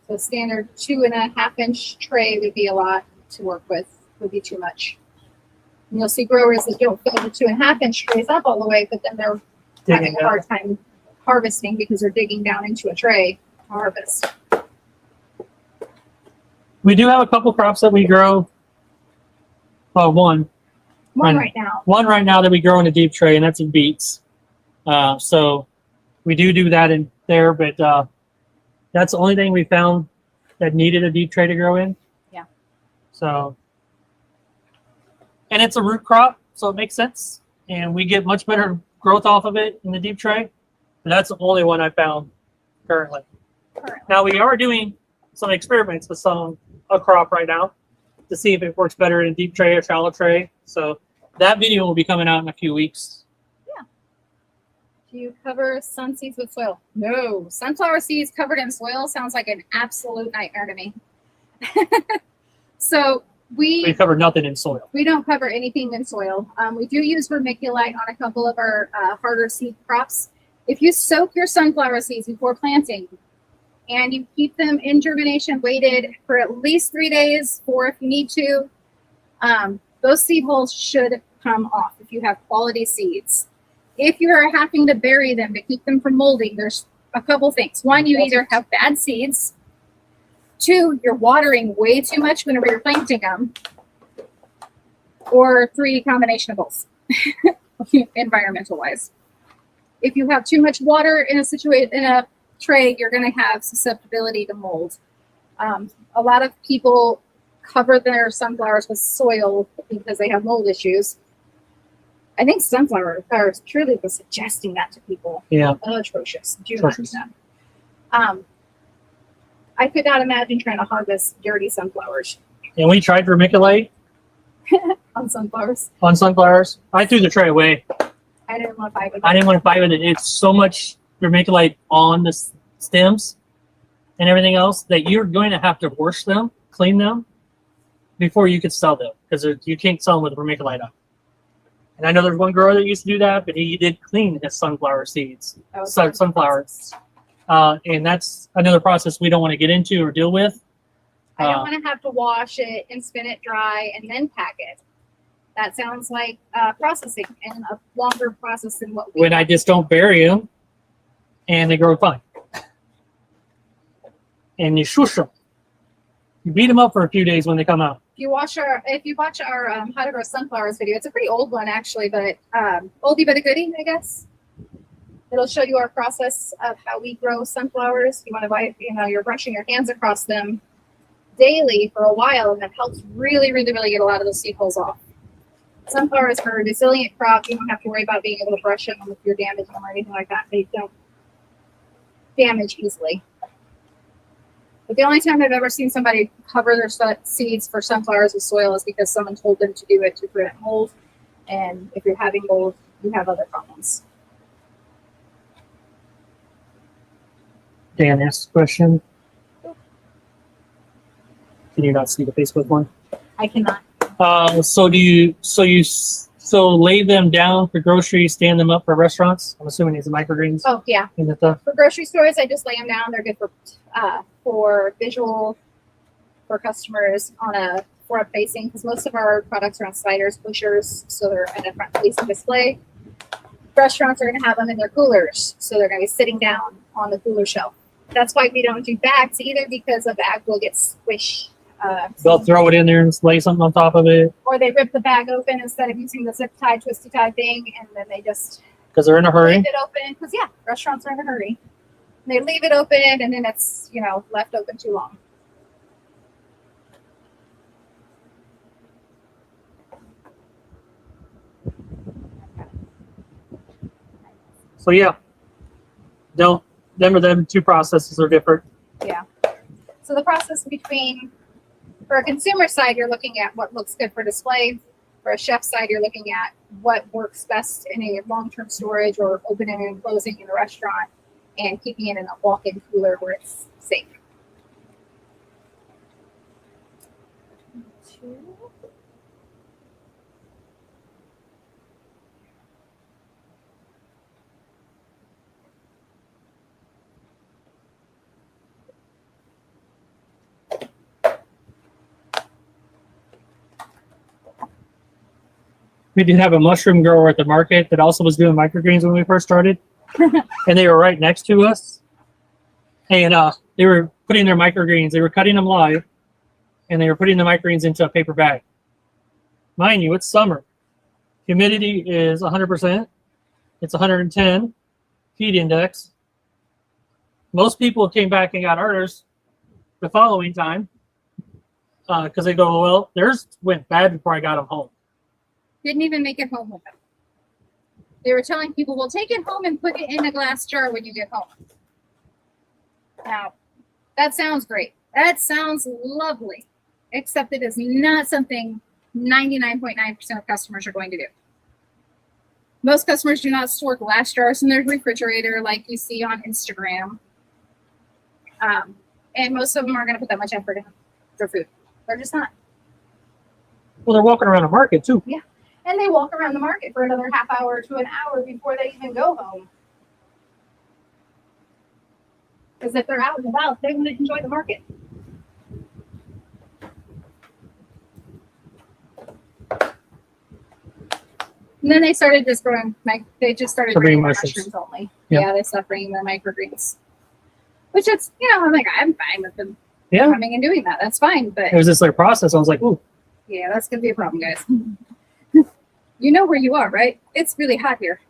So standard 2.5-inch tray would be a lot to work with, would be too much. And you'll see growers that don't fill the 2.5-inch trays up all the way, but then they're having Digging a hard time harvesting because they're digging down into a tray to harvest. We do have a couple crops that we grow. Well, one One Right. right now. right now that we grow in a deep tray, and that's in beets. So we do that in there, but that's the only thing we found that needed a deep tray to grow in. Yeah. So, and it's a root crop, so it makes sense, and we get much better growth off of it in the deep tray. But that's the only one I found currently. Now we are doing some experiments with a crop right now to see if it works better in a deep tray or shallow tray. So that video will be coming out in a few weeks. Do you cover sun seeds with soil? No. Sunflower seeds covered in soil sounds like an absolute nightmare to me. So We cover nothing in soil. we don't cover anything in soil. We do use vermiculite on a couple of our harder seed crops. If you soak your sunflower seeds before planting and you keep them in germination weighted for at least 3 days, 4 if you need to, those seed holes should come off if you have quality seeds. If you're having to bury them to keep them from molding, there's a couple things. One, you either have bad seeds. 2, you're watering way too much whenever you're planting them. Or 3, combination of both, environmental wise. If you have too much water in a tray, you're going to have susceptibility to mold. A lot of people cover their sunflowers with soil because they have mold issues. I think sunflower or Truly was suggesting that to people. Yeah. Atrocious. Do not do that. I could not imagine trying to harvest dirty sunflowers And we tried vermiculite on sunflowers. on sunflowers. I threw the tray away. I didn't want to fight with I it. didn't want to fight with it. It's so much vermiculite on the stems and everything else that you're going to have to wash them, clean them before you could sell them because you can't sell them with vermiculite on. And I know there's one grower that used to do that, but he did clean his sunflower seeds, That was sunflowers. And that's another process we don't want to get into or deal with. I don't want to have to wash it and spin it dry and then pack it. That sounds like processing and a longer process than what we When I just don't bury them and they grow fine. And you shush them. You beat them up for a few days when they come out. If you watch our how to grow sunflowers video, it's a pretty old one actually, but oldie but a goodie, I guess. It'll show you our process of how we grow sunflowers. You want to buy, you're brushing your hands across them daily for a while, and that helps really, really, really get a lot of those seed holes off. Sunflowers are a resilient crop. You don't have to worry about being able to brush them if you're damaging them or anything like that. They don't damage easily. But the only time I've ever seen somebody cover their seeds for sunflowers with soil is because someone told them to do it to prevent mold. And if you're having mold, you have other problems. Dan asked a question. Can you not see the Facebook one? I cannot. So lay them down for groceries, stand them up for restaurants? I'm assuming these are microgreens. Oh, yeah. And the For grocery stores, I just lay them down. They're good for visual, for customers on a front facing, because most of our products are on sliders, pushers, so they're at a front facing display. Restaurants are going to have them in their coolers, so they're going to be sitting down on the cooler shelf. That's why we don't do bags either, because a bag will get squished. they'll throw it in there and lay something on top of it Or they rip the bag open instead of using the zip tie, twisty tie thing, and then they just because they're in a hurry. leave it open. Because yeah, restaurants are in a hurry. They leave it open, and then it's left open too long. So yeah, them two processes are different. So the process for a consumer side, you're looking at what looks good for display. For a chef side, you're looking at what works best in a long-term storage or opening and closing in a restaurant and keeping it in a walk-in cooler where it's safe. We did have a mushroom grower at the market that also was doing microgreens when we first started, and they were right next to us. And they were putting their microgreens. They were cutting them live, and they were putting the microgreens into a paper bag. Mind you, it's summer. Humidity is 100%. It's 110 feed index. Most people came back and got orders the following time because they go, well, theirs went bad before I got them home. Didn't even make it home with them. They were telling people, "Well, take it home and put it in a glass jar when you get home." Now, that sounds great. That sounds lovely, except it is not something 99.9% of customers are going to do. Most customers do not store glass jars in their refrigerator like you see on Instagram. And most of them aren't going to put that much effort in their food. They're just not. Well, they're walking around the market too. Yeah. And they walk around the market for another half hour to an hour before they even go home. Because if they're out and about, they want to enjoy the market. And then they started just growing, they just started Bringing growing mushrooms. mushrooms only. Yeah. Yeah, they stopped bringing their microgreens. Which it's, I'm like, I'm fine with them Yeah. coming and doing that. That's fine. But It was this like process. I was like, ooh, yeah, that's going to be a problem, guys. You know where you are, right? It's really hot here.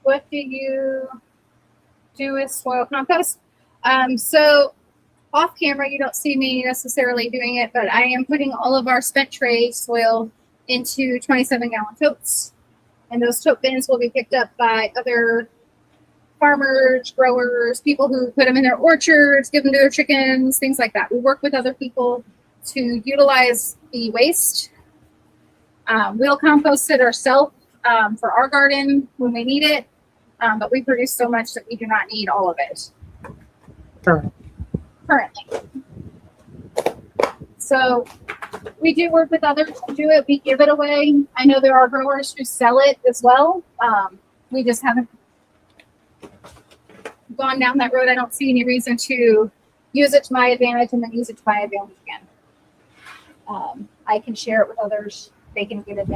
What do you do with soil compost? So off camera, you don't see me necessarily doing it, but I am putting all of our spent tray soil into 27-gallon totes. And those tote bins will be picked up by other farmers, growers, people who put them in their orchards, give them to their chickens, things like that. We work with other people to utilize the waste. We'll compost it ourselves for our garden when we need it. But we produce so much that we do not need all of it sure. currently. So we do work with others to do it. We give it away. I know there are growers who sell it as well. We just haven't gone down that road. I don't see any reason to use it to my advantage and then use it to my advantage again. I can share it with others. They can get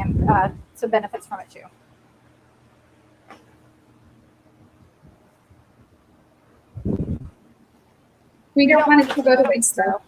some benefits from it too. We don't want it to go to waste though.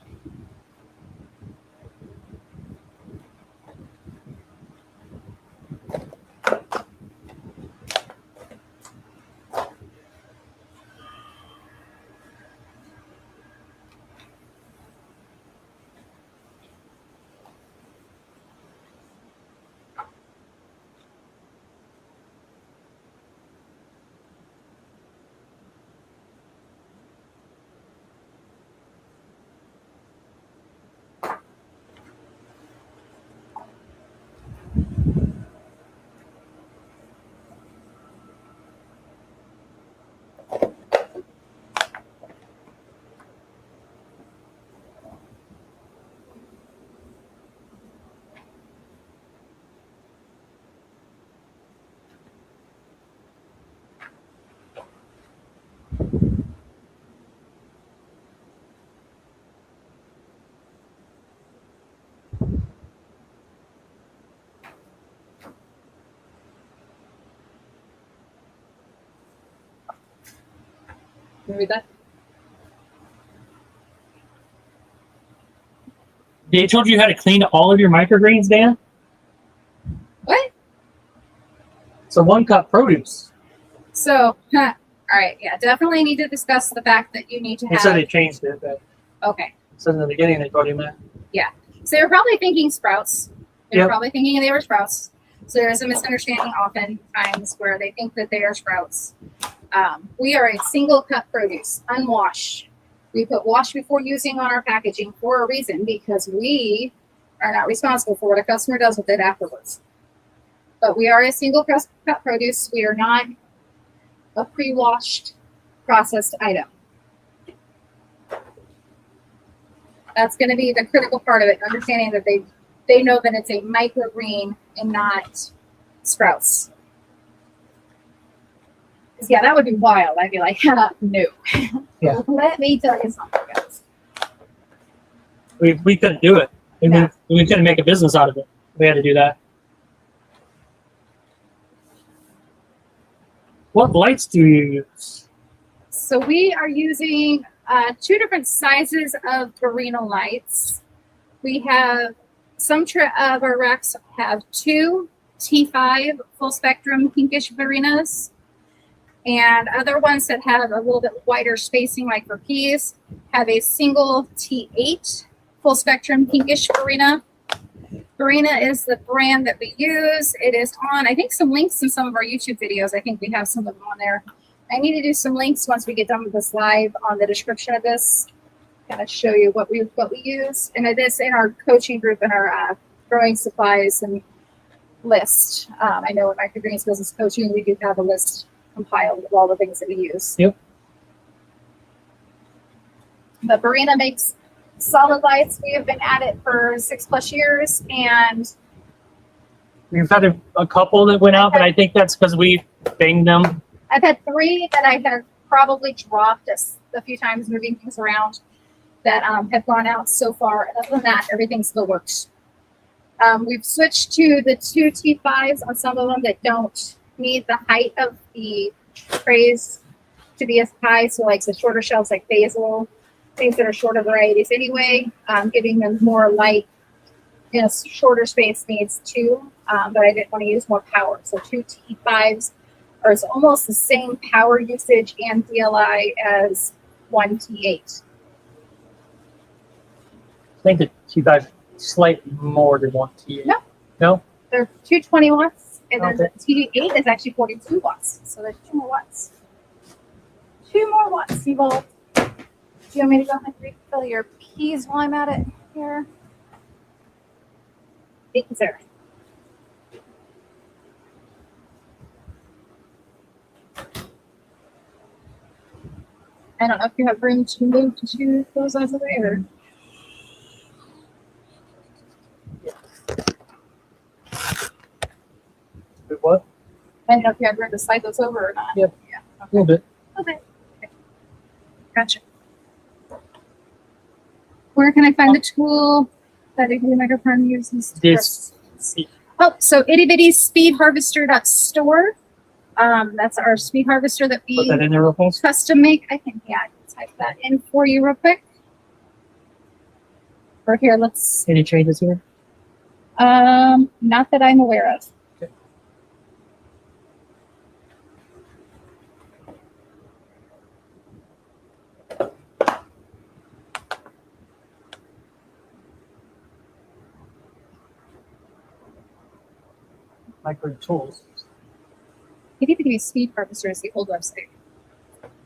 Can you read that? They told you how to clean all of your microgreens, Dan? What? So 1 cup produce. So, all right, yeah, definitely need to discuss the fact that you need to They said they have. changed it, but Okay, it said in the beginning they told you that. so they were probably thinking sprouts. They were Yep. probably thinking they were sprouts. So there is a misunderstanding oftentimes where they think that they are sprouts. We are a single cut produce, unwashed. We put wash before using on our packaging for a reason because we are not responsible for what a customer does with it afterwards. But we are a single cut produce. We are not a pre-washed processed item. That's going to be the critical part of it, understanding that they know that it's a microgreen and not sprouts. 'Cause, yeah, that would be wild. I'd be like, no. Yeah. Let me tell you something, guys. We couldn't do it. No. We couldn't make a business out of it. We had to do that. What lights do you use? So we are using 2 different sizes of Barina lights. We have some of our racks have 2 T5 full spectrum pinkish Barinas, and other ones that have a little bit wider spacing, like for peas, have a single T8 full spectrum pinkish Barina. Barina is the brand that we use. It is on, I think, some links in some of our YouTube videos. I think we have some of them on there. I need to do some links once we get done with this live on the description of this. Kind of show you what we use, and it is in our coaching group and our growing supplies and list. I know in Microgreens Business Coaching we do have a list compiled of all the things that we use. Yep. But Barina makes solid lights. We have been at it for 6+ years, and We've had a couple that went out, but I think that's because we banged them. I've had 3 that I have probably dropped a few times moving things around that have gone out so far. And other than that, everything still works. We've switched to the 2 T5s on some of them that don't need the height of the trays to be as high. So like the shorter shelves like basil, things that are shorter varieties anyway, giving them more light in a shorter space needs 2, but I didn't want to use more power. So 2 T5s are almost the same power usage and DLI as 1 T8. I think the T5 slightly more than 1 T8. No. No? They're 220 watts, and then Okay. the T8 is actually 42 watts. So there's 2 more watts. 2 more watts involved. Do you want me to go ahead and refill your peas while I'm at it here? Thank you, sir. I don't know if you have room to move to those out of the way, or What? I don't know if you have room to slide those over or not. Yep. Yeah. A little bit. Okay. Gotcha. Where can I find the tool that a microphone uses? This. Oh, so itty bitty speedharvester.store. That's our speed harvester that Put we that in there real fast. custom make. I can, yeah, I can type that in for you real quick. Or here, let's, Any changes here? not that I'm aware of. Micro tools. Itty bitty speed harvester is the old website,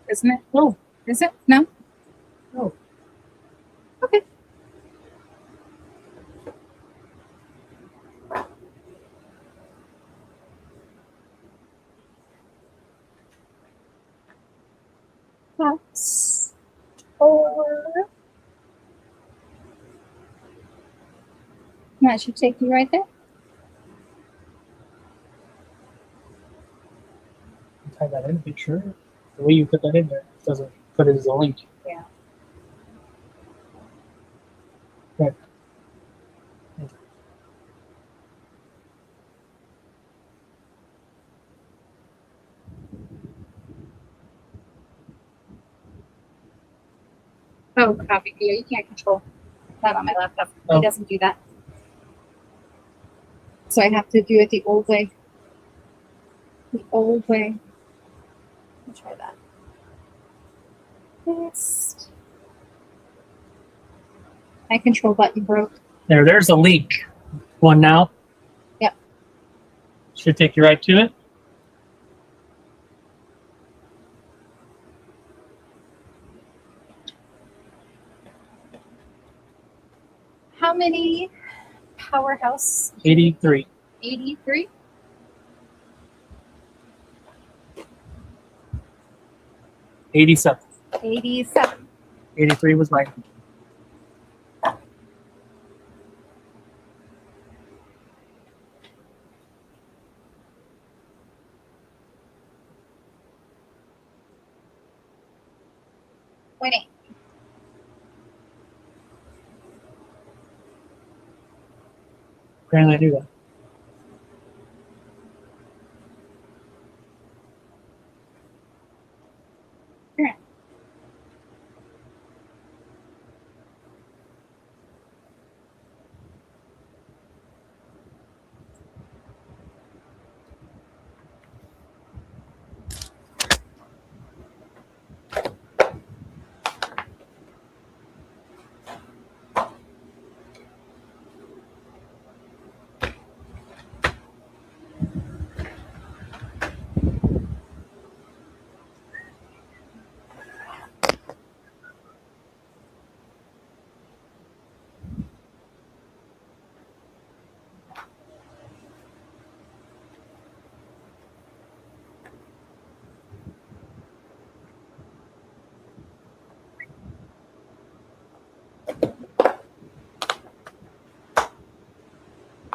isn't it? No. Is it? No? No. Okay. That's over. That should take you right there. Type that in, make sure. The way you put that in there doesn't put it as a link. Yeah. Right. Oh, copy. Yeah, you can't control that on my laptop. Oh. It doesn't do that. So I have to do it the old way. The old way. Let's try that. Next. My control button broke. There's a link. One now. Yep. Should take you right to it. How many powerhouse? 83. 83? 87. 87. 83 was mine. Point eight. Apparently I do that.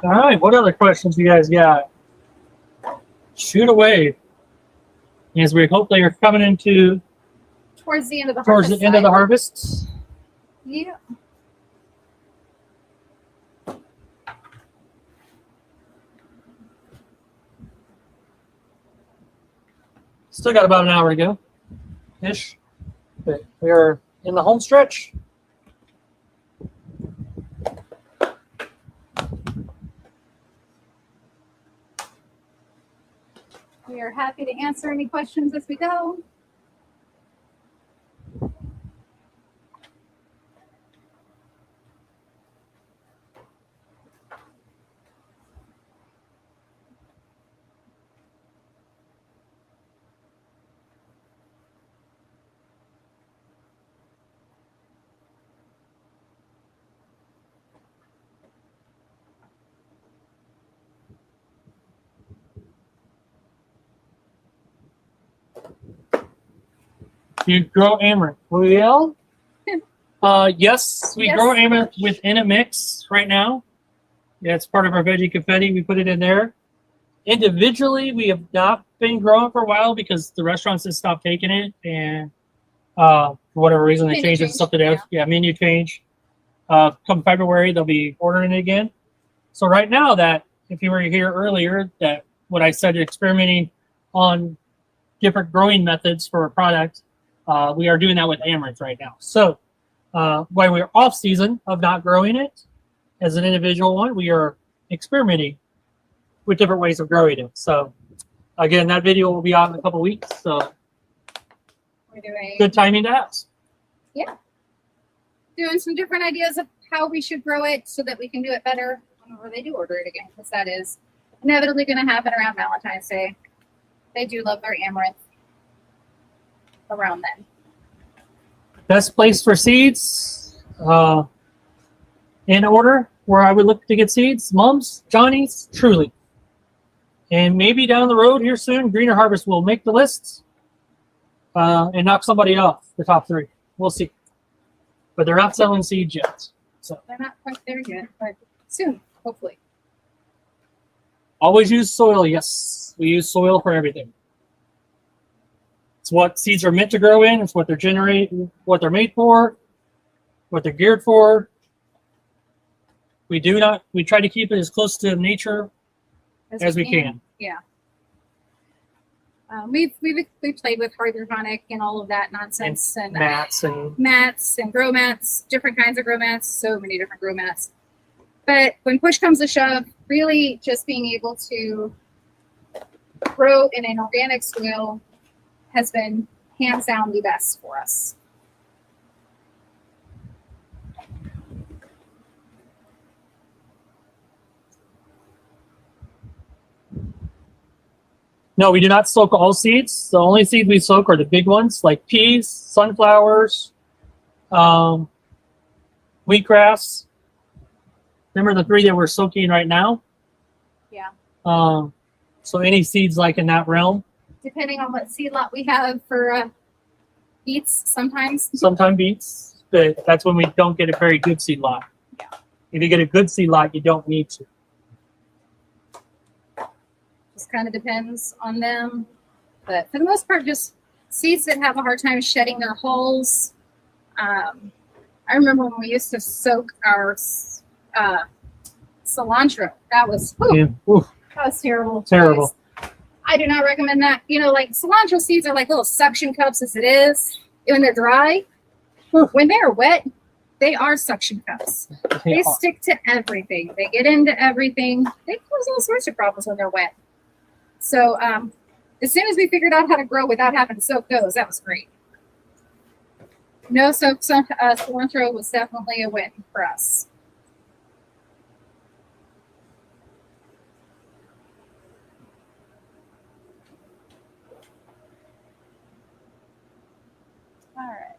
All right, what other questions you guys got? Shoot away. As we hopefully are coming into Towards the end of the towards harvest. the end of the side. harvest. Yeah. Still got about an hour to go, ish. But we are in the home stretch. We are happy to answer any questions as we go. You grow amaranth. Well, yes, we Yes. grow amaranth within a mix right now. Yeah, it's part of our veggie confetti. We put it in there. Individually, we have not been growing for a while because the restaurants have stopped taking it, and for whatever reason they Menu changed it to change, something else. Yeah, menu change. Come February, they'll be ordering it again. So right now, that if you were here earlier, that what I said, experimenting on different growing methods for a product, we are doing that with amaranth right now. So while we're off season of not growing it as an individual one, we are experimenting with different ways of growing it. So again, that video will be out in a couple weeks. So We're doing good timing to ask. doing some different ideas of how we should grow it so that we can do it better whenever they do order it again, because that is inevitably going to happen around Valentine's Day. They do love their amaranth around then. Best place for seeds in order where I would look to get seeds: Mom's, Johnny's, Truly. And maybe down the road here soon, Greener Harvest will make the lists and knock somebody off the top three. We'll see. But they're not selling seeds yet. So They're not quite there yet, but soon, hopefully. always use soil. Yes, we use soil for everything. It's what seeds are meant to grow in. It's what they're what they're made for, what they're geared for. We try to keep it as close to nature as we can. Yeah. We've played with hydroponic and all of that nonsense and Mats and mats and grow mats, different kinds of grow mats, so many different grow mats. But when push comes to shove, really just being able to grow in an organic soil has been hands down the best for us. no, we do not soak all seeds. The only seeds we soak are the big ones, like peas, sunflowers, wheatgrass. Remember the 3 that we're soaking right now? Yeah. So any seeds like in that realm, Depending on what seed lot we have for beets, sometimes. sometimes beets, but that's when we don't get a very good seed lot. Yeah. If you get a good seed lot, you don't need to. Just kind of depends on them. But for the most part, just seeds that have a hard time shedding their hulls. I remember when we used to soak our cilantro. That was Yeah. Oof, that was terrible. terrible. I do not recommend that. You know, like cilantro seeds are like little suction cups as it is when they're dry. When they're wet, they are suction cups. They stick to everything. They get into everything. They cause all sorts of problems when they're wet. So as soon as we figured out how to grow without having to soak those, that was great. No soak cilantro was definitely a win for us. All right.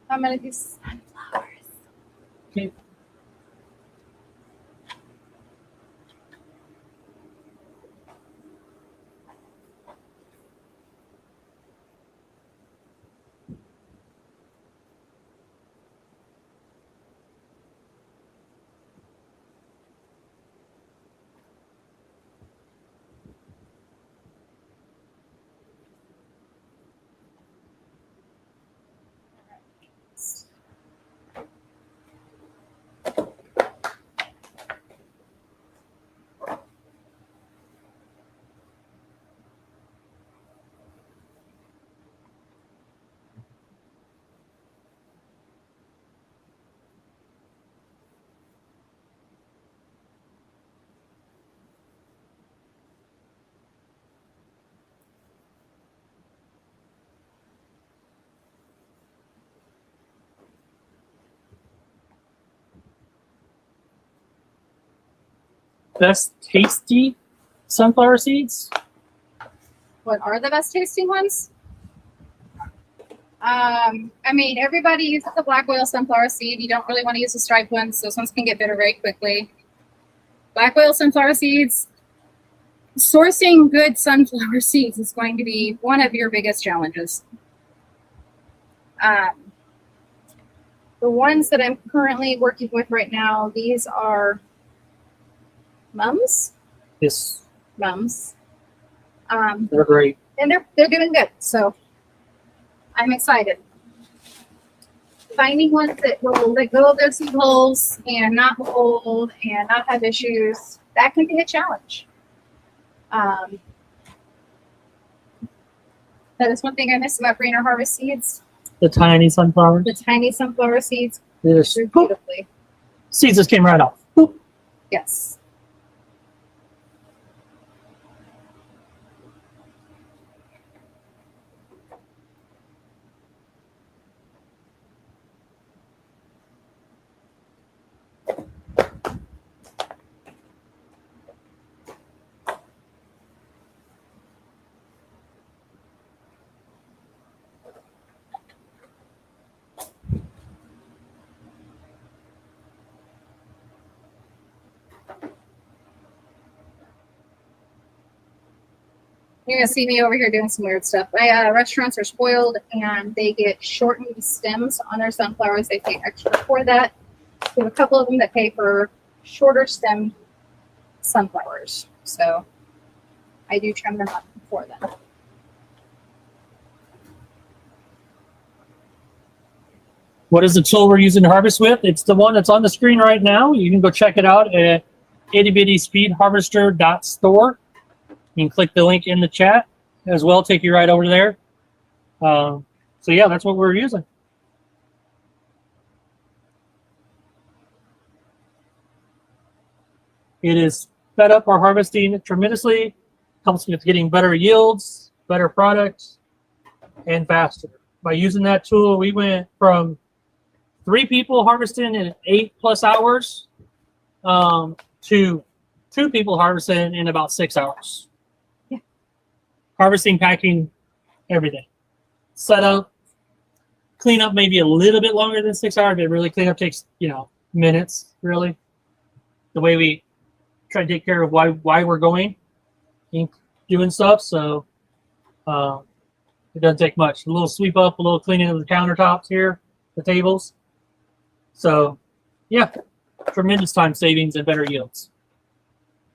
I'm gonna do sunflowers. Okay. Best tasty sunflower seeds? What are the best tasting ones? I mean, everybody uses the black oil sunflower seed. You don't really want to use the striped ones. Those ones can get bitter very quickly. Black oil sunflower seeds. Sourcing good sunflower seeds is going to be one of your biggest challenges. The ones that I'm currently working with right now, these are mums. Yes, Mums. they're great. And they're doing good. So I'm excited. Finding ones that will let go of their seed holes and not mold and not have issues, that can be a challenge. That is one thing I miss about Greener Harvest seeds. The tiny sunflowers. The tiny sunflower seeds They're grew just, beautifully. seeds just came right off. Boop. Yes. You're gonna see me over here doing some weird stuff. Restaurants are spoiled and they get shortened stems on their sunflowers. They pay extra for that. We have a couple of them that pay for shorter stemmed sunflowers. So I do trim them up for them. What is the tool we're using to harvest with? It's the one that's on the screen right now. You can go check it out at ittybitty-speedharvester.store. You can click the link in the chat as well, take you right over there. So yeah, that's what we're using. It is sped up our harvesting tremendously, helps with getting better yields, better products, and faster. By using that tool, we went from 3 people harvesting in 8+ hours to 2 people harvesting in about 6 hours. Yeah. Harvesting, packing, everything. Setup, cleanup maybe a little bit longer than 6 hours, but really cleanup takes, minutes, really. The way we try to take care of why we're going and doing stuff, so it doesn't take much. A little sweep up, a little cleaning of the countertops here, the tables. So, yeah, tremendous time savings and better yields.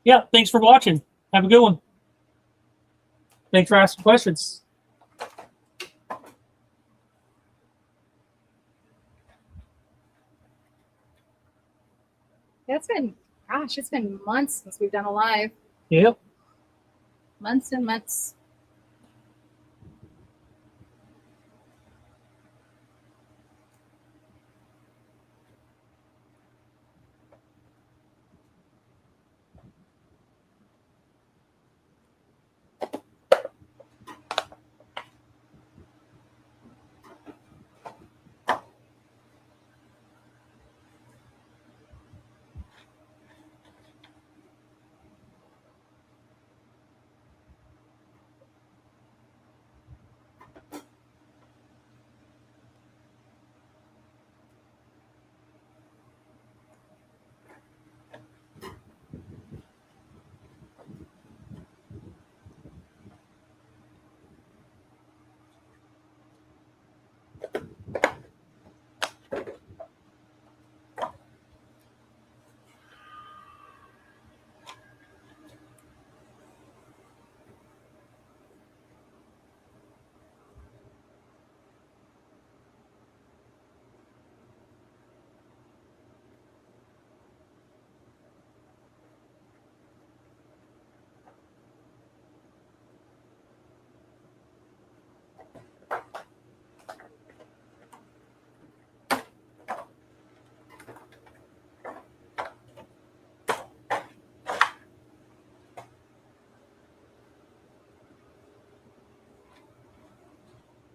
Yeah, thanks for watching. Have a good one. Thanks for asking questions. It's been months since we've done a live. Yep. Months and months.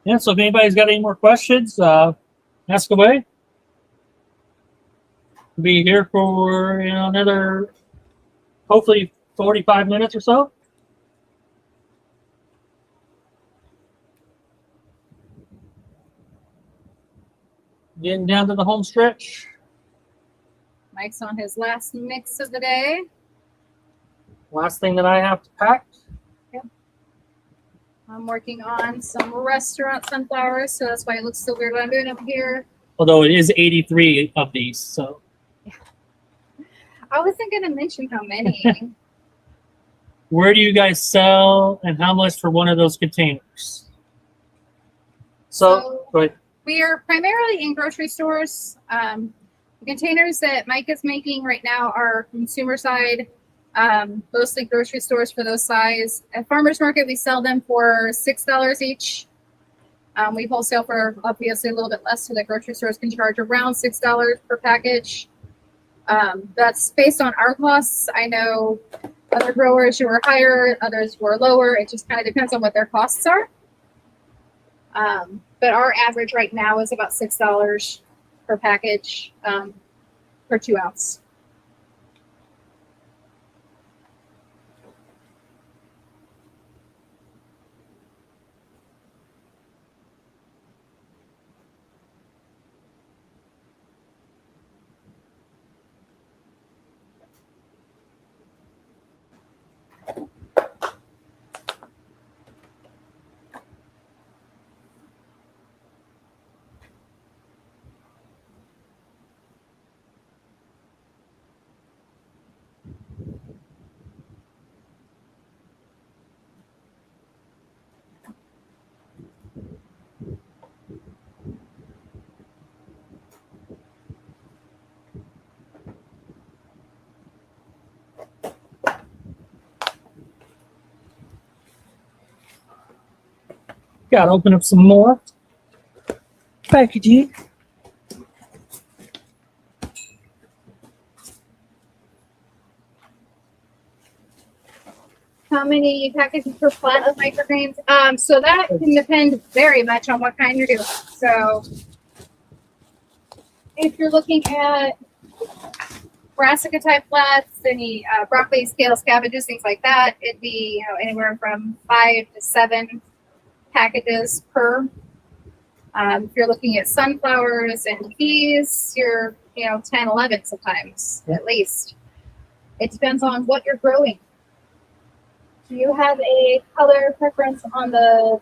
Yeah, so if anybody's got any more questions, ask away. Be here for another, hopefully 45 minutes or so. Getting down to the home stretch. Mike's on his last mix of the day. Last thing that I have to pack. I'm working on some restaurant sunflowers, so that's why it looks so weird what I'm doing up here. Although it is 83 of these, so. I wasn't going to mention how many. Where do you guys sell and how much for one of those containers? So go ahead. We are primarily in grocery stores. The containers that Mike is making right now are consumer side, mostly grocery stores for those size. At farmers market, we sell them for $6 each. We wholesale for obviously a little bit less, so the grocery stores can charge around $6 per package. That's based on our costs. I know other growers who are higher, others who are lower. It just kind of depends on what their costs are. But our average right now is about $6 per package per 2 ounce. Gotta open up some more packaging. How many packages per flat of microgreens? So that can depend very much on what kind you're doing. So if you're looking at brassica type flats, any broccoli, scales, cabbages, things like that, it'd be anywhere from 5 to 7 packages per. If you're looking at sunflowers and peas, you're 10, 11 sometimes at least. It depends on what you're growing. Do you have a color preference on the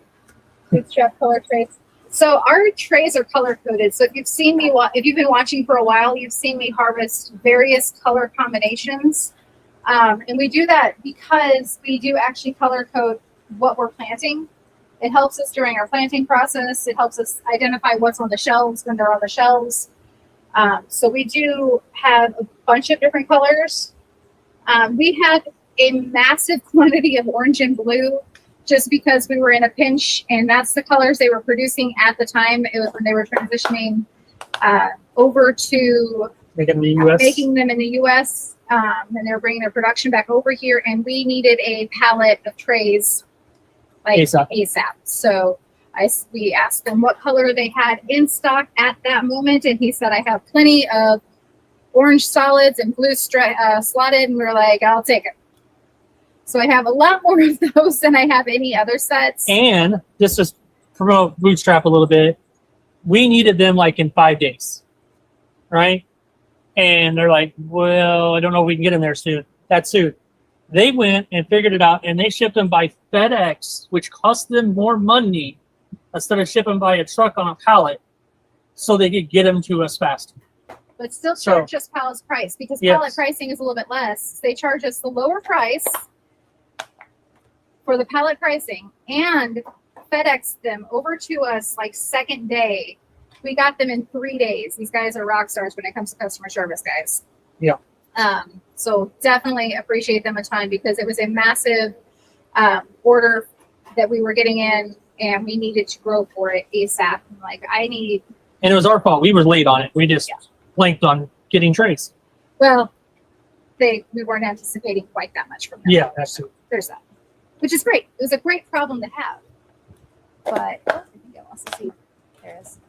bootstrap color trays? So our trays are color coded. So if you've seen me, if you've been watching for a while, you've seen me harvest various color combinations. And we do that because we do actually color code what we're planting. It helps us during our planting process. It helps us identify what's on the shelves when they're on the shelves. So we do have a bunch of different colors. We had a massive quantity of orange and blue just because we were in a pinch, and that's the colors they were producing at the time. It was when they were transitioning over to Making the US. making them in the U.S. And they were bringing their production back over here, and we needed a pallet of trays like ASAP. So we asked them what color they had in stock at that moment, and he said, I have plenty of orange solids and blue slotted, and we were like, I'll take it. So I have a lot more of those than I have any other sets. And just to promote Bootstrap a little bit, we needed them like in 5 days, right? And they're like, well, I don't know if we can get them there soon. That soon. They went and figured it out, and they shipped them by FedEx, which cost them more money instead of shipping by a truck on a pallet, so they could get them to us fast. But still charge us pallet price, because pallet pricing is a little bit less. They charge us the lower price for the pallet pricing and FedEx them over to us like second day. We got them in 3 days. These guys are rock stars when it comes to customer service, guys. Yeah. So definitely appreciate them a ton, because it was a massive order that we were getting in, and we needed to grow for it ASAP. And it was our fault. We were late on it. We just blanked on getting trays. Well, we weren't anticipating quite that much from them. Yeah, that's true. There's that, which is great. It was a great problem to have. But I think I lost the seat. There it is.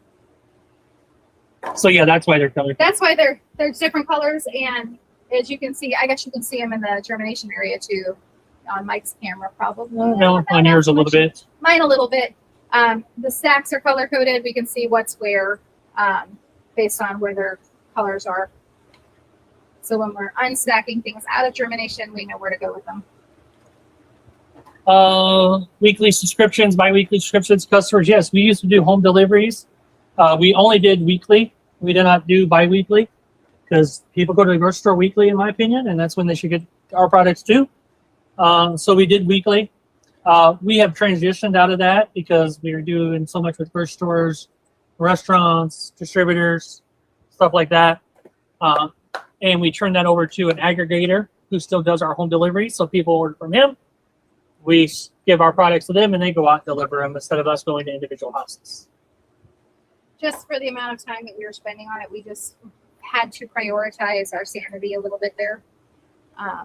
So yeah, that's why they're colored. That's why they're different colors, and as you can see, I guess you can see them in the germination area too, on Mike's camera probably. No, on yours a little bit. Mine a little bit. The stacks are color coded. We can see what's where based on where their colors are. So when we're unstacking things out of germination, we know where to go with them. Weekly subscriptions, bi-weekly subscriptions, customers. Yes, we used to do home deliveries. We only did weekly. We did not do bi-weekly because people go to the grocery store weekly, in my opinion, and that's when they should get our products too. So we did weekly. We have transitioned out of that because we were doing so much with grocery stores, restaurants, distributors, stuff like that. And we turned that over to an aggregator who still does our home delivery. So people order from him. We give our products to them, and they go out and deliver them instead of us going to individual houses. Just for the amount of time that we were spending on it, we just had to prioritize our sanity a little bit there.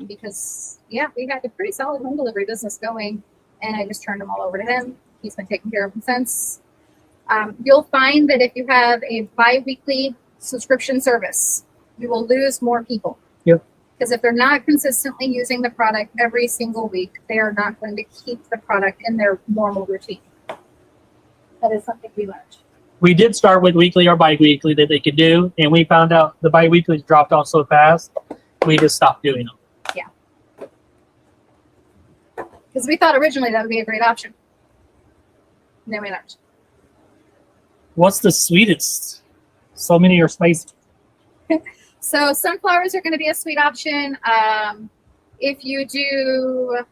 Because, we had a pretty solid home delivery business going, and I just turned them all over to him. He's been taking care of them since. You'll find that if you have a bi-weekly subscription service, you will lose more people. Yep. Because if they're not consistently using the product every single week, they are not going to keep the product in their normal routine. That is something we learned. We did start with weekly or bi-weekly that they could do, and we found out the bi-weeklies dropped off so fast, we just stopped doing them. Yeah. Because we thought originally that would be a great option. And then we learned. What's the sweetest? So many are spicy. So sunflowers are going to be a sweet option. If you do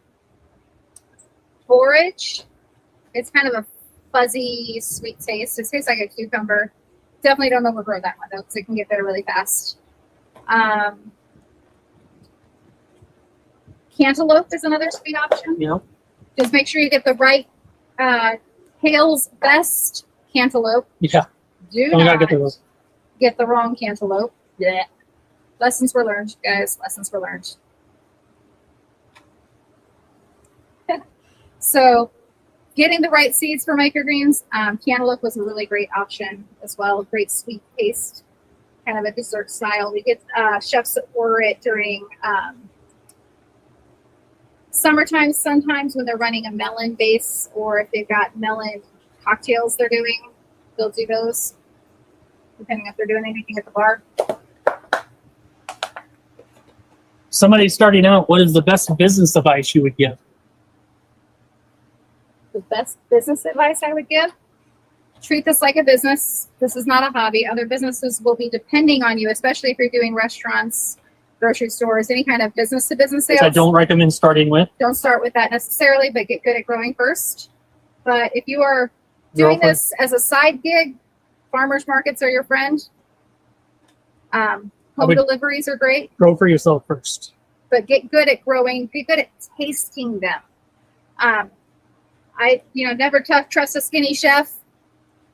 forage, it's kind of a fuzzy, sweet taste. It tastes like a cucumber. Definitely don't overgrow that one though, because it can get bitter really fast. Cantaloupe is another sweet option. Yeah. Just make sure you get the right Hale's Best Cantaloupe. Yeah. Do Oh, I not gotta get those. get the wrong cantaloupe. Yeah. Lessons were learned, guys. Lessons were learned. So, getting the right seeds for microgreens, cantaloupe was a really great option as well. Great sweet taste, kind of a dessert style. We get chefs that order it during summertime, sometimes when they're running a melon base, or if they've got melon cocktails they're doing, they'll do those, depending if they're doing anything at the bar. Somebody starting out, what is the best business advice you would give? The best business advice I would give: treat this like a business. This is not a hobby. Other businesses will be depending on you, especially if you're doing restaurants, grocery stores, any kind of business to business sales. Which I don't recommend starting with. Don't start with that necessarily, but get good at growing first. But if you are doing Girlfriend. this as a side gig, farmers markets are your friend. Home would- deliveries are great, Grow for yourself first. but get good at growing. Get good at tasting them. Never trust a skinny chef.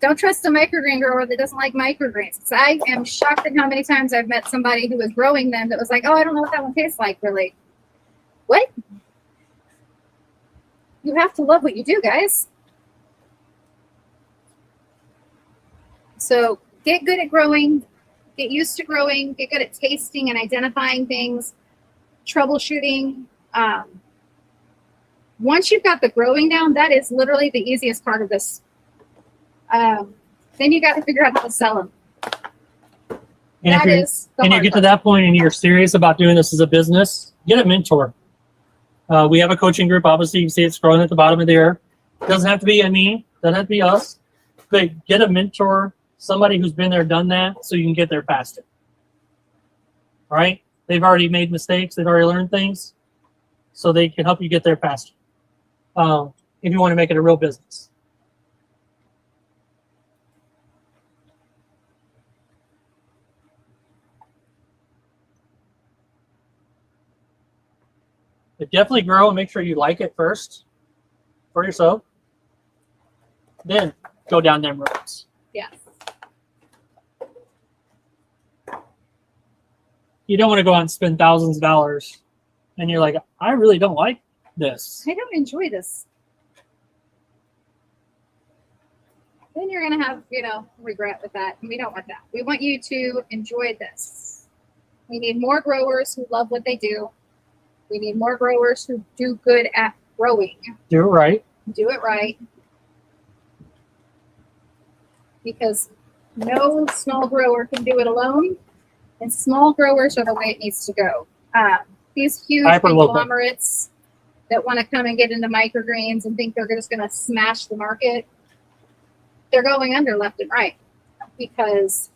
Don't trust a microgreen grower that doesn't like microgreens. So I am shocked at how many times I've met somebody who was growing them that was like, "Oh, I don't know what that one tastes like." Really, what? You have to love what you do, guys. So get good at growing. Get used to growing. Get good at tasting and identifying things. Troubleshooting. Once you've got the growing down, that is literally the easiest part of this. Then you got to figure out how to sell them. And if That you're, is the and you hard get to part. that point and you're serious about doing this as a business, get a mentor. We have a coaching group. Obviously, you can see it's scrolling at the bottom of there. It doesn't have to be me. Doesn't have to be us. But get a mentor, somebody who's been there, done that, so you can get there faster. All right? They've already made mistakes. They've already learned things, so they can help you get there faster. If you want to make it a real business. But definitely grow and make sure you like it first for yourself. Then go down them roads. Yes. You don't want to go out and spend thousands of dollars and you're like, I really don't like this. I don't enjoy this. Then you're going to have, regret with that. And we don't want that. We want you to enjoy this. We need more growers who love what they do. We need more growers who do good at growing. Do it right. Do it right. Because no small grower can do it alone. And small growers are the way it needs to go. These huge Hyper-local. conglomerates that want to come and get into microgreens and think they're just going to smash the market, they're going under left and right because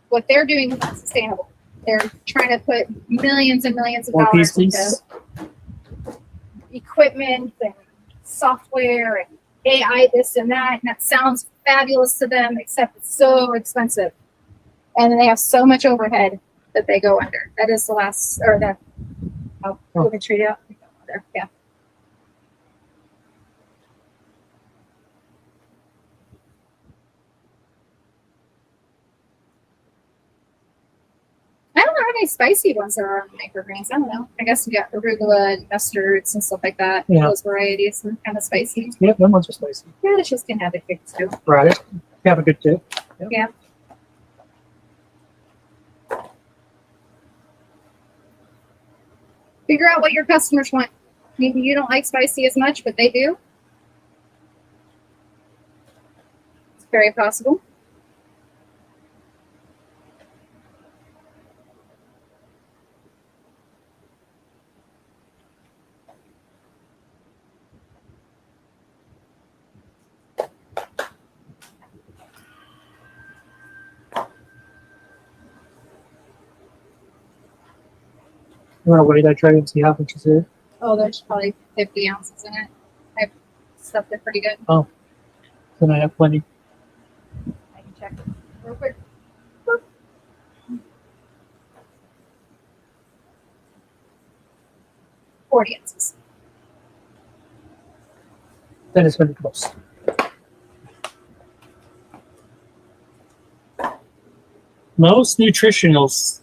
what they're doing is not sustainable. They're trying to put millions and millions of More dollars pieces. into equipment and software and AI, this and that. And that sounds fabulous to them, except it's so expensive. And then they have so much overhead that they go under. That is the last, or the, I'll move the tree out. There, yeah. I don't know how many spicy ones there are on microgreens. I don't know. I guess you got arugula, mustards, and stuff like that. Yeah. Those varieties are kind of spicy. Yeah, them ones are spicy. Radishes can have a kick too. Right. Have a good tip. Yeah. Figure out what your customers want. Maybe you don't like spicy as much, but they do. It's very possible. You want to weigh that tray and see how much is here? Oh, there's probably 50 ounces in it. I've stuffed it pretty good. Then I have plenty. I can check real quick. 40 ounces. Then it's going to be close. Most nutritionals.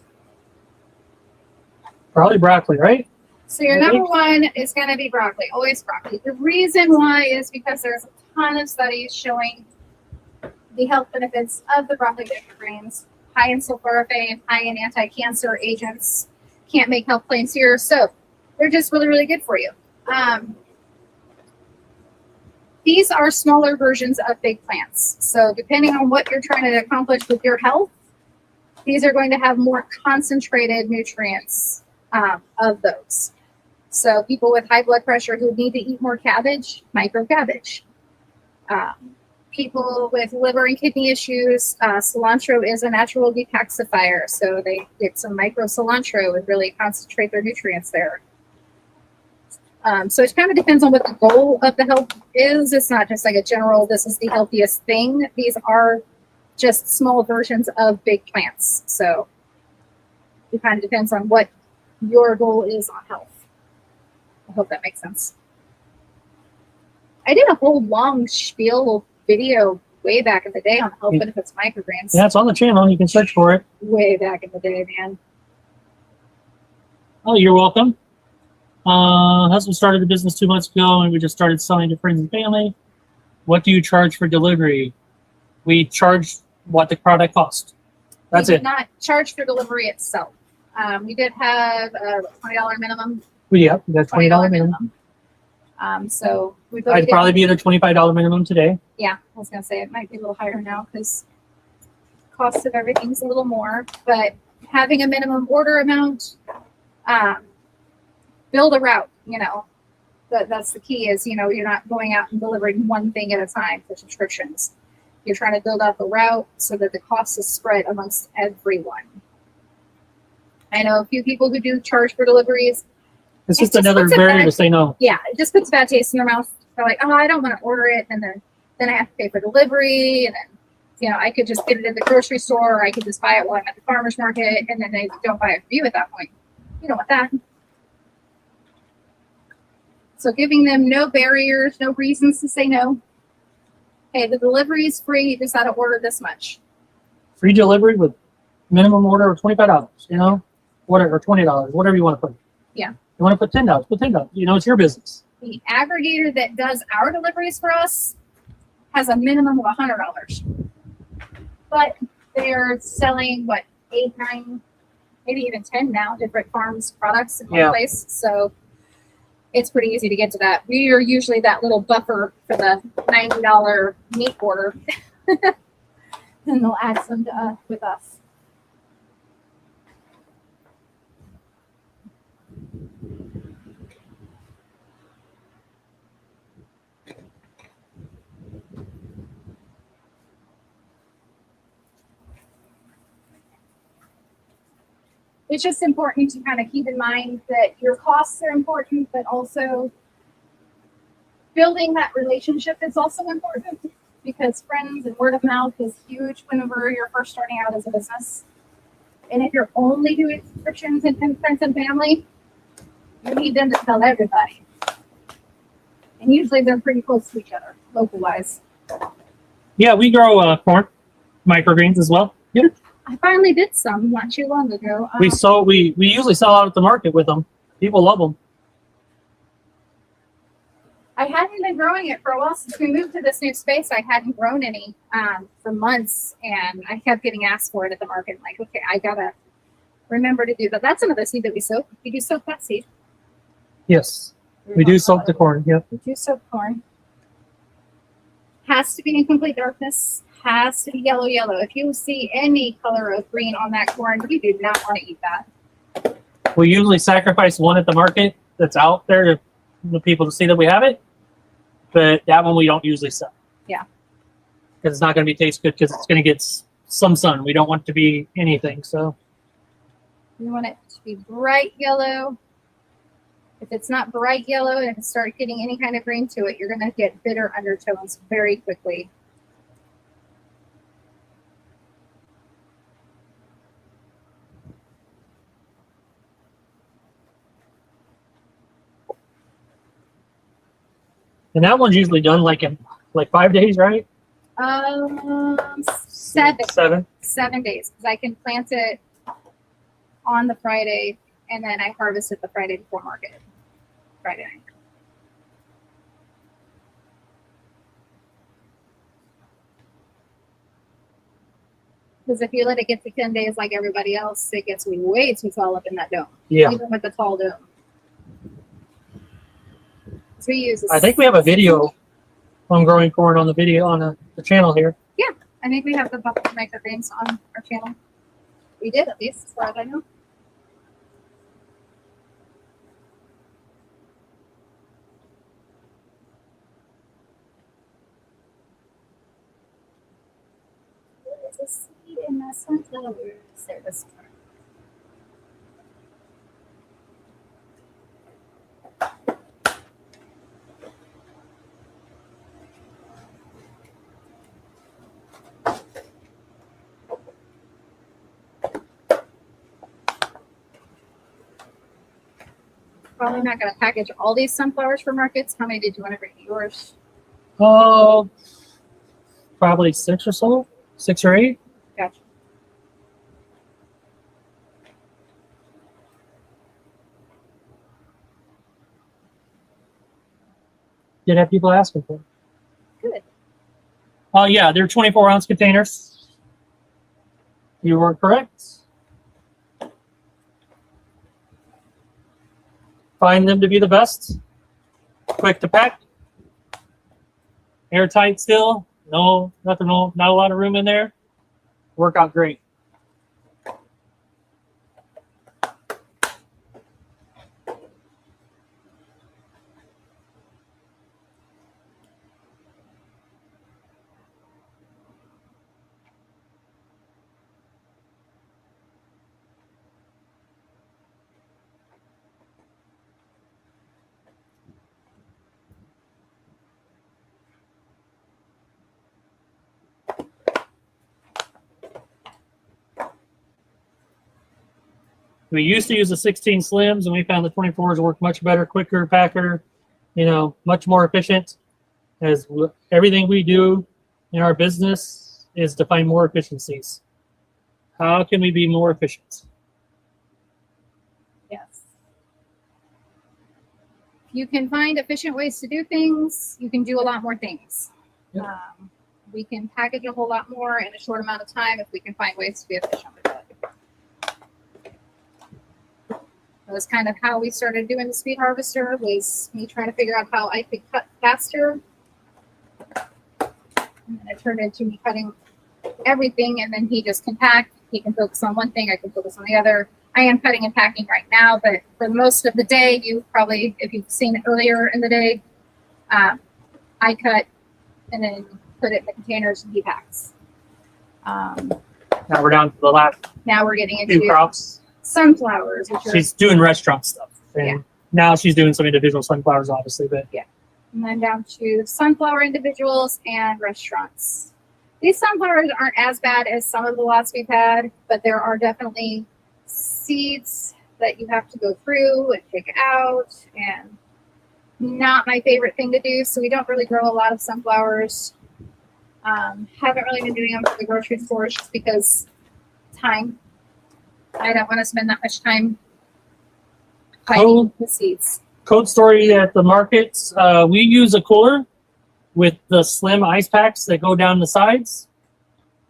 Probably broccoli, right? So your number one is going to be broccoli, always broccoli. The reason why is because there's a ton of studies showing the health benefits of the broccoli microgreens, high in sulforaphane, high in anti-cancer agents, can't make health claims here. So they're just really, really good for you. These are smaller versions of big plants. So depending on what you're trying to accomplish with your health, these are going to have more concentrated nutrients of those. So people with high blood pressure who need to eat more cabbage, micro cabbage. People with liver and kidney issues, cilantro is a natural detoxifier. So they get some micro cilantro and really concentrate their nutrients there. So it kind of depends on what the goal of the health is. It's not just like a general, this is the healthiest thing. These are just small versions of big plants. So it kind of depends on what your goal is on health. I hope that makes sense. I did a whole long spiel video way back in the day on health benefits of microgreens. Yeah, it's on the channel. You can search for it. Way back in the day, man. Oh, you're welcome. Husband started the business 2 months ago, and we just started selling to friends and family. What do you charge for delivery? We charge what the product cost. That's We it. did not charge for delivery itself. We did have a $20 minimum. Yeah, we got $20 minimum. So we I'd probably be at a $25 minimum today. Yeah, I was gonna say it might be a little higher now because cost of everything's a little more. But having a minimum order amount, build a route. You know, that's the key. Is you're not going out and delivering one thing at a time for subscriptions. You're trying to build out the route so that the cost is spread amongst everyone. I know a few people who do charge for deliveries. It's It just just another puts a barrier bad- to say no. Yeah, it just puts a bad taste in their mouth. They're like, oh, I don't want to order it, and then I have to pay for delivery, and then I could just get it in the grocery store, or I could just buy it while I'm at the farmer's market, and then they don't buy it for you at that point. You don't want that. So giving them no barriers, no reasons to say no. Hey, the delivery is free. You just got to order this much. Free delivery with minimum order of $25, whatever, $20, whatever you want to put. Yeah. You want to put $10, put $10. It's your business. The aggregator that does our deliveries for us has a minimum of $100. But they're selling, 8, 9, maybe even 10 now, different farms products in one Yeah. place. So it's pretty easy to get to that. We are usually that little buffer for the $90 meat order. And they'll add some to, with us. It's just important to kind of keep in mind that your costs are important, but also building that relationship is also important because friends and word of mouth is huge whenever you're first starting out as a business. And if you're only doing subscriptions and friends and family, you need them to tell everybody. And usually they're pretty close to each other, local-wise. Yeah, we grow corn, microgreens as well. Yep. I finally did some not too long ago. We usually sell out at the market with them. People love them. I hadn't been growing it for a while since we moved to this new space. I hadn't grown any for months, and I kept getting asked for it at the market. I'm like, okay, I gotta remember to do that. That's another seed that we soak. We do soak that seed. Yes, we do soak the corn. Yep. We do soak corn. Has to be in complete darkness. Has to be yellow. If you see any color of green on that corn, you do not want to eat that. We usually sacrifice one at the market that's out there to the people to see that we have it, but that one we don't usually sell. Yeah. Because it's not going to be taste good because it's going to get some sun. We don't want it to be anything. So You want it to be bright yellow. If it's not bright yellow and if it starts getting any kind of green to it, you're going to get bitter undertones very quickly. and that one's usually done like in 5 days, right? Seven. 7. Days, because I can plant it on the Friday and then I harvest it the Friday before market. Friday night. Because if you let it get to 10 days like everybody else, it gets way too tall up in that dome. Yeah. Even with the tall dome. So we use. I think we have a video on growing corn on the video on the channel here. Yeah, I think we have the bucket microgreens on our channel. We did, at least, as far as I know. There's a seed in my sunflowers. There it is. Probably not going to package all these sunflowers for markets. How many did you want to bring to yours? Oh, probably 6 or so, 6 or 8. Gotcha. Did have people asking for it. Good. Oh, yeah, they're 24-ounce containers. You were correct. Find them to be the best. Quick to pack. Airtight still. No, nothing, not a lot of room in there. Work out great. We used to use the 16 slims, and we found the 24s work much better, quicker, packer, much more efficient. As everything we do in our business is to find more efficiencies. How can we be more efficient? Yes. If you can find efficient ways to do things, you can do a lot more things. Yep. We can package a whole lot more in a short amount of time if we can find ways to be efficient with it. That was kind of how we started doing the speed harvester, was me trying to figure out how I could cut faster. And then it turned into me cutting everything, and then he just can pack. He can focus on one thing, I can focus on the other. I am cutting and packing right now, but for most of the day, you probably, if you've seen it earlier in the day, I cut and then put it in the containers and he packs. Now we're down to the last Now we're getting few into crops. sunflowers, which are, She's doing restaurant stuff. And Yeah. now she's doing some individual sunflowers, obviously, but and then down to sunflower individuals and restaurants. These sunflowers aren't as bad as some of the lots we've had, but there are definitely seeds that you have to go through and pick out, and not my favorite thing to do. So we don't really grow a lot of sunflowers. Haven't really been doing them for the grocery stores just because time. I don't want to spend that much time hiding the seeds. Code story at the markets. We use a cooler with the slim ice packs that go down the sides.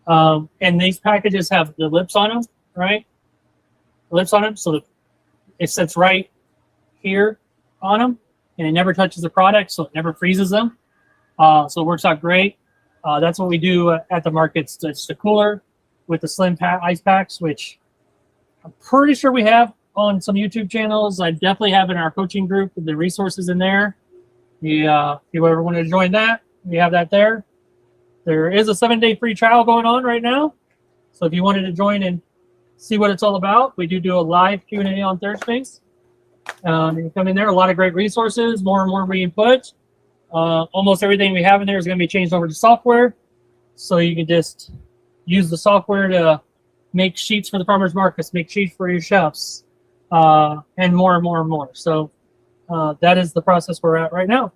And these packages have the lips on them, right? Lips on them, so that it sits right here on them, and it never touches the product, so it never freezes them. So it works out great. That's what we do at the markets. It's the cooler with the slim ice packs, which I'm pretty sure we have on some YouTube channels. I definitely have in our coaching group with the resources in there. If you ever want to join that, we have that there. There is a 7-day free trial going on right now. So if you wanted to join and see what it's all about, we do a live Q&A on Thursdays. You come in there, a lot of great resources, more and more being put. Almost everything we have in there is going to be changed over to software. So you can just use the software to make sheets for the farmers markets, make sheets for your chefs, and more and more and more. So that is the process we're at right now.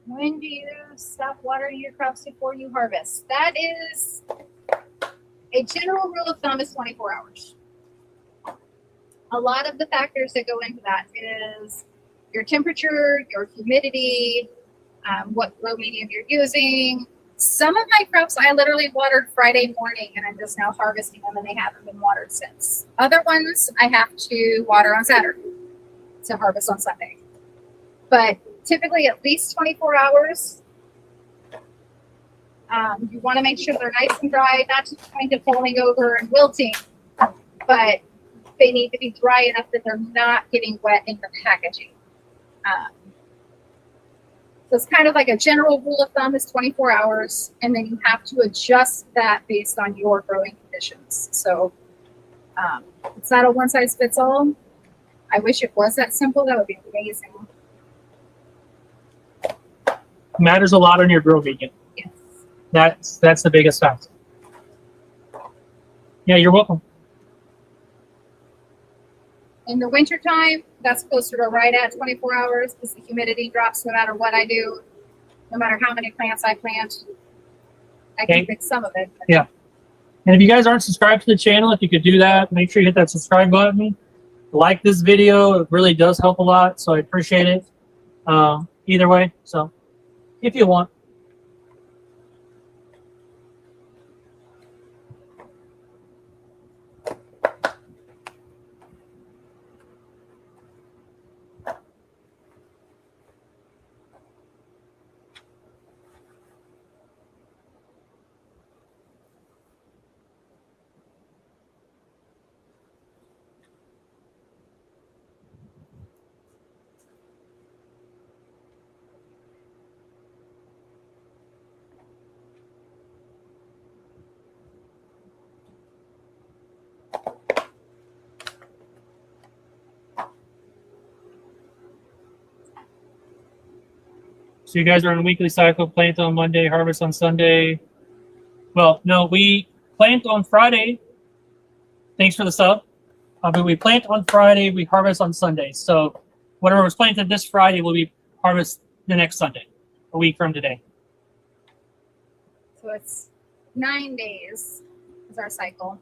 When do you stop watering your crops before you harvest? That is a general rule of thumb is 24 hours. A lot of the factors that go into that is your temperature, your humidity, what grow medium you're using. Some of my crops I literally watered Friday morning and I'm just now harvesting them and they haven't been watered since. Other ones I have to water on Saturday to harvest on Sunday. But typically at least 24 hours. You want to make sure they're nice and dry, not to the point of falling over and wilting, but they need to be dry enough that they're not getting wet in the packaging. So it's kind of like a general rule of thumb is 24 hours, and then you have to adjust that based on your growing conditions. So it's not a one size fits all. I wish it was that simple. That would be amazing. Matters a lot on your grow medium. Yes. That's the biggest factor. Yeah, you're welcome. In the wintertime, that's closer to right at 24 hours because the humidity drops no matter what I do, no matter how many plants I plant. I can Okay. fix some of it. Yeah. And if you guys aren't subscribed to the channel, if you could do that, make sure you hit that subscribe button. Like this video. It really does help a lot, so I appreciate it. Either way, so if you want. So you guys are on a weekly cycle, plant on Monday, harvest on Sunday. Well, no, we plant on Friday. Thanks for the sub. But we plant on Friday, we harvest on Sunday. So whatever was planted this Friday will be harvest the next Sunday, a week from today. So it's 9 days is our cycle.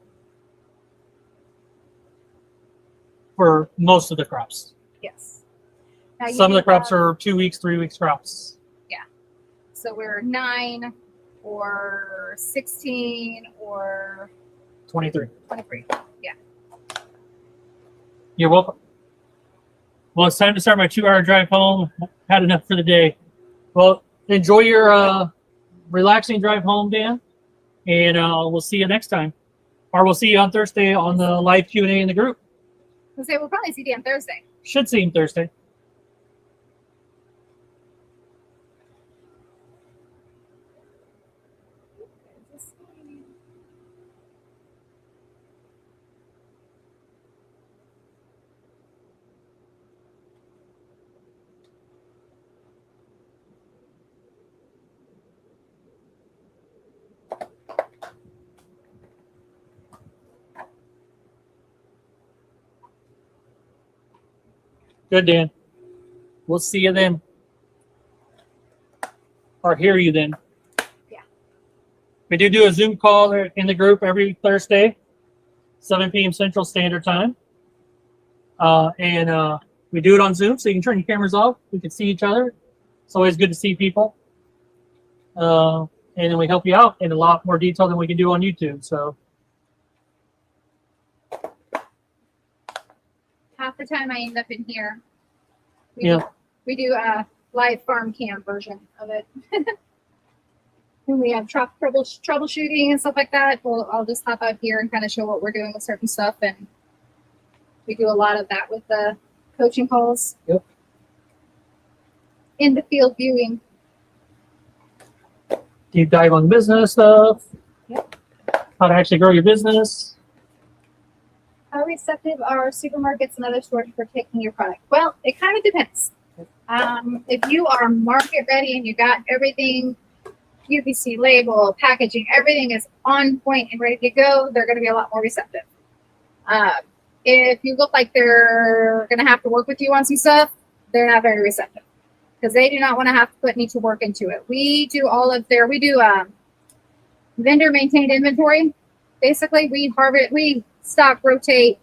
For most of the crops. Yes. Now you Some of do the crops have- are 2 weeks, 3 weeks crops. So we're 9 or 16 or 23. 23. Yeah. You're welcome. Well, it's time to start my 2-hour drive home. Had enough for the day. Well, enjoy your relaxing drive home, Dan. And we'll see you next time. Or we'll see you on Thursday on the live Q&A in the group. We'll say we'll probably see you on Thursday. Should see him Thursday. Good, Dan. We'll see you then. Or hear you then. Yeah. We do a Zoom call in the group every Thursday, 7 p.m. Central Standard Time. And we do it on Zoom, so you can turn your cameras off. We can see each other. It's always good to see people. And then we help you out in a lot more detail than we can do on YouTube. So Half the time I end up in here. Yeah. We do a live farm cam version of it. When we have troubleshooting and stuff like that, I'll just hop out here and kind of show what we're doing with certain stuff. And we do a lot of that with the coaching calls. Yep. In the field viewing. deep dive on business stuff. Yep. How to actually grow your business. How receptive are supermarkets and other stores for taking your product? Well, it kind of depends. If you are market ready and you got everything, UPC label, packaging, everything is on point and ready to go, they're going to be a lot more receptive. If you look like they're going to have to work with you on some stuff, they're not very receptive because they do not want to have to put any to work into it. We do vendor maintained inventory. Basically, we stock, rotate,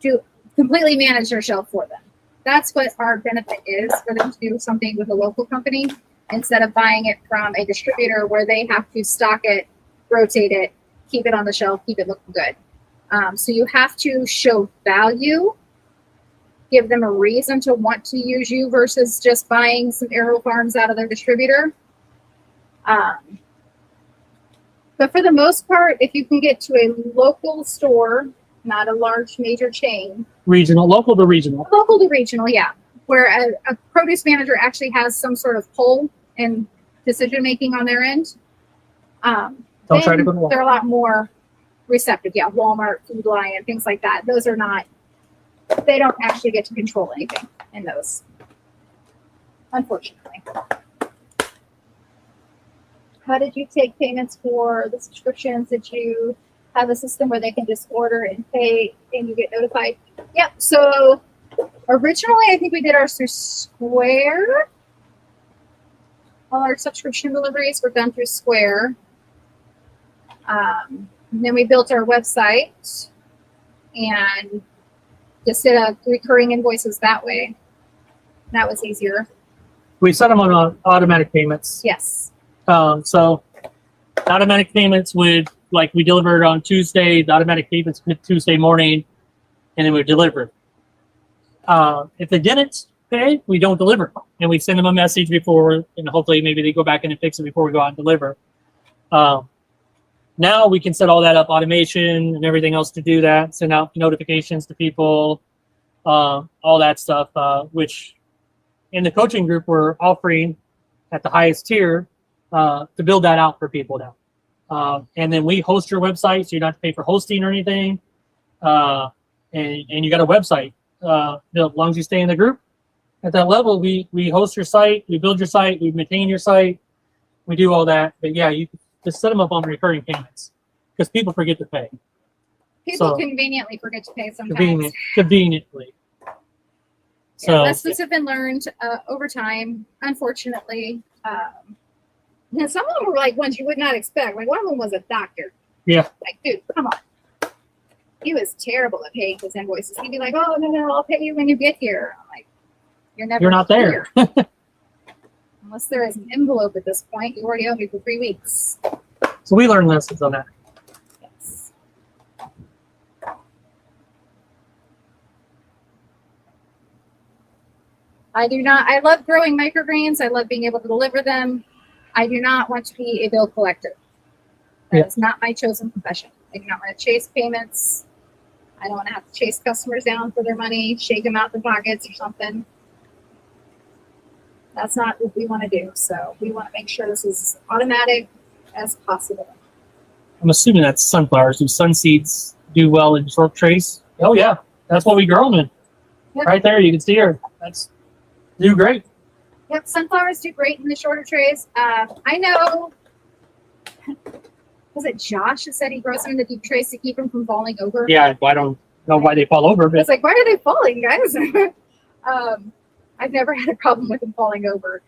do completely manage their shelf for them. That's what our benefit is for them to do something with a local company instead of buying it from a distributor where they have to stock it, rotate it, keep it on the shelf, keep it looking good. So you have to show value, give them a reason to want to use you versus just buying some AeroFarms out of their distributor. But for the most part, if you can get to a local store, not a large major chain, Local to regional. Yeah, where a produce manager actually has some sort of pull in decision making on their end, Don't try to go to Walmart. they're a lot more receptive. Yeah, Walmart, Food Lion, things like that. Those are not. They don't actually get to control anything in those, unfortunately. How did you take payments for the subscriptions? Did you have a system where they can just order and pay and you get notified? Yep. So originally, I think we did ours through Square. All our subscription deliveries were done through Square. And then we built our website and just did recurring invoices that way. That was easier. We set them on automatic payments. Yes. So automatic payments would, like, we delivered on Tuesday, the automatic payments hit Tuesday morning, and then we deliver. If they didn't pay, we don't deliver. And we send them a message before, and hopefully maybe they go back in and fix it before we go out and deliver. Now we can set all that up, automation and everything else to do that, send out notifications to people, all that stuff, which in the coaching group we're offering at the highest tier to build that out for people now. And then we host your website, so you don't have to pay for hosting or anything. And you got a website. As long as you stay in the group at that level, we host your site, we build your site, we maintain your site, we do all that. But yeah, you just set them up on recurring payments because people forget to pay. People conveniently forget to pay sometimes. Conveniently. So Yeah, lessons have been learned over time, unfortunately. And some of them were like ones you would not expect. Like one of them was a doctor. Yeah. Like, dude, come on. He was terrible at paying his invoices. He'd be like, "Oh no, I'll pay you when you get here." I'm like, "You're not there." Unless there is an envelope at this point, you already owe me for 3 weeks. So we learn lessons on that. Yes. I love growing microgreens. I love being able to deliver them. I do not want to be a bill collector. That is not my chosen profession. I do not want to chase payments. I don't want to have to chase customers down for their money, shake them out the pockets or something. That's not what we want to do. So we want to make sure this is automatic as possible. I'm assuming that's sunflowers. Do sun seeds do well in short trays? Oh yeah, that's what we grow them in. Yep. Right there, you can see her. That's do great. Yep, sunflowers do great in the shorter trays. I know, was it Josh who said he grows them in the deep trays to keep them from falling over? Yeah, I don't know why they fall over, but It's like, why are they falling, guys? I've never had a problem with them falling over.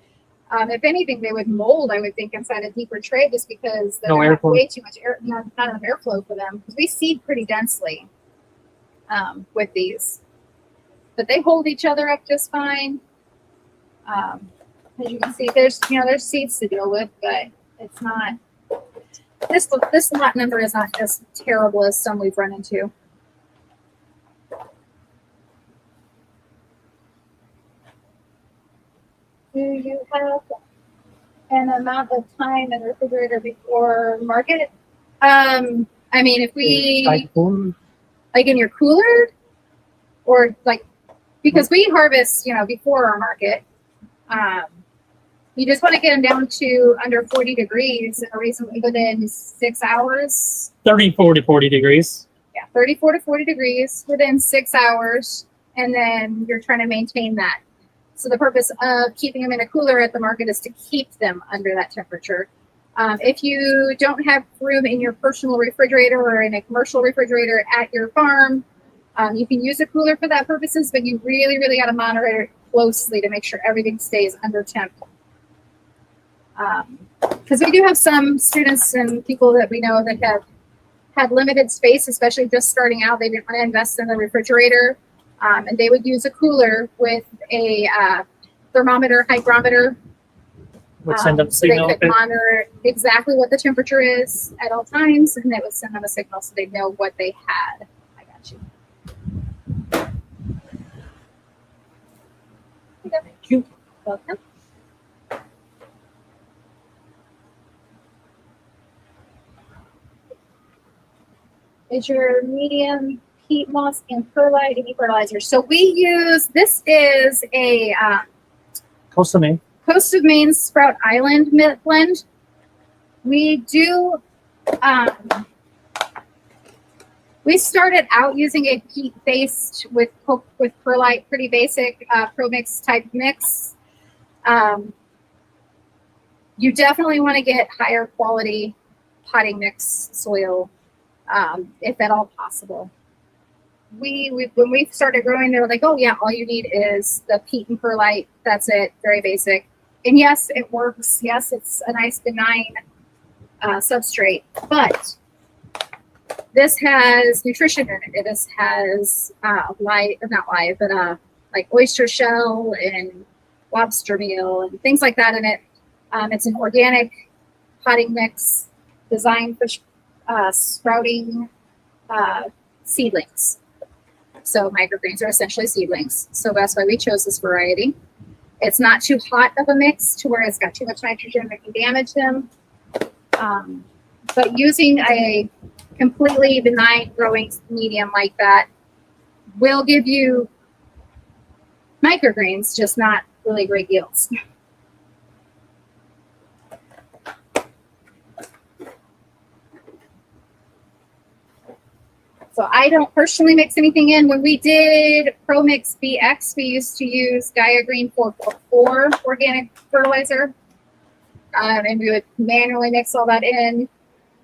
If anything, they would mold, I would think, inside a deeper tray just because No there's airflow. way too much air, not enough airflow for them. Because we seed pretty densely with these. But they hold each other up just fine. As you can see, there's seeds to deal with, but it's not. This lot number is not as terrible as some we've run into. Do you have an amount of time in the refrigerator before market? I mean, if we like in your cooler, or like because we harvest, before our market. You just want to get them down to under 40 degrees in a reasonably within 6 hours. 34 to 40 degrees. Yeah, 34 to 40 degrees within 6 hours, and then you're trying to maintain that. So the purpose of keeping them in a cooler at the market is to keep them under that temperature. If you don't have room in your personal refrigerator or in a commercial refrigerator at your farm, you can use a cooler for that purposes, but you really, really got to closely to make sure everything stays under temp. Because we do have some students and people that we know that have had limited space, especially just starting out. They didn't want to invest in the refrigerator, and they would use a cooler with a thermometer, hygrometer, Would send them a so they signal. could monitor exactly what the temperature is at all times, and it would send them a signal so they know what they had. I got you. Thank you. Welcome. Is your medium peat moss and perlite any fertilizer? So we use, this is a Coastal Maine. Coast of Maine Sprout Island blend. We do, we started out using a peat based with perlite, pretty basic pro mix type mix. You definitely want to get higher quality potting mix soil, if at all possible. When we started growing, they were like, oh yeah, all you need is the peat and perlite. That's it, very basic. And yes, it works. Yes, it's a nice benign substrate, but this has nutrition in it. This has like oyster shell and lobster meal and things like that in it. It's an organic potting mix designed for sprouting seedlings. So microgreens are essentially seedlings. So that's why we chose this variety. It's not too hot of a mix to where it's got too much nitrogen that can damage them. But using a completely benign growing medium like that will give you microgreens, just not really great yields. So I don't personally mix anything in. When we did Pro Mix BX, we used to use Gaia Green 444 organic fertilizer. And we would manually mix all that in.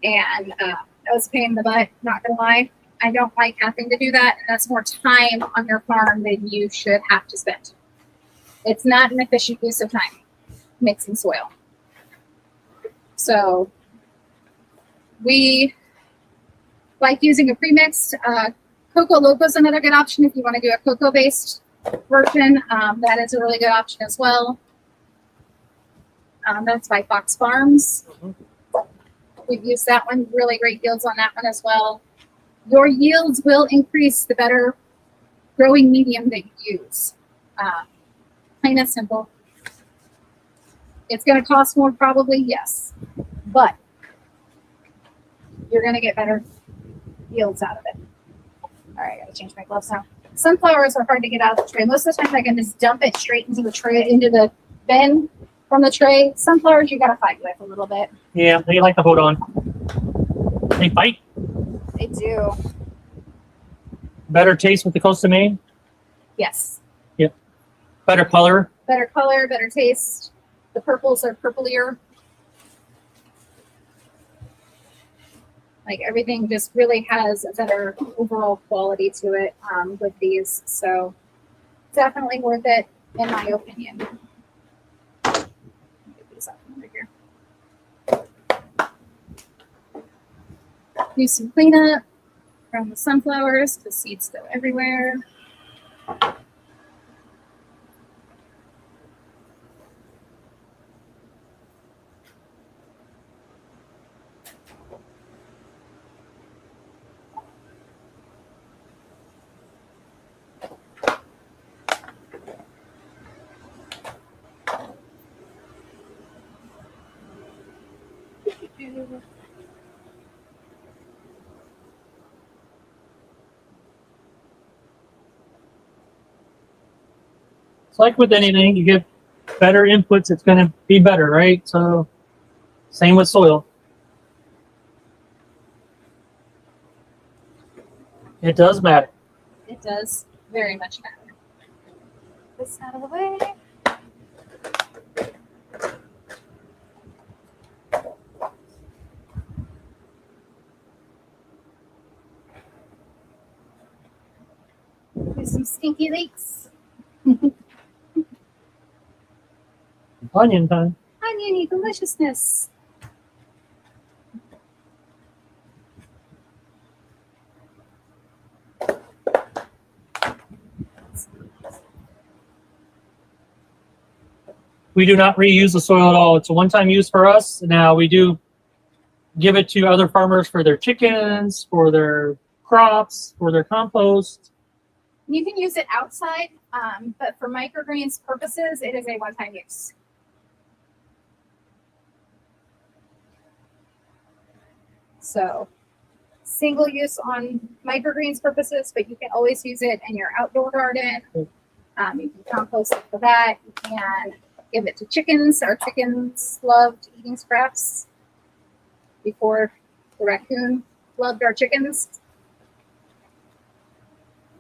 And that was a pain in the butt, not gonna lie. I don't like having to do that. And that's more time on your farm than you should have to spend. It's not an efficient use of time, mixing soil. So we like using a pre-mixed. Coco Loco is another good option if you want to do a cocoa-based version. That is a really good option as well. That's by Fox Farms. We've used that one. Really great yields on that one as well. Your yields will increase the better growing medium that you use. Plain and simple. It's going to cost more probably, yes. But you're going to get better yields out of it. All right, I gotta change my gloves now. Sunflowers are hard to get out of the tray. Most of the time I can just dump it straight into the tray, into the bin from the tray. Sunflowers you gotta fight with a little bit. Yeah, they like to hold on. They fight. They do. Better taste with the Coastal Maine. Yes. Yep. Better color. Better color, better taste. The purples are purplier. Like everything just really has a better overall quality to it with these. So definitely worth it in my opinion. Get these up over here. Do some cleanup from the sunflowers. The seeds go everywhere. It's like with anything, you get better inputs, it's going to be better, right? So, same with soil. It does matter. It does very much matter. This out of the way. Do some stinky leaks. Onion time. Oniony deliciousness. We do not reuse the soil at all. It's a one-time use for us. Now we do give it to other farmers for their chickens, for their crops, for their compost. You can use it outside, but for microgreens purposes, it is a one-time use. So, single use on microgreens purposes, but you can always use it in your outdoor garden. You can compost it for that. You can give it to chickens. Our chickens loved eating scraps before the raccoon loved our chickens.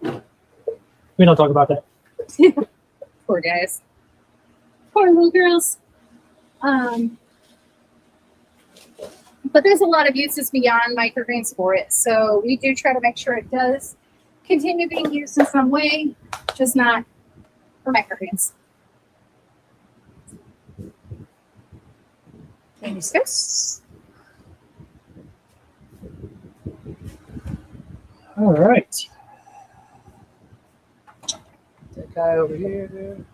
We don't talk about that. Poor guys. Poor little girls. But there's a lot of uses beyond microgreens for it. So we do try to make sure it does continue being used in some way, just not for microgreens. Can you discuss? All right. That guy over here.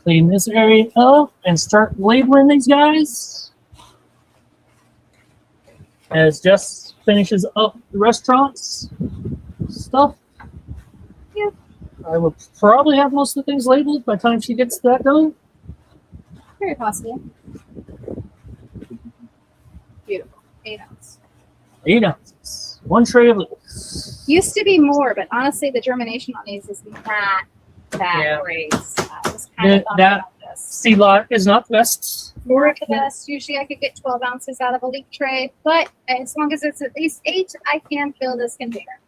Clean this area up and start labeling these guys. As Jess finishes up the restaurants stuff. Yep. I will probably have most of the things labeled by the time she gets that done. Very possible. Beautiful. 8 ounce. 8 ounces. 1 tray of those. Used to be more, but honestly, the germination on these is not that Yeah. great. I was kind of bummed That- about this. Seed lot is not the best. Not the best. Usually I could get 12 ounces out of a leak tray, but as long as it's at least 8, I can fill this container.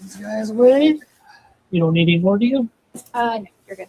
These guys away. You don't need any more, do you? No, you're good.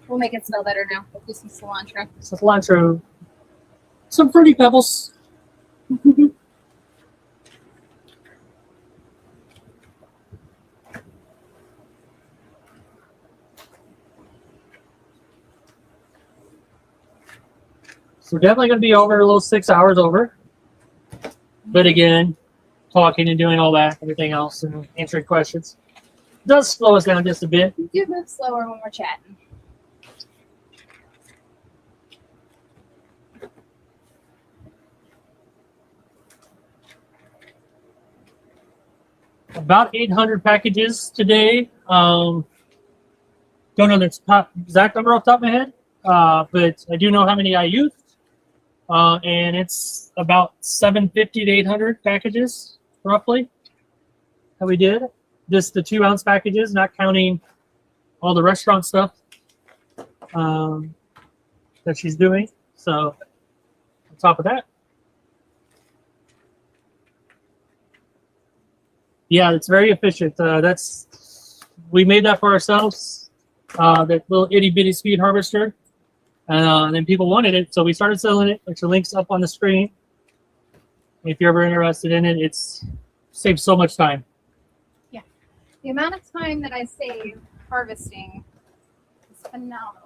We'll make it smell better now. We'll do some cilantro. So cilantro. Some fruity pebbles. So we're definitely going to be over a little 6 hours over. But again, talking and doing all that, everything else, and answering questions does slow us down just a bit. We do move slower when we're chatting. About 800 packages today. Don't know the exact number off the top of my head, but I do know how many I used. And it's about 750 to 800 packages, roughly, that we did. Just the 2 ounce packages, not counting all the restaurant stuff that she's doing. So, on top of that. Yeah, it's very efficient. We made that for ourselves. That little itty bitty speed harvester, and then people wanted it, so we started selling it. Which the link's up on the screen. If you're ever interested in it, it's saves so much time. The amount of time that I save harvesting is phenomenal.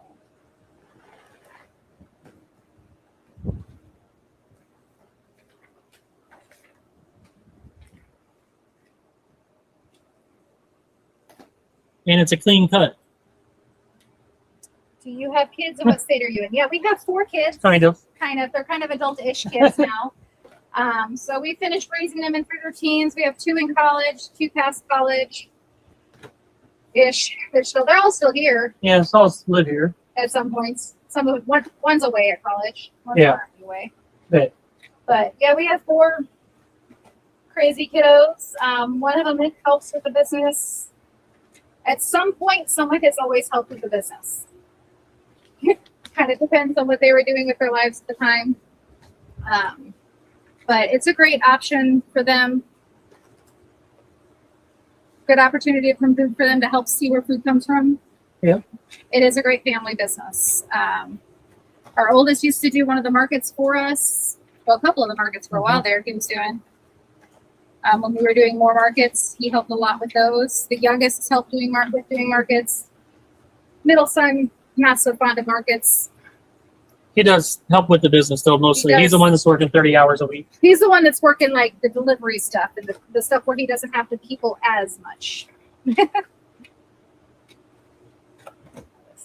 And it's a clean cut, Do you have kids? And what state are you in? Yeah, we have 4 kids. kind of. They're kind of adult-ish kids now. So we finished raising them in through their teens. We have 2 in college, 2 past college. ish. They're all still here Yeah, so I'll live here. at some points. One's away at college. One's Yeah. currently away. But Yeah, we have 4 crazy kiddos. One of them helps with the business. At some point, someone has always helped with the business. Kind of depends on what they were doing with their lives at the time. But it's a great option for them. Good opportunity for them to help see where food comes from. Yeah. It is a great family business. Our oldest used to do one of the markets for us. Well, a couple of the markets for a while there he was doing. When we were doing more markets, he helped a lot with those. The youngest helped doing markets. Middle son, not so fond of markets. he does help with the business though mostly. He He's the does. one that's working 30 hours a week. He's the one that's working like the delivery stuff and the stuff where he doesn't have to people as much. That's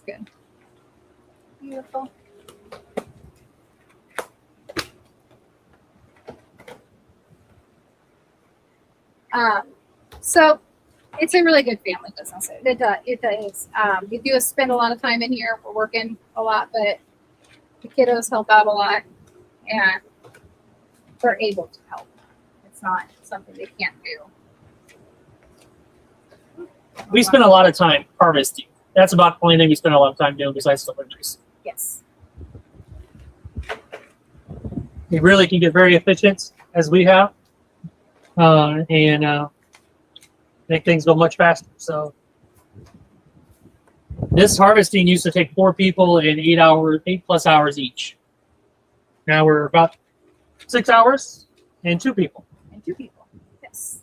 good. Beautiful. So it's a really good family business. It is. We do spend a lot of time in here. We're working a lot, but the kiddos help out a lot, and they're able to help. It's not something they can't do. We spend a lot of time harvesting. That's about the only thing we spend a lot of time doing besides deliveries. Yes. We really can get very efficient as we have, and make things go much faster. So this harvesting used to take 4 people and 8+ hours each. Now we're about 6 hours and 2 people. And 2 people. Yes.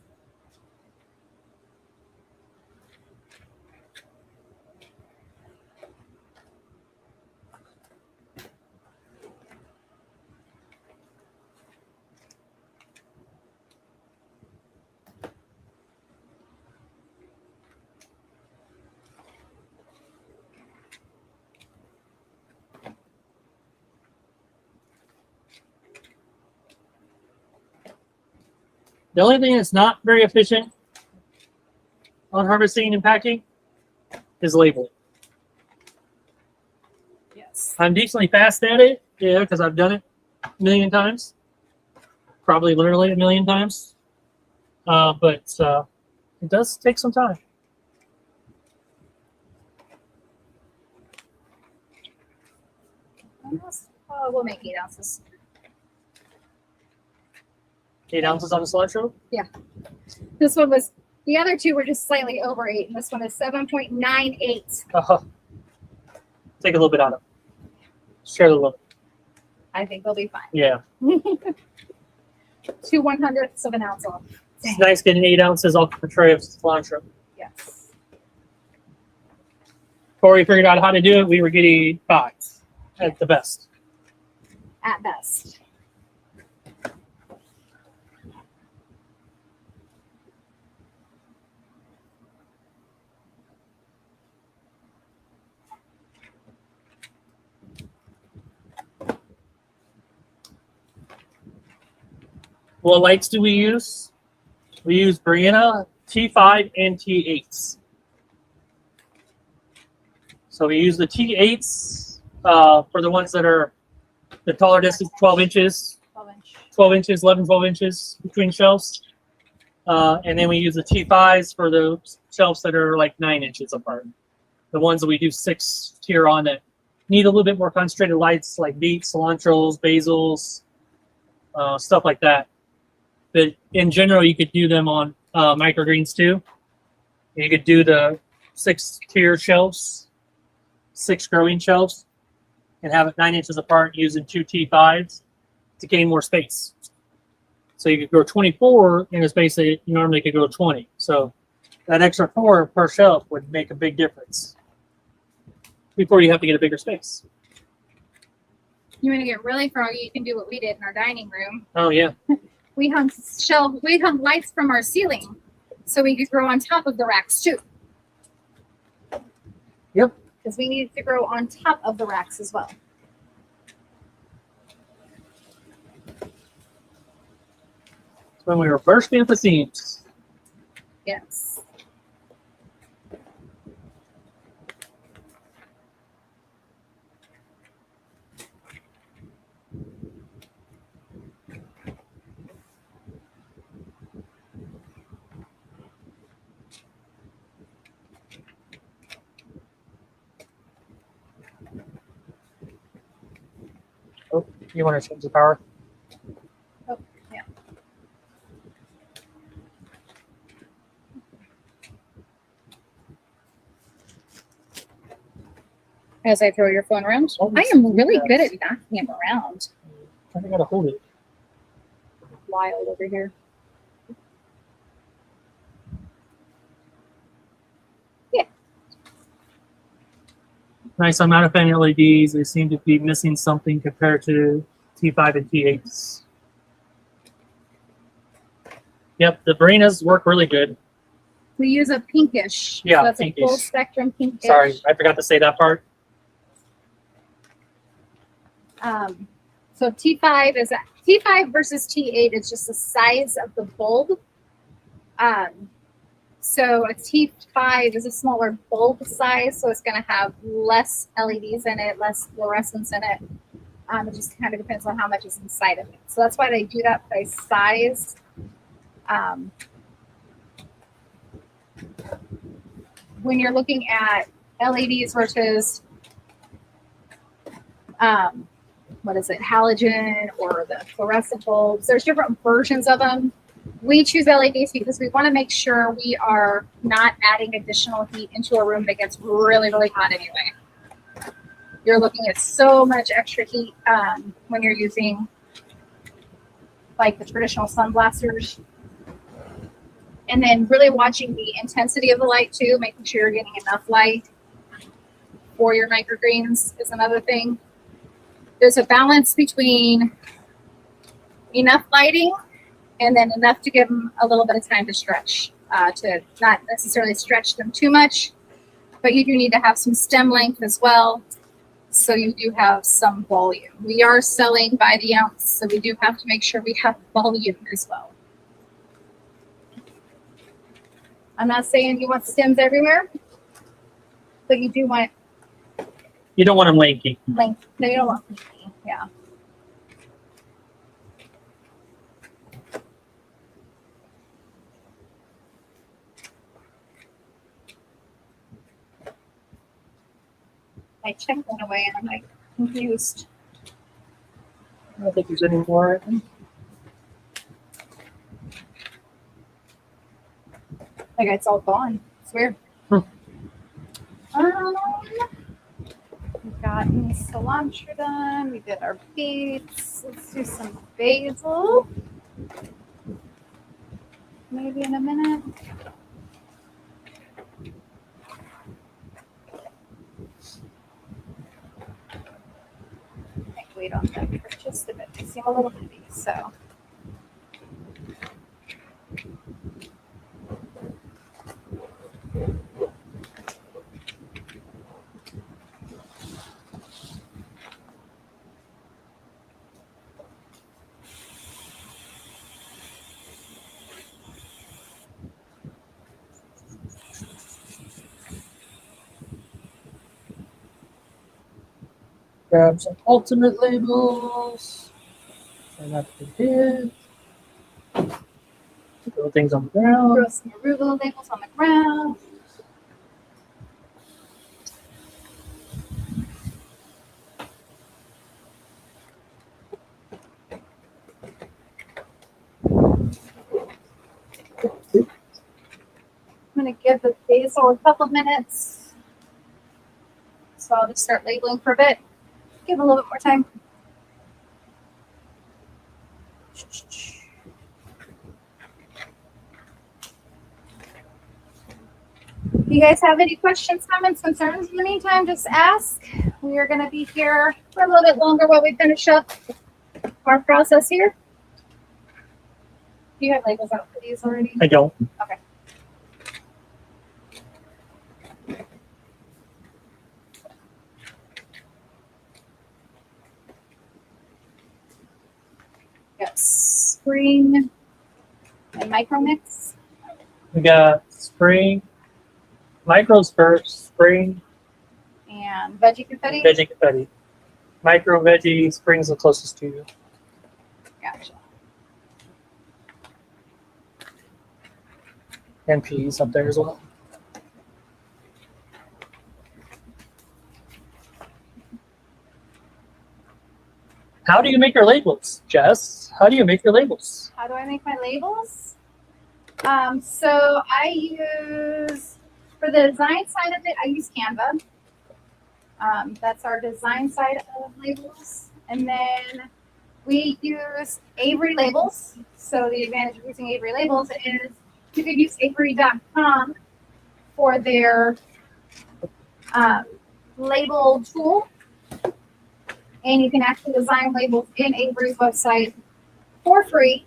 The only thing that's not very efficient on harvesting and packing is labeling. Yes. I'm decently fast at it, yeah, because I've done it a million times. Probably literally a million times. But it does take some time. We'll make 8 ounces. 8 ounces on the cilantro. This one was, the other 2 were just slightly over 8, and this one is 7.98. Take a little bit out of it. Share a little. I think they'll be fine. Yeah. 2 100ths of an ounce off. It's nice getting 8 ounces off the tray of cilantro. Yes. Before we figured out how to do it, we were getting 5 at the best. At best. What lights do we use? We use Brianna T5 and T8s. So we use the T8s for the ones that are the taller distance, 12 inches, 12-inch. 12 inches, 11, 12 inches between shelves. And then we use the T5s for the shelves that are like 9 inches apart. The ones that we do 6 tier on that need a little bit more concentrated lights like beets, cilantros, basils, stuff like that. But in general, you could do them on microgreens too. You could do the 6 tier shelves, 6 growing shelves, and have it 9 inches apart using 2 T5s to gain more space. So you could grow 24 in a space that you normally could grow 20. So that extra 4 per shelf would make a big difference before you have to get a bigger space. You want to get really froggy, you can do what we did in our dining room. Oh yeah. We hung lights from our ceiling so we could grow on top of the racks too. Yep. Because we needed to grow on top of the racks as well. When we were bursting at the seams. Yes. You want to change the power? Oh, yeah. As I throw your phone around, Oh, I am really good at knocking him around. I gotta hold it. Wild over here. Nice. I'm not a fan of LEDs. They seem to be missing something compared to T5 and T8s. Yep, the Barinas work really good. We use a pinkish. Yeah, so that's pinkish. a full spectrum pinkish. Sorry, I forgot to say that part. So T5 versus T8 is just the size of the bulb. So a T5 is a smaller bulb size, so it's going to have less LEDs in it, less fluorescence in it. It just kind of depends on how much is inside of it. So that's why they do that by size. When you're looking at LEDs versus what is it, halogen or the fluorescent bulbs, there's different versions of them. We choose LEDs because we want to make sure we are not adding additional heat into a room that gets really, really hot anyway. You're looking at so much extra heat when you're using like the traditional sun blasters. And then really watching the intensity of the light too, making sure you're getting enough light for your microgreens is another thing. There's a balance between enough lighting and then enough to give them a little bit of time to stretch, to not necessarily stretch them too much, but you do need to have some stem length as well, so you do have some volume. We are selling by the ounce, so we do have to make sure we have volume as well. I'm not saying you want stems everywhere, but you do want You don't want them lanky. length. No, you don't want length. Yeah. My check went away and I'm like confused. I don't think there's any more. Like it's all gone. It's weird. We've gotten cilantro done. We did our beets. Let's do some basil. Maybe in a minute. Might wait on them for just a bit. They seem a little heavy, so. Grab some ultimate labels. Try not to hit. Throw things on the ground. Throw some arugula labels on the ground. I'm going to give the basil a couple minutes. So I'll just start labeling for a bit. Give it a little bit more time. If you guys have any questions, comments, concerns in the meantime, just ask. We are going to be here for a little bit longer while we finish up our process here. Do you have labels out for these already? I don't. Okay. Got spring and micro mix. We got spring, micros first, spring, And veggie confetti. veggie confetti. Micro veggie, spring's the closest to you. Gotcha. And peas up there as well. How do you make your labels, Jess? How do you make your labels? How do I make my labels? So I use, for the design side of it, I use Canva. That's our design side of labels. And then we use Avery labels. So the advantage of using Avery labels is you could use Avery.com for their label tool. And you can actually design labels in Avery's website for free.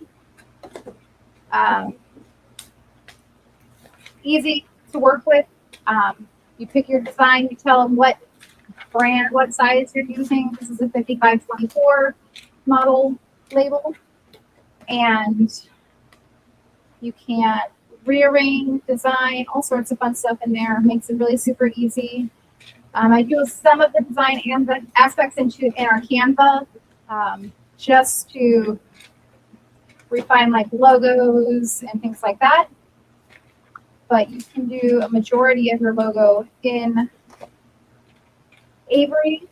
Easy to work with. You pick your design, you tell them what brand, what size you're using. This is a 5524 model label. And you can rearrange, design, all sorts of fun stuff in there. Makes it really super easy. I do some of the design and the aspects in our Canva just to refine like logos and things like that. But you can do a majority of your logo in Avery.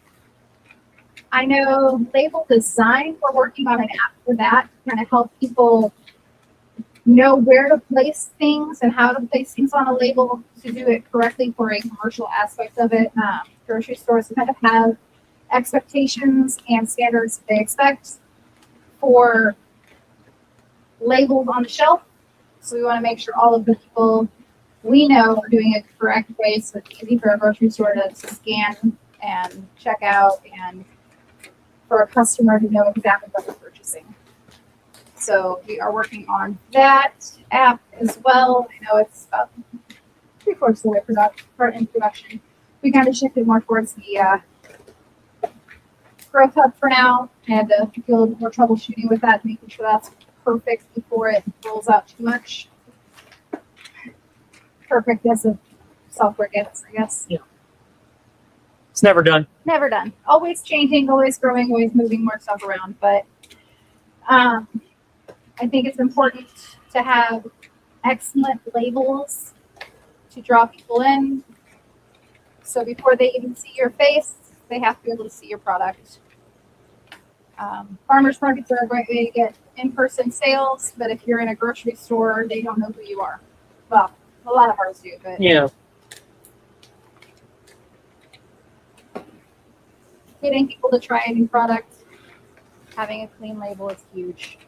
I know Label Design, we're working on an app for that to kind of help people know where to place things and how to place things on a label to do it correctly for a commercial aspect of it. Grocery stores kind of have expectations and standards they expect for labels on the shelf. So we want to make sure all of the people we know are doing it the correct way so it's easy for a grocery store to scan and check out and for a customer to know exactly what they're purchasing. So we are working on that app as well. I know it's about 3/4 of the way in production. We kind of shifted more towards the Growth Hub for now. I had to do a little bit more troubleshooting with that, making sure that's perfect before it rolls out too much. Perfect as a software gets, I guess. Yeah. It's never done. Never done. Always changing, always growing, always moving more stuff around. But I think it's important to have excellent labels to draw people in. So before they even see your face, they have to be able to see your product. Farmers markets are a great way to get in-person sales, but if you're in a grocery store, they don't know who you are. Well, a lot of ours do, but Yeah. getting people to try a new product, having a clean label is huge.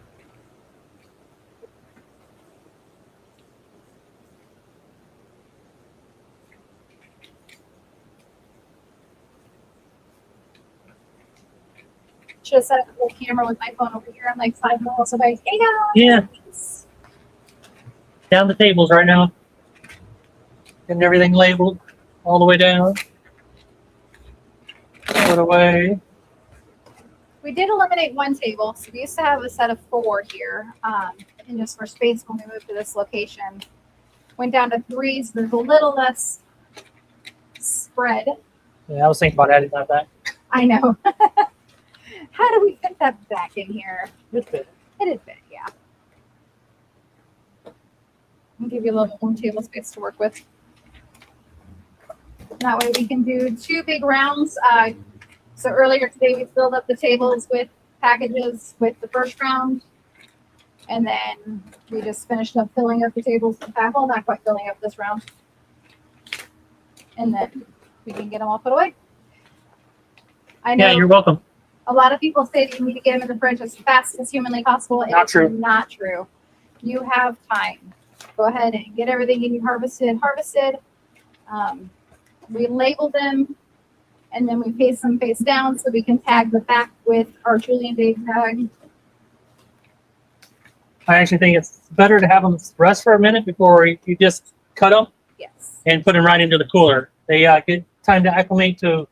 Should have set up a whole camera with my phone over here. I'm like 5 miles away. Hey guys. Yeah. Down the tables right now. Getting everything labeled all the way down. Put away. We did eliminate one table. So we used to have a set of 4 here. And just for space when we moved to this location. Went down to 3, so there's a little less spread. Yeah, I was thinking about adding that back. I know. How do we fit that back in here? Good fit. It is big, yeah. I'll give you a little bit more table space to work with. That way we can do 2 big rounds. So earlier today we filled up the tables with packages with the first round. And then we just finished up filling up the tables with well, not quite filling up this round. And then we can get them all put away. I know. Yeah, you're welcome. A lot of people say that you need to get them in the fridge as fast as humanly possible. Not It's true. Not true. You have time. Go ahead and get everything you harvested. We label them, and then we paste them face down so we can tag the back with our Julian Day tag. I actually think it's better to have them rest for a minute before you just cut them Yes. and put them right into the cooler. They get time to acclimate to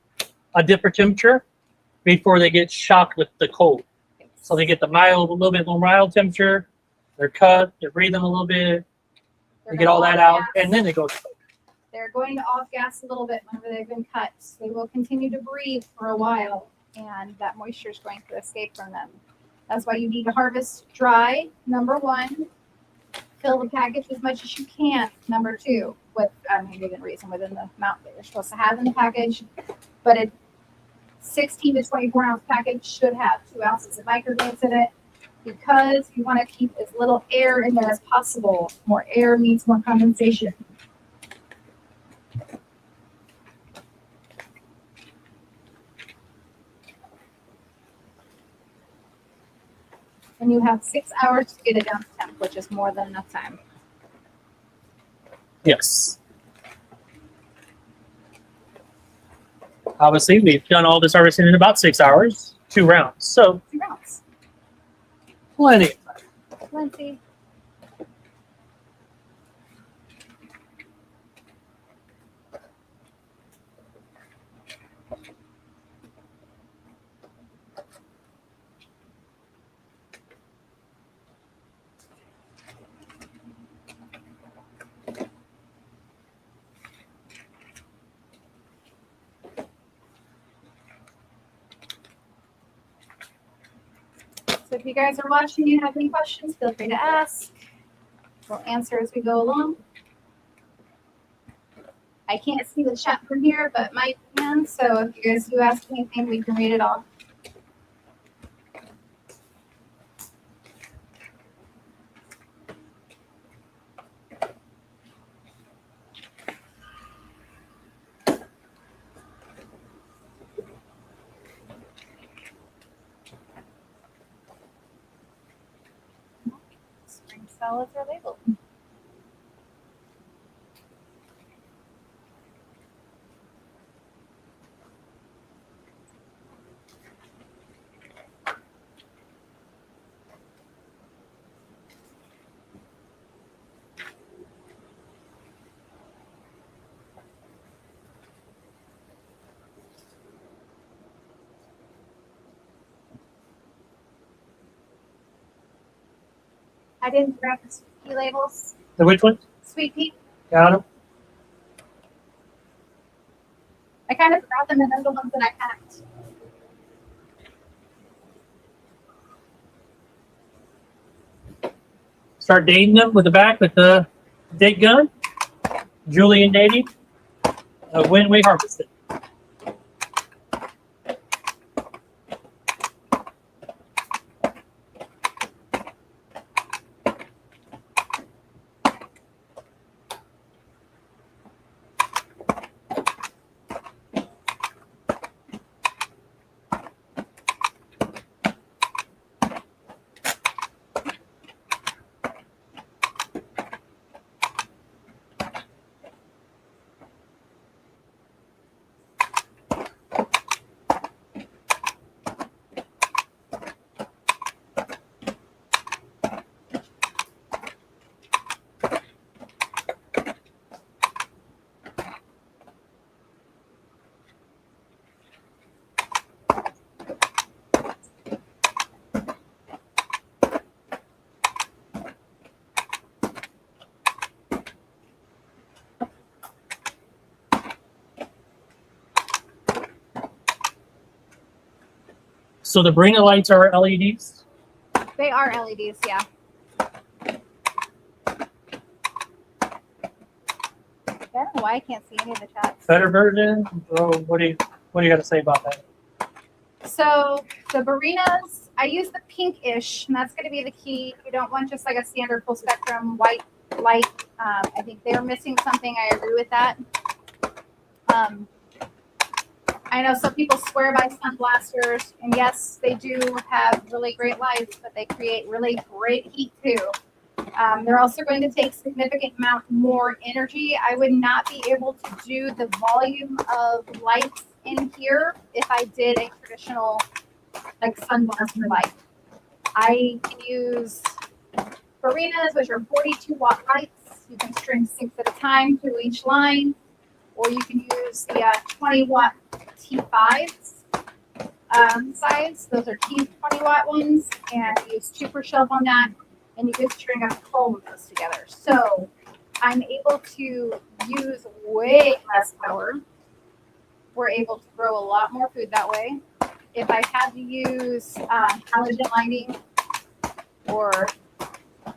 a different temperature before they get shocked with the cold. So they get the mild, a little bit more mild temperature. They're cut. They're breathing a little bit. They get all that out, and then they go. They're going to off gas a little bit whenever they've been cut. They will continue to breathe for a while, and that moisture is going to escape from them. That's why you need to harvest dry, number 1. Fill the package as much as you can, number 2, with within reason within the amount that you're supposed to have in the package. But it's 16 to 24 ounce package should have 2 ounces of microgreens in it because you want to keep as little air in there as possible. More air means more condensation. And you have 6 hours to get it down to temp, which is more than enough time. Yes. Obviously, we've done all this harvesting in about 6 hours, 2 rounds. So 2 rounds. plenty. Plenty. So if you guys are watching, you have any questions, feel free to ask. We'll answer as we go along. I can't see the chat from here, but Mike can. So if you guys do ask anything, we can read it all. Spring salads are labeled. I didn't grab the sweet pea labels. The which one? Sweet pea. Got them. I kind of forgot them and they're the ones that I packed. Start dating them with the back with the date gun. Julian dating. When we harvested. So the Barina lights are LEDs. They are LEDs, yeah. I don't know why I can't see any of the chats. Better version. Oh, what do you got to say about that? So the Barinas, I use the pinkish, and that's going to be the key. You don't want just like a standard full spectrum white light. I think they're missing something. I agree with that. I know some people swear by sun blasters, and yes, they do have really great lights, but they create really great heat too. They're also going to take significant amount more energy. I would not be able to do the volume of lights in here if I did a traditional like sun blaster light. I can use Barinas, which are 42 watt lights. You can string 6 at a time through each line, or you can use the 20 watt T5s size. Those are T 20 watt ones, and use 2 per shelf on that, and you can string up 12 of those together. So I'm able to use way less power. We're able to grow a lot more food that way. If I had to use halogen lighting or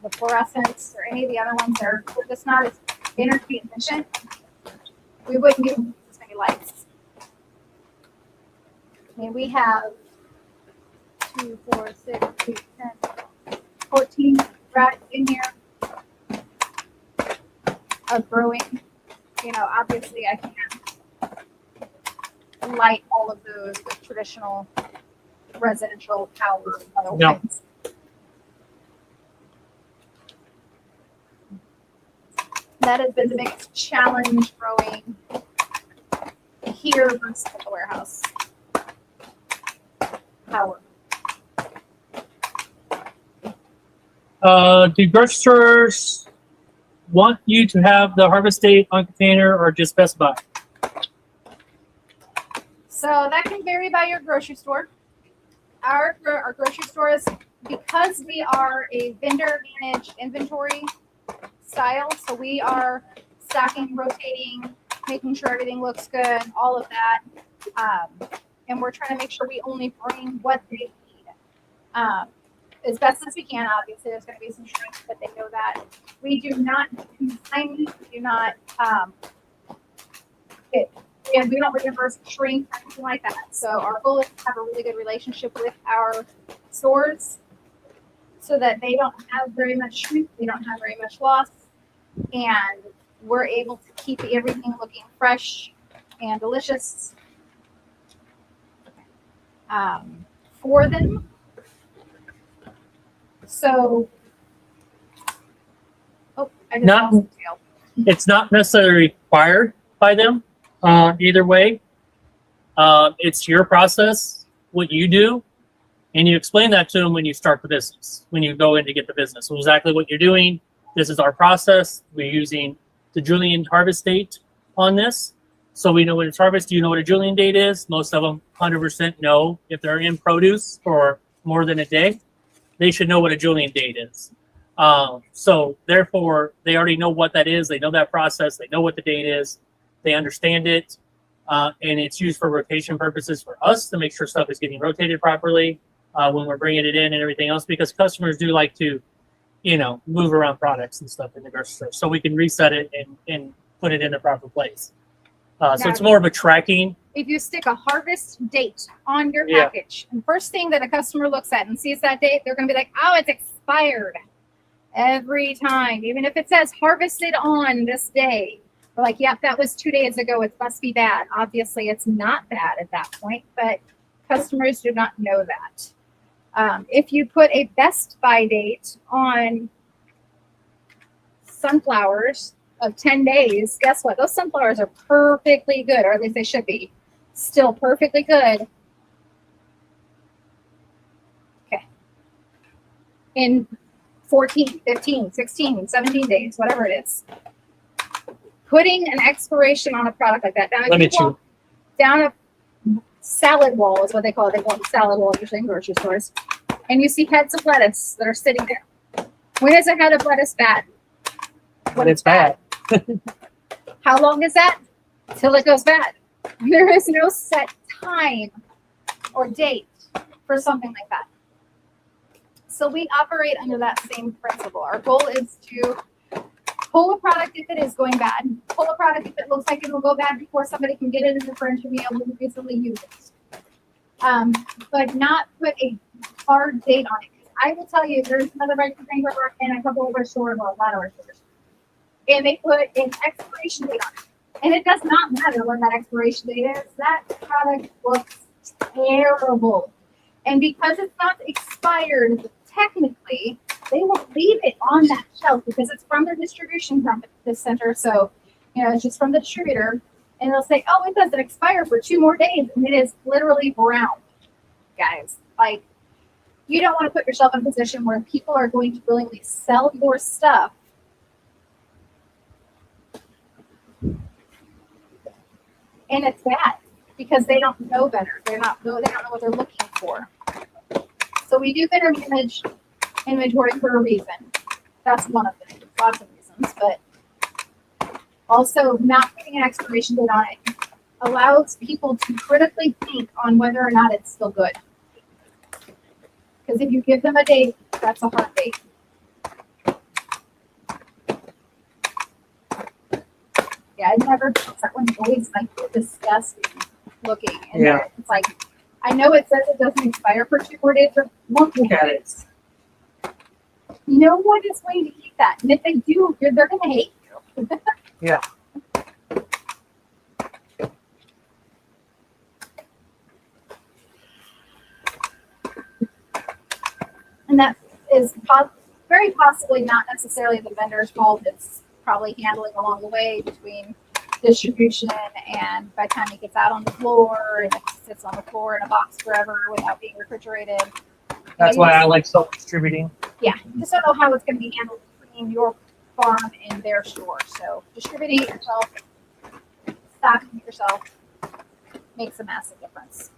the fluorescents or any of the other ones that are just not as energy efficient, we wouldn't get as many lights. I mean, we have 2, 4, 6, 8, 10, 14 racks in here of growing. You know, obviously I can't light all of those with traditional residential power otherwise. That has been the biggest challenge growing here versus the warehouse. Power. Do grocery stores want you to have the harvest date on container or just Best Buy? So that can vary by your grocery store. Our grocery stores, because we are a vendor managed inventory style, so we are stocking, rotating, making sure everything looks good, all of that. And we're trying to make sure we only bring what they need. As best as we can, obviously there's going to be some shrink, but they know that. We do not consignment, we do not and we don't reimburse shrink or anything like that. So our goal is to have a really good relationship with our stores so that they don't have very much shrink, they don't have very much loss, and we're able to keep everything looking fresh and delicious for them. So, I just Not- lost the tail. It's not necessarily required by them either way. It's your process, what you do, and you explain that to them when you start the business, when you go in to get the business. So exactly what you're doing. This is our process. We're using the Julian harvest date on this. So we know when it's harvest. Do you know what a Julian date is? Most of them 100% know. If they're in produce for more than a day, they should know what a Julian date is. So therefore, they already know what that is. They know that process. They know what the date is. They understand it. And it's used for rotation purposes for us to make sure stuff is getting rotated properly when we're bringing it in and everything else, because customers do like to, move around products and stuff in the grocery store. So we can reset it and put it in the proper place. So it's more of a tracking. If you stick a harvest date on your Yeah. package, and first thing that a customer looks at and sees that date, they're going to be like, oh, it's expired. Every time, even if it says harvested on this day, we're like, yep, that was 2 days ago. It must be bad. Obviously, it's not bad at that point, but customers do not know that. If you put a best by date on sunflowers of 10 days, guess what? Those sunflowers are perfectly good, or at least they should be. Still perfectly good. Okay. In 14, 15, 16, 17 days, whatever it is. Putting an expiration on a product like that. Down a salad wall is what they call it. They call it a salad wall usually in grocery stores. And you see heads of lettuce that are sitting there. When is a head of lettuce bad? When it's bad. How long is that? Till it goes bad. There is no set time or date for something like that. So we operate under that same principle. Our goal is to pull a product if it is going bad, pull a product if it looks like it will go bad before somebody can get it in the fridge and be able to easily use it. But not put a hard date on it. I will tell you, there's another microgreen grower in a couple of our stores, well, a lot of our stores, and they put an expiration date on it. And it does not matter when that expiration date is. That product looks terrible. And because it's not expired, technically, they will leave it on that shelf because it's from their distribution company, this center. So, it's just from the distributor. And they'll say, oh, it doesn't expire for 2 more days. And it is literally brown, guys. Like, you don't want to put yourself in a position where people are going to willingly sell your stuff. And it's bad because they don't know better. They don't know what they're looking for. So we do vendor manage inventory for a reason. That's one of them. Lots of reasons, but also not putting an expiration date on it allows people to critically think on whether or not it's still good. Because if you give them a date, that's a hard date. Yeah, I never. That one's always like disgusting looking. And Yeah. it's like I know it says it doesn't expire for 2 more days, but Look at it. no one is going to eat that. And if they do, they're going to hate you. Yeah. And that is very possibly not necessarily the vendor's fault. It's probably handling along the way between distribution and by the time it gets out on the floor and it sits on the floor in a box forever without being refrigerated. That's why I like self-distributing. Yeah, you just don't know how it's going to be handled between your farm and their store. So distributing it yourself, stocking it yourself makes a massive difference.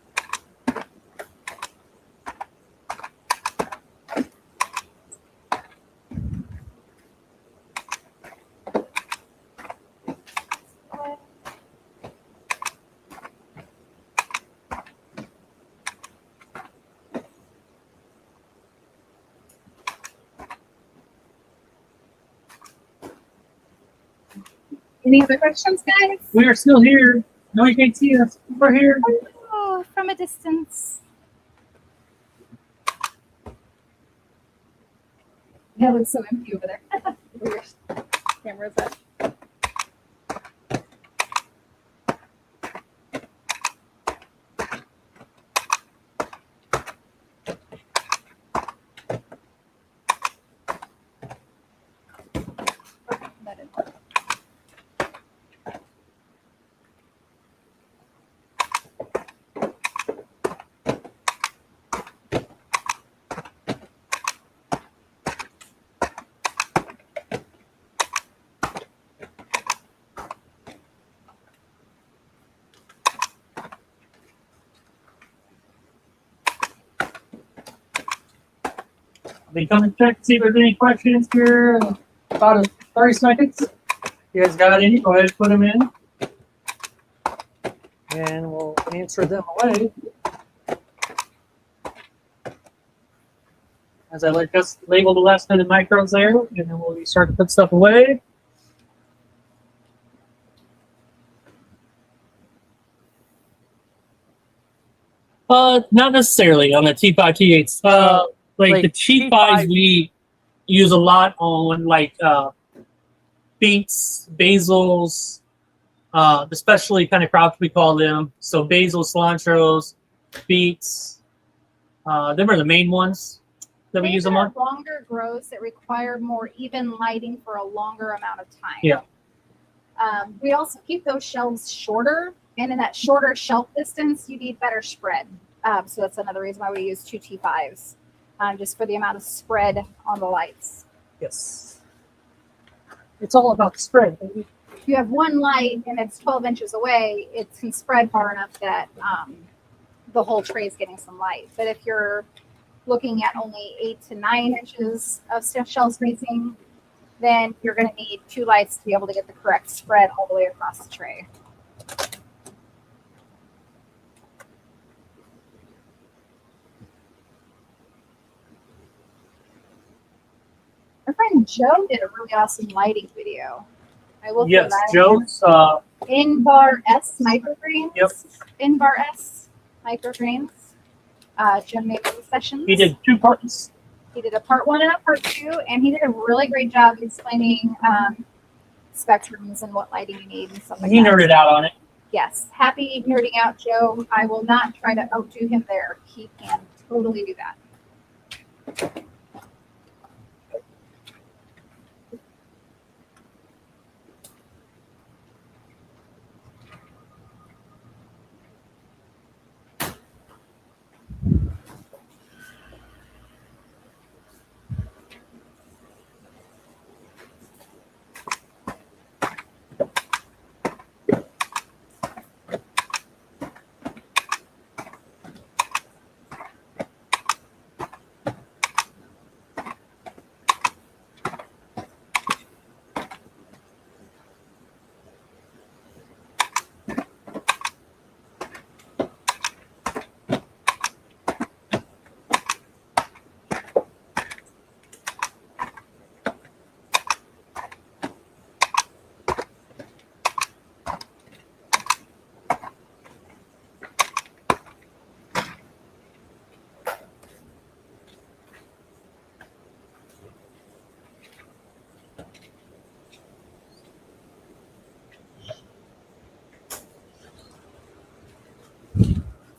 Any other questions, guys? We are still here. No, you can't see us. We're here. Oh, from a distance. That looks so empty over there. Where your camera's at. That didn't work. I'll be coming check, see if there's any questions here. About 30 seconds. You guys got any? Go ahead and put them in. And we'll answer them away. As I just label the last bit of micros there, and then we'll start to put stuff away. Not necessarily on the T5, T8s. Like the T5s, we use a lot on like beets, basils, especially kind of crops we call them. So basil, cilantros, beets. Them are the main ones that we use them on. Longer grows that require more even lighting for a longer amount of time. Yeah. We also keep those shelves shorter, and in that shorter shelf distance, you need better spread. So that's another reason why we use 2 T5s, just for the amount of spread on the lights. Yes. It's all about the spread, baby. If you have one light and it's 12 inches away, it can spread far enough that the whole tray is getting some light. But if you're looking at only 8 to 9 inches of shelf spacing, then you're going to need 2 lights to be able to get the correct spread all the way across the tray. Our friend Joe did a really awesome lighting video. I will Yes, that. Joe's. Inbar S microgreens. Yep. Inbar S microgreens. Jim made those sessions. He did 2 parts. He did a part 1 and a part 2, and he did a really great job explaining spectrums and what lighting you need and stuff like He that. nerded out on it. Yes, happy nerding out, Joe. I will not try to outdo him there. He can totally do that.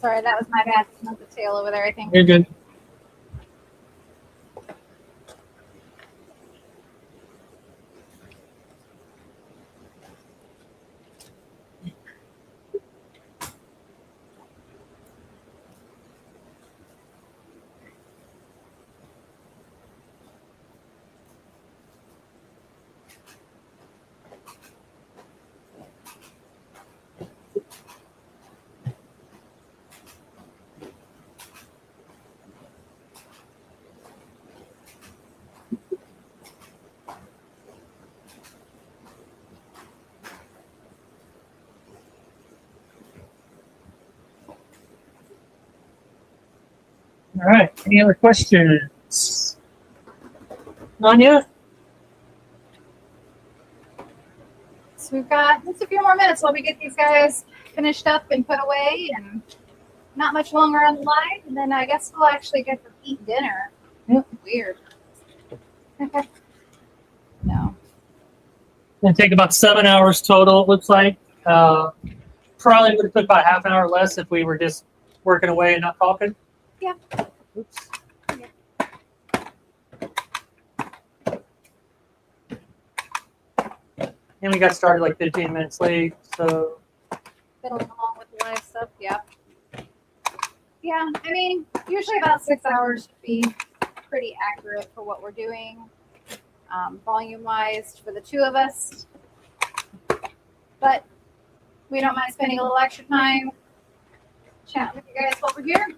Sorry, that was my bad. Not the tail over there, I think. You're good. All right. Any other questions? None yet? So we've got just a few more minutes while we get these guys finished up and put away, and not much longer on the line. And then I guess we'll actually get to eat dinner. Yep. Weird. No. It'll take about 7 hours total, it looks like. Probably would have took about half an hour less if we were just working away and not talking. Yeah. Oops. And we got started like 15 minutes late, so Fiddling along with the live stuff. Yeah. Yeah. I mean, usually about 6 hours should be pretty accurate for what we're doing, volume wise, for the two of us. But we don't mind spending a little extra time chatting with you guys while we're here.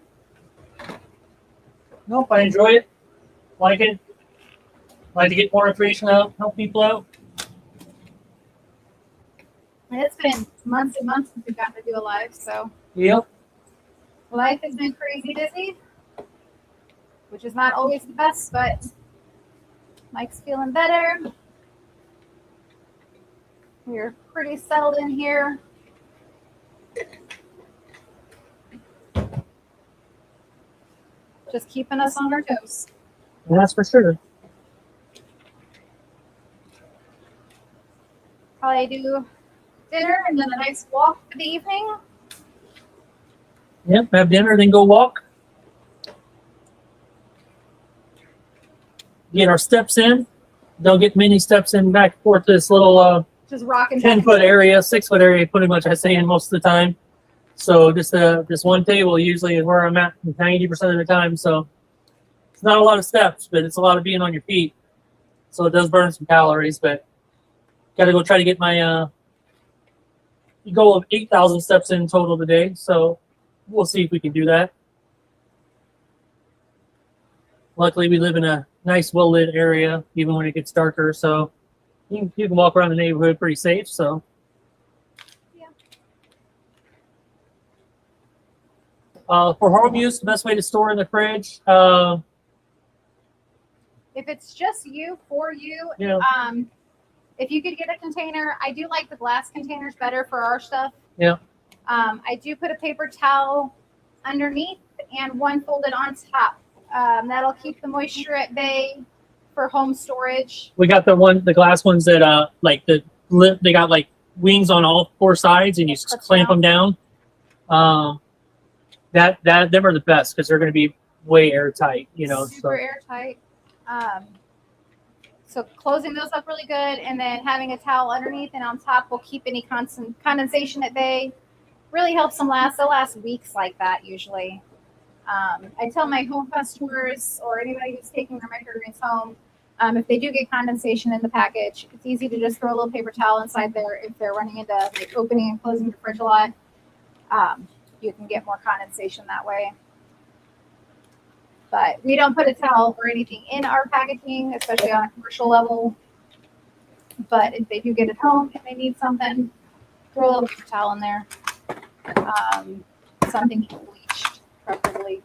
nope, I enjoy it. Like it. Like to get more information out, help people out. And it's been months and months since we've gotten to do a live, so Yep. life has been crazy busy, which is not always the best, but Mike's feeling better. We're pretty settled in here. Just keeping us on our toes. That's for sure. Probably do dinner and then a nice walk for the evening. Yep, have dinner, then go walk. Get our steps in. Don't get many steps in back and forth this little Just rocking. 10-foot area, 6-foot area, pretty much I stay in most of the time. So just one table usually is where I'm at 90% of the time. So it's not a lot of steps, but it's a lot of being on your feet. So it does burn some calories, but got to go try to get my goal of 8,000 steps in total today. So we'll see if we can do that. Luckily, we live in a nice, well-lit area, even when it gets darker. So you can walk around the neighborhood pretty safe. So. Yeah. For home use, the best way to store in the fridge. If it's just you, for you, Yeah. If you could get a container, I do like the glass containers better for our stuff. Yeah. I do put a paper towel underneath and one folded on top. That'll keep the moisture at bay for home storage. We got the glass ones that like they got like wings on all four sides, and you just clamp them down. Them are the best because they're going to be way airtight. Super airtight. So closing those up really good, and then having a towel underneath and on top will keep any condensation at bay. Really helps them last. They'll last weeks like that usually. I tell my home customers or anybody who's taking their microgreens home, if they do get condensation in the package, it's easy to just throw a little paper towel inside there. If they're running into like opening and closing the fridge a lot, you can get more condensation that way. But we don't put a towel or anything in our packaging, especially on a commercial level. But if they do get it home and they need something, throw a little paper towel in there. Something bleached, preferably.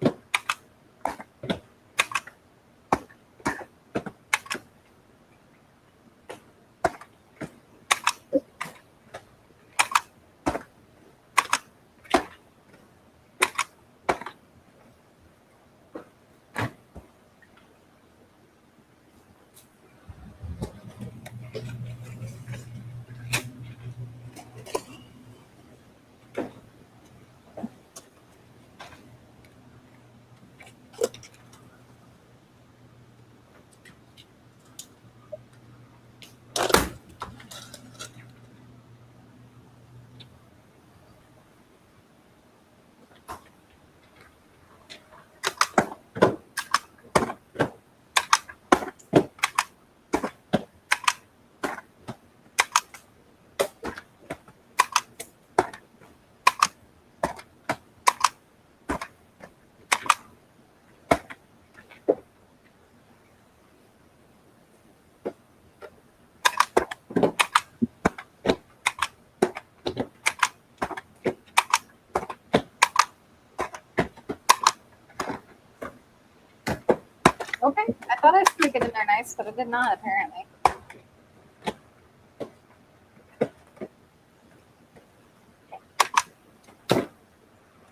Okay, I thought I snuck it in there nice, but it did not apparently.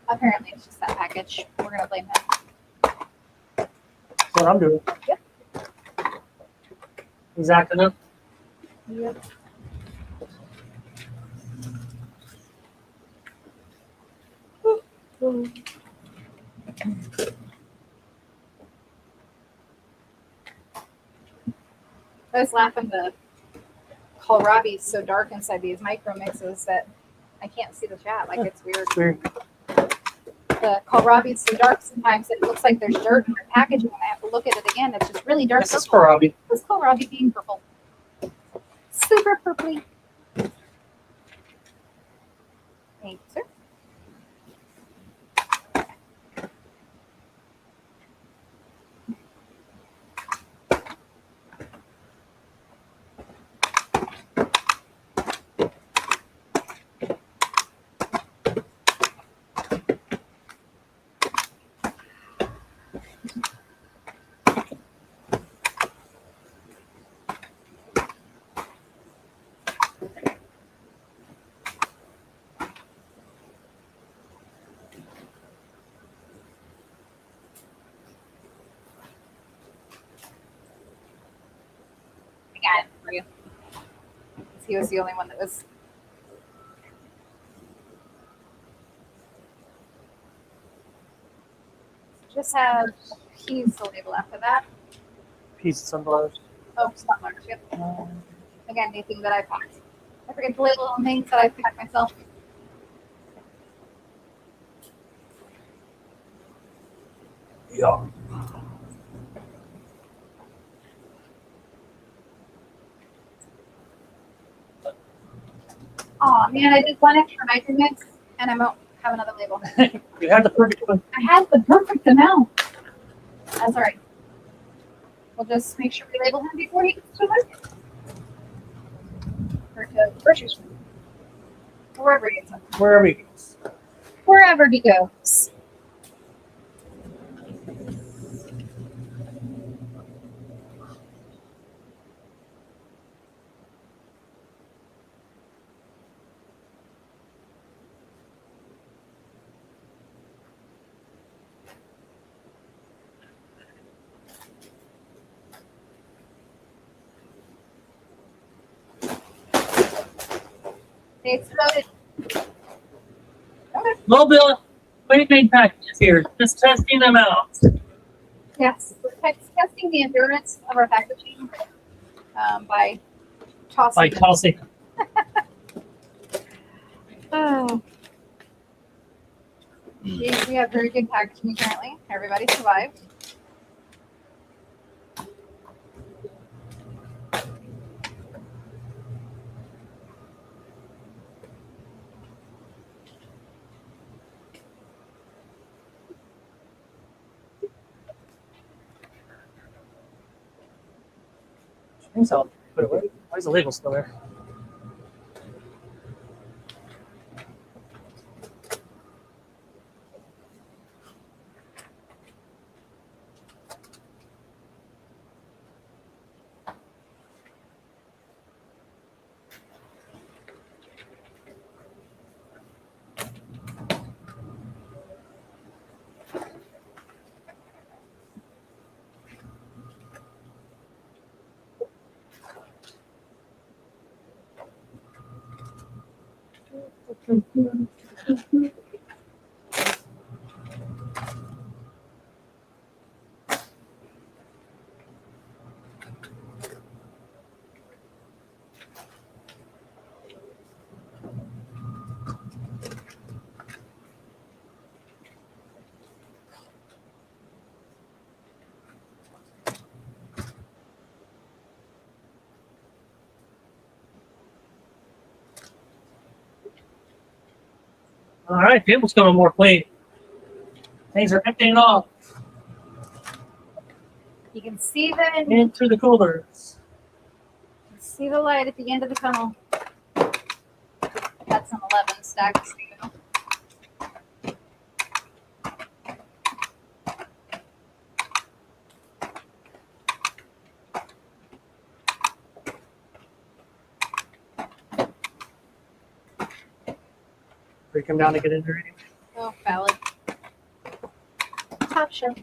Apparently, it's just that package. We're gonna blame him. That's what I'm doing. Yep. He's acting up. Yep. I was laughing the kohlrabi's so dark inside these micro mixes that I can't see the chat. Like it's weird. It's weird. The kohlrabi's so dark sometimes it looks like there's dirt in the packaging and I have to look at it again. It's just really dark. This is purple. kohlrabi. This kohlrabi being purple. Super purpley. Thank you, sir. I got it for you. He was the only one that was. Just have he's the label after that. Piece of sunflowers. Oh, sunflowers. Yep. Again, anything that I packed. I forget to label on things that I packed myself. Yeah. Oh man, I did one extra micro mix and I won't have another label. You had the perfect one. I had the perfect amount. That's all right. We'll just make sure we label him before he gets to work. Or to the grocery store. Wherever he gets. Wherever he goes. Wherever he goes. They exploded. Okay. Mobile prepaid packages here. Just testing them out. Yes. We're testing the endurance of our packaging by tossing. Like tossing. Oh. We have very good packaging currently. Everybody survived. I think so. Put it away. Why is the label still there? All right, table's coming more clean. Things are emptying off You can see the into the coolers. see the light at the end of the tunnel. That's an 11 stack. We come down to get in there anyway. Oh, valid. Top shelf.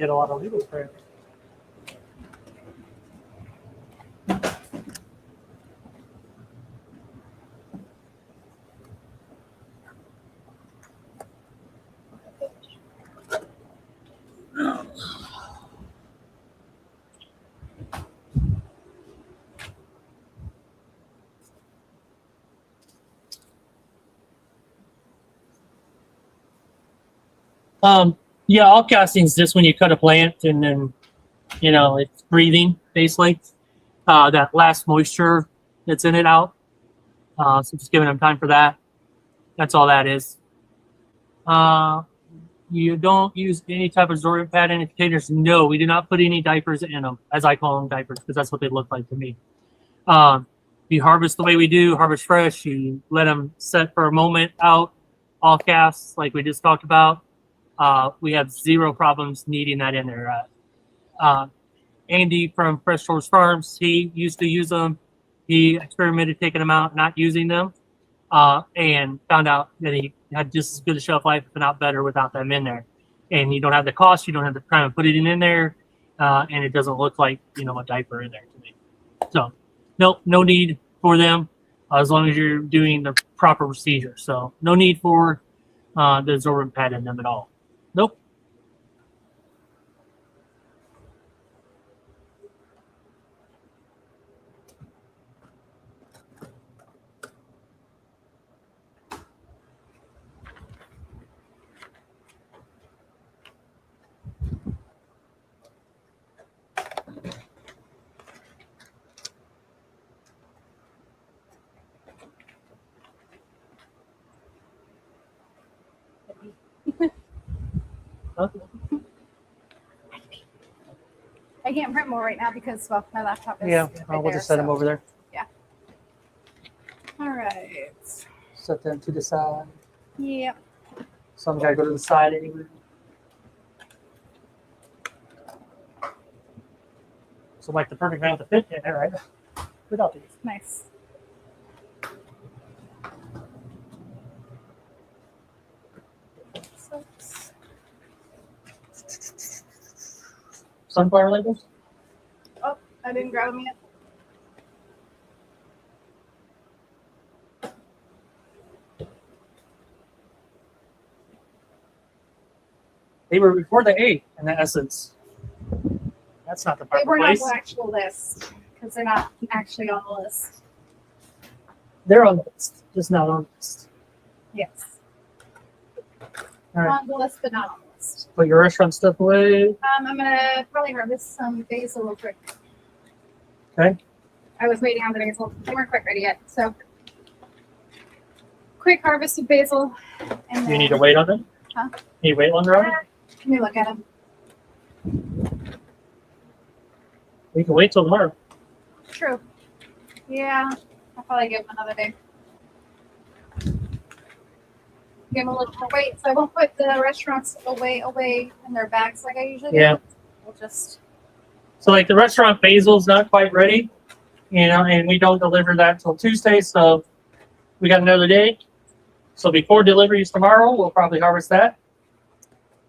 We did a lot of legal prep. Yeah, all casting is just when you cut a plant and then, it's breathing basically. That last moisture that's in it out. So just giving them time for that. That's all that is. You don't use any type of absorbent pad in the containers. No, we do not put any diapers in them, as I call them diapers, because that's what they look like to me. You harvest the way we do, harvest fresh. You let them set for a moment out, all casts, like we just talked about. We have zero problems needing that in there. Andy from Fresh Shores Farms, he used to use them. He experimented taking them out, not using them, and found out that he had just as good a shelf life, if not better, without them in there. And you don't have the cost, you don't have the time to put it in there, and it doesn't look like a diaper in there to me. So, no need for them as long as you're doing the proper procedure. So, no need for the absorbent pad in them at all. Nope. Huh? I can't print more right now because my laptop is Yeah, right we'll there, just set them so- over there. All right. Set them to the side. Yeah. Some gotta go to the side anyway. So like the perfect amount to fit in there, right? Without these. Nice. Sunflower labels? Oh, I didn't grab them yet. They were before the 8 in the essence. That's not the They proper were not place. the actual list because they're not actually on the list. They're on the list, just not on the list. Yes. All right. On the list, but not on the list. Put your restaurant stuff away. I'm gonna probably harvest some basil real quick. Okay. I was waiting on the basil. They weren't quite ready yet. So quick harvest of basil. And You need to wait on them? Huh? Need to wait longer on them? Let me look at them. We can wait till tomorrow. True. Yeah, I'll probably give them another day. Give them a little more weight, so I won't put the restaurants away in their bags like I usually do. Yeah. We'll just So like the restaurant basil's not quite ready, you know, and we don't deliver that until Tuesday, so we got another day. So before deliveries tomorrow, we'll probably harvest that.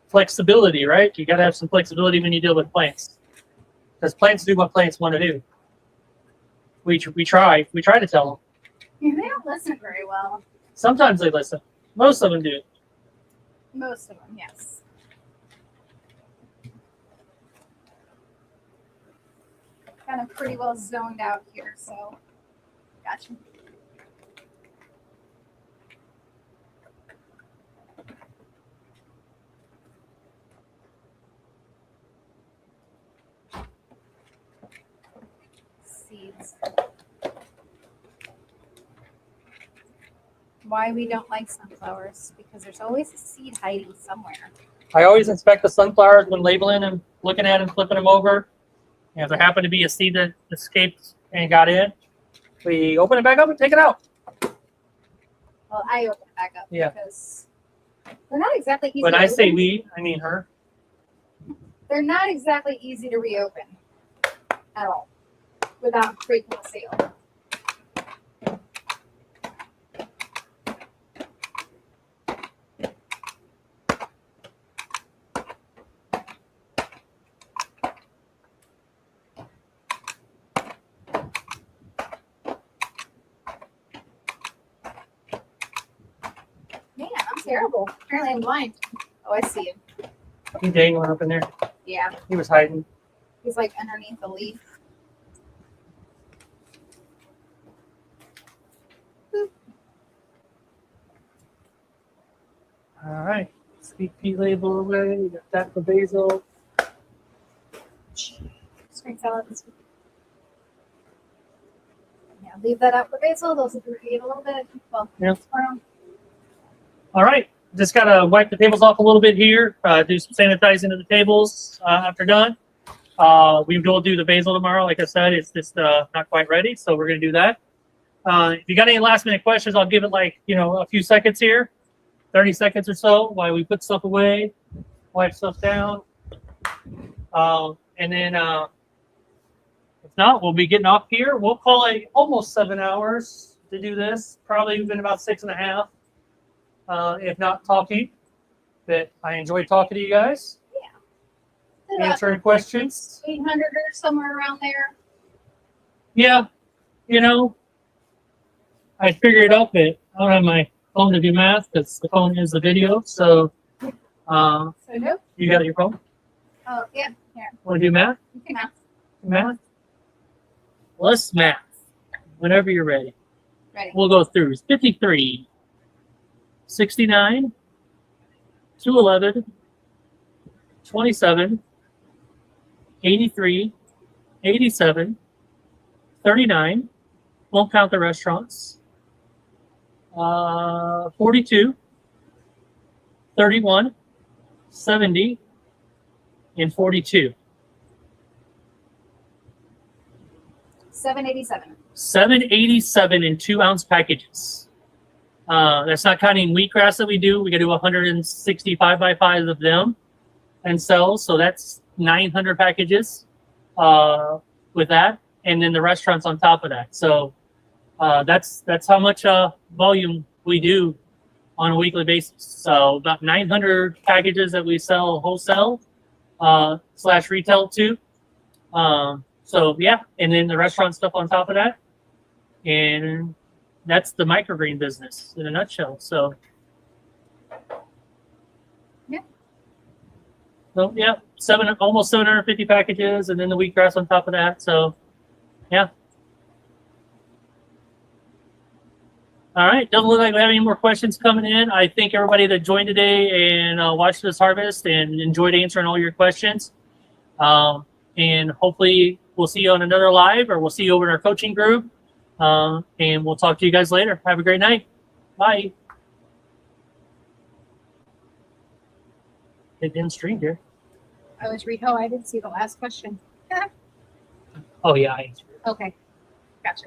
Flexibility, right? You got to have some flexibility when you deal with plants, because plants do what plants want to do. We try to tell them. yeah, they don't listen very well. Sometimes they listen. Most of them do. Most of them, yes. Kind of pretty well zoned out here, so gotcha. Seeds. Why we don't like sunflowers? Because there's always a seed hiding somewhere. I always inspect the sunflowers when labeling them, looking at them, flipping them over. And if there happened to be a seed that escaped and got in, we open it back up and take it out. Well, I open it back up Yeah. because they're not exactly easy. When to I say open. we, I mean her. They're not exactly easy to reopen at all without breaking a seal. Man, I'm terrible. Apparently I'm blind. Oh, I see him. He dangling up in there. Yeah, He was hiding. he's like underneath the leaf. All right. Sweet pea label away. You got that for basil. Spring salad this week. Yeah, leave that out for basil. Those will eat a little bit. Well, Yeah. tomorrow. All right. Just got to wipe the tables off a little bit here. Do some sanitizing of the tables after done. We will do the basil tomorrow. Like I said, it's just not quite ready, so we're going to do that. If you got any last minute questions, I'll give it like, a few seconds here, 30 seconds or so while we put stuff away, wipe stuff down. And then if not, we'll be getting off here. We'll call it almost 7 hours to do this. Probably been about 6.5, if not talking. But I enjoyed talking to you guys, answering questions. 800 or somewhere around there. Yeah, I figured out that I don't have my phone to do math because the phone is the video. So, So no. you got your phone? Oh yeah, here. Want to do math? You can ask. Math? Let's math. Whenever you're ready. Ready. We'll go through 53, 69, 211, 27, 83, 87, 39. Won't count the restaurants. 42, 31, 70, and 42. 787. 787 in 2-ounce packages. That's not counting wheatgrass that we do. We got to do 165 by 5 of them and sell. So that's 900 packages with that. And then the restaurants on top of that. So that's how much volume we do on a weekly basis. So about 900 packages that we sell wholesale / retail too. So yeah, and then the restaurant stuff on top of that. And that's the microgreen business in a nutshell. So Yeah. So yeah, almost 750 packages, and then the wheatgrass on top of that. So yeah. All right, doesn't look like we have any more questions coming in. I thank everybody that joined today and watched this harvest and enjoyed answering all your questions. And hopefully we'll We'll see you on another live, or we'll see you over in our coaching group. And we'll talk to you guys later. Have a great night. Bye. It didn't stream here. I was Riho. I didn't see the last question. Oh yeah. Okay. Gotcha.